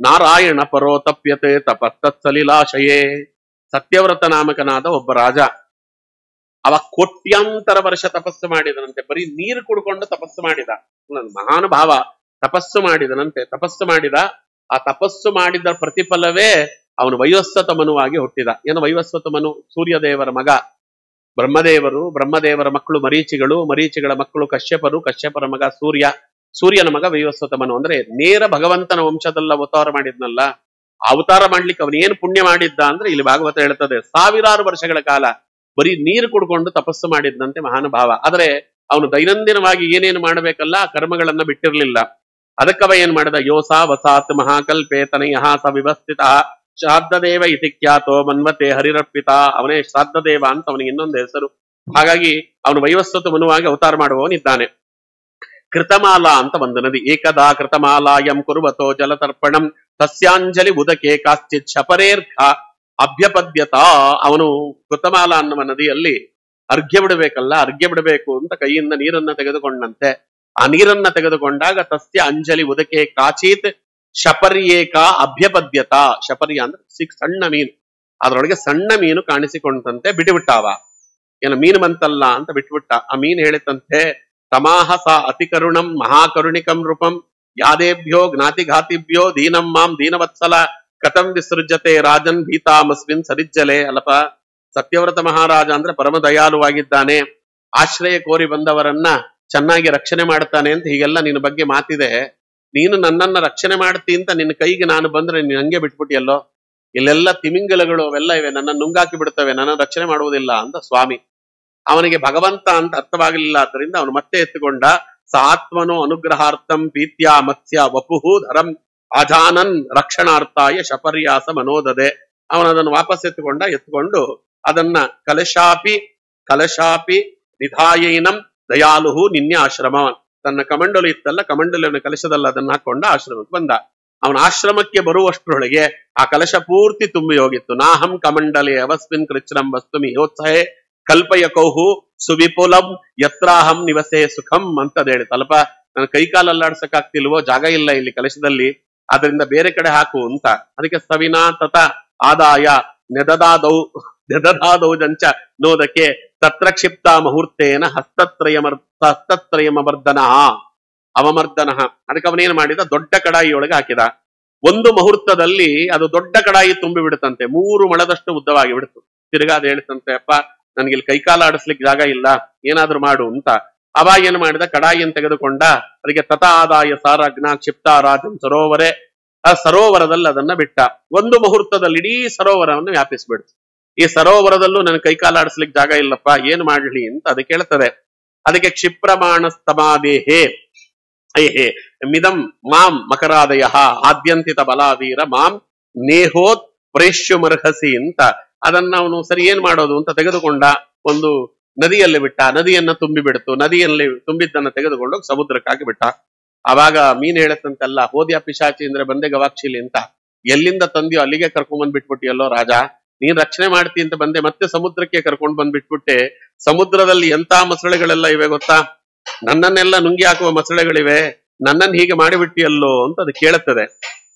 ನಾರಾಯಣ ಪರೋ ತಪ್ಯತೆ ತಪಸ್ತತ್ಸಲಿಲಾಶಯೇ. ಸತ್ಯವ್ರತ ನಾಮಕನಾದ ಒಬ್ಬ ರಾಜ, ಅವ ಕೋಟ್ಯಾಂತರ ವರ್ಷ ತಪಸ್ಸು ಮಾಡಿದನಂತೆ. ಬರೀ ನೀರು ಕುಡ್ಕೊಂಡು ತಪಸ್ಸು ಮಾಡಿದ. ಮಹಾನುಭಾವ ತಪಸ್ಸು ಮಾಡಿದನಂತೆ. ತಪಸ್ಸು ಮಾಡಿದ. ಆ ತಪಸ್ಸು ಮಾಡಿದ ಪ್ರತಿಫಲವೇ ಅವನು ವೈವಸ್ವತ ಮನುವಾಗಿ ಹುಟ್ಟಿದ. ಏನು ವೈವಸ್ವತ ಮನು? ಸೂರ್ಯದೇವರ ಮಗ. ಬ್ರಹ್ಮದೇವರ ಮಕ್ಕಳು ಮರೀಚಿಗಳು, ಮರೀಚಿಗಳ ಮಕ್ಕಳು ಕಶ್ಯಪರು, ಕಶ್ಯಪರ ಮಗ ಸೂರ್ಯ, ಸೂರ್ಯನ ಮಗ ವೈವಸ್ವತ ಮನು. ಅಂದ್ರೆ ನೇರ ಭಗವಂತನ ವಂಶದಲ್ಲ ಅವತಾರ ಮಾಡಿದ್ನಲ್ಲ. ಅವತಾರ ಮಾಡ್ಲಿಕ್ಕೆ ಅವನೇನು ಪುಣ್ಯ ಮಾಡಿದ್ದ ಅಂದ್ರೆ ಇಲ್ಲಿ ಭಾಗವತ ಹೇಳ್ತದೆ 1000 ವರ್ಷಗಳ ಕಾಲ ಬರೀ ನೀರು ಕುಡ್ಕೊಂಡು ತಪಸ್ಸು ಮಾಡಿದ್ದಂತೆ ಮಹಾನುಭಾವ. ಆದ್ರೆ ಅವನು ದೈನಂದಿನವಾಗಿ ಏನೇನು ಮಾಡಬೇಕಲ್ಲ ಆ ಕರ್ಮಗಳನ್ನ ಬಿಟ್ಟಿರ್ಲಿಲ್ಲ. ಅದಕ್ಕವ ಏನ್ ಮಾಡಿದ? ಯೋಸಾ ವಸಾತ್ ಮಹಾಕಲ್ಪೆ ತನಯ ಸ ವಿವಸ್ಥಿತ ಶ್ರಾದ್ದದೇವ ಇತಿ ಖ್ಯಾತೋ ಮನ್ವತೆ ಹರಿರರ್ಪಿತ. ಅವನೇ ಶ್ರಾದ್ದದೇವ ಅಂತ ಅವನಿಗೆ ಇನ್ನೊಂದು ಹೆಸರು. ಹಾಗಾಗಿ ಅವನು ವೈವಸ್ವತ ಮನುವಾಗಿ ಅವತಾರ ಮಾಡುವವನಿದ್ದಾನೆ. ಕೃತಮಾಲಾ ಅಂತ ಒಂದು ನದಿ. ಏಕದಾ ಕೃತಮಾಲಾಯಂ ಕುರ್ವತೋ ಜಲತರ್ಪಣಂ ತಸ್ಯಾಂಜಲಿ ಉದಕೆ ಕಾಶ್ಚಿತ್ ಶಪರೇರ್ಘ ಅಭ್ಯಪದ್ಯತ. ಅವನು ಕೃತಮಾಲಾ ಅನ್ನುವ ನದಿಯಲ್ಲಿ ಅರ್ಘ್ಯ ಬಿಡಬೇಕಲ್ಲ, ಅರ್ಘ್ಯ ಬಿಡಬೇಕು ಅಂತ ಕೈಯಿಂದ ನೀರನ್ನ ತೆಗೆದುಕೊಂಡಂತೆ. ಆ ನೀರನ್ನ ತೆಗೆದುಕೊಂಡಾಗ ತಸ್ಯ ಅಂಜಲಿ ಉದಕೆ ಕಾಚಿತ್ ಶಪರ್ಯೇಕ ಅಭ್ಯಪದ್ಯತ. ಶಪರ್ಯ ಅಂದ್ರೆ ಸಣ್ಣ ಮೀನು, ಅದರೊಳಗೆ ಸಣ್ಣ ಮೀನು ಕಾಣಿಸಿಕೊಂಡಂತೆ ಬಿಟ್ಟುಬಿಟ್ಟಾವ. ಏನು ಮೀನು ಬಂತಲ್ಲ ಅಂತ ಬಿಟ್ಬಿಟ್ಟ. ಆ ಮೀನು ಹೇಳಿತಂತೆ, ತಮಾಹ ಸಾ ಅತಿಕರುಣಂ ಮಹಾಕರುಣಿಕಂ ರೂಪಂ ಯಾದೇಭ್ಯೋ ಜ್ಞಾತಿಘಾತಿಭ್ಯೋ ದೀನಂ ಮಾಂ ದೀನವತ್ಸಲ ಕಥಂ ವಿಸೃಜ್ಯತೆ ರಾಜನ್ ಭೀತಾಮಸ್ಮಿನ್ ಸರಿಜ್ಜಲೆ. ಅಲ್ಲಪ, ಸತ್ಯವ್ರತ ಮಹಾರಾಜ ಅಂದ್ರೆ ಪರಮ ದಯಾಳುವಾಗಿದ್ದಾನೆ, ಆಶ್ರಯ ಕೋರಿ ಬಂದವರನ್ನ ಚೆನ್ನಾಗಿ ರಕ್ಷಣೆ ಮಾಡ್ತಾನೆ ಅಂತ ಹೀಗೆಲ್ಲ ನಿನ್ನ ಬಗ್ಗೆ ಮಾತಿದೆ. ನೀನು ನನ್ನನ್ನ ರಕ್ಷಣೆ ಮಾಡ್ತಿ ಅಂತ ನಿನ್ನ ಕೈಗೆ ನಾನು ಬಂದ್ರೆ ನೀನು ಹಂಗೆ ಬಿಟ್ಬಿಟ್ಟಿಯಲ್ಲೋ, ಇಲ್ಲೆಲ್ಲ ತಿಮಿಂಗಲಗಳು ಅವೆಲ್ಲ ಇವೆ, ನನ್ನ ನುಂಗಾಕಿ ಬಿಡ್ತವೆ, ನನ್ನ ರಕ್ಷಣೆ ಮಾಡುವುದಿಲ್ಲ ಅಂತ ಸ್ವಾಮಿ. ಅವನಿಗೆ ಭಗವಂತ ಅಂತ ಅರ್ಥವಾಗಲಿಲ್ಲ, ಆದ್ದರಿಂದ ಅವನು ಮತ್ತೆ ಎತ್ತುಕೊಂಡ. ಸಾತ್ಮನೋ ಅನುಗ್ರಹಾರ್ಥಂ ಪೀತ್ಯ ಮತ್ಸ್ಯ ವಪುಹು ಧರಂ ಅಜಾನನ್ ರಕ್ಷಣಾರ್ಥಾಯ ಶಪರ್ಯಾಸ ಮನೋದದೆ. ಅವನದನ್ನು ವಾಪಸ್ ಎತ್ತುಕೊಂಡು ಅದನ್ನ ಕಲಶಾಪಿ ನಿಧಾಯೈನಂ ದಯಾಲುಹು ನಿನ್ನೆ ಆಶ್ರಮ. ತನ್ನ ಕಮಂಡಲು ಇತ್ತಲ್ಲ, ಕಮಂಡಲಿನ ಕಲಶದಲ್ಲಿ ಅದನ್ನ ಹಾಕೊಂಡ ಆಶ್ರಮಕ್ಕೆ ಬಂದ. ಅವನ ಆಶ್ರಮಕ್ಕೆ ಬರುವಷ್ಟರೊಳಗೆ ಆ ಕಲಶ ಪೂರ್ತಿ ತುಂಬಿ ಹೋಗಿತ್ತು. ನಾಹಂ ಕಮಂಡಲೆ ಅವಸ್ಮಿನ್ ಕೃಚ್ಛ್ರಂ ವಸ್ತುಮಿ ಯೋತ್ಸಹೆ ಕಲ್ಪಯ ಕೌಹು ಸುವಿಪುಲಂ ಯತ್ರಾಹಂ ನಿವಸೆ ಸುಖಂ ಅಂತ ಹೇಳಿ. ತಲಪ ನನ್ನ ಕೈಕಾಲಲ್ಲಾಡ್ಸಕ್ಕಾಗ್ತಿಲ್ವೋ, ಜಾಗ ಇಲ್ಲ ಇಲ್ಲಿ ಕಲಶದಲ್ಲಿ, ಅದರಿಂದ ಬೇರೆ ಕಡೆ ಹಾಕು ಅಂತ. ಅದಕ್ಕೆ ಸವಿನಾ ತತ ಆದಾಯ ನೆದದಾದೌಜಂಚ ನೋದಕ್ಕೆ ತತ್ರ ಕ್ಷಿಪ್ತ ಮುಹೂರ್ತೇನ ಹಸ್ತತ್ರಯಮರ್ದನ ಅವಮರ್ದನ. ಅದಕ್ಕೆ ಅವನೇನು ಮಾಡಿದ, ದೊಡ್ಡ ಕಡಾಯಿಯೊಳಗೆ ಹಾಕಿದ. ಒಂದು ಮುಹೂರ್ತದಲ್ಲಿ ಅದು ದೊಡ್ಡ ಕಡಾಯಿ ತುಂಬಿ ಬಿಡುತ್ತಂತೆ, 3 ಮೊಳದಷ್ಟು ಉದ್ದವಾಗಿ ಬಿಡ್ತು. ತಿರ್ಗಾ ಅದು ಹೇಳ್ತಂತೆ, ಅಪ್ಪ ನನ್ಗಿಲ್ಲಿ ಕೈಕಾಲ ಆಡಿಸ್ಲಿಕ್ಕೆ ಜಾಗ ಇಲ್ಲ, ಏನಾದ್ರೂ ಮಾಡು ಅಂತ. ಅವಾಗ ಏನು ಮಾಡಿದ, ಕಡಾಯಿಯನ್ನು ತೆಗೆದುಕೊಂಡ. ಅದಕ್ಕೆ ತತ ಆದಾಯ ಸಾರಾಜ್ಞ ಕ್ಷಿಪ್ತ ರಾಜಂ ಸರೋವರೇ, ಆ ಸರೋವರದಲ್ಲಿ ಅದನ್ನ ಬಿಟ್ಟ. ಒಂದು ಮುಹೂರ್ತದಲ್ಲಿ ಇಡೀ ಸರೋವರವನ್ನು ವ್ಯಾಪಿಸ್ಬಿಡ್ತು. ಈ ಸರೋವರದಲ್ಲೂ ನನ್ನ ಕೈಕಾಲ ಆಡಿಸ್ಲಿಕ್ಕೆ ಜಾಗ ಇಲ್ಲಪ್ಪ, ಏನ್ ಮಾಡ್ಲಿ ಅಂತ ಅದಕ್ಕೆ ಹೇಳ್ತದೆ. ಅದಕ್ಕೆ ಕ್ಷಿಪ್ರಮಾಣ ಸ್ತಮಾದೇಹೇ ಮಿದಂ ಮಾಂ ಮಕರಾದಯ ಆದ್ಯಂತಿತ ಬಲಾವೀರ ಮಾಂ ನೇಹೋತ್ ಪ್ರೇಷ್ಯುಮರ್ಹಸಿ ಅಂತ. ಅದನ್ನ ಅವನು ಸರಿ ಏನ್ ಮಾಡೋದು ಅಂತ ತೆಗೆದುಕೊಂಡ, ಒಂದು ನದಿಯಲ್ಲಿ ಬಿಟ್ಟ. ನದಿಯನ್ನ ತುಂಬಿ ಬಿಡ್ತು. ನದಿಯಲ್ಲಿ ತುಂಬಿದ್ದನ್ನ ತೆಗೆದುಕೊಂಡು ಸಮುದ್ರಕ್ಕಾಗಿ ಬಿಟ್ಟ. ಆವಾಗ ಮೀನ್ ಹೇಳತ್ತಂತೆಲ್ಲ, ಹೋದ್ಯಾ ಪಿಶಾಚಿ ಅಂದ್ರೆ ಬಂದೆ ಗವಾಕ್ಷಿಲಿ ಅಂತ. ಎಲ್ಲಿಂದ ತಂದಿಯೋ ಅಲ್ಲಿಗೆ ಕರ್ಕೊಂಡ್ ಬಿಟ್ಬಿಟ್ಟಿಯಲ್ಲೋ ರಾಜ, ನೀನ್ ರಕ್ಷಣೆ ಮಾಡ್ತಿ ಅಂತ ಬಂದೆ, ಮತ್ತೆ ಸಮುದ್ರಕ್ಕೆ ಕರ್ಕೊಂಡ್ ಬಂದ್ಬಿಟ್ಬಿಟ್ಟೆ. ಸಮುದ್ರದಲ್ಲಿ ಎಂತ ಮೊಸಳೆಗಳೆಲ್ಲ ಇವೆ ಗೊತ್ತಾ, ನನ್ನನ್ನೆಲ್ಲ ನುಂಗಿ ಹಾಕುವ ಮೊಸಳೆಗಳಿವೆ, ನನ್ನನ್ನು ಹೀಗೆ ಮಾಡಿಬಿಟ್ಟಿಯಲ್ಲೋ ಅಂತ ಅದು ಕೇಳುತ್ತದೆ.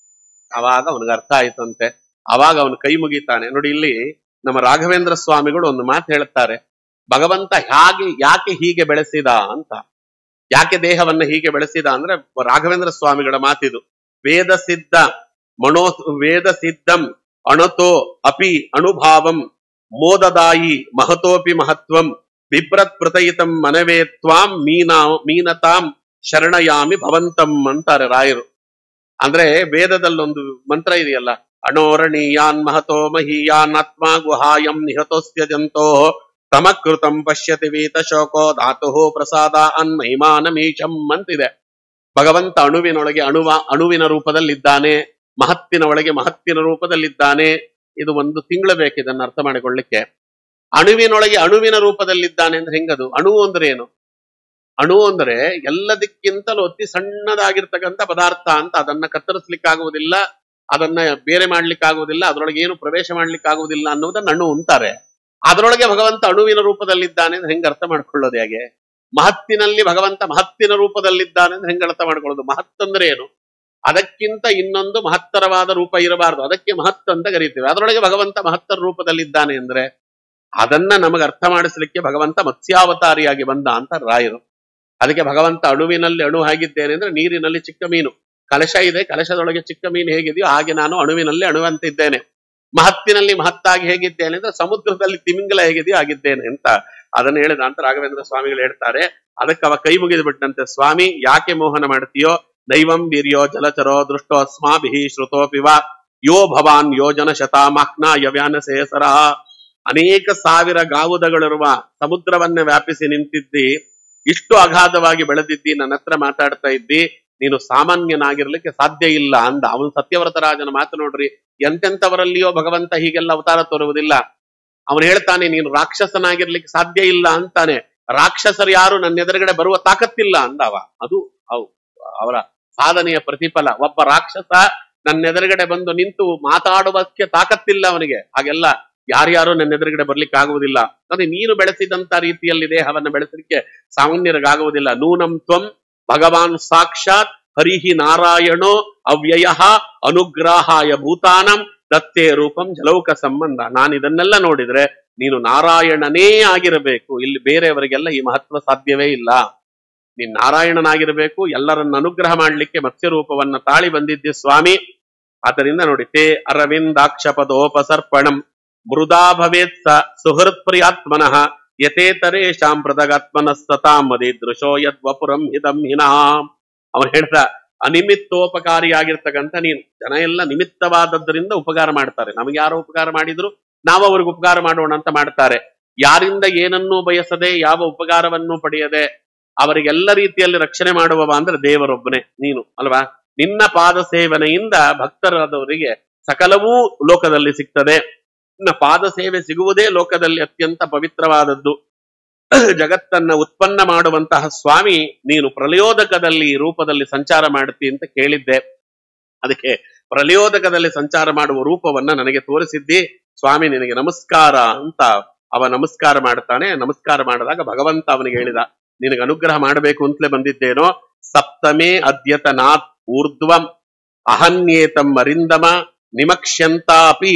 ಅವಾಗ ಅವನಿಗೆ ಅರ್ಥ ಆಯ್ತಂತೆ. ಅವಾಗ ಅವನು ಕೈ ಮುಗಿತಾನೆ. ನೋಡಿ, ಇಲ್ಲಿ ನಮ್ಮ ರಾಘವೇಂದ್ರ ಸ್ವಾಮಿಗಳು ಒಂದು ಮಾತು ಹೇಳುತ್ತಾರೆ, ಭಗವಂತ ಯಾಕೆ ಹೀಗೆ ಬೆಳೆಸಿದ ಅಂತ. ಯಾಕೆ ದೇಹವನ್ನ ಹೀಗೆ ಬೆಳೆಸಿದ ಅಂದ್ರೆ ರಾಘವೇಂದ್ರ ಸ್ವಾಮಿಗಳ ಮಾತಿದು. ವೇದ ಸಿದ್ಧಂ ಅಣತೋ ಅಪಿ ಅನುಭಾವಂ ಮೋದದಾಯಿ ಮಹತೋಪಿ ಮಹತ್ವಂ ಬಿಭ್ರತ್ ಪ್ರತಯಿತಂ ಮನವೇ ತ್ವಾಂ ಮೀನತಾಂ ಶರಣಯಾಮಿ ಭವಂತಂ ಅಂತಾರೆ ರಾಯರು. ಅಂದ್ರೆ ವೇದದಲ್ಲೊಂದು ಮಂತ್ರ ಇದೆಯಲ್ಲ, ಅಣೋರಣೀಯಾನ್ ಮಹತೋ ಮಹೀಯಾನ್ ಆತ್ಮ ಗುಹಾಯಂ ನಿಹತೋಸ್ಯ ಜಂತೋ ತಮಕೃತಂ ಪಶ್ಯತಿ ವೀತ ಶೋಕೋ ಧಾತು ಪ್ರಸಾದ ಅನ್ಮಹಿಮಾನಮೀಶಂ ಅಂತಿದೆ. ಭಗವಂತ ಅಣುವಿನೊಳಗೆ ಅಣುವಿನ ರೂಪದಲ್ಲಿದ್ದಾನೆ, ಮಹತ್ತಿನ ಒಳಗೆ ಮಹತ್ತಿನ ರೂಪದಲ್ಲಿದ್ದಾನೆ. ಇದು ಒಂದು ತಿಂಗಳು ಬೇಕು ಇದನ್ನ ಅರ್ಥ ಮಾಡಿಕೊಳ್ಳಿಕ್ಕೆ. ಅಣುವಿನೊಳಗೆ ಅಣುವಿನ ರೂಪದಲ್ಲಿದ್ದಾನೆ ಅಂದ್ರೆ ಹೆಂಗದು? ಅಣು ಅಂದ್ರೆ ಏನು? ಅಣು ಅಂದ್ರೆ ಎಲ್ಲದಕ್ಕಿಂತಲೂ ಅತಿ ಸಣ್ಣದಾಗಿರ್ತಕ್ಕಂಥ ಪದಾರ್ಥ ಅಂತ. ಅದನ್ನ ಕತ್ತರಿಸ್ಲಿಕ್ಕಾಗುವುದಿಲ್ಲ, ಅದನ್ನ ಬೇರೆ ಮಾಡ್ಲಿಕ್ಕಾಗುವುದಿಲ್ಲ, ಅದರೊಳಗೆ ಏನು ಪ್ರವೇಶ ಮಾಡ್ಲಿಕ್ಕಾಗುವುದಿಲ್ಲ ಅನ್ನೋದನ್ನ ಅಣು ಅಂತಾರೆ. ಅದರೊಳಗೆ ಭಗವಂತ ಅಣುವಿನ ರೂಪದಲ್ಲಿದ್ದಾನೆ ಅಂದ್ರೆ ಹೆಂಗ್ ಅರ್ಥ ಮಾಡ್ಕೊಳ್ಳೋದು? ಹೇಗೆ? ಮಹತ್ತಿನಲ್ಲಿ ಭಗವಂತ ಮಹತ್ತಿನ ರೂಪದಲ್ಲಿದ್ದಾನೆ ಅಂದ್ರೆ ಹೆಂಗ್ ಅರ್ಥ ಮಾಡ್ಕೊಳ್ಳೋದು? ಮಹತ್ ಅಂದ್ರೆ ಏನು? ಅದಕ್ಕಿಂತ ಇನ್ನೊಂದು ಮಹತ್ತರವಾದ ರೂಪ ಇರಬಾರದು, ಅದಕ್ಕೆ ಮಹತ್ ಅಂತ ಕರೀತೇವೆ. ಅದರೊಳಗೆ ಭಗವಂತ ಮಹತ್ತರ ರೂಪದಲ್ಲಿದ್ದಾನೆ ಅಂದ್ರೆ ಅದನ್ನ ನಮಗೆ ಅರ್ಥ ಮಾಡಿಸ್ಲಿಕ್ಕೆ ಭಗವಂತ ಮತ್ಸ್ಯಾವತಾರಿಯಾಗಿ ಬಂದ ಅಂತ ರಾಯರು. ಅದಕ್ಕೆ ಭಗವಂತ ಅಣುವಿನಲ್ಲಿ ಅಣು ಹೇಗಿದ್ದೇನೆ ಅಂದ್ರೆ ನೀರಿನಲ್ಲಿ ಚಿಕ್ಕ ಮೀನು, ಕಲಶ ಇದೆ, ಕಲಶದೊಳಗೆ ಚಿಕ್ಕ ಮೀನು ಹೇಗಿದೆಯೋ ಹಾಗೆ ನಾನು ಅಣುವಿನಲ್ಲಿ ಅಣುವಂತಿದ್ದೇನೆ. ಮಹತ್ತಿನಲ್ಲಿ ಮಹತ್ತಾಗಿ ಹೇಗಿದ್ದೇನೆ ಅಂದ್ರೆ ಸಮುದ್ರದಲ್ಲಿ ತಿಮಿಂಗಲ ಹೇಗಿದೆಯೋ ಆಗಿದ್ದೇನೆ ಅಂತ ಅದನ್ನ ಹೇಳಿದ ಅಂತ ರಾಘವೇಂದ್ರ ಸ್ವಾಮಿಗಳು ಹೇಳ್ತಾರೆ. ಅದಕ್ಕೆ ಅವ ಕೈ ಮುಗಿದು ಬಿಟ್ಟಂತೆ, ಸ್ವಾಮಿ ಯಾಕೆ ಮೋಹನ ಮಾಡ್ತೀಯೋ? ದೈವಂ ವೀರ್ಯೋ ಜಲಚರೋ ದೃಷ್ಟೋ ಅಸ್ಮಾಭಿಹಿ ಶ್ರುತೋಪಿವ ಯೋ ಭವಾನ್ ಯೋಜನ ಶತಾಮಾಕ್ನಾಯ ವ್ಯಾನಸೇಸರ. ಅನೇಕ ಸಾವಿರ ಗಾವುದಗಳಿರುವ ಸಮುದ್ರವನ್ನೇ ವ್ಯಾಪಿಸಿ ನಿಂತಿದ್ದಿ, ಇಷ್ಟು ಅಗಾಧವಾಗಿ ಬೆಳೆದಿದ್ದಿ, ನನ್ನ ಹತ್ರ ಮಾತಾಡ್ತಾ ಇದ್ದಿ, ನೀನು ಸಾಮಾನ್ಯನಾಗಿರ್ಲಿಕ್ಕೆ ಸಾಧ್ಯ ಇಲ್ಲ ಅಂದ. ಅವನು ಸತ್ಯವ್ರತ ರಾಜನ ಮಾತು ನೋಡ್ರಿ, ಎಂತೆಂಥವರಲ್ಲಿಯೋ ಭಗವಂತ ಹೀಗೆಲ್ಲ ಅವತಾರ ತೋರುವುದಿಲ್ಲ. ಅವನು ಹೇಳ್ತಾನೆ, ನೀನು ರಾಕ್ಷಸನಾಗಿರ್ಲಿಕ್ಕೆ ಸಾಧ್ಯ ಇಲ್ಲ ಅಂತಾನೆ. ರಾಕ್ಷಸರು ಯಾರು ನನ್ನ ಎದುರುಗಡೆ ಬರುವ ತಾಕತ್ತಿಲ್ಲ ಅಂದವ. ಅದು ಅವರ ಸಾಧನೆಯ ಪ್ರತಿಫಲ. ಒಬ್ಬ ರಾಕ್ಷಸ ನನ್ನ ಎದುರುಗಡೆ ಬಂದು ನಿಂತು ಮಾತಾಡುವಕ್ಕೆ ತಾಕತ್ತಿಲ್ಲ ಅವನಿಗೆ. ಹಾಗೆಲ್ಲ ಯಾರ್ಯಾರು ನನ್ನ ಎದುರುಗಡೆ ಬರ್ಲಿಕ್ಕೆ ಆಗುವುದಿಲ್ಲ. ಅದೇ ನೀನು ಬೆಳೆಸಿದಂತ ರೀತಿಯಲ್ಲಿ ದೇಹವನ್ನು ಬೆಳೆಸಲಿಕ್ಕೆ ಸಾಮಾನ್ಯರಿಗಾಗುವುದಿಲ್ಲ. ನೂನಂ ತ್ವಂ ಭಗವಾನ್ ಸಾಕ್ಷಾತ್ ಹರಿಹಿ ನಾರಾಯಣೋ ಅವ್ಯಯ ಅನುಗ್ರಹಾಯ ಭೂತಾನಂ ದತ್ತೇ ರೂಪಂ ಜಲೌಕ ಸಂಬಂಧ. ನಾನು ಇದನ್ನೆಲ್ಲ ನೋಡಿದ್ರೆ ನೀನು ನಾರಾಯಣನೇ ಆಗಿರಬೇಕು. ಇಲ್ಲಿ ಬೇರೆಯವರಿಗೆಲ್ಲ ಈ ಮಹತ್ವ ಸಾಧ್ಯವೇ ಇಲ್ಲ. ನೀನ್ ನಾರಾಯಣನಾಗಿರಬೇಕು. ಎಲ್ಲರನ್ನ ಅನುಗ್ರಹ ಮಾಡ್ಲಿಕ್ಕೆ ಮತ್ಸ್ಯ ರೂಪವನ್ನ ತಾಳಿ ಬಂದಿದ್ದೆ ಸ್ವಾಮಿ. ಆದ್ದರಿಂದ ನೋಡಿ, ತೇ ಅರವಿಂದಾಕ್ಷಪದೋಪಸರ್ಪಣಂ ಮೃದಾ ಭವೇತ್ ಸ ಸುಹೃತ್ ಪ್ರಿಯಾತ್ಮನಃ ಯಥೇತರೇಶಾಂ ಪೃಥಗಾತ್ಮನಃ ಸತಾಂ ಮದೀದೃಶೋ ಯದ್ವಪುರಂ ಹಿತಂ ಹಿನಃ. ಅವನು ಹೇಳ್ದ, ಅನಿಮಿತ್ತೋಪಕಾರಿಯಾಗಿರ್ತಕ್ಕಂಥ ನೀನು. ಜನ ಎಲ್ಲ ನಿಮಿತ್ತವಾದದ್ದರಿಂದ ಉಪಕಾರ ಮಾಡ್ತಾರೆ. ನಮಗೆ ಯಾರೋ ಉಪಕಾರ ಮಾಡಿದ್ರು ನಾವು ಅವ್ರಿಗೆ ಉಪಕಾರ ಮಾಡೋಣ ಅಂತ ಮಾಡ್ತಾರೆ. ಯಾರಿಂದ ಏನನ್ನೂ ಬಯಸದೆ, ಯಾವ ಉಪಕಾರವನ್ನು ಪಡೆಯದೆ ಅವರಿಗೆಲ್ಲ ರೀತಿಯಲ್ಲಿ ರಕ್ಷಣೆ ಮಾಡುವವ ಅಂದ್ರೆ ದೇವರೊಬ್ಬನೇ ನೀನು ಅಲ್ವಾ. ನಿನ್ನ ಪಾದ ಸೇವನೆಯಿಂದ ಭಕ್ತರಾದವರಿಗೆ ಸಕಲವೂ ಲೋಕದಲ್ಲಿ ಸಿಗ್ತದೆ. ನಿನ್ನ ಪಾದ ಸೇವೆ ಸಿಗುವುದೇ ಲೋಕದಲ್ಲಿ ಅತ್ಯಂತ ಪವಿತ್ರವಾದದ್ದು. ಜಗತ್ತನ್ನ ಉತ್ಪನ್ನ ಮಾಡುವಂತಹ ಸ್ವಾಮಿ ನೀನು ಪ್ರಲಯೋದಕದಲ್ಲಿ ರೂಪದಲ್ಲಿ ಸಂಚಾರ ಮಾಡುತ್ತಿ ಅಂತ ಕೇಳಿದ್ದೆ. ಅದಕ್ಕೆ ಪ್ರಲಯೋದಕದಲ್ಲಿ ಸಂಚಾರ ಮಾಡುವ ರೂಪವನ್ನ ನನಗೆ ತೋರಿಸಿದ್ದಿ ಸ್ವಾಮಿ, ನಿನಗೆ ನಮಸ್ಕಾರ ಅಂತ ಅವ ನಮಸ್ಕಾರ ಮಾಡ್ತಾನೆ. ನಮಸ್ಕಾರ ಮಾಡಿದಾಗ ಭಗವಂತ ಅವನಿಗೆ ಹೇಳಿದ, ನಿನಗೆ ಅನುಗ್ರಹ ಮಾಡಬೇಕು ಅಂತಲೇ ಬಂದಿದ್ದೇನೋ. ಸಪ್ತಮೇ ಅದ್ಯತನಾತ್ ಊರ್ಧ್ವಂ ಅಹನ್ಯೇತಂ ಅರಿಂದಮ ನಿಮಕ್ಷ್ಯಂತಾಪಿ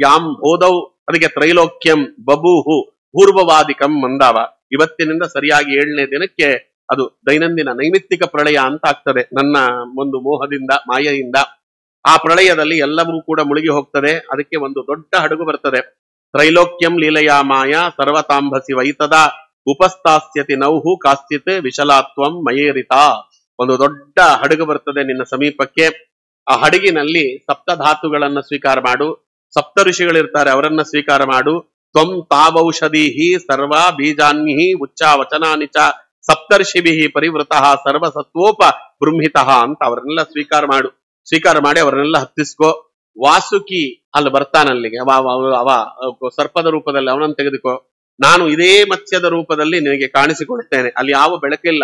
ಯಾಂ ಬೋಧೌ. ಅದಕ್ಕೆ ತ್ರೈಲೋಕ್ಯಂ ಬಬೂಹು ಪೂರ್ವವಾದಿಕಂ ಮಂದಾವ. ಇವತ್ತಿನಿಂದ ಸರಿಯಾಗಿ 7ನೇ ದಿನಕ್ಕೆ ಅದು ದೈನಂದಿನ ನೈಮಿತ್ತಿಕ ಪ್ರಳಯ ಅಂತ ಆಗ್ತದೆ. ನನ್ನ ಒಂದು ಮೋಹದಿಂದ ಮಾಯೆಯಿಂದ ಆ ಪ್ರಳಯದಲ್ಲಿ ಎಲ್ಲವೂ ಕೂಡ ಮುಳುಗಿ ಹೋಗ್ತದೆ. ಅದಕ್ಕೆ ಒಂದು ದೊಡ್ಡ ಹಡಗು ಬರ್ತದೆ. ತ್ರೈಲೋಕ್ಯಂ ಲೀಲಯಾ ಮಾಯಾ ಸರ್ವತಾಂಬಸಿ ವೈತದ ಉಪಸ್ಥಾಸ್ಯತಿ ನೌಹು ಕಾಶ್ಚಿತ್ ವಿಶಲಾತ್ವಂ ಮಯೇರಿತ. ಒಂದು ದೊಡ್ಡ ಹಡಗು ಬರ್ತದೆ ನಿನ್ನ ಸಮೀಪಕ್ಕೆ. ಆ ಹಡಗಿನಲ್ಲಿ ಸಪ್ತಧಾತುಗಳನ್ನ ಸ್ವೀಕಾರ ಮಾಡು. ಸಪ್ತ ಋಷಿಗಳಿರ್ತಾರೆ, ಅವರನ್ನ ಸ್ವೀಕಾರ ಮಾಡು. ತ್ವಂ ತಾವೌಷಧೀಹಿ ಸರ್ವ ಬೀಜಾನ್ಹಿ ಉಚ್ಚಾವಚನಾನಿ ಚ ಸಪ್ತರ್ಷಿಭಿಃ ಪರಿವೃತಃ ಸರ್ವಸತ್ವೋಪ ಬೃಂಹಿತಃ ಅಂತ ಅವರನ್ನೆಲ್ಲ ಸ್ವೀಕಾರ ಮಾಡು. ಸ್ವೀಕಾರ ಮಾಡಿ ಅವರನ್ನೆಲ್ಲ ಹತ್ತಿಸ್ಕೋ. ವಾಸುಕಿ ಅಲ್ಲಿ ಬರ್ತಾನಲ್ಲಿಗೆ, ಅವ ಸರ್ಪದ ರೂಪದಲ್ಲಿ ಅವನನ್ನು ತೆಗೆದುಕೋ. ನಾನು ಇದೇ ಮತ್ಸ್ಯದ ರೂಪದಲ್ಲಿ ನಿನಗೆ ಕಾಣಿಸಿಕೊಳ್ತೇನೆ. ಅಲ್ಲಿ ಯಾವ ಬೆಳಕಿಲ್ಲ.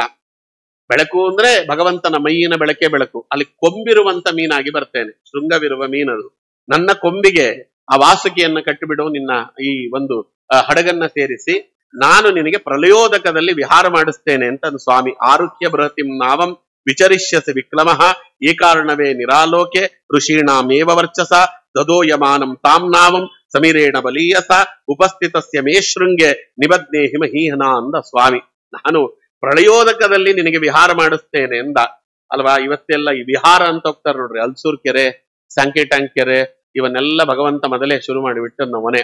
ಬೆಳಕು ಅಂದ್ರೆ ಭಗವಂತನ ಮೈಯಿನ ಬೆಳಕೆ ಬೆಳಕು. ಅಲ್ಲಿ ಕೊಂಬಿರುವಂತ ಮೀನಾಗಿ ಬರ್ತೇನೆ, ಶೃಂಗವಿರುವ ಮೀನದು. ನನ್ನ ಕೊಂಬಿಗೆ ಆ ವಾಸುಕಿಯನ್ನ ಕಟ್ಟಿಬಿಡು. ನಿನ್ನ ಈ ಒಂದು ಹಡಗನ್ನ ಸೇರಿಸಿ ನಾನು ನಿನಗೆ ಪ್ರಲಯೋದಕದಲ್ಲಿ ವಿಹಾರ ಮಾಡಿಸ್ತೇನೆ ಅಂತ ಸ್ವಾಮಿ. ಆರುಖ್ಯ ಬೃಹತಿಂ ನಾವಂ ವಿಚರಿಷ್ಯಸಿ ವಿಕ್ಲಮಃ ಈ ಕಾರಣವೇ ನಿರಾಲೋಕೆ ಋಷೀಣಾಮೇವ ವರ್ಚಸ ದದೋಯಮಾನಂ ತಾಂ ನಾವಂ ಸಮೀರೇಣ ಬಲೀಯಸ ಉಪಸ್ಥಿತಸ್ಯ ಮೇ ಶೃಂಗೆ ನಿಬದ್ನೇ ಹಿಮಹೀಹನ ಅಂದ ಸ್ವಾಮಿ. ನಾನು ಪ್ರಳಯೋದಕದಲ್ಲಿ ನಿನಗೆ ವಿಹಾರ ಮಾಡಿಸ್ತೇನೆ ಎಂದ ಅಲ್ವಾ. ಇವತ್ತೆಲ್ಲ ಈ ವಿಹಾರ ಅಂತ ಹೋಗ್ತಾರೆ ನೋಡ್ರಿ. ಅಲ್ಸೂರ್ ಕೆರೆ, ಸಂಕೇಟಾಂಗ್ ಕೆರೆ, ಇವನ್ನೆಲ್ಲ ಭಗವಂತ ಮೊದಲೇ ಶುರು ಮಾಡಿಬಿಟ್ಟು ನವನೇ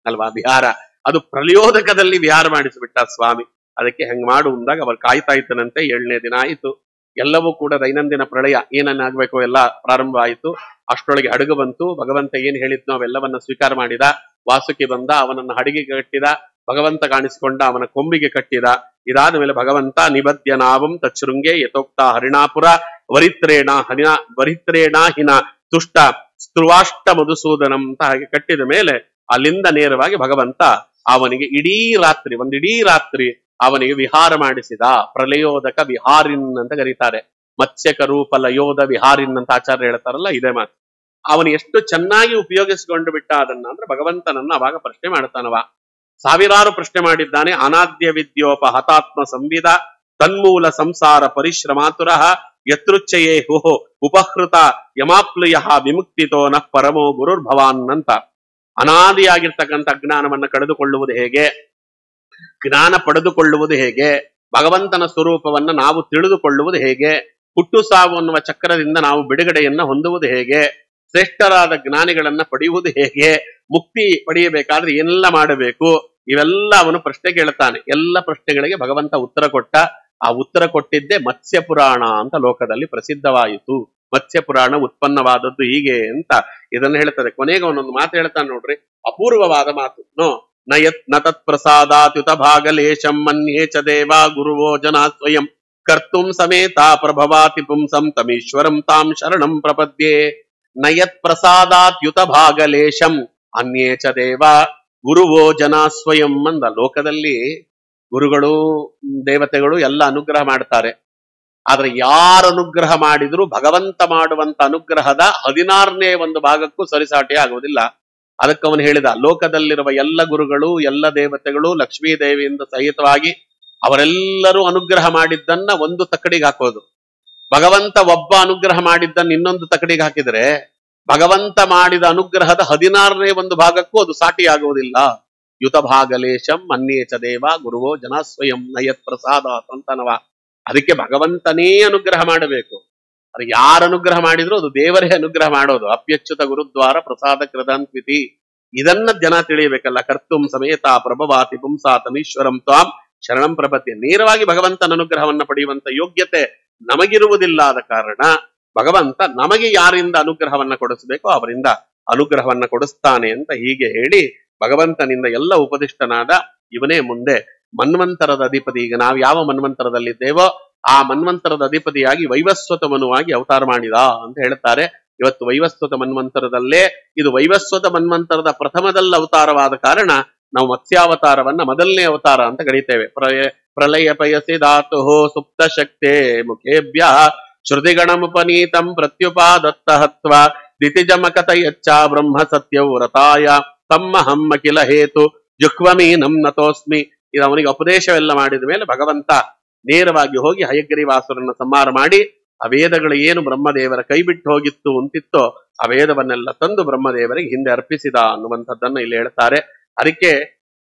ಅಲ್ವಾ ವಿಹಾರ. ಅದು ಪ್ರಲಯೋದಕದಲ್ಲಿ ವಿಹಾರ ಮಾಡಿಸಿಬಿಟ್ಟ ಸ್ವಾಮಿ. ಅದಕ್ಕೆ ಹೆಂಗ್ ಮಾಡು ಅಂದಾಗ ಅವ್ರು ಕಾಯ್ತಾ ಇದ್ದನಂತೆ. 7ನೇ ದಿನ ಆಯಿತು. ಎಲ್ಲವೂ ಕೂಡ ದೈನಂದಿನ ಪ್ರಳಯ ಏನನ್ನಾಗಬೇಕು ಎಲ್ಲ ಪ್ರಾರಂಭ ಆಯಿತು. ಅಷ್ಟರೊಳಗೆ ಹಡಗು ಬಂತು. ಭಗವಂತ ಏನ್ ಹೇಳಿದ್ನೋ ಅವೆಲ್ಲವನ್ನ ಸ್ವೀಕಾರ ಮಾಡಿದ. ವಾಸುಕಿ ಬಂದ, ಅವನನ್ನ ಹಡಗಿಗೆ ಕಟ್ಟಿದ. ಭಗವಂತ ಕಾಣಿಸಿಕೊಂಡ, ಅವನ ಕೊಂಬಿಗೆ ಕಟ್ಟಿದ. ಇದಾದ ಮೇಲೆ ಭಗವಂತ ನಿಬದ್ಯ ನಾವಂ ತಚ್ಛೃಂಗೆ ಯಥೋಕ್ತ ಹರಿಣಾಪುರ ವರಿತ್ರೇಣ ಹಿನ ತುಷ್ಟ ಸ್ತ್ರುವಾಷ್ಟ ಮಧುಸೂದನಂ ಅಂತ ಹಾಗೆ ಕಟ್ಟಿದ ಮೇಲೆ ಅಲ್ಲಿಂದ ನೇರವಾಗಿ ಭಗವಂತ ಅವನಿಗೆ ಒಂದಿಡೀ ರಾತ್ರಿ ಅವನಿಗೆ ವಿಹಾರ ಮಾಡಿಸಿದ. ಪ್ರಲಯೋದಕ ವಿಹಾರಿನ್ ಅಂತ ಕರೀತಾರೆ. ಮತ್ಸ್ಯಕ ರೂಪ ಲಯೋದ ವಿಹಾರಿನ್ ಅಂತ ಆಚಾರ್ಯ ಹೇಳ್ತಾರಲ್ಲ, ಇದೇ ಮಾತು. ಅವನು ಎಷ್ಟು ಚೆನ್ನಾಗಿ ಉಪಯೋಗಿಸಿಕೊಂಡು ಬಿಟ್ಟ ಅದನ್ನ ಅಂದ್ರೆ ಭಗವಂತನನ್ನ ಅವಾಗ ಪ್ರಶ್ನೆ ಮಾಡ್ತಾನವ. ಸಾವಿರಾರು ಪ್ರಶ್ನೆ ಮಾಡಿದ್ದಾನೆ. ಅನಾದ್ಯ ವಿದ್ಯೋಪ ಹತಾತ್ಮ ಸಂವಿದ ತನ್ಮೂಲ ಸಂಸಾರ ಪರಿಶ್ರಮಾತುರ ಯತೃಚ್ಛಯೇ ಹುಹೋ ಉಪಹೃತ ಯಮಾಪ್ಲುಯ ವಿಮುಕ್ತಿತೋ ನಃ ಪರಮೋ ಗುರುರ್ಭವಾನ್ ಅಂತ. ಅನಾದಿಯಾಗಿರ್ತಕ್ಕಂಥ ಅಜ್ಞಾನವನ್ನ ಕಳೆದುಕೊಳ್ಳುವುದು ಹೇಗೆ, ಜ್ಞಾನ ಪಡೆದುಕೊಳ್ಳುವುದು ಹೇಗೆ, ಭಗವಂತನ ಸ್ವರೂಪವನ್ನ ನಾವು ತಿಳಿದುಕೊಳ್ಳುವುದು ಹೇಗೆ, ಹುಟ್ಟು ಸಾವು ಅನ್ನುವ ಚಕ್ರದಿಂದ ನಾವು ಬಿಡುಗಡೆಯನ್ನ ಹೊಂದುವುದು ಹೇಗೆ, ಶ್ರೇಷ್ಠರಾದ ಜ್ಞಾನಿಗಳನ್ನ ಪಡೆಯುವುದು ಹೇಗೆ, ಮುಕ್ತಿ ಪಡೆಯಬೇಕಾದ್ರೆ ಏನೆಲ್ಲ ಮಾಡಬೇಕು, ಇವೆಲ್ಲ ಅವನು ಪ್ರಶ್ನೆ ಕೇಳ್ತಾನೆ. ಎಲ್ಲ ಪ್ರಶ್ನೆಗಳಿಗೆ ಭಗವಂತ ಉತ್ತರ ಕೊಟ್ಟ. ಆ ಉತ್ತರ ಕೊಟ್ಟಿದ್ದೇ ಮತ್ಸ್ಯ ಪುರಾಣ ಅಂತ ಲೋಕದಲ್ಲಿ ಪ್ರಸಿದ್ಧವಾಯಿತು. ಮತ್ಸ್ಯ ಪುರಾಣ ಉತ್ಪನ್ನವಾದದ್ದು ಹೀಗೆ ಅಂತ ಇದನ್ನ ಹೇಳ್ತದೆ. ಕೊನೆಗೆ ಅವನೊಂದು ಮಾತು ಹೇಳ್ತಾನೆ ನೋಡ್ರಿ, ಅಪೂರ್ವವಾದ ಮಾತು. ನ ತತ್ ಪ್ರಸಾದಾತ್ಯುತ ಭಾಗಲೇಶಂ ಮನ್ಯೇ ಚ ದೇವಾ ಗುರುವೋ ಜನ ಸ್ವಯಂ ಕರ್ತುಂ ಸಮೇತ ಪ್ರಭವಾತಿ ಪುಂಸಂ ತಮೀಶ್ವರಂ ತಾಂ ಶರಣಂ ಪ್ರಪದ್ಯೆ. ನಯತ್ ಪ್ರಸಾದಾತ್ಯುತ ಭಾಗಲೇಶಂ ಅನ್ಯೇ ಚ ದೇವ ಗುರುವೋ ಜನ ಸ್ವಯಂ ಅಂದ. ಲೋಕದಲ್ಲಿ ಗುರುಗಳು ದೇವತೆಗಳು ಎಲ್ಲ ಅನುಗ್ರಹ ಮಾಡ್ತಾರೆ. ಆದ್ರೆ ಯಾರು ಅನುಗ್ರಹ ಮಾಡಿದ್ರು ಭಗವಂತ ಮಾಡುವಂತ ಅನುಗ್ರಹದ 16ನೇ ಒಂದು ಭಾಗಕ್ಕೂ ಸರಿಸಾಟಿ ಆಗುವುದಿಲ್ಲ. ಅದಕ್ಕೆ ಅವನು ಹೇಳಿದ, ಲೋಕದಲ್ಲಿರುವ ಎಲ್ಲ ಗುರುಗಳು ಎಲ್ಲ ದೇವತೆಗಳು ಲಕ್ಷ್ಮೀ ದೇವಿಯಿಂದ ಸಹಿತವಾಗಿ ಅವರೆಲ್ಲರೂ ಅನುಗ್ರಹ ಮಾಡಿದ್ದನ್ನ ಒಂದು ತಕ್ಕಡಿಗೆ ಹಾಕೋದು. ಭಗವಂತ ಒಬ್ಬ ಅನುಗ್ರಹ ಮಾಡಿದ್ದನ್ನ ಇನ್ನೊಂದು ತಕ್ಕಡಿಗೆ ಹಾಕಿದ್ರೆ ಭಗವಂತ ಮಾಡಿದ ಅನುಗ್ರಹದ 16ನೇ ಒಂದು ಭಾಗಕ್ಕೂ ಅದು ಸಾಟಿ ಆಗುವುದಿಲ್ಲ. ಯುತ ಭಾಗಲೇಶಂ ಅನ್ಯೇಚ ದೇವ ಗುರುವೋ ಜನ ಸ್ವಯಂ ನಯತ್ ಪ್ರಸಾದ ಸಂತನವ. ಅದಕ್ಕೆ ಭಗವಂತನೇ ಅನುಗ್ರಹ ಮಾಡಬೇಕು. ಅದು ಯಾರು ಅನುಗ್ರಹ ಮಾಡಿದ್ರು ಅದು ದೇವರೇ ಅನುಗ್ರಹ ಮಾಡೋದು. ಅಪ್ಯಚ್ಯುತ ಗುರುದ್ವಾರ ಪ್ರಸಾದ ಕೃತಾನ್ವಿತಿ. ಇದನ್ನ ಜನ ತಿಳಿಯಬೇಕಲ್ಲ. ಕರ್ತುಂ ಸಮೇತ ಪ್ರಭವಾತಿ ಪುಂಸಾತಮೀಶ್ವರಂ ತ್ವಾಂ ಶರಣಂ ಪ್ರಪತ್ತಿ. ನೇರವಾಗಿ ಭಗವಂತನ ಅನುಗ್ರಹವನ್ನ ಪಡೆಯುವಂತ ಯೋಗ್ಯತೆ ನಮಗಿರುವುದಿಲ್ಲ. ಆದ ಕಾರಣ ಭಗವಂತ ನಮಗೆ ಯಾರಿಂದ ಅನುಗ್ರಹವನ್ನ ಕೊಡಿಸಬೇಕೋ ಅವರಿಂದ ಅನುಗ್ರಹವನ್ನ ಕೊಡಿಸ್ತಾನೆ ಅಂತ ಹೀಗೆ ಹೇಳಿ ಭಗವಂತನಿಂದ ಎಲ್ಲ ಉಪದಿಷ್ಟನಾದ ಇವನೇ ಮುಂದೆ ಮನ್ವಂತರದ ಅಧಿಪತಿ. ಈಗ ನಾವು ಯಾವ ಮನ್ವಂತರದಲ್ಲಿದ್ದೇವೋ ಆ ಮನ್ವಂತರದ ಅಧಿಪತಿಯಾಗಿ ವೈವಸ್ವತ ಮನುವಾಗಿ ಅವತಾರ ಮಾಡಿದ ಅಂತ ಹೇಳ್ತಾರೆ. ಇವತ್ತು ವೈವಸ್ವತ ಮನ್ವಂತರದಲ್ಲೇ ಇದು ವೈವಸ್ವತ ಮನ್ವಂತರದ ಪ್ರಥಮದಲ್ಲಿ ಅವತಾರವಾದ ಕಾರಣ ನಾವು ಮತ್ಸ್ಯಾವತಾರವನ್ನ ಮೊದಲನೇ ಅವತಾರ ಅಂತ ಕರೀತೇವೆ. ಪ್ರಲಯ ಪಯಸಿ ಧಾತು ಸುಪ್ತ ಶಕ್ತೆ ಮುಖೇಭ್ಯ ಶ್ರುತಿಗಣಮುಪನೀತಂ ಪ್ರತ್ಯುಪಾದತ್ತ ಹತ್ವ ದಿತಿಜಮಕತ ಯಚ್ಚ ಬ್ರಹ್ಮ ಸತ್ಯವ್ರತಾಯ ತಮ್ಮ ಹಮ್ಮ ಕಿಲ ಹೇತು ಜುಕ್ವಮೀನಂ ನತೋಸ್ಮಿ. ಇದು ಅವನಿಗೆ ಉಪದೇಶವೆಲ್ಲ ಮಾಡಿದ ಮೇಲೆ ಭಗವಂತ ನೇರವಾಗಿ ಹೋಗಿ ಹಯಗ್ರೀವಾಸುರನ್ನ ಸಂಹಾರ ಮಾಡಿ ಆ ವೇದಗಳು ಏನು ಬ್ರಹ್ಮದೇವರ ಕೈ ಬಿಟ್ಟು ಹೋಗಿತ್ತು ಅಂತಿತ್ತೋ ಆ ವೇದವನ್ನೆಲ್ಲ ತಂದು ಬ್ರಹ್ಮದೇವರಿಗೆ ಹಿಂದೆ ಅರ್ಪಿಸಿದ ಅನ್ನುವಂಥದ್ದನ್ನ ಇಲ್ಲಿ ಹೇಳ್ತಾರೆ. ಅದಕ್ಕೆ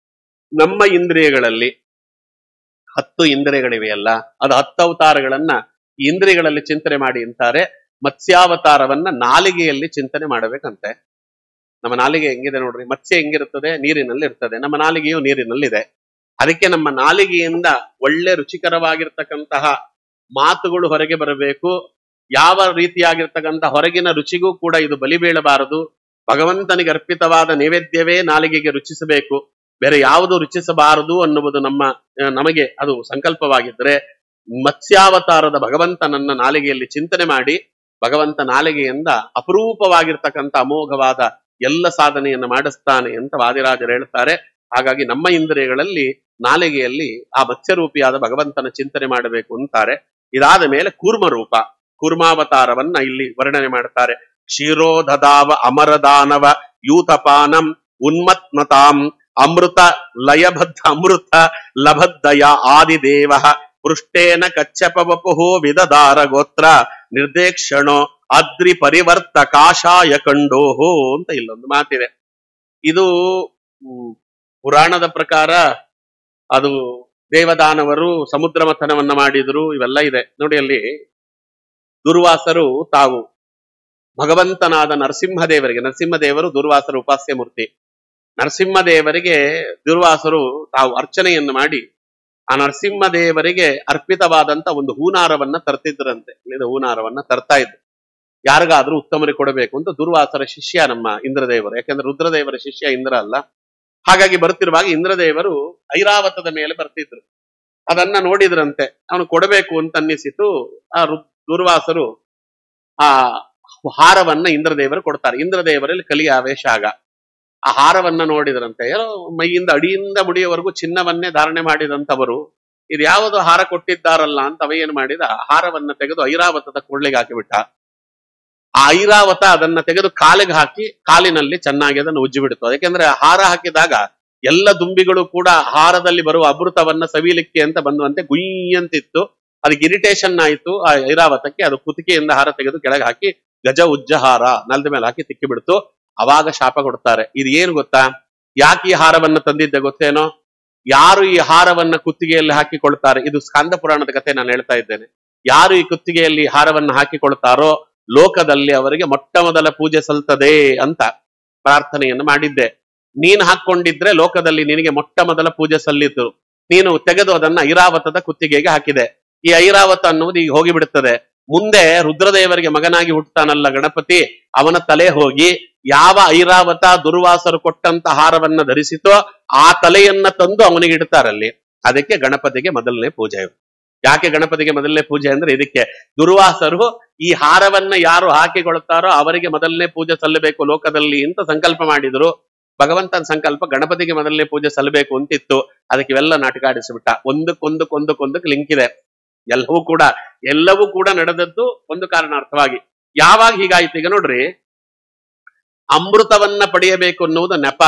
ನಮ್ಮ ಇಂದ್ರಿಯಗಳಲ್ಲಿ 10 ಇಂದ್ರಿಯಗಳಿವೆಯಲ್ಲ, ಅದು 10 ಅವತಾರಗಳನ್ನ ಈ ಇಂದ್ರಿಯಗಳಲ್ಲಿ ಚಿಂತನೆ ಮಾಡಿ ಅಂತಾರೆ. ಮತ್ಸ್ಯಾವತಾರವನ್ನ ನಾಲಿಗೆಯಲ್ಲಿ ಚಿಂತನೆ ಮಾಡಬೇಕಂತೆ. ನಮ್ಮ ನಾಲಿಗೆ ಹೆಂಗಿದೆ ನೋಡ್ರಿ, ಮತ್ಸ್ಯ ಹೆಂಗಿರುತ್ತದೆ, ನೀರಿನಲ್ಲಿ ಇರ್ತದೆ. ನಮ್ಮ ನಾಲಿಗೆಯು ನೀರಿನಲ್ಲಿದೆ. ಅದಕ್ಕೆ ನಮ್ಮ ನಾಲಿಗೆಯಿಂದ ಒಳ್ಳೆ ರುಚಿಕರವಾಗಿರ್ತಕ್ಕಂತಹ ಮಾತುಗಳು ಹೊರಗೆ ಬರಬೇಕು. ಯಾವ ರೀತಿಯಾಗಿರ್ತಕ್ಕಂಥ ಹೊರಗಿನ ರುಚಿಗೂ ಕೂಡ ಇದು ಬಲಿಬೀಳಬಾರದು. ಭಗವಂತನಿಗೆ ಅರ್ಪಿತವಾದ ನೈವೇದ್ಯವೇ ನಾಲಿಗೆಗೆ ರುಚಿಸಬೇಕು, ಬೇರೆ ಯಾವುದು ರುಚಿಸಬಾರದು ಅನ್ನುವುದು ನಮಗೆ ಅದು ಸಂಕಲ್ಪವಾಗಿದ್ದರೆ ಮತ್ಸ್ಯಾವತಾರದ ಭಗವಂತನನ್ನ ನಾಲಿಗೆಯಲ್ಲಿ ಚಿಂತನೆ ಮಾಡಿ ಭಗವಂತ ನಾಲಿಗೆಯಿಂದ ಅಪರೂಪವಾಗಿರ್ತಕ್ಕಂಥ ಅಮೋಘವಾದ ಎಲ್ಲ ಸಾಧನೆಯನ್ನು ಮಾಡಿಸ್ತಾನೆ ಅಂತ ವಾದಿರಾಜರು ಹೇಳ್ತಾರೆ. ಹಾಗಾಗಿ ನಮ್ಮ ಇಂದ್ರಿಯಗಳಲ್ಲಿ ನಾಲಿಗೆಯಲ್ಲಿ ಆ ಮತ್ಸ್ಯರೂಪಿಯಾದ ಭಗವಂತನ ಚಿಂತನೆ ಮಾಡಬೇಕು ಅಂತಾರೆ. ಇದಾದ ಮೇಲೆ ಕೂರ್ಮರೂಪ, ಕೂರ್ಮಾವತಾರವನ್ನ ಇಲ್ಲಿ ವರ್ಣನೆ ಮಾಡ್ತಾರೆ. ಕ್ಷೀರೋದದಾವ ಅಮರದಾನವ ಯೂತಪಾನಂ ಉನ್ಮತ್ನತಾಂ ಅಮೃತ ಲಯಬದ್ಧ ಅಮೃತ ಲಭದ್ದಯ ಆದಿದೇವ ಪೃಷ್ಟೇನ ಕಚ್ಚಪವಪುಹೋ ವಿದದಾರ ಗೋತ್ರ ನಿರ್ದೇಕ್ಷಣೋ ಅದ್ರಿ ಪರಿವರ್ತ ಕಾಷಾಯ ಕಂಡೋಹೋ ಅಂತ ಇಲ್ಲೊಂದು ಮಾತಿದೆ. ಇದು ಪುರಾಣದ ಪ್ರಕಾರ ಅದು ದೇವದಾನವರು ಸಮುದ್ರ ಮಥನವನ್ನ ಮಾಡಿದ್ರು, ಇವೆಲ್ಲ ಇದೆ ನೋಡಿ. ಅಲ್ಲಿ ದುರ್ವಾಸರು ತಾವು ಭಗವಂತನಾದ ನರಸಿಂಹದೇವರು ದುರ್ವಾಸರ ಉಪಾಸ್ಯ ಮೂರ್ತಿ. ನರಸಿಂಹದೇವರಿಗೆ ದುರ್ವಾಸರು ತಾವು ಅರ್ಚನೆಯನ್ನು ಮಾಡಿ ಆ ನರಸಿಂಹದೇವರಿಗೆ ಅರ್ಪಿತವಾದಂತ ಒಂದು ಹೂನಾರವನ್ನ ತರ್ತಿದ್ರಂತೆ. ಹೂನಾರವನ್ನ ತರ್ತಾ ಇದ್ರು, ಯಾರಿಗಾದ್ರೂ ಉತ್ತಮರಿಗೆ ಕೊಡಬೇಕು ಅಂತ. ದುರ್ವಾಸರ ಶಿಷ್ಯ ನಮ್ಮ ಇಂದ್ರದೇವರು, ಯಾಕಂದ್ರೆ ರುದ್ರದೇವರ ಶಿಷ್ಯ ಇಂದ್ರ ಅಲ್ಲ. ಹಾಗಾಗಿ ಬರ್ತಿರುವಾಗ ಇಂದ್ರದೇವರು ಐರಾವತದ ಮೇಲೆ ಬರ್ತಿದ್ರು. ಅದನ್ನ ನೋಡಿದ್ರಂತೆ, ಅವನು ಕೊಡಬೇಕು ಅಂತ ಅನ್ನಿಸಿತು. ಆ ದುರ್ವಾಸರು ಆ ಹಾರವನ್ನ ಇಂದ್ರದೇವರು ಕೊಡ್ತಾರೆ. ಇಂದ್ರದೇವರಲ್ಲಿ ಕಲಿಯ ಆವೇಶ ಆಗ ಆ ಹಾರವನ್ನ ನೋಡಿದ್ರಂತೆ. ಏನೋ ಮೈಯಿಂದ ಅಡಿಯಿಂದ ಮುಡಿಯವರೆಗೂ ಚಿನ್ನವನ್ನೇ ಧಾರಣೆ ಮಾಡಿದಂಥವರು ಇದು ಯಾವುದು ಹಾರ ಕೊಟ್ಟಿದ್ದಾರಲ್ಲ ಅಂತ ಅವ ಏನ್ ಮಾಡಿದ, ಹಾರವನ್ನ ತೆಗೆದು ಐರಾವತದ ಕೊಳ್ಳಿಗೆ ಹಾಕಿಬಿಟ್ಟ. ಆ ಐರಾವತ ಅದನ್ನ ತೆಗೆದು ಕಾಲಿಗೆ ಹಾಕಿ ಕಾಲಿನಲ್ಲಿ ಚೆನ್ನಾಗಿ ಅದನ್ನು ಉಜ್ಜಿ ಬಿಡ್ತು. ಯಾಕೆಂದ್ರೆ ಹಾರ ಹಾಕಿದಾಗ ಎಲ್ಲ ದುಂಬಿಗಳು ಕೂಡ ಹಾರದಲ್ಲಿ ಬರುವ ಅಮೃತವನ್ನ ಸವಿಲಿಕ್ಕೆ ಅಂತ ಬಂದುವಂತೆ ಗುಯ್ಯಂತಿತ್ತು. ಅದಕ್ಕೆ ಇರಿಟೇಷನ್ ಆಯಿತು ಆ ಐರಾವತಕ್ಕೆ. ಅದು ಕುತ್ತಿಗೆಯಿಂದ ಹಾರ ತೆಗೆದು ಕೆಳಗೆ ಹಾಕಿ ಗಜ ಉಜ್ಜ ಹಾರ ನೆಲದ ಮೇಲೆ ಹಾಕಿ ತಿಕ್ಕಿ ಬಿಡ್ತು. ಅವಾಗ ಶಾಪ ಕೊಡ್ತಾರೆ. ಇದು ಏನು ಗೊತ್ತಾ, ಯಾಕೆ ಈ ಹಾರವನ್ನ ತಂದಿದ್ದೆ ಗೊತ್ತೇನೋ? ಯಾರು ಈ ಹಾರವನ್ನ ಕುತ್ತಿಗೆಯಲ್ಲಿ ಹಾಕಿಕೊಳ್ತಾರೆ, ಇದು ಸ್ಕಂದ ಪುರಾಣದ ಕಥೆ ನಾನು ಹೇಳ್ತಾ ಇದ್ದೇನೆ. ಯಾರು ಈ ಕುತ್ತಿಗೆಯಲ್ಲಿ ಹಾರವನ್ನ ಹಾಕಿಕೊಳ್ತಾರೋ ಲೋಕದಲ್ಲಿ ಅವರಿಗೆ ಮೊಟ್ಟ ಮೊದಲ ಪೂಜೆ ಸಲ್ತದೆ ಅಂತ ಪ್ರಾರ್ಥನೆಯನ್ನು ಮಾಡಿದ್ದೆ. ನೀನು ಹಾಕೊಂಡಿದ್ರೆ ಲೋಕದಲ್ಲಿ ನಿನಗೆ ಮೊಟ್ಟ ಮೊದಲ ಪೂಜೆ ಸಲ್ಲಿತು. ನೀನು ತೆಗೆದು ಅದನ್ನ ಐರಾವತದ ಕುತ್ತಿಗೆಗೆ ಹಾಕಿದೆ. ಈ ಐರಾವತ ಅನ್ನುವುದು ಈಗ ಹೋಗಿಬಿಡುತ್ತದೆ. ಮುಂದೆ ರುದ್ರದೇವರಿಗೆ ಮಗನಾಗಿ ಹುಟ್ಟುತ್ತಾನಲ್ಲ ಗಣಪತಿ, ಅವನ ತಲೆ ಹೋಗಿ ಯಾವ ಐರಾವತ ದುರ್ವಾಸರು ಕೊಟ್ಟಂತ ಹಾರವನ್ನ ಧರಿಸಿತೋ ಆ ತಲೆಯನ್ನ ತಂದು ಅವನಿಗೆ ಇಡ್ತಾರಲ್ಲಿ. ಅದಕ್ಕೆ ಗಣಪತಿಗೆ ಮೊದಲನೇ ಪೂಜೆ. ಯಾಕೆ ಗಣಪತಿಗೆ ಮೊದಲನೇ ಪೂಜೆ ಅಂದ್ರೆ ಇದಕ್ಕೆ. ದುರ್ವಾಸರು ಈ ಹಾರವನ್ನ ಯಾರು ಹಾಕಿಕೊಳ್ತಾರೋ ಅವರಿಗೆ ಮೊದಲನೇ ಪೂಜೆ ಸಲ್ಲಬೇಕು ಲೋಕದಲ್ಲಿ ಅಂತ ಸಂಕಲ್ಪ ಮಾಡಿದ್ರು. ಭಗವಂತನ ಸಂಕಲ್ಪ ಗಣಪತಿಗೆ ಮೊದಲನೇ ಪೂಜೆ ಸಲ್ಲಬೇಕು ಅಂತಿತ್ತು. ಅದಕ್ಕೆ ಇವೆಲ್ಲ ನಾಟಕ ಆಡಿಸಿಬಿಟ್ಟ. ಒಂದಕ್ಕೊಂದಕ್ಕೆ ಲಿಂಕ್ ಇದೆ. ಎಲ್ಲವೂ ಕೂಡ ನಡೆದದ್ದು ಒಂದು ಕಾರಣಾರ್ಥವಾಗಿ. ಯಾವಾಗ ಹೀಗಾಯ್ತು ಈಗ ನೋಡ್ರಿ, ಅಮೃತವನ್ನ ಪಡೆಯಬೇಕು ಅನ್ನುವುದು ನೆಪ.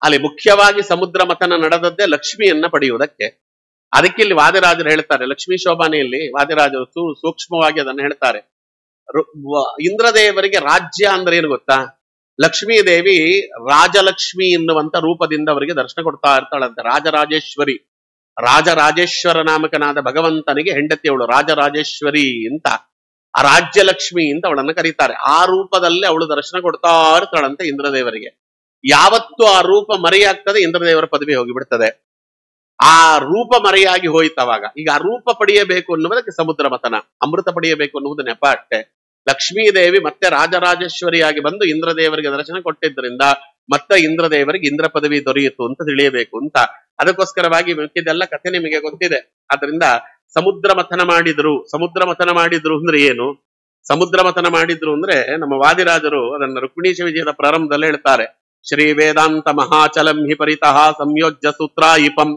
ಅಲ್ಲಿ ಮುಖ್ಯವಾಗಿ ಸಮುದ್ರ ಮಥನ ನಡೆದದ್ದೇ ಲಕ್ಷ್ಮಿಯನ್ನ ಪಡೆಯುವುದಕ್ಕೆ. ಅದಕ್ಕೆ ಇಲ್ಲಿ ವಾದಿರಾಜರು ಹೇಳ್ತಾರೆ, ಲಕ್ಷ್ಮೀ ಶೋಭಾನೆಯಲ್ಲಿ ವಾದಿರಾಜರು ಸೂಕ್ಷ್ಮವಾಗಿ ಅದನ್ನು ಹೇಳ್ತಾರೆ. ಇಂದ್ರದೇವರಿಗೆ ರಾಜ್ಯ ಅಂದ್ರೆ ಏನು ಗೊತ್ತಾ? ಲಕ್ಷ್ಮೀ ದೇವಿ ರಾಜಲಕ್ಷ್ಮಿ ಎನ್ನುವಂತ ರೂಪದಿಂದ ಅವರಿಗೆ ದರ್ಶನ ಕೊಡ್ತಾ ಇರ್ತಾಳಂತೆ. ರಾಜರಾಜೇಶ್ವರಿ, ರಾಜರಾಜೇಶ್ವರ ನಾಮಕನಾದ ಭಗವಂತನಿಗೆ ಹೆಂಡತಿಯವಳು ರಾಜರಾಜೇಶ್ವರಿ ಅಂತ, ಆ ರಾಜ್ಯಲಕ್ಷ್ಮಿ ಅಂತ ಅವಳನ್ನು ಕರೀತಾರೆ. ಆ ರೂಪದಲ್ಲಿ ಅವಳು ದರ್ಶನ ಕೊಡ್ತಾ ಇರ್ತಾಳಂತೆ ಇಂದ್ರದೇವರಿಗೆ. ಯಾವತ್ತು ಆ ರೂಪ ಮರೆಯಾಗ್ತದೆ, ಇಂದ್ರದೇವರ ಪದವಿ ಹೋಗಿಬಿಡ್ತದೆ. ಆ ರೂಪ ಮರೆಯಾಗಿ ಹೋಯ್ತವಾಗ. ಈಗ ಆ ರೂಪ ಪಡೆಯಬೇಕು ಅನ್ನುವುದಕ್ಕೆ ಸಮುದ್ರ ಮಥನ, ಅಮೃತ ಪಡೆಯಬೇಕು ಅನ್ನುವುದು ನೆಪ ಅಷ್ಟೇ. ಲಕ್ಷ್ಮೀದೇವಿ ಮತ್ತೆ ರಾಜರಾಜೇಶ್ವರಿಯಾಗಿ ಬಂದು ಇಂದ್ರದೇವರಿಗೆ ದರ್ಶನ ಕೊಟ್ಟಿದ್ದರಿಂದ ಮತ್ತೆ ಇಂದ್ರದೇವರಿಗೆ ಇಂದ್ರ ಪದವಿ ದೊರೆಯಿತು ಅಂತ ತಿಳಿಯಬೇಕು ಅಂತ. ಅದಕ್ಕೋಸ್ಕರವಾಗಿ ಮಿಕ್ಕಿದೆಲ್ಲ ಕಥೆ ನಿಮಗೆ ಗೊತ್ತಿದೆ. ಆದ್ರಿಂದ ಸಮುದ್ರ ಮಥನ ಮಾಡಿದ್ರು ಅಂದ್ರೆ ಏನು? ಸಮುದ್ರ ಮಥನ ಮಾಡಿದ್ರು ಅಂದ್ರೆ ನಮ್ಮ ವಾದಿರಾಜರು ಅದನ್ನ ರುಕ್ಮಿಣೀಶ ವಿಜಯದ ಪ್ರಾರಂಭದಲ್ಲಿ ಹೇಳ್ತಾರೆ. ಶ್ರೀ ವೇದಾಂತ ಮಹಾಚಲಂ ಹಿ ಪರಿತಃ ಸಂಯೋಜ್ಯ ಸೂತ್ರಾಯಿಪಂ.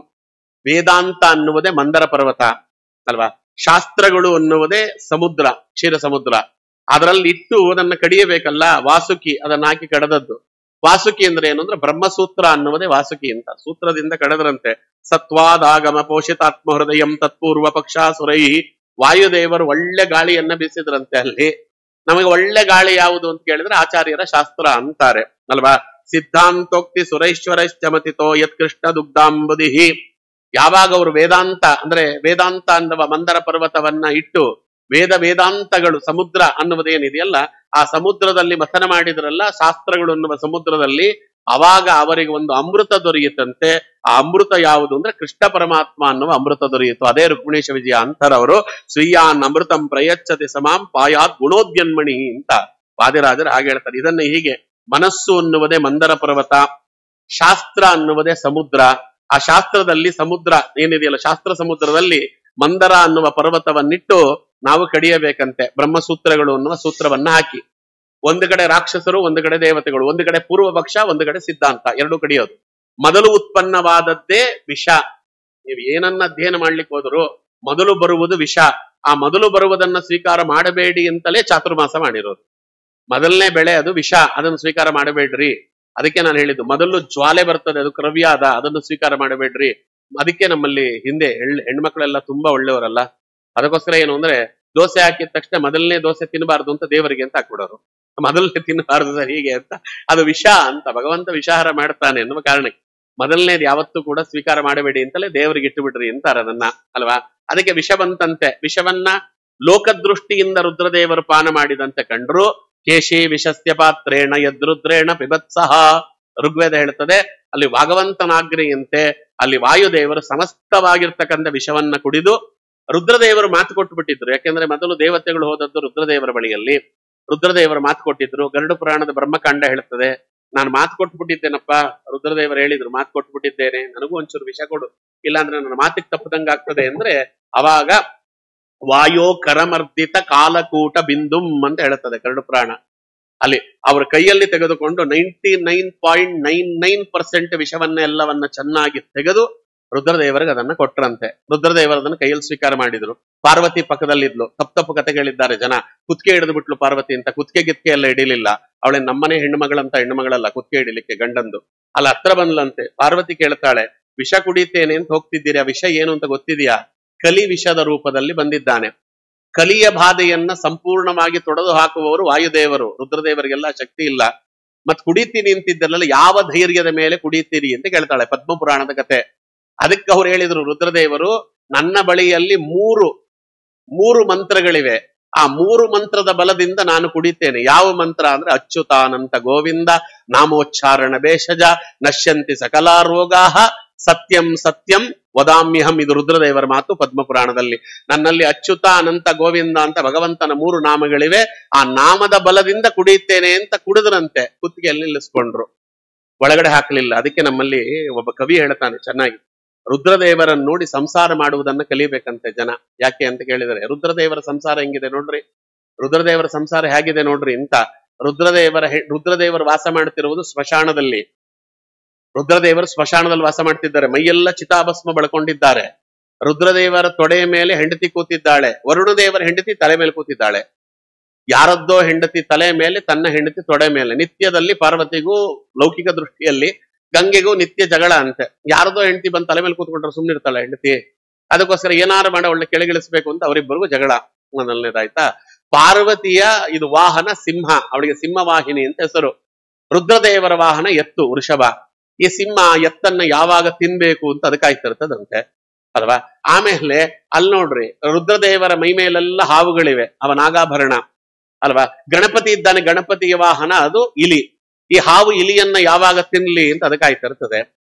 ವೇದಾಂತ ಅನ್ನುವುದೇ ಮಂದರ ಪರ್ವತ ಅಲ್ವಾ? ಶಾಸ್ತ್ರಗಳು ಅನ್ನುವುದೇ ಸಮುದ್ರ, ಕ್ಷೀರ ಸಮುದ್ರ. ಅದರಲ್ಲಿ ಇಟ್ಟು ಅದನ್ನ ಕಡಿಯಬೇಕಲ್ಲ, ವಾಸುಕಿ ಅದನ್ನ ಹಾಕಿ ಕಡದದ್ದು. ವಾಸುಕಿ ಅಂದ್ರೆ ಏನು ಅಂದ್ರೆ ಬ್ರಹ್ಮಸೂತ್ರ ಅನ್ನುವುದೇ ವಾಸುಕಿ ಅಂತ. ಸೂತ್ರದಿಂದ ಕಡದ್ರಂತೆ. ಸತ್ವಾದಾಗಮ ಪೋಷಿತಾತ್ಮ ಹೃದಯಂ ತತ್ಪೂರ್ವ ಪಕ್ಷ ಸುರೈ. ವಾಯುದೇವರು ಒಳ್ಳೆ ಗಾಳಿಯನ್ನ ಬೀಸಿದ್ರಂತೆ ಅಲ್ಲಿ. ನಮಗೆ ಒಳ್ಳೆ ಗಾಳಿ ಯಾವುದು ಅಂತ ಕೇಳಿದ್ರೆ ಆಚಾರ್ಯರ ಶಾಸ್ತ್ರ ಅಂತಾರೆ ಅಲ್ವಾ? ಸಿದ್ಧಾಂತೋಕ್ತಿ ಸುರೈಶ್ವರಶ್ಚಮತಿತೋ ಯತ್ ಕೃಷ್ಣ ದುಗ್ಧಾಂಬುದಿಹಿ. ಯಾವಾಗ ಅವರು ವೇದಾಂತ ಅನ್ನುವ ಮಂದರ ಪರ್ವತವನ್ನ ಇಟ್ಟು ವೇದಾಂತಗಳು ಸಮುದ್ರ ಅನ್ನುವುದೇನಿದೆಯಲ್ಲ, ಆ ಸಮುದ್ರದಲ್ಲಿ ಮಥನ ಮಾಡಿದ್ರಲ್ಲ, ಶಾಸ್ತ್ರಗಳು ಅನ್ನುವ ಸಮುದ್ರದಲ್ಲಿ, ಅವಾಗ ಅವರಿಗೆ ಒಂದು ಅಮೃತ ದೊರೆಯುತ್ತಂತೆ. ಆ ಅಮೃತ ಯಾವುದು ಅಂದ್ರೆ ಕೃಷ್ಣ ಪರಮಾತ್ಮ ಅನ್ನುವ ಅಮೃತ ದೊರೆಯಿತು. ಅದೇ ರುಕ್ಮಿಣೀಶ ವಿಜಯ ಅಂತಾರವರು. ಸ್ವೀಯಾನ್ ಅಮೃತಂ ಪ್ರಯಚ್ಛತಿ ಸಮಾಂ ಪಾಯಾತ್ ಗುಣೋದ್ಯನ್ಮಣಿ ಅಂತ ವಾದಿರಾಜರು ಹಾಗೆ ಹೇಳ್ತಾರೆ. ಇದನ್ನ ಹೀಗೆ, ಮನಸ್ಸು ಅನ್ನುವುದೇ ಮಂದರ ಪರ್ವತ, ಶಾಸ್ತ್ರ ಅನ್ನುವುದೇ ಸಮುದ್ರ. ಆ ಶಾಸ್ತ್ರದಲ್ಲಿ ಸಮುದ್ರ ಏನಿದೆಯಲ್ಲ, ಶಾಸ್ತ್ರ ಸಮುದ್ರದಲ್ಲಿ ಮಂದರ ಅನ್ನುವ ಪರ್ವತವನ್ನಿಟ್ಟು ನಾವು ಕಡಿಯಬೇಕಂತೆ. ಬ್ರಹ್ಮಸೂತ್ರಗಳು ಅನ್ನುವ ಸೂತ್ರವನ್ನ ಹಾಕಿ, ಒಂದು ಕಡೆ ರಾಕ್ಷಸರು, ಒಂದು ಕಡೆ ದೇವತೆಗಳು, ಒಂದು ಕಡೆ ಪೂರ್ವ ಪಕ್ಷ, ಒಂದು ಕಡೆ ಸಿದ್ಧಾಂತ, ಎರಡು ಕಡಿಯೋದು. ಮೊದಲು ಉತ್ಪನ್ನವಾದದ್ದೇ ವಿಷ. ನೀವು ಏನನ್ನ ಅಧ್ಯಯನ ಮಾಡ್ಲಿಕ್ಕೆ ಹೋದ್ರು ಮೊದಲು ಬರುವುದು ವಿಷ. ಆ ಮೊದಲು ಬರುವುದನ್ನ ಸ್ವೀಕಾರ ಮಾಡಬೇಡಿ ಅಂತಲೇ ಚಾತುರ್ಮಾಸ ಮಾಡಿರೋದು. ಮೊದಲನೇ ಬೆಳೆ ಅದು ವಿಷ, ಅದನ್ನು ಸ್ವೀಕಾರ ಮಾಡಬೇಡ್ರಿ. ಅದಕ್ಕೆ ನಾನು ಹೇಳಿದ್ದು, ಮೊದಲು ಜ್ವಾಲೆ ಬರ್ತದೆ, ಅದು ಕ್ರವ್ಯಾದ, ಅದನ್ನು ಸ್ವೀಕಾರ ಮಾಡಬೇಡ್ರಿ. ಅದಕ್ಕೆ ನಮ್ಮಲ್ಲಿ ಹಿಂದೆ ಹೆಣ್ಮಕ್ಳೆಲ್ಲ ತುಂಬಾ ಒಳ್ಳೆಯವರಲ್ಲ. ಅದಕ್ಕೋಸ್ಕರ ಏನು ಅಂದ್ರೆ, ದೋಸೆ ಹಾಕಿದ ತಕ್ಷಣ ಮೊದಲನೇ ದೋಸೆ ತಿನ್ನಬಾರ್ದು ಅಂತ ದೇವರಿಗೆ ಅಂತ ಹಾಕ್ಬಿಡೋರು. ಮೊದಲನೇ ತಿನ್ನಬಾರ್ದು ಸರ್ ಹೀಗೆ ಅಂತ, ಅದು ವಿಷ ಅಂತ ಭಗವಂತ ವಿಷಾಹಾರ ಮಾಡ್ತಾನೆ ಎನ್ನುವ ಕಾರಣಕ್ಕೆ ಮೊದಲನೇದು ಯಾವತ್ತೂ ಕೂಡ ಸ್ವೀಕಾರ ಮಾಡಬೇಡಿ ಅಂತಲೇ ದೇವರಿಗೆ ಇಟ್ಟು ಬಿಡ್ರಿ ಅಂತಾರೆ ಅದನ್ನ ಅಲ್ವಾ? ಅದಕ್ಕೆ ವಿಷ ಬಂತಂತೆ. ವಿಷವನ್ನ ಲೋಕದೃಷ್ಟಿಯಿಂದ ರುದ್ರದೇವರು ಪಾನ ಮಾಡಿದಂತೆ ಕಂಡ್ರು. ಕೇಶಿ ವಿಷಸ್ಯ ಪಾತ್ರೇಣ ಯದ್ರುದ್ರೇಣ ಪಿಬತ್ಸಹ. ಋಗ್ವೇದ ಹೇಳ್ತದೆ, ಅಲ್ಲಿ ಭಾಗವಂತನಾಗ್ರಿಯಂತೆ ಅಲ್ಲಿ ವಾಯುದೇವರು ಸಮಸ್ತವಾಗಿರ್ತಕ್ಕಂಥ ವಿಷವನ್ನ ಕುಡಿದು ರುದ್ರದೇವರು ಮಾತು ಕೊಟ್ಟು ಬಿಟ್ಟಿದ್ರು. ಯಾಕೆಂದ್ರೆ ಮೊದಲು ದೇವತೆಗಳು ಹೋದದ್ದು ರುದ್ರದೇವರ ಬಳಿಯಲ್ಲಿ. ರುದ್ರದೇವರು ಮಾತು ಕೊಟ್ಟಿದ್ರು. ಗರುಡ ಪುರಾಣದ ಬ್ರಹ್ಮಕಾಂಡ ಹೇಳ್ತದೆ, ನಾನು ಮಾತು ಕೊಟ್ಬಿಟ್ಟಿದ್ದೇನಪ್ಪ, ರುದ್ರದೇವರು ಹೇಳಿದ್ರು ಮಾತು ಕೊಟ್ಬಿಟ್ಟಿದ್ದೇನೆ, ನನಗೂ ಒಂಚೂರು ವಿಷ ಕೊಡು, ಇಲ್ಲಾಂದ್ರೆ ನನ್ನ ಮಾತಿಗೆ ತಪ್ಪದಂಗ ಆಗ್ತದೆ ಅಂದ್ರೆ ಅವಾಗ ವಾಯೋ ಕರಮರ್ದಿತ ಕಾಲಕೂಟ ಬಿಂದುಂ ಅಂತ ಹೇಳ್ತದೆ ಗರುಡ ಪುರಾಣ. ಅಲ್ಲಿ ಅವರ ಕೈಯಲ್ಲಿ ತೆಗೆದುಕೊಂಡು 99.99% ವಿಷವನ್ನ ಎಲ್ಲವನ್ನ ಚೆನ್ನಾಗಿ ತೆಗೆದು ರುದ್ರದೇವರಿಗೆ ಅದನ್ನ ಕೊಟ್ರಂತೆ. ರುದ್ರದೇವರು ಅದನ್ನ ಕೈಯಲ್ಲಿ ಸ್ವೀಕಾರ ಮಾಡಿದ್ರು. ಪಾರ್ವತಿ ಪಕ್ಕದಲ್ಲಿದ್ಲು. ತಪ್ಪು ಕಥೆಗಳಿದ್ದಾರೆ ಜನ. ಕುತ್ತಿಗೆ ಹಿಡಿದು ಬಿಟ್ಲು ಪಾರ್ವತಿ ಅಂತ. ಕುತ್ತಿಗೆ ಗಿತ್ಕೆ ಎಲ್ಲ ಹಿಡಿಲಿಲ್ಲ. ಅವಳೆ ನಮ್ಮನೆ ಹೆಣ್ಣುಮಗಳಂತ ಹೆಣ್ಣುಮಗಳಲ್ಲ, ಕುತ್ತಿಗೆ ಹಿಡಿಲಿಕ್ಕೆ ಗಂಡಂದು. ಅಲ್ಲಿ ಹತ್ರ ಬಂದ್ಲಂತೆ. ಪಾರ್ವತಿ ಕೇಳ್ತಾಳೆ, ವಿಷ ಕುಡಿತೇನೆ ಅಂತ ಹೋಗ್ತಿದ್ದೀರಿ, ಆ ವಿಷ ಏನು ಅಂತ ಗೊತ್ತಿದೆಯಾ? ಕಲಿ ವಿಷದ ರೂಪದಲ್ಲಿ ಬಂದಿದ್ದಾನೆ. ಕಲಿಯ ಬಾಧೆಯನ್ನ ಸಂಪೂರ್ಣವಾಗಿ ತೊಡೆದು ಹಾಕುವವರು ವಾಯುದೇವರು. ರುದ್ರದೇವರಿಗೆಲ್ಲ ಶಕ್ತಿ ಇಲ್ಲ. ಮತ್ ಕುಡಿತೀನಿ ಅಂತಿದ್ದಲ್ಲ, ಯಾವ ಧೈರ್ಯದ ಮೇಲೆ ಕುಡಿತೀರಿ ಅಂತ ಕೇಳ್ತಾಳೆ. ಪದ್ಮಪುರಾಣದ ಕತೆ. ಅದಕ್ಕೆ ಅವ್ರು ಹೇಳಿದ್ರು ರುದ್ರದೇವರು, ನನ್ನ ಬಳಿಯಲ್ಲಿ ಮೂರು ಮಂತ್ರಗಳಿವೆ. ಆ 3 ಮಂತ್ರದ ಬಲದಿಂದ ನಾನು ಕುಡಿತೇನೆ. ಯಾವ ಮಂತ್ರ ಅಂದ್ರೆ ಅಚ್ಯುತಾನಂತ ಗೋವಿಂದ ನಾಮೋಚ್ಚಾರಣ ಭೇಷಜ ನಶ್ಯಂತಿ ಸಕಲಾ ರೋಗಾಹ ಸತ್ಯಂ ಸತ್ಯಂ ವದಾಮ್ಯಹಂ. ಇದು ರುದ್ರದೇವರ ಮಾತು ಪದ್ಮಪುರಾಣದಲ್ಲಿ. ನನ್ನಲ್ಲಿ ಅಚ್ಯುತ ಅನಂತ ಗೋವಿಂದ ಅಂತ ಭಗವಂತನ 3 ನಾಮಗಳಿವೆ. ಆ ನಾಮದ ಬಲದಿಂದ ಕುಡಿಯುತ್ತೇನೆ ಅಂತ ಕುಡಿದ್ರಂತೆ. ಕುತ್ತಿಗೆಯಲ್ಲಿ ನಿಲ್ಲಿಸ್ಕೊಂಡ್ರು, ಒಳಗಡೆ ಹಾಕಲಿಲ್ಲ. ಅದಕ್ಕೆ ನಮ್ಮಲ್ಲಿ ಒಬ್ಬ ಕವಿ ಹೇಳ್ತಾನೆ ಚೆನ್ನಾಗಿ, ರುದ್ರದೇವರನ್ನು ನೋಡಿ ಸಂಸಾರ ಮಾಡುವುದನ್ನ ಕಲಿಬೇಕಂತೆ ಜನ. ಯಾಕೆ ಅಂತ ಕೇಳಿದರೆ, ರುದ್ರದೇವರ ಸಂಸಾರ ಹೆಂಗಿದೆ ನೋಡ್ರಿ, ರುದ್ರದೇವರ ಸಂಸಾರ ಹೇಗಿದೆ ನೋಡ್ರಿ ಅಂತ. ರುದ್ರದೇವರು ವಾಸ ಮಾಡ್ತಿರುವುದು ಸ್ಮಶಾನದಲ್ಲಿ. ರುದ್ರದೇವರು ಸ್ಮಶಾನದಲ್ಲಿ ವಾಸ ಮಾಡ್ತಿದ್ದಾರೆ. ಮೈಯೆಲ್ಲ ಚಿತಾಭಸ್ಮ ಬಳ್ಕೊಂಡಿದ್ದಾರೆ. ರುದ್ರದೇವರ ತೊಡೆಯ ಮೇಲೆ ಹೆಂಡತಿ ಕೂತಿದ್ದಾಳೆ. ವರುಣದೇವರ ಹೆಂಡತಿ ತಲೆ ಮೇಲೆ ಕೂತಿದ್ದಾಳೆ. ಯಾರದ್ದೋ ಹೆಂಡತಿ ತಲೆ ಮೇಲೆ, ತನ್ನ ಹೆಂಡತಿ ತೊಡೆ ಮೇಲೆ. ನಿತ್ಯದಲ್ಲಿ ಪಾರ್ವತಿಗೂ ಲೌಕಿಕ ದೃಷ್ಟಿಯಲ್ಲಿ ಗಂಗೆಗೂ ನಿತ್ಯ ಜಗಳ ಅಂತೆ. ಯಾರದೋ ಹೆಂಡತಿ ಬಂದು ತಲೆ ಮೇಲೆ ಕೂತ್ಕೊಂಡ್ರೆ ಸುಮ್ಮನಿರ್ತಾಳೆ ಹೆಂಡತಿ. ಅದಕ್ಕೋಸ್ಕರ ಏನಾರು ಮಾಡ ಒಳ್ಳೆ ಕೆಳಗಿಳಿಸ್ಬೇಕು ಅಂತ ಅವರಿಬ್ಬರಿಗೂ ಜಗಳ. ಮೊದಲನೇದಾಯ್ತಾ. ಪಾರ್ವತಿಯ ಇದು ವಾಹನ ಸಿಂಹ, ಅವಳಿಗೆ ಸಿಂಹವಾಹಿನಿ ಅಂತ ಹೆಸರು. ರುದ್ರದೇವರ ವಾಹನ ಎತ್ತು, ವೃಷಭ. ಈ ಸಿಂಹ ಎತ್ತನ್ನ ಯಾವಾಗ ತಿನ್ಬೇಕು ಅಂತ ಅದಕ್ಕಾಯ್ತಿರ್ತದಂತೆ ಅಲ್ವಾ. ಆಮೇಲೆ ಅಲ್ಲಿ ನೋಡ್ರಿ, ರುದ್ರದೇವರ ಮೈ ಮೇಲೆಲ್ಲ ಹಾವುಗಳಿವೆ, ಅವ ನಾಗಾಭರಣ ಅಲ್ವಾ. ಗಣಪತಿ ಇದ್ದಾನೆ, ಗಣಪತಿಯ ವಾಹನ ಅದು ಇಲಿ. ಈ ಹಾವು ಇಲಿಯನ್ನ ಯಾವಾಗ ತಿನ್ಲಿ ಅಂತ ಅದಕ್ಕಾಯ್ತಿರ್ತದೆ.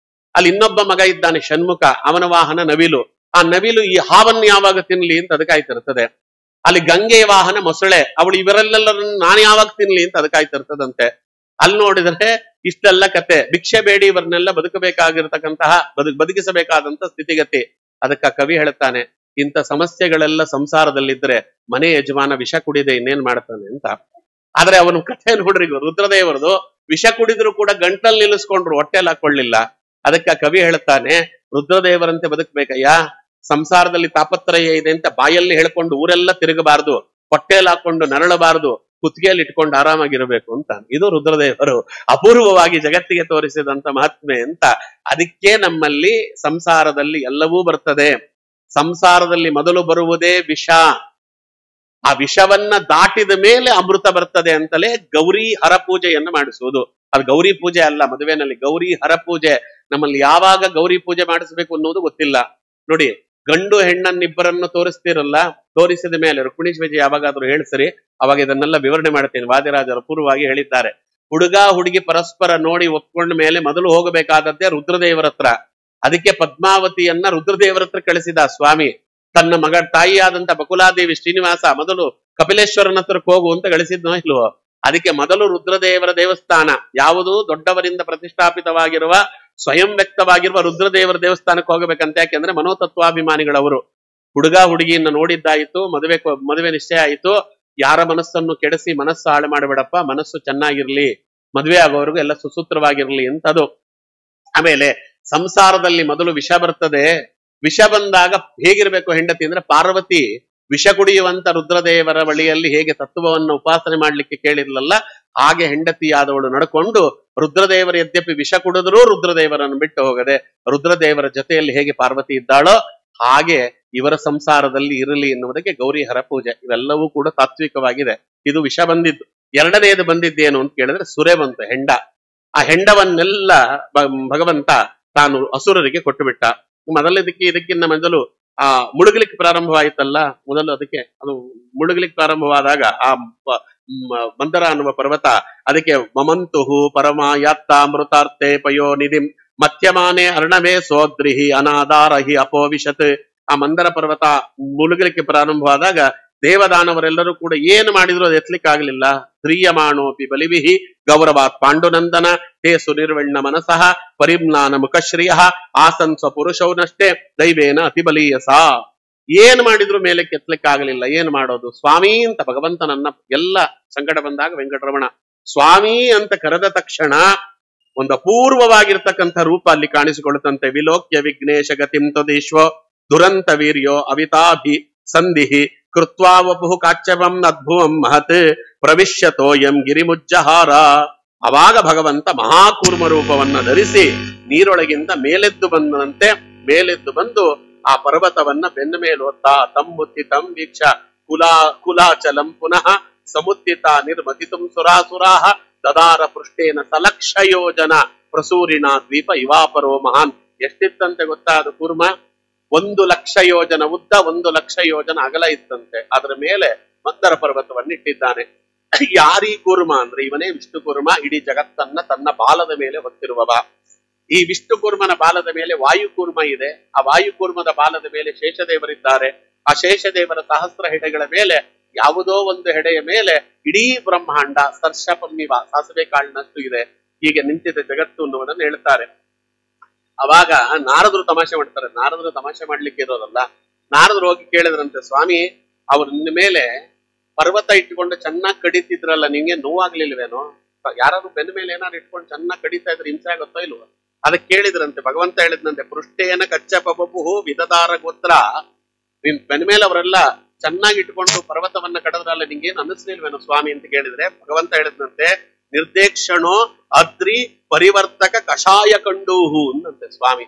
ಅಲ್ಲಿ ಇನ್ನೊಬ್ಬ ಮಗ ಇದ್ದಾನೆ ಷಣ್ಮುಖ, ಅವನ ವಾಹನ ನವಿಲು. ಆ ನವಿಲು ಈ ಹಾವನ್ನು ಯಾವಾಗ ತಿನ್ಲಿ ಅಂತ ಅದಕ್ಕಾಯ್ತಿರ್ತದೆ. ಅಲ್ಲಿ ಗಂಗೆಯ ವಾಹನ ಮೊಸಳೆ, ಅವಳು ಇವರೆಲ್ಲೆಲ್ಲರನ್ನು ನಾನು ಯಾವಾಗ ತಿನ್ಲಿ ಅಂತ ಅದಕ್ಕಾಯ್ತಿರ್ತದಂತೆ. ಅಲ್ಲಿ ನೋಡಿದ್ರೆ ಇಷ್ಟೆಲ್ಲ ಕತೆ. ಭಿಕ್ಷೆ ಬೇಡಿ ಇವರನ್ನೆಲ್ಲ ಬದುಕಬೇಕಾಗಿರ್ತಕ್ಕಂತಹ ಬದುಕಿಸಬೇಕಾದಂತ ಸ್ಥಿತಿಗತಿ. ಅದಕ್ಕ ಕವಿ ಹೇಳ್ತಾನೆ, ಇಂಥ ಸಮಸ್ಯೆಗಳೆಲ್ಲ ಸಂಸಾರದಲ್ಲಿದ್ರೆ ಮನೆ ಯಜಮಾನ ವಿಷ ಕುಡಿದೆ ಇನ್ನೇನ್ ಮಾಡ್ತಾನೆ ಅಂತ. ಆದ್ರೆ ಅವನು ಕಥೆ ನೋಡ್ರಿ, ರುದ್ರದೇವರದು ವಿಷ ಕುಡಿದ್ರು ಕೂಡ ಗಂಟಲ್ಲಿ ನಿಲ್ಲಿಸ್ಕೊಂಡ್ರು, ಹೊಟ್ಟೆಲ್ ಹಾಕೊಳ್ಳಿಲ್ಲ. ಅದಕ್ಕೆ ಕವಿ ಹೇಳ್ತಾನೆ, ರುದ್ರದೇವರಂತೆ ಬದುಕಬೇಕಯ್ಯ. ಸಂಸಾರದಲ್ಲಿ ತಾಪತ್ರಯ ಇದೆ ಅಂತ ಬಾಯಲ್ಲಿ ಹೇಳ್ಕೊಂಡು ಊರೆಲ್ಲ ತಿರುಗಬಾರದು, ಹೊಟ್ಟೆಲ್ ಹಾಕೊಂಡು ನರಳಬಾರದು, ಕುತ್ತಿಗೆಯಲ್ಲಿ ಇಟ್ಕೊಂಡು ಆರಾಮಾಗಿರ್ಬೇಕು ಅಂತ. ಇದು ರುದ್ರದೇವರು ಅಪೂರ್ವವಾಗಿ ಜಗತ್ತಿಗೆ ತೋರಿಸಿದಂತ ಮಹಾತ್ಮೆ ಅಂತ. ಅದಕ್ಕೆ ನಮ್ಮಲ್ಲಿ ಸಂಸಾರದಲ್ಲಿ ಎಲ್ಲವೂ ಬರ್ತದೆ. ಸಂಸಾರದಲ್ಲಿ ಮೊದಲು ಬರುವುದೇ ವಿಷ. ಆ ವಿಷವನ್ನ ದಾಟಿದ ಮೇಲೆ ಅಮೃತ ಬರ್ತದೆ ಅಂತಲೇ ಗೌರಿ ಹರ ಪೂಜೆಯನ್ನು ಮಾಡಿಸುವುದು. ಅದು ಗೌರಿ ಪೂಜೆ ಅಲ್ಲ, ಮದುವೆನಲ್ಲಿ ಗೌರಿ ಹರ ಪೂಜೆ. ನಮ್ಮಲ್ಲಿ ಯಾವಾಗ ಗೌರಿ ಪೂಜೆ ಮಾಡಿಸ್ಬೇಕು ಅನ್ನೋದು ಗೊತ್ತಿಲ್ಲ ನೋಡಿ. ಗಂಡು ಹೆಣ್ಣನ್ನಿಬ್ಬರನ್ನು ತೋರಿಸ್ತಿರಲ್ಲ, ತೋರಿಸಿದ ಮೇಲೆ ರುಕ್ಮಿಣಿ ಧ್ವಜ ಯಾವಾಗಾದ್ರೂ ಹೇಳ್ಸರಿ, ಅವಾಗ ಇದನ್ನೆಲ್ಲ ವಿವರಣೆ ಮಾಡ್ತೇನೆ. ವಾದಿರಾಜರು ಪೂರ್ವವಾಗಿ ಹೇಳಿದ್ದಾರೆ. ಹುಡುಗ ಹುಡುಗಿ ಪರಸ್ಪರ ನೋಡಿ ಒಪ್ಕೊಂಡ ಮೇಲೆ ಮೊದಲು ಹೋಗಬೇಕಾದದ್ದೇ ರುದ್ರದೇವರ ಹತ್ರ. ಅದಕ್ಕೆ ಪದ್ಮಾವತಿಯನ್ನ ರುದ್ರದೇವರ ಹತ್ರ ಕಳಿಸಿದ ಸ್ವಾಮಿ. ತನ್ನ ಮಗ ತಾಯಿಯಾದಂತ ಬಕುಲಾದೇವಿ ಶ್ರೀನಿವಾಸ ಮೊದಲು ಕಪಿಲೇಶ್ವರನ ಹತ್ರಕ್ಕೆ ಹೋಗು ಅಂತ ಗಳಿಸಿದ್ನೋ ಇಲ್ವೋ. ಅದಕ್ಕೆ ಮೊದಲು ರುದ್ರದೇವರ ದೇವಸ್ಥಾನ ಯಾವುದು ದೊಡ್ಡವರಿಂದ ಪ್ರತಿಷ್ಠಾಪಿತವಾಗಿರುವ ಸ್ವಯಂ ವ್ಯಕ್ತವಾಗಿರುವ ರುದ್ರದೇವರ ದೇವಸ್ಥಾನಕ್ಕೆ ಹೋಗಬೇಕಂತ. ಯಾಕೆಂದ್ರೆ ಮನೋತತ್ವಾಭಿಮಾನಿಗಳವರು. ಹುಡುಗ ಹುಡುಗಿಯನ್ನ ನೋಡಿದ್ದಾಯಿತು, ಮದುವೆ ನಿಶ್ಚಯ ಆಯಿತು. ಯಾರ ಮನಸ್ಸನ್ನು ಕೆಡಿಸಿ ಮನಸ್ಸು ಹಾಳು ಮಾಡಬೇಡಪ್ಪ, ಮನಸ್ಸು ಚೆನ್ನಾಗಿರ್ಲಿ, ಮದುವೆ ಆಗೋವರೆಗೂ ಎಲ್ಲ ಸುಸೂತ್ರವಾಗಿರ್ಲಿ ಅಂತದು. ಆಮೇಲೆ ಸಂಸಾರದಲ್ಲಿ ಮೊದಲು ವಿಷ ಬರ್ತದೆ. ವಿಷ ಬಂದಾಗ ಹೇಗಿರ್ಬೇಕು ಹೆಂಡತಿ ಅಂದ್ರೆ, ಪಾರ್ವತಿ ವಿಷ ಕುಡಿಯುವಂತ ರುದ್ರದೇವರ ಬಳಿಯಲ್ಲಿ ಹೇಗೆ ತತ್ವವನ್ನು ಉಪಾಸನೆ ಮಾಡ್ಲಿಕ್ಕೆ ಕೇಳಿರ್ಲಲ್ಲ, ಹಾಗೆ ಹೆಂಡತಿಯಾದವಳು ನಡ್ಕೊಂಡು ರುದ್ರದೇವರ ಯದ್ಯಪಿ ವಿಷ ಕುಡಿದ್ರೂ ರುದ್ರದೇವರನ್ನು ಬಿಟ್ಟು ಹೋಗದೆ ರುದ್ರದೇವರ ಜೊತೆಯಲ್ಲಿ ಹೇಗೆ ಪಾರ್ವತಿ ಇದ್ದಾಳೋ ಹಾಗೆ ಇವರ ಸಂಸಾರದಲ್ಲಿ ಇರಲಿ ಎನ್ನುವುದಕ್ಕೆ ಗೌರಿ ಹರ ಪೂಜೆ. ಇವೆಲ್ಲವೂ ಕೂಡ ತಾತ್ವಿಕವಾಗಿದೆ. ಇದು ವಿಷ ಬಂದಿದ್ದು. ಎರಡನೆಯದು ಬಂದಿದ್ದೇನು ಅಂತ ಕೇಳಿದ್ರೆ ಸುರೆ ಬಂತು, ಹೆಂಡ. ಆ ಹೆಂಡವನ್ನೆಲ್ಲ ಭಗವಂತ ತಾನು ಅಸುರರಿಗೆ ಕೊಟ್ಟು ಬಿಟ್ಟ. ಇದಕ್ಕಿನ್ನ ಮೊದಲು ಆ ಮುಳುಗಲಿಕ್ಕೆ ಪ್ರಾರಂಭವಾಯಿತಲ್ಲ, ಮೊದಲು ಅದಕ್ಕೆ ಅದು ಮುಳುಗಲಿಕ್ಕೆ ಪ್ರಾರಂಭವಾದಾಗ ಆ ಮಂದರ ಅನ್ನುವ ಪರ್ವತ, ಅದಕ್ಕೆ ಮಮಂತುಹು ಪರಮಾಯಾತ್ತಾಮೃತಾರ್ಥೆ ಪಯೋ ನಿಧಿಂ ಮಧ್ಯಮಾನೆ ಅರ್ಣವೇ ಸೋದ್ರಿಹಿ ಅನಾದಾರಹಿ ಅಪೋವಿಶತ್. ಆ ಮಂದರ ಪರ್ವತ ಮುಳುಗಲಿಕ್ಕೆ ಪ್ರಾರಂಭವಾದಾಗ ದೇವದಾನವರೆಲ್ಲರೂ ಕೂಡ ಏನು ಮಾಡಿದ್ರು ಅದು ಎತ್ತಲಿಕ್ಕಾಗಲಿಲ್ಲ. ಧ್ರಿಯಮಾಣೋಪಿ ಬಲಿವಿಹಿ ಗೌರವಾತ್ ಪಾಂಡುನಂದನ ಹೇ ಸುನಿರ್ವಣ್ಣ ಮನಸಃ ಪರಿಮ್ನಾನ ಮುಖಶ್ರಿಯ ಆಸನ್ ಸ್ವಪುರುಷೌನಷ್ಟೇ ದೈವೇನ ಅತಿಬಲೀಯಸ. ಏನ್ ಮಾಡಿದ್ರು ಮೇಲೆ ಕೆತ್ತಲಿಕ್ಕಾಗಲಿಲ್ಲ. ಏನ್ ಮಾಡೋದು ಸ್ವಾಮಿ ಅಂತ ಭಗವಂತನನ್ನ ಎಲ್ಲ ಸಂಕಟ ಬಂದಾಗ ವೆಂಕಟರಮಣ ಸ್ವಾಮಿ ಅಂತ ಕರೆದ ತಕ್ಷಣ ಒಂದು ಅಪೂರ್ವವಾಗಿರ್ತಕ್ಕಂಥ ರೂಪ ಅಲ್ಲಿ ಕಾಣಿಸಿಕೊಳ್ಳುತ್ತಂತೆ. ವಿಲೋಕ್ಯ ವಿಘ್ನೇಶ ಗತಿಂ ತದೀಶ್ವೋ ದುರಂತ ವೀರ್ಯೋ ಅವಿತಾಭಿ ಸಂಧಿಹಿ ಕೃತ್ವಾ ವಪುಃ ಕಾಚ್ಯವಂ ಅದ್ಭುವಂ ಮಹತ್ ಪ್ರವಿಶ್ಯತೋಯಂ ಗಿರಿಮುಜ್ಜಹಾರ. ಅವಾಗ ಭಗವಂತ ಮಹಾಕೂರ್ಮ ರೂಪವನ್ನ ಧರಿಸಿ ನೀರೊಳಗಿಂದ ಮೇಲೆದ್ದು ಬಂದಂತೆ, ಮೇಲೆದ್ದು ಬಂದು ಆ ಪರ್ವತವನ್ನ ಬೆನ್ನ ಮೇಲೆ ಹೊತ್ತಾ ತಮ್ಮುತ್ತಿತಂ ವೀಕ್ಷ ಕುಲಾಚಲಂ ಪುನಃ ಸಮುತ್ತಿತ ನಿರ್ಮತಿತಂ ಸುರಾಸುರಾಹ ದದಾರ ಪೃಷ್ಟೇನ ಸಲಕ್ಷ ಯೋಜನ ಪ್ರಸೂರಿಣ ದ್ವೀಪ ಇವಾಪರೋ ಮಹಾನ್. ಎಷ್ಟಿತ್ತಂತೆ ಗೊತ್ತಾ ಅದು ಕೂರ್ಮ? 1,00,000 ಯೋಜನ ಉದ್ದ, 1,00,000 ಯೋಜನ ಅಗಲ ಇತ್ತಂತೆ. ಅದರ ಮೇಲೆ ಮಂದರ ಪರ್ವತವನ್ನು ಇಟ್ಟಿದ್ದಾನೆ. ಯಾರೀ ಕೂರ್ಮ ಅಂದ್ರೆ ಇವನೇ ವಿಷ್ಣು ಕೂರ್ಮ. ಇಡೀ ಜಗತ್ತನ್ನ ತನ್ನ ಬಾಲದ ಮೇಲೆ ಹೊತ್ತಿರುವವ. ಈ ವಿಷ್ಣು ಕೂರ್ಮನ ಬಾಲದ ಮೇಲೆ ವಾಯುಕೂರ್ಮ ಇದೆ. ಆ ವಾಯುಕೂರ್ಮದ ಬಾಲದ ಮೇಲೆ ಶೇಷದೇವರಿದ್ದಾರೆ. ಆ ಶೇಷದೇವರ ಸಹಸ್ರ ಹೆಡೆಗಳ ಮೇಲೆ ಯಾವುದೋ ಒಂದು ಹೆಡೆಯ ಮೇಲೆ ಇಡೀ ಬ್ರಹ್ಮಾಂಡ ಸರ್ಷಪಮ್ಮಿವ ಸಾಸಿವೆ ಕಾಳಿನಷ್ಟು ಇದೆ. ಹೀಗೆ ನಿಂತಿದೆ ಜಗತ್ತು ಅನ್ನುವುದನ್ನು ಹೇಳ್ತಾರೆ. ಅವಾಗ ನಾರದರು ತಮಾಷೆ ಮಾಡ್ತಾರೆ. ನಾರದರು ತಮಾಷೆ ಮಾಡ್ಲಿಕ್ಕೆ ಇರೋದಲ್ಲ. ನಾರದರು ಹೋಗಿ ಕೇಳಿದ್ರಂತೆ, ಸ್ವಾಮಿ ಅವ್ರ ನಿನ್ನ ಮೇಲೆ ಪರ್ವತ ಇಟ್ಕೊಂಡು ಚೆನ್ನಾಗಿ ಕಡಿತಿದ್ರಲ್ಲ, ನಿಂಗೆ ನೋವಾಗ್ಲಿಲ್ವೇನೋ? ಯಾರಾದ್ರೂ ಬೆನ್ನ ಮೇಲೆ ಏನಾದ್ರು ಇಟ್ಕೊಂಡು ಚೆನ್ನಾಗಿ ಕಡಿತಾ ಇದ್ರೆ ಹಿಂಸೆ ಆಗುತ್ತೋ ಇಲ್ವೋ? ಅದಕ್ಕೆ ಕೇಳಿದ್ರಂತೆ, ಭಗವಂತ ಹೇಳಿದ್ನಂತೆ, ಪೃಷ್ಟೇನ ಕಚ್ಚ ಪಬು ವಿಧದಾರ ಗೋತ್ರ. ನಿನ್ ಬೆನ್ನ ಮೇಲೆ ಅವರೆಲ್ಲ ಚೆನ್ನಾಗಿ ಇಟ್ಕೊಂಡು ಪರ್ವತವನ್ನ ಕಡದ್ರಲ್ಲ, ನಿಂಗೇನು ಅನ್ನಿಸ್ಲಿಲ್ವೇನೋ ಸ್ವಾಮಿ ಅಂತ ಕೇಳಿದ್ರೆ ಭಗವಂತ ಹೇಳಿದ್ನಂತೆ, ನಿರ್ದೇಕ್ಷಣೋ ಅದ್ರಿ ಪರಿವರ್ತಕ ಕಷಾಯ ಕಂಡೂಹು ಅಂದಂತೆ ಸ್ವಾಮಿ.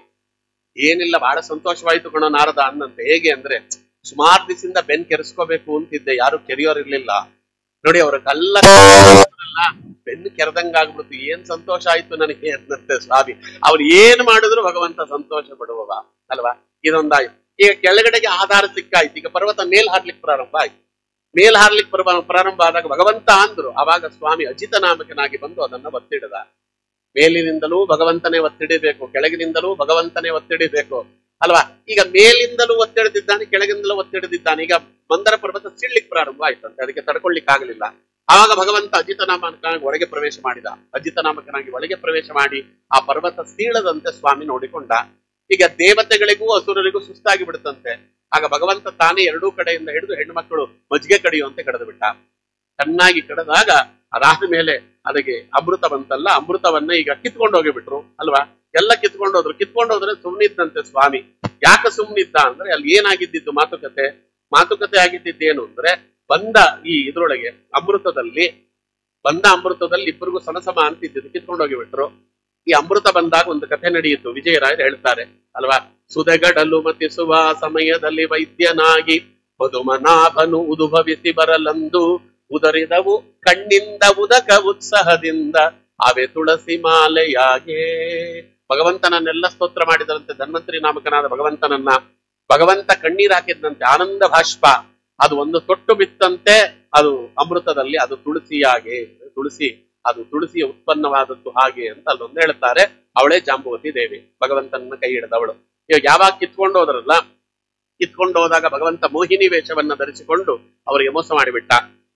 ಏನಿಲ್ಲ, ಬಹಳ ಸಂತೋಷವಾಯ್ತು ಕಣೋ ನಾರದ ಅನ್ನಂತೆ. ಹೇಗೆ ಅಂದ್ರೆ, ಸುಮಾರು ದಿವಸದಿಂದ ಬೆನ್ ಕೆರೆಸ್ಕೋಬೇಕು ಅಂತಿದ್ದೆ, ಯಾರು ಕೆರೆಯೋರ್ ಇರ್ಲಿಲ್ಲ ನೋಡಿ, ಅವ್ರ ಕಲ್ಲ ಬೆನ್ನು ಕೆರೆದಂಗಾಗ್ಬಿಡ್ತು. ಏನ್ ಸಂತೋಷ ಆಯ್ತು ನನಗೆ ಅನ್ನಂತೆ ಸ್ವಾಮಿ. ಅವ್ರು ಏನ್ ಮಾಡಿದ್ರು ಭಗವಂತ ಸಂತೋಷ ಪಡುವವ ಅಲ್ವಾ? ಇದೊಂದಾಯ್ತು. ಈಗ ಕೆಳಗಡೆಗೆ ಆಧಾರ ಸಿಕ್ಕಾಯ್ತು. ಈಗ ಪರ್ವತ ಮೇಲ್ ಹಾರ್ಲಿಕ್ಕೆ ಪ್ರಾರಂಭ ಆಯ್ತು. ಮೇಲ್ ಹಾರ್ಲಿಕ್ಕೆ ಪ್ರಾರಂಭ ಆದಾಗ ಭಗವಂತ ಅಂದ್ರು. ಆವಾಗ ಸ್ವಾಮಿ ಅಜಿತ ನಾಮಕನಾಗಿ ಬಂದು ಅದನ್ನ ಒತ್ತಿಡದ. ಮೇಲಿನಿಂದಲೂ ಭಗವಂತನೇ ಒತ್ತಿಡಿಬೇಕು, ಕೆಳಗಿನಿಂದಲೂ ಭಗವಂತನೇ ಒತ್ತಿಡಿಬೇಕು ಅಲ್ವಾ? ಈಗ ಮೇಲಿಂದಲೂ ಒತ್ತಿಡಿದ್ದಾನೆ, ಕೆಳಗಿಂದಲೂ ಒತ್ತಿಡಿದ್ದಾನೆ. ಈಗ ಮಂದರ ಪರ್ವತ ಸಿಡ್ಲಿಕ್ಕೆ ಪ್ರಾರಂಭ ಆಯ್ತಂತೆ, ಅದಕ್ಕೆ ತಡ್ಕೊಳ್ಳಿಕ್ ಆಗಲಿಲ್ಲ. ಆವಾಗ ಭಗವಂತ ಅಜಿತ ನಾಮಕನಾಗಿ ಒಳಗೆ ಪ್ರವೇಶ ಮಾಡಿದ. ಅಜಿತ ನಾಮಕನಾಗಿ ಒಳಗೆ ಪ್ರವೇಶ ಮಾಡಿ ಆ ಪರ್ವತ ಸೀಳದಂತೆ ಸ್ವಾಮಿ ನೋಡಿಕೊಂಡ. ಈಗ ದೇವತೆಗಳಿಗೂ ಅಸುರರಿಗೂ ಸುಸ್ತಾಗಿ ಬಿಡುತ್ತಂತೆ. ಆಗ ಭಗವಂತ ತಾನೇ ಎರಡೂ ಕಡೆಯಿಂದ ಹಿಡಿದು ಹೆಣ್ಣು ಮಕ್ಕಳು ಮಜ್ಜಿಗೆ ಕಡಿಯುವಂತೆ ಕಡಿದು ಬಿಟ್ಟ. ಚೆನ್ನಾಗಿ ಕಡಿದಾಗ ಅದಾದ ಮೇಲೆ ಅದಕ್ಕೆ ಅಮೃತ ಬಂತಲ್ಲ, ಅಮೃತವನ್ನ ಈಗ ಕಿತ್ಕೊಂಡು ಹೋಗಿಬಿಟ್ರು ಅಲ್ವಾ? ಎಲ್ಲ ಕಿತ್ಕೊಂಡೋದ್ರು. ಕಿತ್ಕೊಂಡೋದ್ರೆ ಸುಮ್ನಿದ್ದಂತೆ ಸ್ವಾಮಿ. ಯಾಕೆ ಸುಮ್ನಿದ್ದ ಅಂದ್ರೆ, ಅಲ್ಲಿ ಏನಾಗಿದ್ದಿದ್ದು ಮಾತುಕತೆ ಆಗಿದ್ದೇನು ಅಂದ್ರೆ, ಬಂದ ಈ ಇದ್ರೊಳಗೆ ಅಮೃತದಲ್ಲಿ ಇಬ್ಬರಿಗೂ ಸಮಸಮ ಅಂತಿದ್ದು ಕಿತ್ಕೊಂಡು ಹೋಗಿಬಿಟ್ರು. ಈ ಅಮೃತ ಬಂದಾಗ ಒಂದು ಕಥೆ ನಡೆಯಿತು. ವಿಜಯರಾಯರು ಹೇಳ್ತಾರೆ ಅಲ್ವಾ? ಸುದೆಗಡಲು ಮತಿಸುವ ಸಮಯದಲ್ಲಿ ವೈದ್ಯನಾಗಿ ಪದುಮನಾಭನು ಉದುಭವಿಸಿ ಬರಲಂದು ಉದರಿದವು ಕಣ್ಣಿಂದ ಉದಕ ಉತ್ಸಾಹದಿಂದ ಅವೆ ತುಳಸಿ ಮಾಲೆಯಾಗೆ. ಭಗವಂತನನ್ನೆಲ್ಲ ಸ್ತೋತ್ರ ಮಾಡಿದರಂತೆ ಧನ್ವಂತರಿ ನಾಮಕನಾದ ಭಗವಂತನನ್ನ. ಭಗವಂತ ಕಣ್ಣೀರ್ ಹಾಕಿದ್ದಂತೆ, ಆನಂದ ಭಾಷ್ಪ. ಅದು ಒಂದು ತೊಟ್ಟು ಬಿತ್ತಂತೆ, ಅದು ಅಮೃತದಲ್ಲಿ ಅದು ತುಳಸಿಯಾಗೆ, ತುಳಸಿಯ ಉತ್ಪನ್ನವಾದದ್ದು ಹಾಗೆ ಅಂತ ಅಲ್ಲೊಂದು ಹೇಳ್ತಾರೆ. ಅವಳೇ ಜಾಂಬುವತಿ ದೇವಿ, ಭಗವಂತನ ಕೈ ಹಿಡಿದವಳು. ಇವಾಗ ಯಾವಾಗ ಕಿತ್ಕೊಂಡು ಹೋದಾಗ ಭಗವಂತ ಮೋಹಿನಿ ವೇಷವನ್ನ ಧರಿಸಿಕೊಂಡು ಅವರಿಗೆ ಮೋಸ ಮಾಡಿಬಿಟ್ಟ.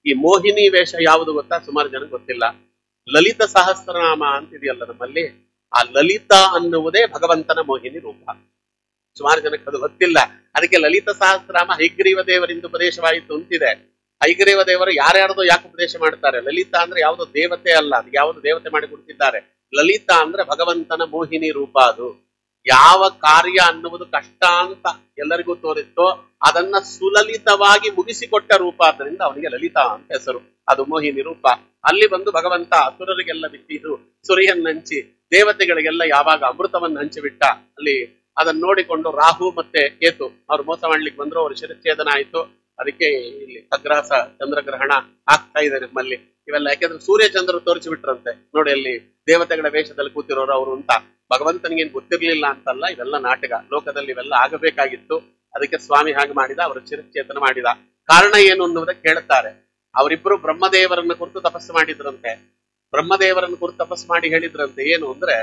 ಈ ಮೋಹಿನಿ ವೇಷ ಯಾವುದು ಗೊತ್ತಾ? ಸುಮಾರು ಜನ ಗೊತ್ತಿಲ್ಲ. ಲಲಿತ ಸಹಸ್ರನಾಮ ಅಂತಿದೆಯಲ್ಲ ನಮ್ಮಲ್ಲಿ, ಆ ಲಲಿತಾ ಅನ್ನುವುದೇ ಭಗವಂತನ ಮೋಹಿನಿ ರೂಪ. ಸುಮಾರು ಜನಕ್ಕೆ ಅದು ಗೊತ್ತಿಲ್ಲ. ಅದಕ್ಕೆ ಲಲಿತ ಸಹಸ್ರನಾಮ ಹೈಗ್ರೀವ ದೇವರಿಂದ ಉಪದೇಶವಾಯಿತು ಅಂತಿದೆ. ಹೈಗ್ರೀವ ದೇವರು ಯಾರ್ಯಾರ್ದೋ ಯಾಕೆ ಉಪದೇಶ ಮಾಡ್ತಾರೆ? ಲಲಿತಾ ಅಂದ್ರೆ ಯಾವುದೋ ದೇವತೆ ಅಲ್ಲ, ಅದು ಯಾವುದು ದೇವತೆ ಮಾಡಿ ಕೊಡ್ತಿದ್ದಾರೆ. ಲಲಿತಾ ಅಂದ್ರೆ ಭಗವಂತನ ಮೋಹಿನಿ ರೂಪ. ಅದು ಯಾವ ಕಾರ್ಯ ಅನ್ನುವುದು ಕಷ್ಟ ಅಂತ ಎಲ್ಲರಿಗೂ ತೋರಿಸ್ತೋ ಅದನ್ನ ಸುಲಲಿತವಾಗಿ ಮುಗಿಸಿಕೊಟ್ಟ ರೂಪ. ಆದ್ದರಿಂದ ಅವನಿಗೆ ಲಲಿತಾ ಅಂತ ಹೆಸರು. ಅದು ಮೋಹಿನಿ ರೂಪ. ಅಲ್ಲಿ ಬಂದು ಭಗವಂತ ಅಸುರರಿಗೆಲ್ಲ ಬಿಟ್ಟಿದ್ದು ಸುರಿಯನ್ನಂಚಿ ದೇವತೆಗಳಿಗೆಲ್ಲ ಯಾವಾಗ ಅಮೃತವನ್ನು ಹಂಚಿಬಿಟ್ಟ, ಅಲ್ಲಿ ಅದನ್ನ ನೋಡಿಕೊಂಡು ರಾಹು ಮತ್ತೆ ಕೇತು ಅವ್ರು ಮೋಸ ಮಾಡ್ಲಿಕ್ಕೆ ಬಂದ್ರು. ಅವ್ರ ಶಿರಚ್ಛೇದನ ಆಯ್ತು. ಅದಕ್ಕೆ ಇಲ್ಲಿ ಖಗ್ರಾಸ ಚಂದ್ರಗ್ರಹಣ ಆಗ್ತಾ ಇದೆ ನಮ್ಮಲ್ಲಿ ಇವೆಲ್ಲ. ಯಾಕೆಂದ್ರೆ ಸೂರ್ಯ ಚಂದ್ರ ತೋರಿಸಿಬಿಟ್ರಂತೆ, ನೋಡಿ ಅಲ್ಲಿ ದೇವತೆಗಳ ವೇಷದಲ್ಲಿ ಕೂತಿರೋರು ಅವರು ಅಂತ. ಭಗವಂತನಿಗೇನು ಗೊತ್ತಿರ್ಲಿಲ್ಲ ಅಂತಲ್ಲ, ಇವೆಲ್ಲ ನಾಟಕ. ಲೋಕದಲ್ಲಿ ಇವೆಲ್ಲ ಆಗಬೇಕಾಗಿತ್ತು. ಅದಕ್ಕೆ ಸ್ವಾಮಿ ಹಾಗೆ ಮಾಡಿದ, ಅವರ ಶಿರಚ್ಛೇದನ ಮಾಡಿದ. ಕಾರಣ ಏನು ಅನ್ನುವುದಕ್ಕೆ ಕೇಳುತ್ತಾರೆ. ಅವರಿಬ್ಬರು ಬ್ರಹ್ಮದೇವರನ್ನ ಕುರಿತು ತಪಸ್ಸು ಮಾಡಿದ್ರಂತೆ. ಬ್ರಹ್ಮದೇವರನ್ನು ಕುರಿತು ತಪಸ್ಸು ಮಾಡಿ ಹೇಳಿದ್ರಂತೆ ಏನು ಅಂದ್ರೆ,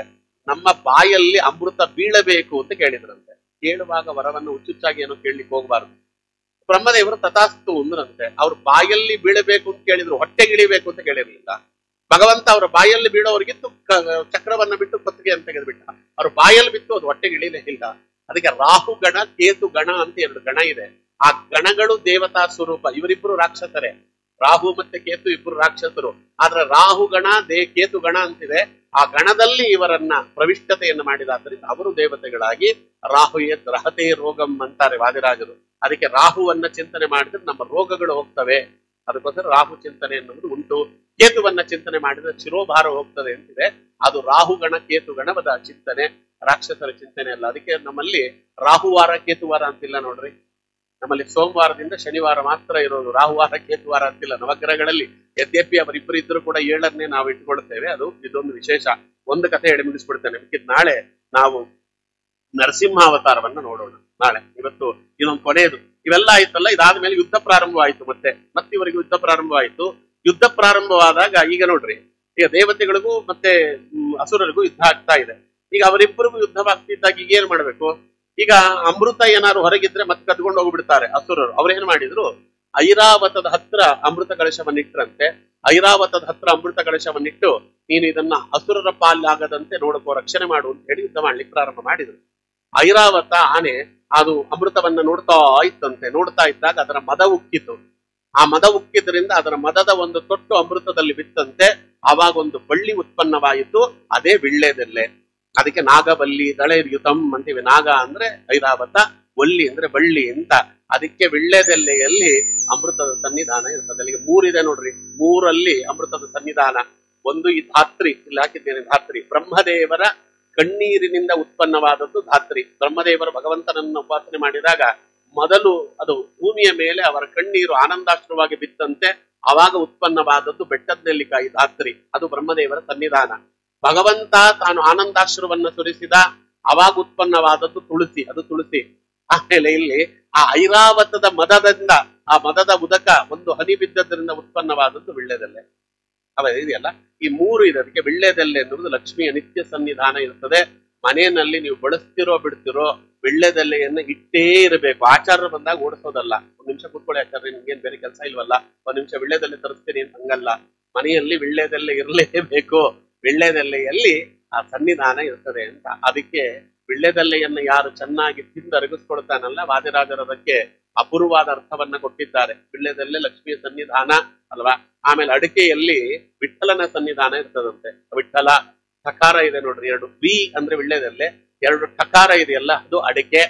ನಮ್ಮ ಬಾಯಲ್ಲಿ ಅಮೃತ ಬೀಳಬೇಕು ಅಂತ ಕೇಳಿದ್ರಂತೆ. ಕೇಳುವಾಗ ವರವನ್ನು ಹುಚ್ಚುಚ್ಚಾಗಿ ಏನೋ ಕೇಳಲಿಕ್ಕೆ ಹೋಗಬಾರದು. ಬ್ರಹ್ಮದೇವರು ತಥಾಸ್ತು ಅಂದ್ರಂತೆ. ಅವ್ರ ಬಾಯಲ್ಲಿ ಬೀಳಬೇಕು ಅಂತ ಕೇಳಿದ್ರು, ಹೊಟ್ಟೆಗಿಳಿಬೇಕು ಅಂತ ಕೇಳಿರ್ಲಿಲ್ಲ. ಭಗವಂತ ಅವರ ಬಾಯಲ್ಲಿ ಬೀಳೋವರಿಗಿತ್ತು ಚಕ್ರವನ್ನ ಬಿಟ್ಟು ಕೊತ್ತಿಗೆ ಅಂತ ತೆಗೆದುಬಿಟ್ಟ. ಅವ್ರ ಬಾಯಲ್ಲಿ ಬಿತ್ತು, ಅದು ಹೊಟ್ಟೆಗಿಳಿಲೇ ಇಲ್ಲ. ಅದಕ್ಕೆ ರಾಹು ಗಣ ಕೇತು ಗಣ ಅಂತ ಎರಡು ಗಣ ಇದೆ. ಆ ಗಣಗಳು ದೇವತಾ ಸ್ವರೂಪ. ಇವರಿಬ್ಬರು ರಾಕ್ಷಸರೇ, ರಾಹು ಮತ್ತೆ ಕೇತು ಇಬ್ಬರು ರಾಕ್ಷಸರು. ಆದ್ರೆ ರಾಹು ಗಣ ಕೇತು ಗಣ ಅಂತಿದೆ. ಆ ಗಣದಲ್ಲಿ ಇವರನ್ನ ಪ್ರವಿಷ್ಟತೆಯನ್ನು ಮಾಡಿದಾದ್ರಿಂದ ಅವರು ದೇವತೆಗಳಾಗಿ ರಾಹು ರಹತೆ ರೋಗಂ ಅಂತಾರೆ ವಾದಿರಾಜರು. ಅದಕ್ಕೆ ರಾಹುವನ್ನ ಚಿಂತನೆ ಮಾಡಿದ್ರೆ ನಮ್ಮ ರೋಗಗಳು ಹೋಗ್ತವೆ. ಅದಕ್ಕೋಸ್ಕರ ರಾಹು ಚಿಂತನೆ ಅನ್ನೋದು ಉಂಟು. ಕೇತುವನ್ನ ಚಿಂತನೆ ಮಾಡಿದ್ರೆ ಶಿರೋಭಾರ ಹೋಗ್ತದೆ ಅಂತಿದೆ. ಅದು ರಾಹುಗಣ ಕೇತುಗಣದ ಚಿಂತನೆ, ರಾಕ್ಷಸರ ಚಿಂತನೆ ಅಲ್ಲ. ಅದಕ್ಕೆ ನಮ್ಮಲ್ಲಿ ರಾಹುವಾರ ಕೇತುವಾರ ಅಂತಿಲ್ಲ ನೋಡ್ರಿ. ನಮ್ಮಲ್ಲಿ ಸೋಮವಾರದಿಂದ ಶನಿವಾರ ಮಾತ್ರ ಇರೋದು, ರಾಹುವಾರ ಕೇತುವಾರ ಅಂತಿಲ್ಲ ನವಗ್ರಹಗಳಲ್ಲಿ. ಯದ್ಯಪಿ ಅವರಿಬ್ಬರು ಇದ್ರು ಕೂಡ 7ನೇ ನಾವು ಇಟ್ಕೊಳ್ತೇವೆ. ಅದು ಇದೊಂದು ವಿಶೇಷ. ಒಂದು ಕಥೆ ಹೇಳಿ ಮುಗಿಸ್ಬಿಡ್ತೇನೆ. ನಾಳೆ ನಾವು ನರಸಿಂಹಾವತಾರವನ್ನ ನೋಡೋಣ. ನಾಳೆ, ಇವತ್ತು ಇದೊಂದು ಕೊನೆಯದು. ಇವೆಲ್ಲ ಆಯ್ತಲ್ಲ, ಇದಾದ್ಮೇಲೆ ಯುದ್ಧ ಪ್ರಾರಂಭವಾಯಿತು. ಮತ್ತೆ ಇವರಿಗೆ ಯುದ್ಧ ಪ್ರಾರಂಭವಾಯಿತು. ಯುದ್ಧ ಪ್ರಾರಂಭವಾದಾಗ ಈಗ ನೋಡ್ರಿ, ಈಗ ದೇವತೆಗಳಿಗೂ ಮತ್ತೆ ಅಸುರರಿಗೂ ಯುದ್ಧ ಆಗ್ತಾ ಇದೆ. ಈಗ ಅವರಿಬ್ಬರಿಗೂ ಯುದ್ಧವಾಗ್ತಿದ್ದಾಗ ಈಗ ಏನ್ ಮಾಡ್ಬೇಕು? ಈಗ ಅಮೃತ ಏನಾದ್ರು ಹೊರಗಿದ್ರೆ ಮತ್ತೆ ಕದ್ಕೊಂಡು ಹೋಗ್ಬಿಡ್ತಾರೆ ಅಸುರರು. ಅವ್ರೇನ್ ಮಾಡಿದ್ರು, ಐರಾವತದ ಹತ್ರ ಅಮೃತ ಕಳಶವನ್ನಿಟ್ರಂತೆ. ಐರಾವತದ ಹತ್ರ ಅಮೃತ ಕಳಶವನ್ನಿಟ್ಟು, ನೀನು ಇದನ್ನ ಅಸುರರ ಪಾಲಾಗದಂತೆ ನೋಡಕೋ, ರಕ್ಷಣೆ ಮಾಡು ಅಂತ ಹೇಳಿ ಯುದ್ಧ ಮಾಡ್ಲಿಕ್ಕೆ ಪ್ರಾರಂಭ ಮಾಡಿದ್ರು. ಐರಾವತ ಆನೆ ಅದು ಅಮೃತವನ್ನ ನೋಡ್ತಾ ಇತ್ತಂತೆ. ನೋಡ್ತಾ ಇದ್ದಾಗ ಅದರ ಮದ ಉಕ್ಕಿತು. ಆ ಮದ ಉಕ್ಕಿದ್ರಿಂದ ಅದರ ಮದದ ಒಂದು ತೊಟ್ಟು ಅಮೃತದಲ್ಲಿ ಬಿತ್ತಂತೆ. ಆವಾಗ ಒಂದು ಬಳ್ಳಿ ಉತ್ಪನ್ನವಾಯಿತು, ಅದೇ ವಿಳ್ಳೆದೆಲೆ. ಅದಕ್ಕೆ ನಾಗಬಲ್ಲಿ ದಳೆಯುತಂ ಅಂತೀವಿ. ನಾಗ ಅಂದ್ರೆ ಐರಾವತ, ವಲ್ಲಿ ಅಂದ್ರೆ ಬಳ್ಳಿ ಅಂತ. ಅದಕ್ಕೆ ವಿಳ್ಳೆದೆಲ್ಲೆಯಲ್ಲಿ ಅಮೃತದ ಸನ್ನಿಧಾನ ಇರ್ತದೆ. ಅಲ್ಲಿಗೆ ಮೂರಿದೆ ನೋಡ್ರಿ, ಮೂರಲ್ಲಿ ಅಮೃತದ ಸನ್ನಿಧಾನ. ಒಂದು ಈ ಧಾತ್ರಿ, ಇಲ್ಲಿ ಹಾಕಿದ್ದೇನೆ ಧಾತ್ರಿ, ಬ್ರಹ್ಮದೇವರ ಕಣ್ಣೀರಿನಿಂದ ಉತ್ಪನ್ನವಾದದ್ದು ಧಾತ್ರಿ. ಬ್ರಹ್ಮದೇವರ ಭಗವಂತನನ್ನು ಉಪಾಸನೆ ಮಾಡಿದಾಗ ಮೊದಲು ಅದು ಭೂಮಿಯ ಮೇಲೆ ಅವರ ಕಣ್ಣೀರು ಆನಂದಾಶ್ರವಾಗಿ ಬಿತ್ತಂತೆ. ಆವಾಗ ಉತ್ಪನ್ನವಾದದ್ದು ಬೆಟ್ಟದ ನೆಲ್ಲಿಕಾಯಿ ಧಾತ್ರಿ, ಅದು ಬ್ರಹ್ಮದೇವರ ಸನ್ನಿಧಾನ. ಭಗವಂತ ತಾನು ಆನಂದಾಶ್ರವನ್ನ ಸುರಿಸಿದ, ಆವಾಗ ಉತ್ಪನ್ನವಾದದ್ದು ತುಳಸಿ, ಅದು ತುಳಸಿ. ಆಮೇಲೆ ಇಲ್ಲಿ ಆ ಐರಾವತದ ಮದದಿಂದ, ಆ ಮದದ ಉದಕ ಒಂದು ಹನಿ ಬಿದ್ದದ್ರಿಂದ ಉತ್ಪನ್ನವಾದದ್ದು ವಿಳ್ಳೆದೆಲೆ. ಅವ ಇದೆಯಲ್ಲ, ಈ ಮೂರು ಇದೆ. ಅದಕ್ಕೆ ವಿಳ್ಳೆದೆಲೆ ಎನ್ನುವುದು ಲಕ್ಷ್ಮಿಯ ನಿತ್ಯ ಸನ್ನಿಧಾನ ಇರ್ತದೆ. ಮನೆಯಲ್ಲಿ ನೀವು ಬಳಸ್ತಿರೋ ಬಿಡ್ತಿರೋ ವಿಳ್ಳೆದೆಲೆಯನ್ನು ಇಟ್ಟೇ ಇರಬೇಕು. ಆಚಾರ್ಯರು ಬಂದಾಗ ಓಡಿಸೋದಲ್ಲ. ಒಂದ್ ನಿಮಿಷ ಕೂತ್ಕೊಳ್ಳಿ ಆಚಾರ್ಯ, ನಿಮ್ಗೇನ್ ಬೇರೆ ಕೆಲಸ ಇಲ್ವಲ್ಲ, ಒಂದ್ ನಿಮಿಷ ವಿಳ್ಳೆದೆಲೆ ತರಿಸ್ತೀನಿ ಅಂತ ಹಂಗಲ್ಲ. ಮನೆಯಲ್ಲಿ ವಿಳ್ಳೆದೆಲೆ ಇರಲೇಬೇಕು. ವಿಳ್ಳೆದೆಲೆಯಲ್ಲಿ ಆ ಸನ್ನಿಧಾನ ಇರ್ತದೆ ಅಂತ. ಅದಕ್ಕೆ ವಿಳ್ಳೆದೆಲೆಯನ್ನು ಯಾರು ಚೆನ್ನಾಗಿ ತಿಂದು ಅರಗಿಸ್ಕೊಳ್ತಾನಲ್ಲ, ವಾದಿರಾಜರು ಅದಕ್ಕೆ ಅಪೂರ್ವವಾದ ಅರ್ಥವನ್ನ ಕೊಟ್ಟಿದ್ದಾರೆ. ವಿಳ್ಳೆದೆಲೆ ಲಕ್ಷ್ಮಿಯ ಸನ್ನಿಧಾನ ಅಲ್ವಾ. ಆಮೇಲೆ ಅಡಿಕೆಯಲ್ಲಿ ವಿಠಲನ ಸನ್ನಿಧಾನ ಇರ್ತದಂತೆ. ವಿಠಲ ಠಕಾರ ಇದೆ ನೋಡ್ರಿ, ಎರಡು ವಿ ಅಂದ್ರೆ ವಿಳ್ಳೆದೆಲೆ, ಎರಡು ಠಕಾರ ಇದೆಯಲ್ಲ ಅದು ಅಡಿಕೆ.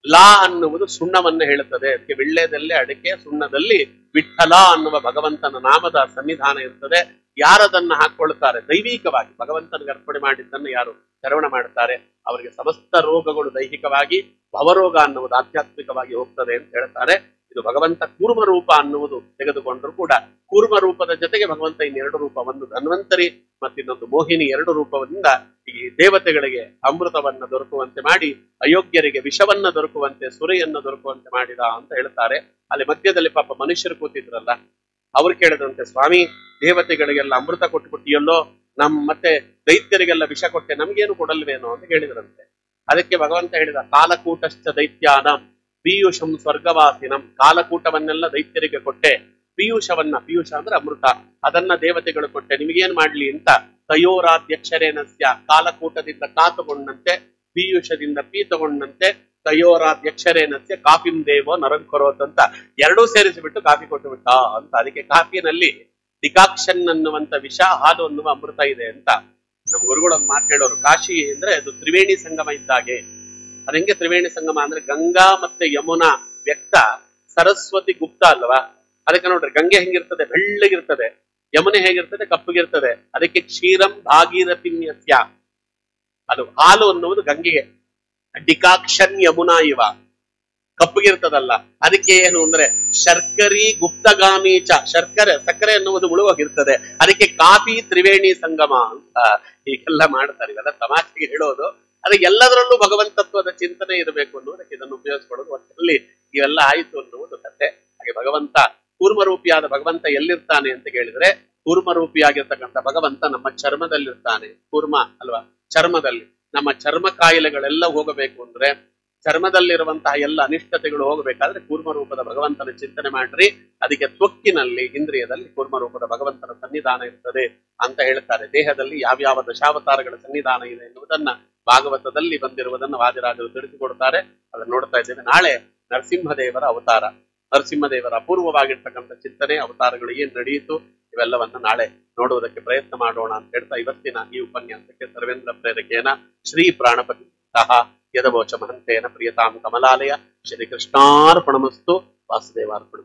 ಲಾ ಅನ್ನುವುದು ಸುಣ್ಣವನ್ನ ಹೇಳುತ್ತದೆ. ಅದಕ್ಕೆ ವಿಳ್ಳೆದೆಲೆ, ಅಡಿಕೆ, ಸುಣ್ಣದಲ್ಲಿ ವಿಠಲ ಅನ್ನುವ ಭಗವಂತನ ನಾಮದ ಸನ್ನಿಧಾನ ಇರ್ತದೆ. ಯಾರದನ್ನ ಹಾಕೊಳ್ತಾರೆ ದೈವಿಕವಾಗಿ, ಭಗವಂತನಿಗೆ ಅರ್ಪಣೆ ಮಾಡಿದ್ದನ್ನು ಯಾರು ಶ್ರವಣ ಮಾಡ್ತಾರೆ ಅವರಿಗೆ ಸಮಸ್ತ ರೋಗಗಳು ದೈಹಿಕವಾಗಿ, ಭವರೋಗ ಅನ್ನುವುದು ಆಧ್ಯಾತ್ಮಿಕವಾಗಿ ಹೋಗ್ತದೆ ಅಂತ ಹೇಳ್ತಾರೆ. ಇದು ಭಗವಂತ ಕೂರ್ಮ ರೂಪ ಅನ್ನುವುದು ತೆಗೆದುಕೊಂಡ್ರು ಕೂಡ, ಕೂರ್ಮ ರೂಪದ ಜೊತೆಗೆ ಭಗವಂತ ಇನ್ನೆರಡು ರೂಪ, ಒಂದು ಧನ್ವಂತರಿ ಮತ್ತಿನ್ನೊಂದು ಮೋಹಿನಿ, ಎರಡು ರೂಪದಿಂದ ಈ ದೇವತೆಗಳಿಗೆ ಅಮೃತವನ್ನ ದೊರಕುವಂತೆ ಮಾಡಿ, ಅಯೋಗ್ಯರಿಗೆ ವಿಷವನ್ನ ದೊರಕುವಂತೆ, ಸುರೆಯನ್ನ ದೊರಕುವಂತೆ ಮಾಡಿದ ಅಂತ ಹೇಳ್ತಾರೆ. ಅಲ್ಲಿ ಮಧ್ಯದಲ್ಲಿ ಪಾಪ ಮನುಷ್ಯರು ಕೂತಿದ್ರಲ್ಲ, ಅವ್ರು ಕೇಳಿದಂತೆ, ಸ್ವಾಮಿ ದೇವತೆಗಳಿಗೆಲ್ಲ ಅಮೃತ ಕೊಟ್ಟುಬಿಟ್ಟಿಯಲ್ಲೋ, ಮತ್ತೆ ದೈತ್ಯರಿಗೆಲ್ಲ ವಿಷ ಕೊಟ್ಟೆ, ನಮ್ಗೇನು ಕೊಡಲ್ವೇನೋ ಅಂತ ಹೇಳಿದ್ರಂತೆ. ಅದಕ್ಕೆ ಭಗವಂತ ಹೇಳಿದ, ಕಾಲಕೂಟಶ್ಚ ದೈತ್ಯಾನಂ ಪೀಯೂಷಂ ಸ್ವರ್ಗವಾಸಿನಂ. ಕಾಲಕೂಟವನ್ನೆಲ್ಲ ದೈತ್ಯರಿಗೆ ಕೊಟ್ಟೆ, ಪೀಯೂಷವನ್ನ, ಪೀಯೂಷ ಅಂದ್ರೆ ಅಮೃತ, ಅದನ್ನ ದೇವತೆಗಳು ಕೊಟ್ಟೆ, ನಿಮಗೇನ್ ಮಾಡ್ಲಿ ಅಂತ. ತಯೋರಾಧ್ಯಕ್ಷರೇನಸ್ಯ, ಕಾಲಕೂಟದಿಂದ ಕಾ ತಗೊಂಡಂತೆ, ಪೀಯೂಷದಿಂದ ಪಿ ತಗೊಂಡಂತೆ, ತಯೋರಾಧ್ಯಕ್ಷರೇನಸ್ಯ ಕಾಫಿಂ ದೇವೋ ನರಂಕರೋತ್ ಅಂತ ಎರಡೂ ಸೇರಿಸಿಬಿಟ್ಟು ಕಾಫಿ ಕೊಟ್ಟು ಬಿಟ್ಟ ಅಂತ. ಅದಕ್ಕೆ ಕಾಫಿನಲ್ಲಿ ಡಿಕಾಕ್ಷನ್ ಅನ್ನುವಂತ ವಿಷ, ಹಾಲು ಅನ್ನುವ ಅಮೃತ ಇದೆ ಅಂತ ನಮ್ ಗುರುಗಳು ಒಂದು ಮಾತು ಹೇಳೋರು. ಕಾಶಿ ಅಂದ್ರೆ ಅದು ತ್ರಿವೇಣಿ ಸಂಗಮ ಇದ್ದಾಗೆ. ಅದ ಹೆಂಗೆ ತ್ರಿವೇಣಿ ಸಂಗಮ ಅಂದ್ರೆ, ಗಂಗಾ ಮತ್ತೆ ಯಮುನಾ ವ್ಯಕ್ತ, ಸರಸ್ವತಿ ಗುಪ್ತ ಅಲ್ವಾ. ಅದಕ್ಕೆ ನೋಡ್ರಿ, ಗಂಗೆ ಹೆಂಗಿರ್ತದೆ ಬೆಳ್ಳಗಿರ್ತದೆ, ಯಮುನೆ ಹೇಗಿರ್ತದೆ ಕಪ್ಪಗಿರ್ತದೆ. ಅದಕ್ಕೆ ಕ್ಷೀರಂ ಭಾಗೀರಥಿನ್ಯಸ್ಯ, ಅದು ಹಾಲು ಅನ್ನುವುದು ಗಂಗೆಗೆ, ಡಿಕಾಕ್ಷನ್ ಯಮುನಾ ಇವ ಕಪ್ಪಗಿರ್ತದಲ್ಲ. ಅದಕ್ಕೆ ಏನು ಅಂದ್ರೆ ಶರ್ಕರಿ ಗುಪ್ತಗಾಮೀಚ, ಸಕ್ಕರೆ ಅನ್ನುವುದು ಮುಳುವಾಗಿರ್ತದೆ. ಅದಕ್ಕೆ ಕಾಫಿ ತ್ರಿವೇಣಿ ಸಂಗಮ ಅಂತ ಹೀಗೆಲ್ಲ ಮಾಡ್ತಾರೆ. ಇವೆಲ್ಲ ತಮಾಷೆಗೆ ಹೇಳೋದು. ಅದಕ್ಕೆ ಎಲ್ಲದರಲ್ಲೂ ಭಗವಂತತ್ವದ ಚಿಂತನೆ ಇರಬೇಕು ಅನ್ನೋದಕ್ಕೆ ಇದನ್ನು ಉಪಯೋಗಿಸ್ಕೊಳ್ಳೋದು. ಒಟ್ಟಲ್ಲಿ ಇವೆಲ್ಲ ಆಯಿತು ಅನ್ನುವುದು ಕಥೆ. ಹಾಗೆ ಭಗವಂತ ಕೂರ್ಮರೂಪಿಯಾದ ಭಗವಂತ ಎಲ್ಲಿರ್ತಾನೆ ಅಂತ ಕೇಳಿದ್ರೆ, ಕೂರ್ಮರೂಪಿಯಾಗಿರ್ತಕ್ಕಂಥ ಭಗವಂತ ನಮ್ಮ ಚರ್ಮದಲ್ಲಿರ್ತಾನೆ. ಕೂರ್ಮ ಅಲ್ವಾ, ಚರ್ಮದಲ್ಲಿ. ನಮ್ಮ ಚರ್ಮ ಕಾಯಿಲೆಗಳೆಲ್ಲ ಹೋಗಬೇಕು ಅಂದ್ರೆ, ಚರ್ಮದಲ್ಲಿರುವಂತಹ ಎಲ್ಲ ಅನಿಷ್ಟತೆಗಳು ಹೋಗಬೇಕಾದ್ರೆ ಕೂರ್ಮರೂಪದ ಭಗವಂತನ ಚಿಂತನೆ ಮಾಡ್ರಿ. ಅದಕ್ಕೆ ತ್ವಕ್ಕಿನಲ್ಲಿ, ಇಂದ್ರಿಯದಲ್ಲಿ ಕೂರ್ಮರೂಪದ ಭಗವಂತನ ಸನ್ನಿಧಾನ ಇರ್ತದೆ ಅಂತ ಹೇಳ್ತಾರೆ. ದೇಹದಲ್ಲಿ ಯಾವ್ಯಾವ ದಶಾವತಾರಗಳ ಸನ್ನಿಧಾನ ಇದೆ ಎನ್ನುವುದನ್ನ ಭಾಗವತದಲ್ಲಿ ಬಂದಿರುವುದನ್ನ ವಾದಿರಾಜರು ತಿಳಿಸಿಕೊಡ್ತಾರೆ. ಅದನ್ನ ನೋಡ್ತಾ ಇದ್ದೇವೆ. ನಾಳೆ ನರಸಿಂಹದೇವರ ಅವತಾರ, ನರಸಿಂಹದೇವರ ಅಪೂರ್ವವಾಗಿರ್ತಕ್ಕಂಥ ಚಿಂತನೆ, ಅವತಾರಗಳು ಏನ್ ನಡೆಯಿತು ಇವೆಲ್ಲವನ್ನ ನಾಳೆ ನೋಡುವುದಕ್ಕೆ ಪ್ರಯತ್ನ ಮಾಡೋಣ ಅಂತ ಹೇಳ್ತಾ, ಇವತ್ತಿನ ಈ ಉಪನ್ಯಾಸಕ್ಕೆ ಸರ್ವೇಂದ್ರ ಪ್ರೇರಕೇನ ಶ್ರೀ ಪ್ರಾಣಪತಿ ಯದವೋಚ ಮಹಂತೇನ ಪ್ರಿಯತಾಂ ಕಮಲಾಲಯ ಶ್ರೀ ಕೃಷ್ಣಾರ್ಪಣಮಸ್ತು. ವಾಸುದೇವಾರ್ಪಣ.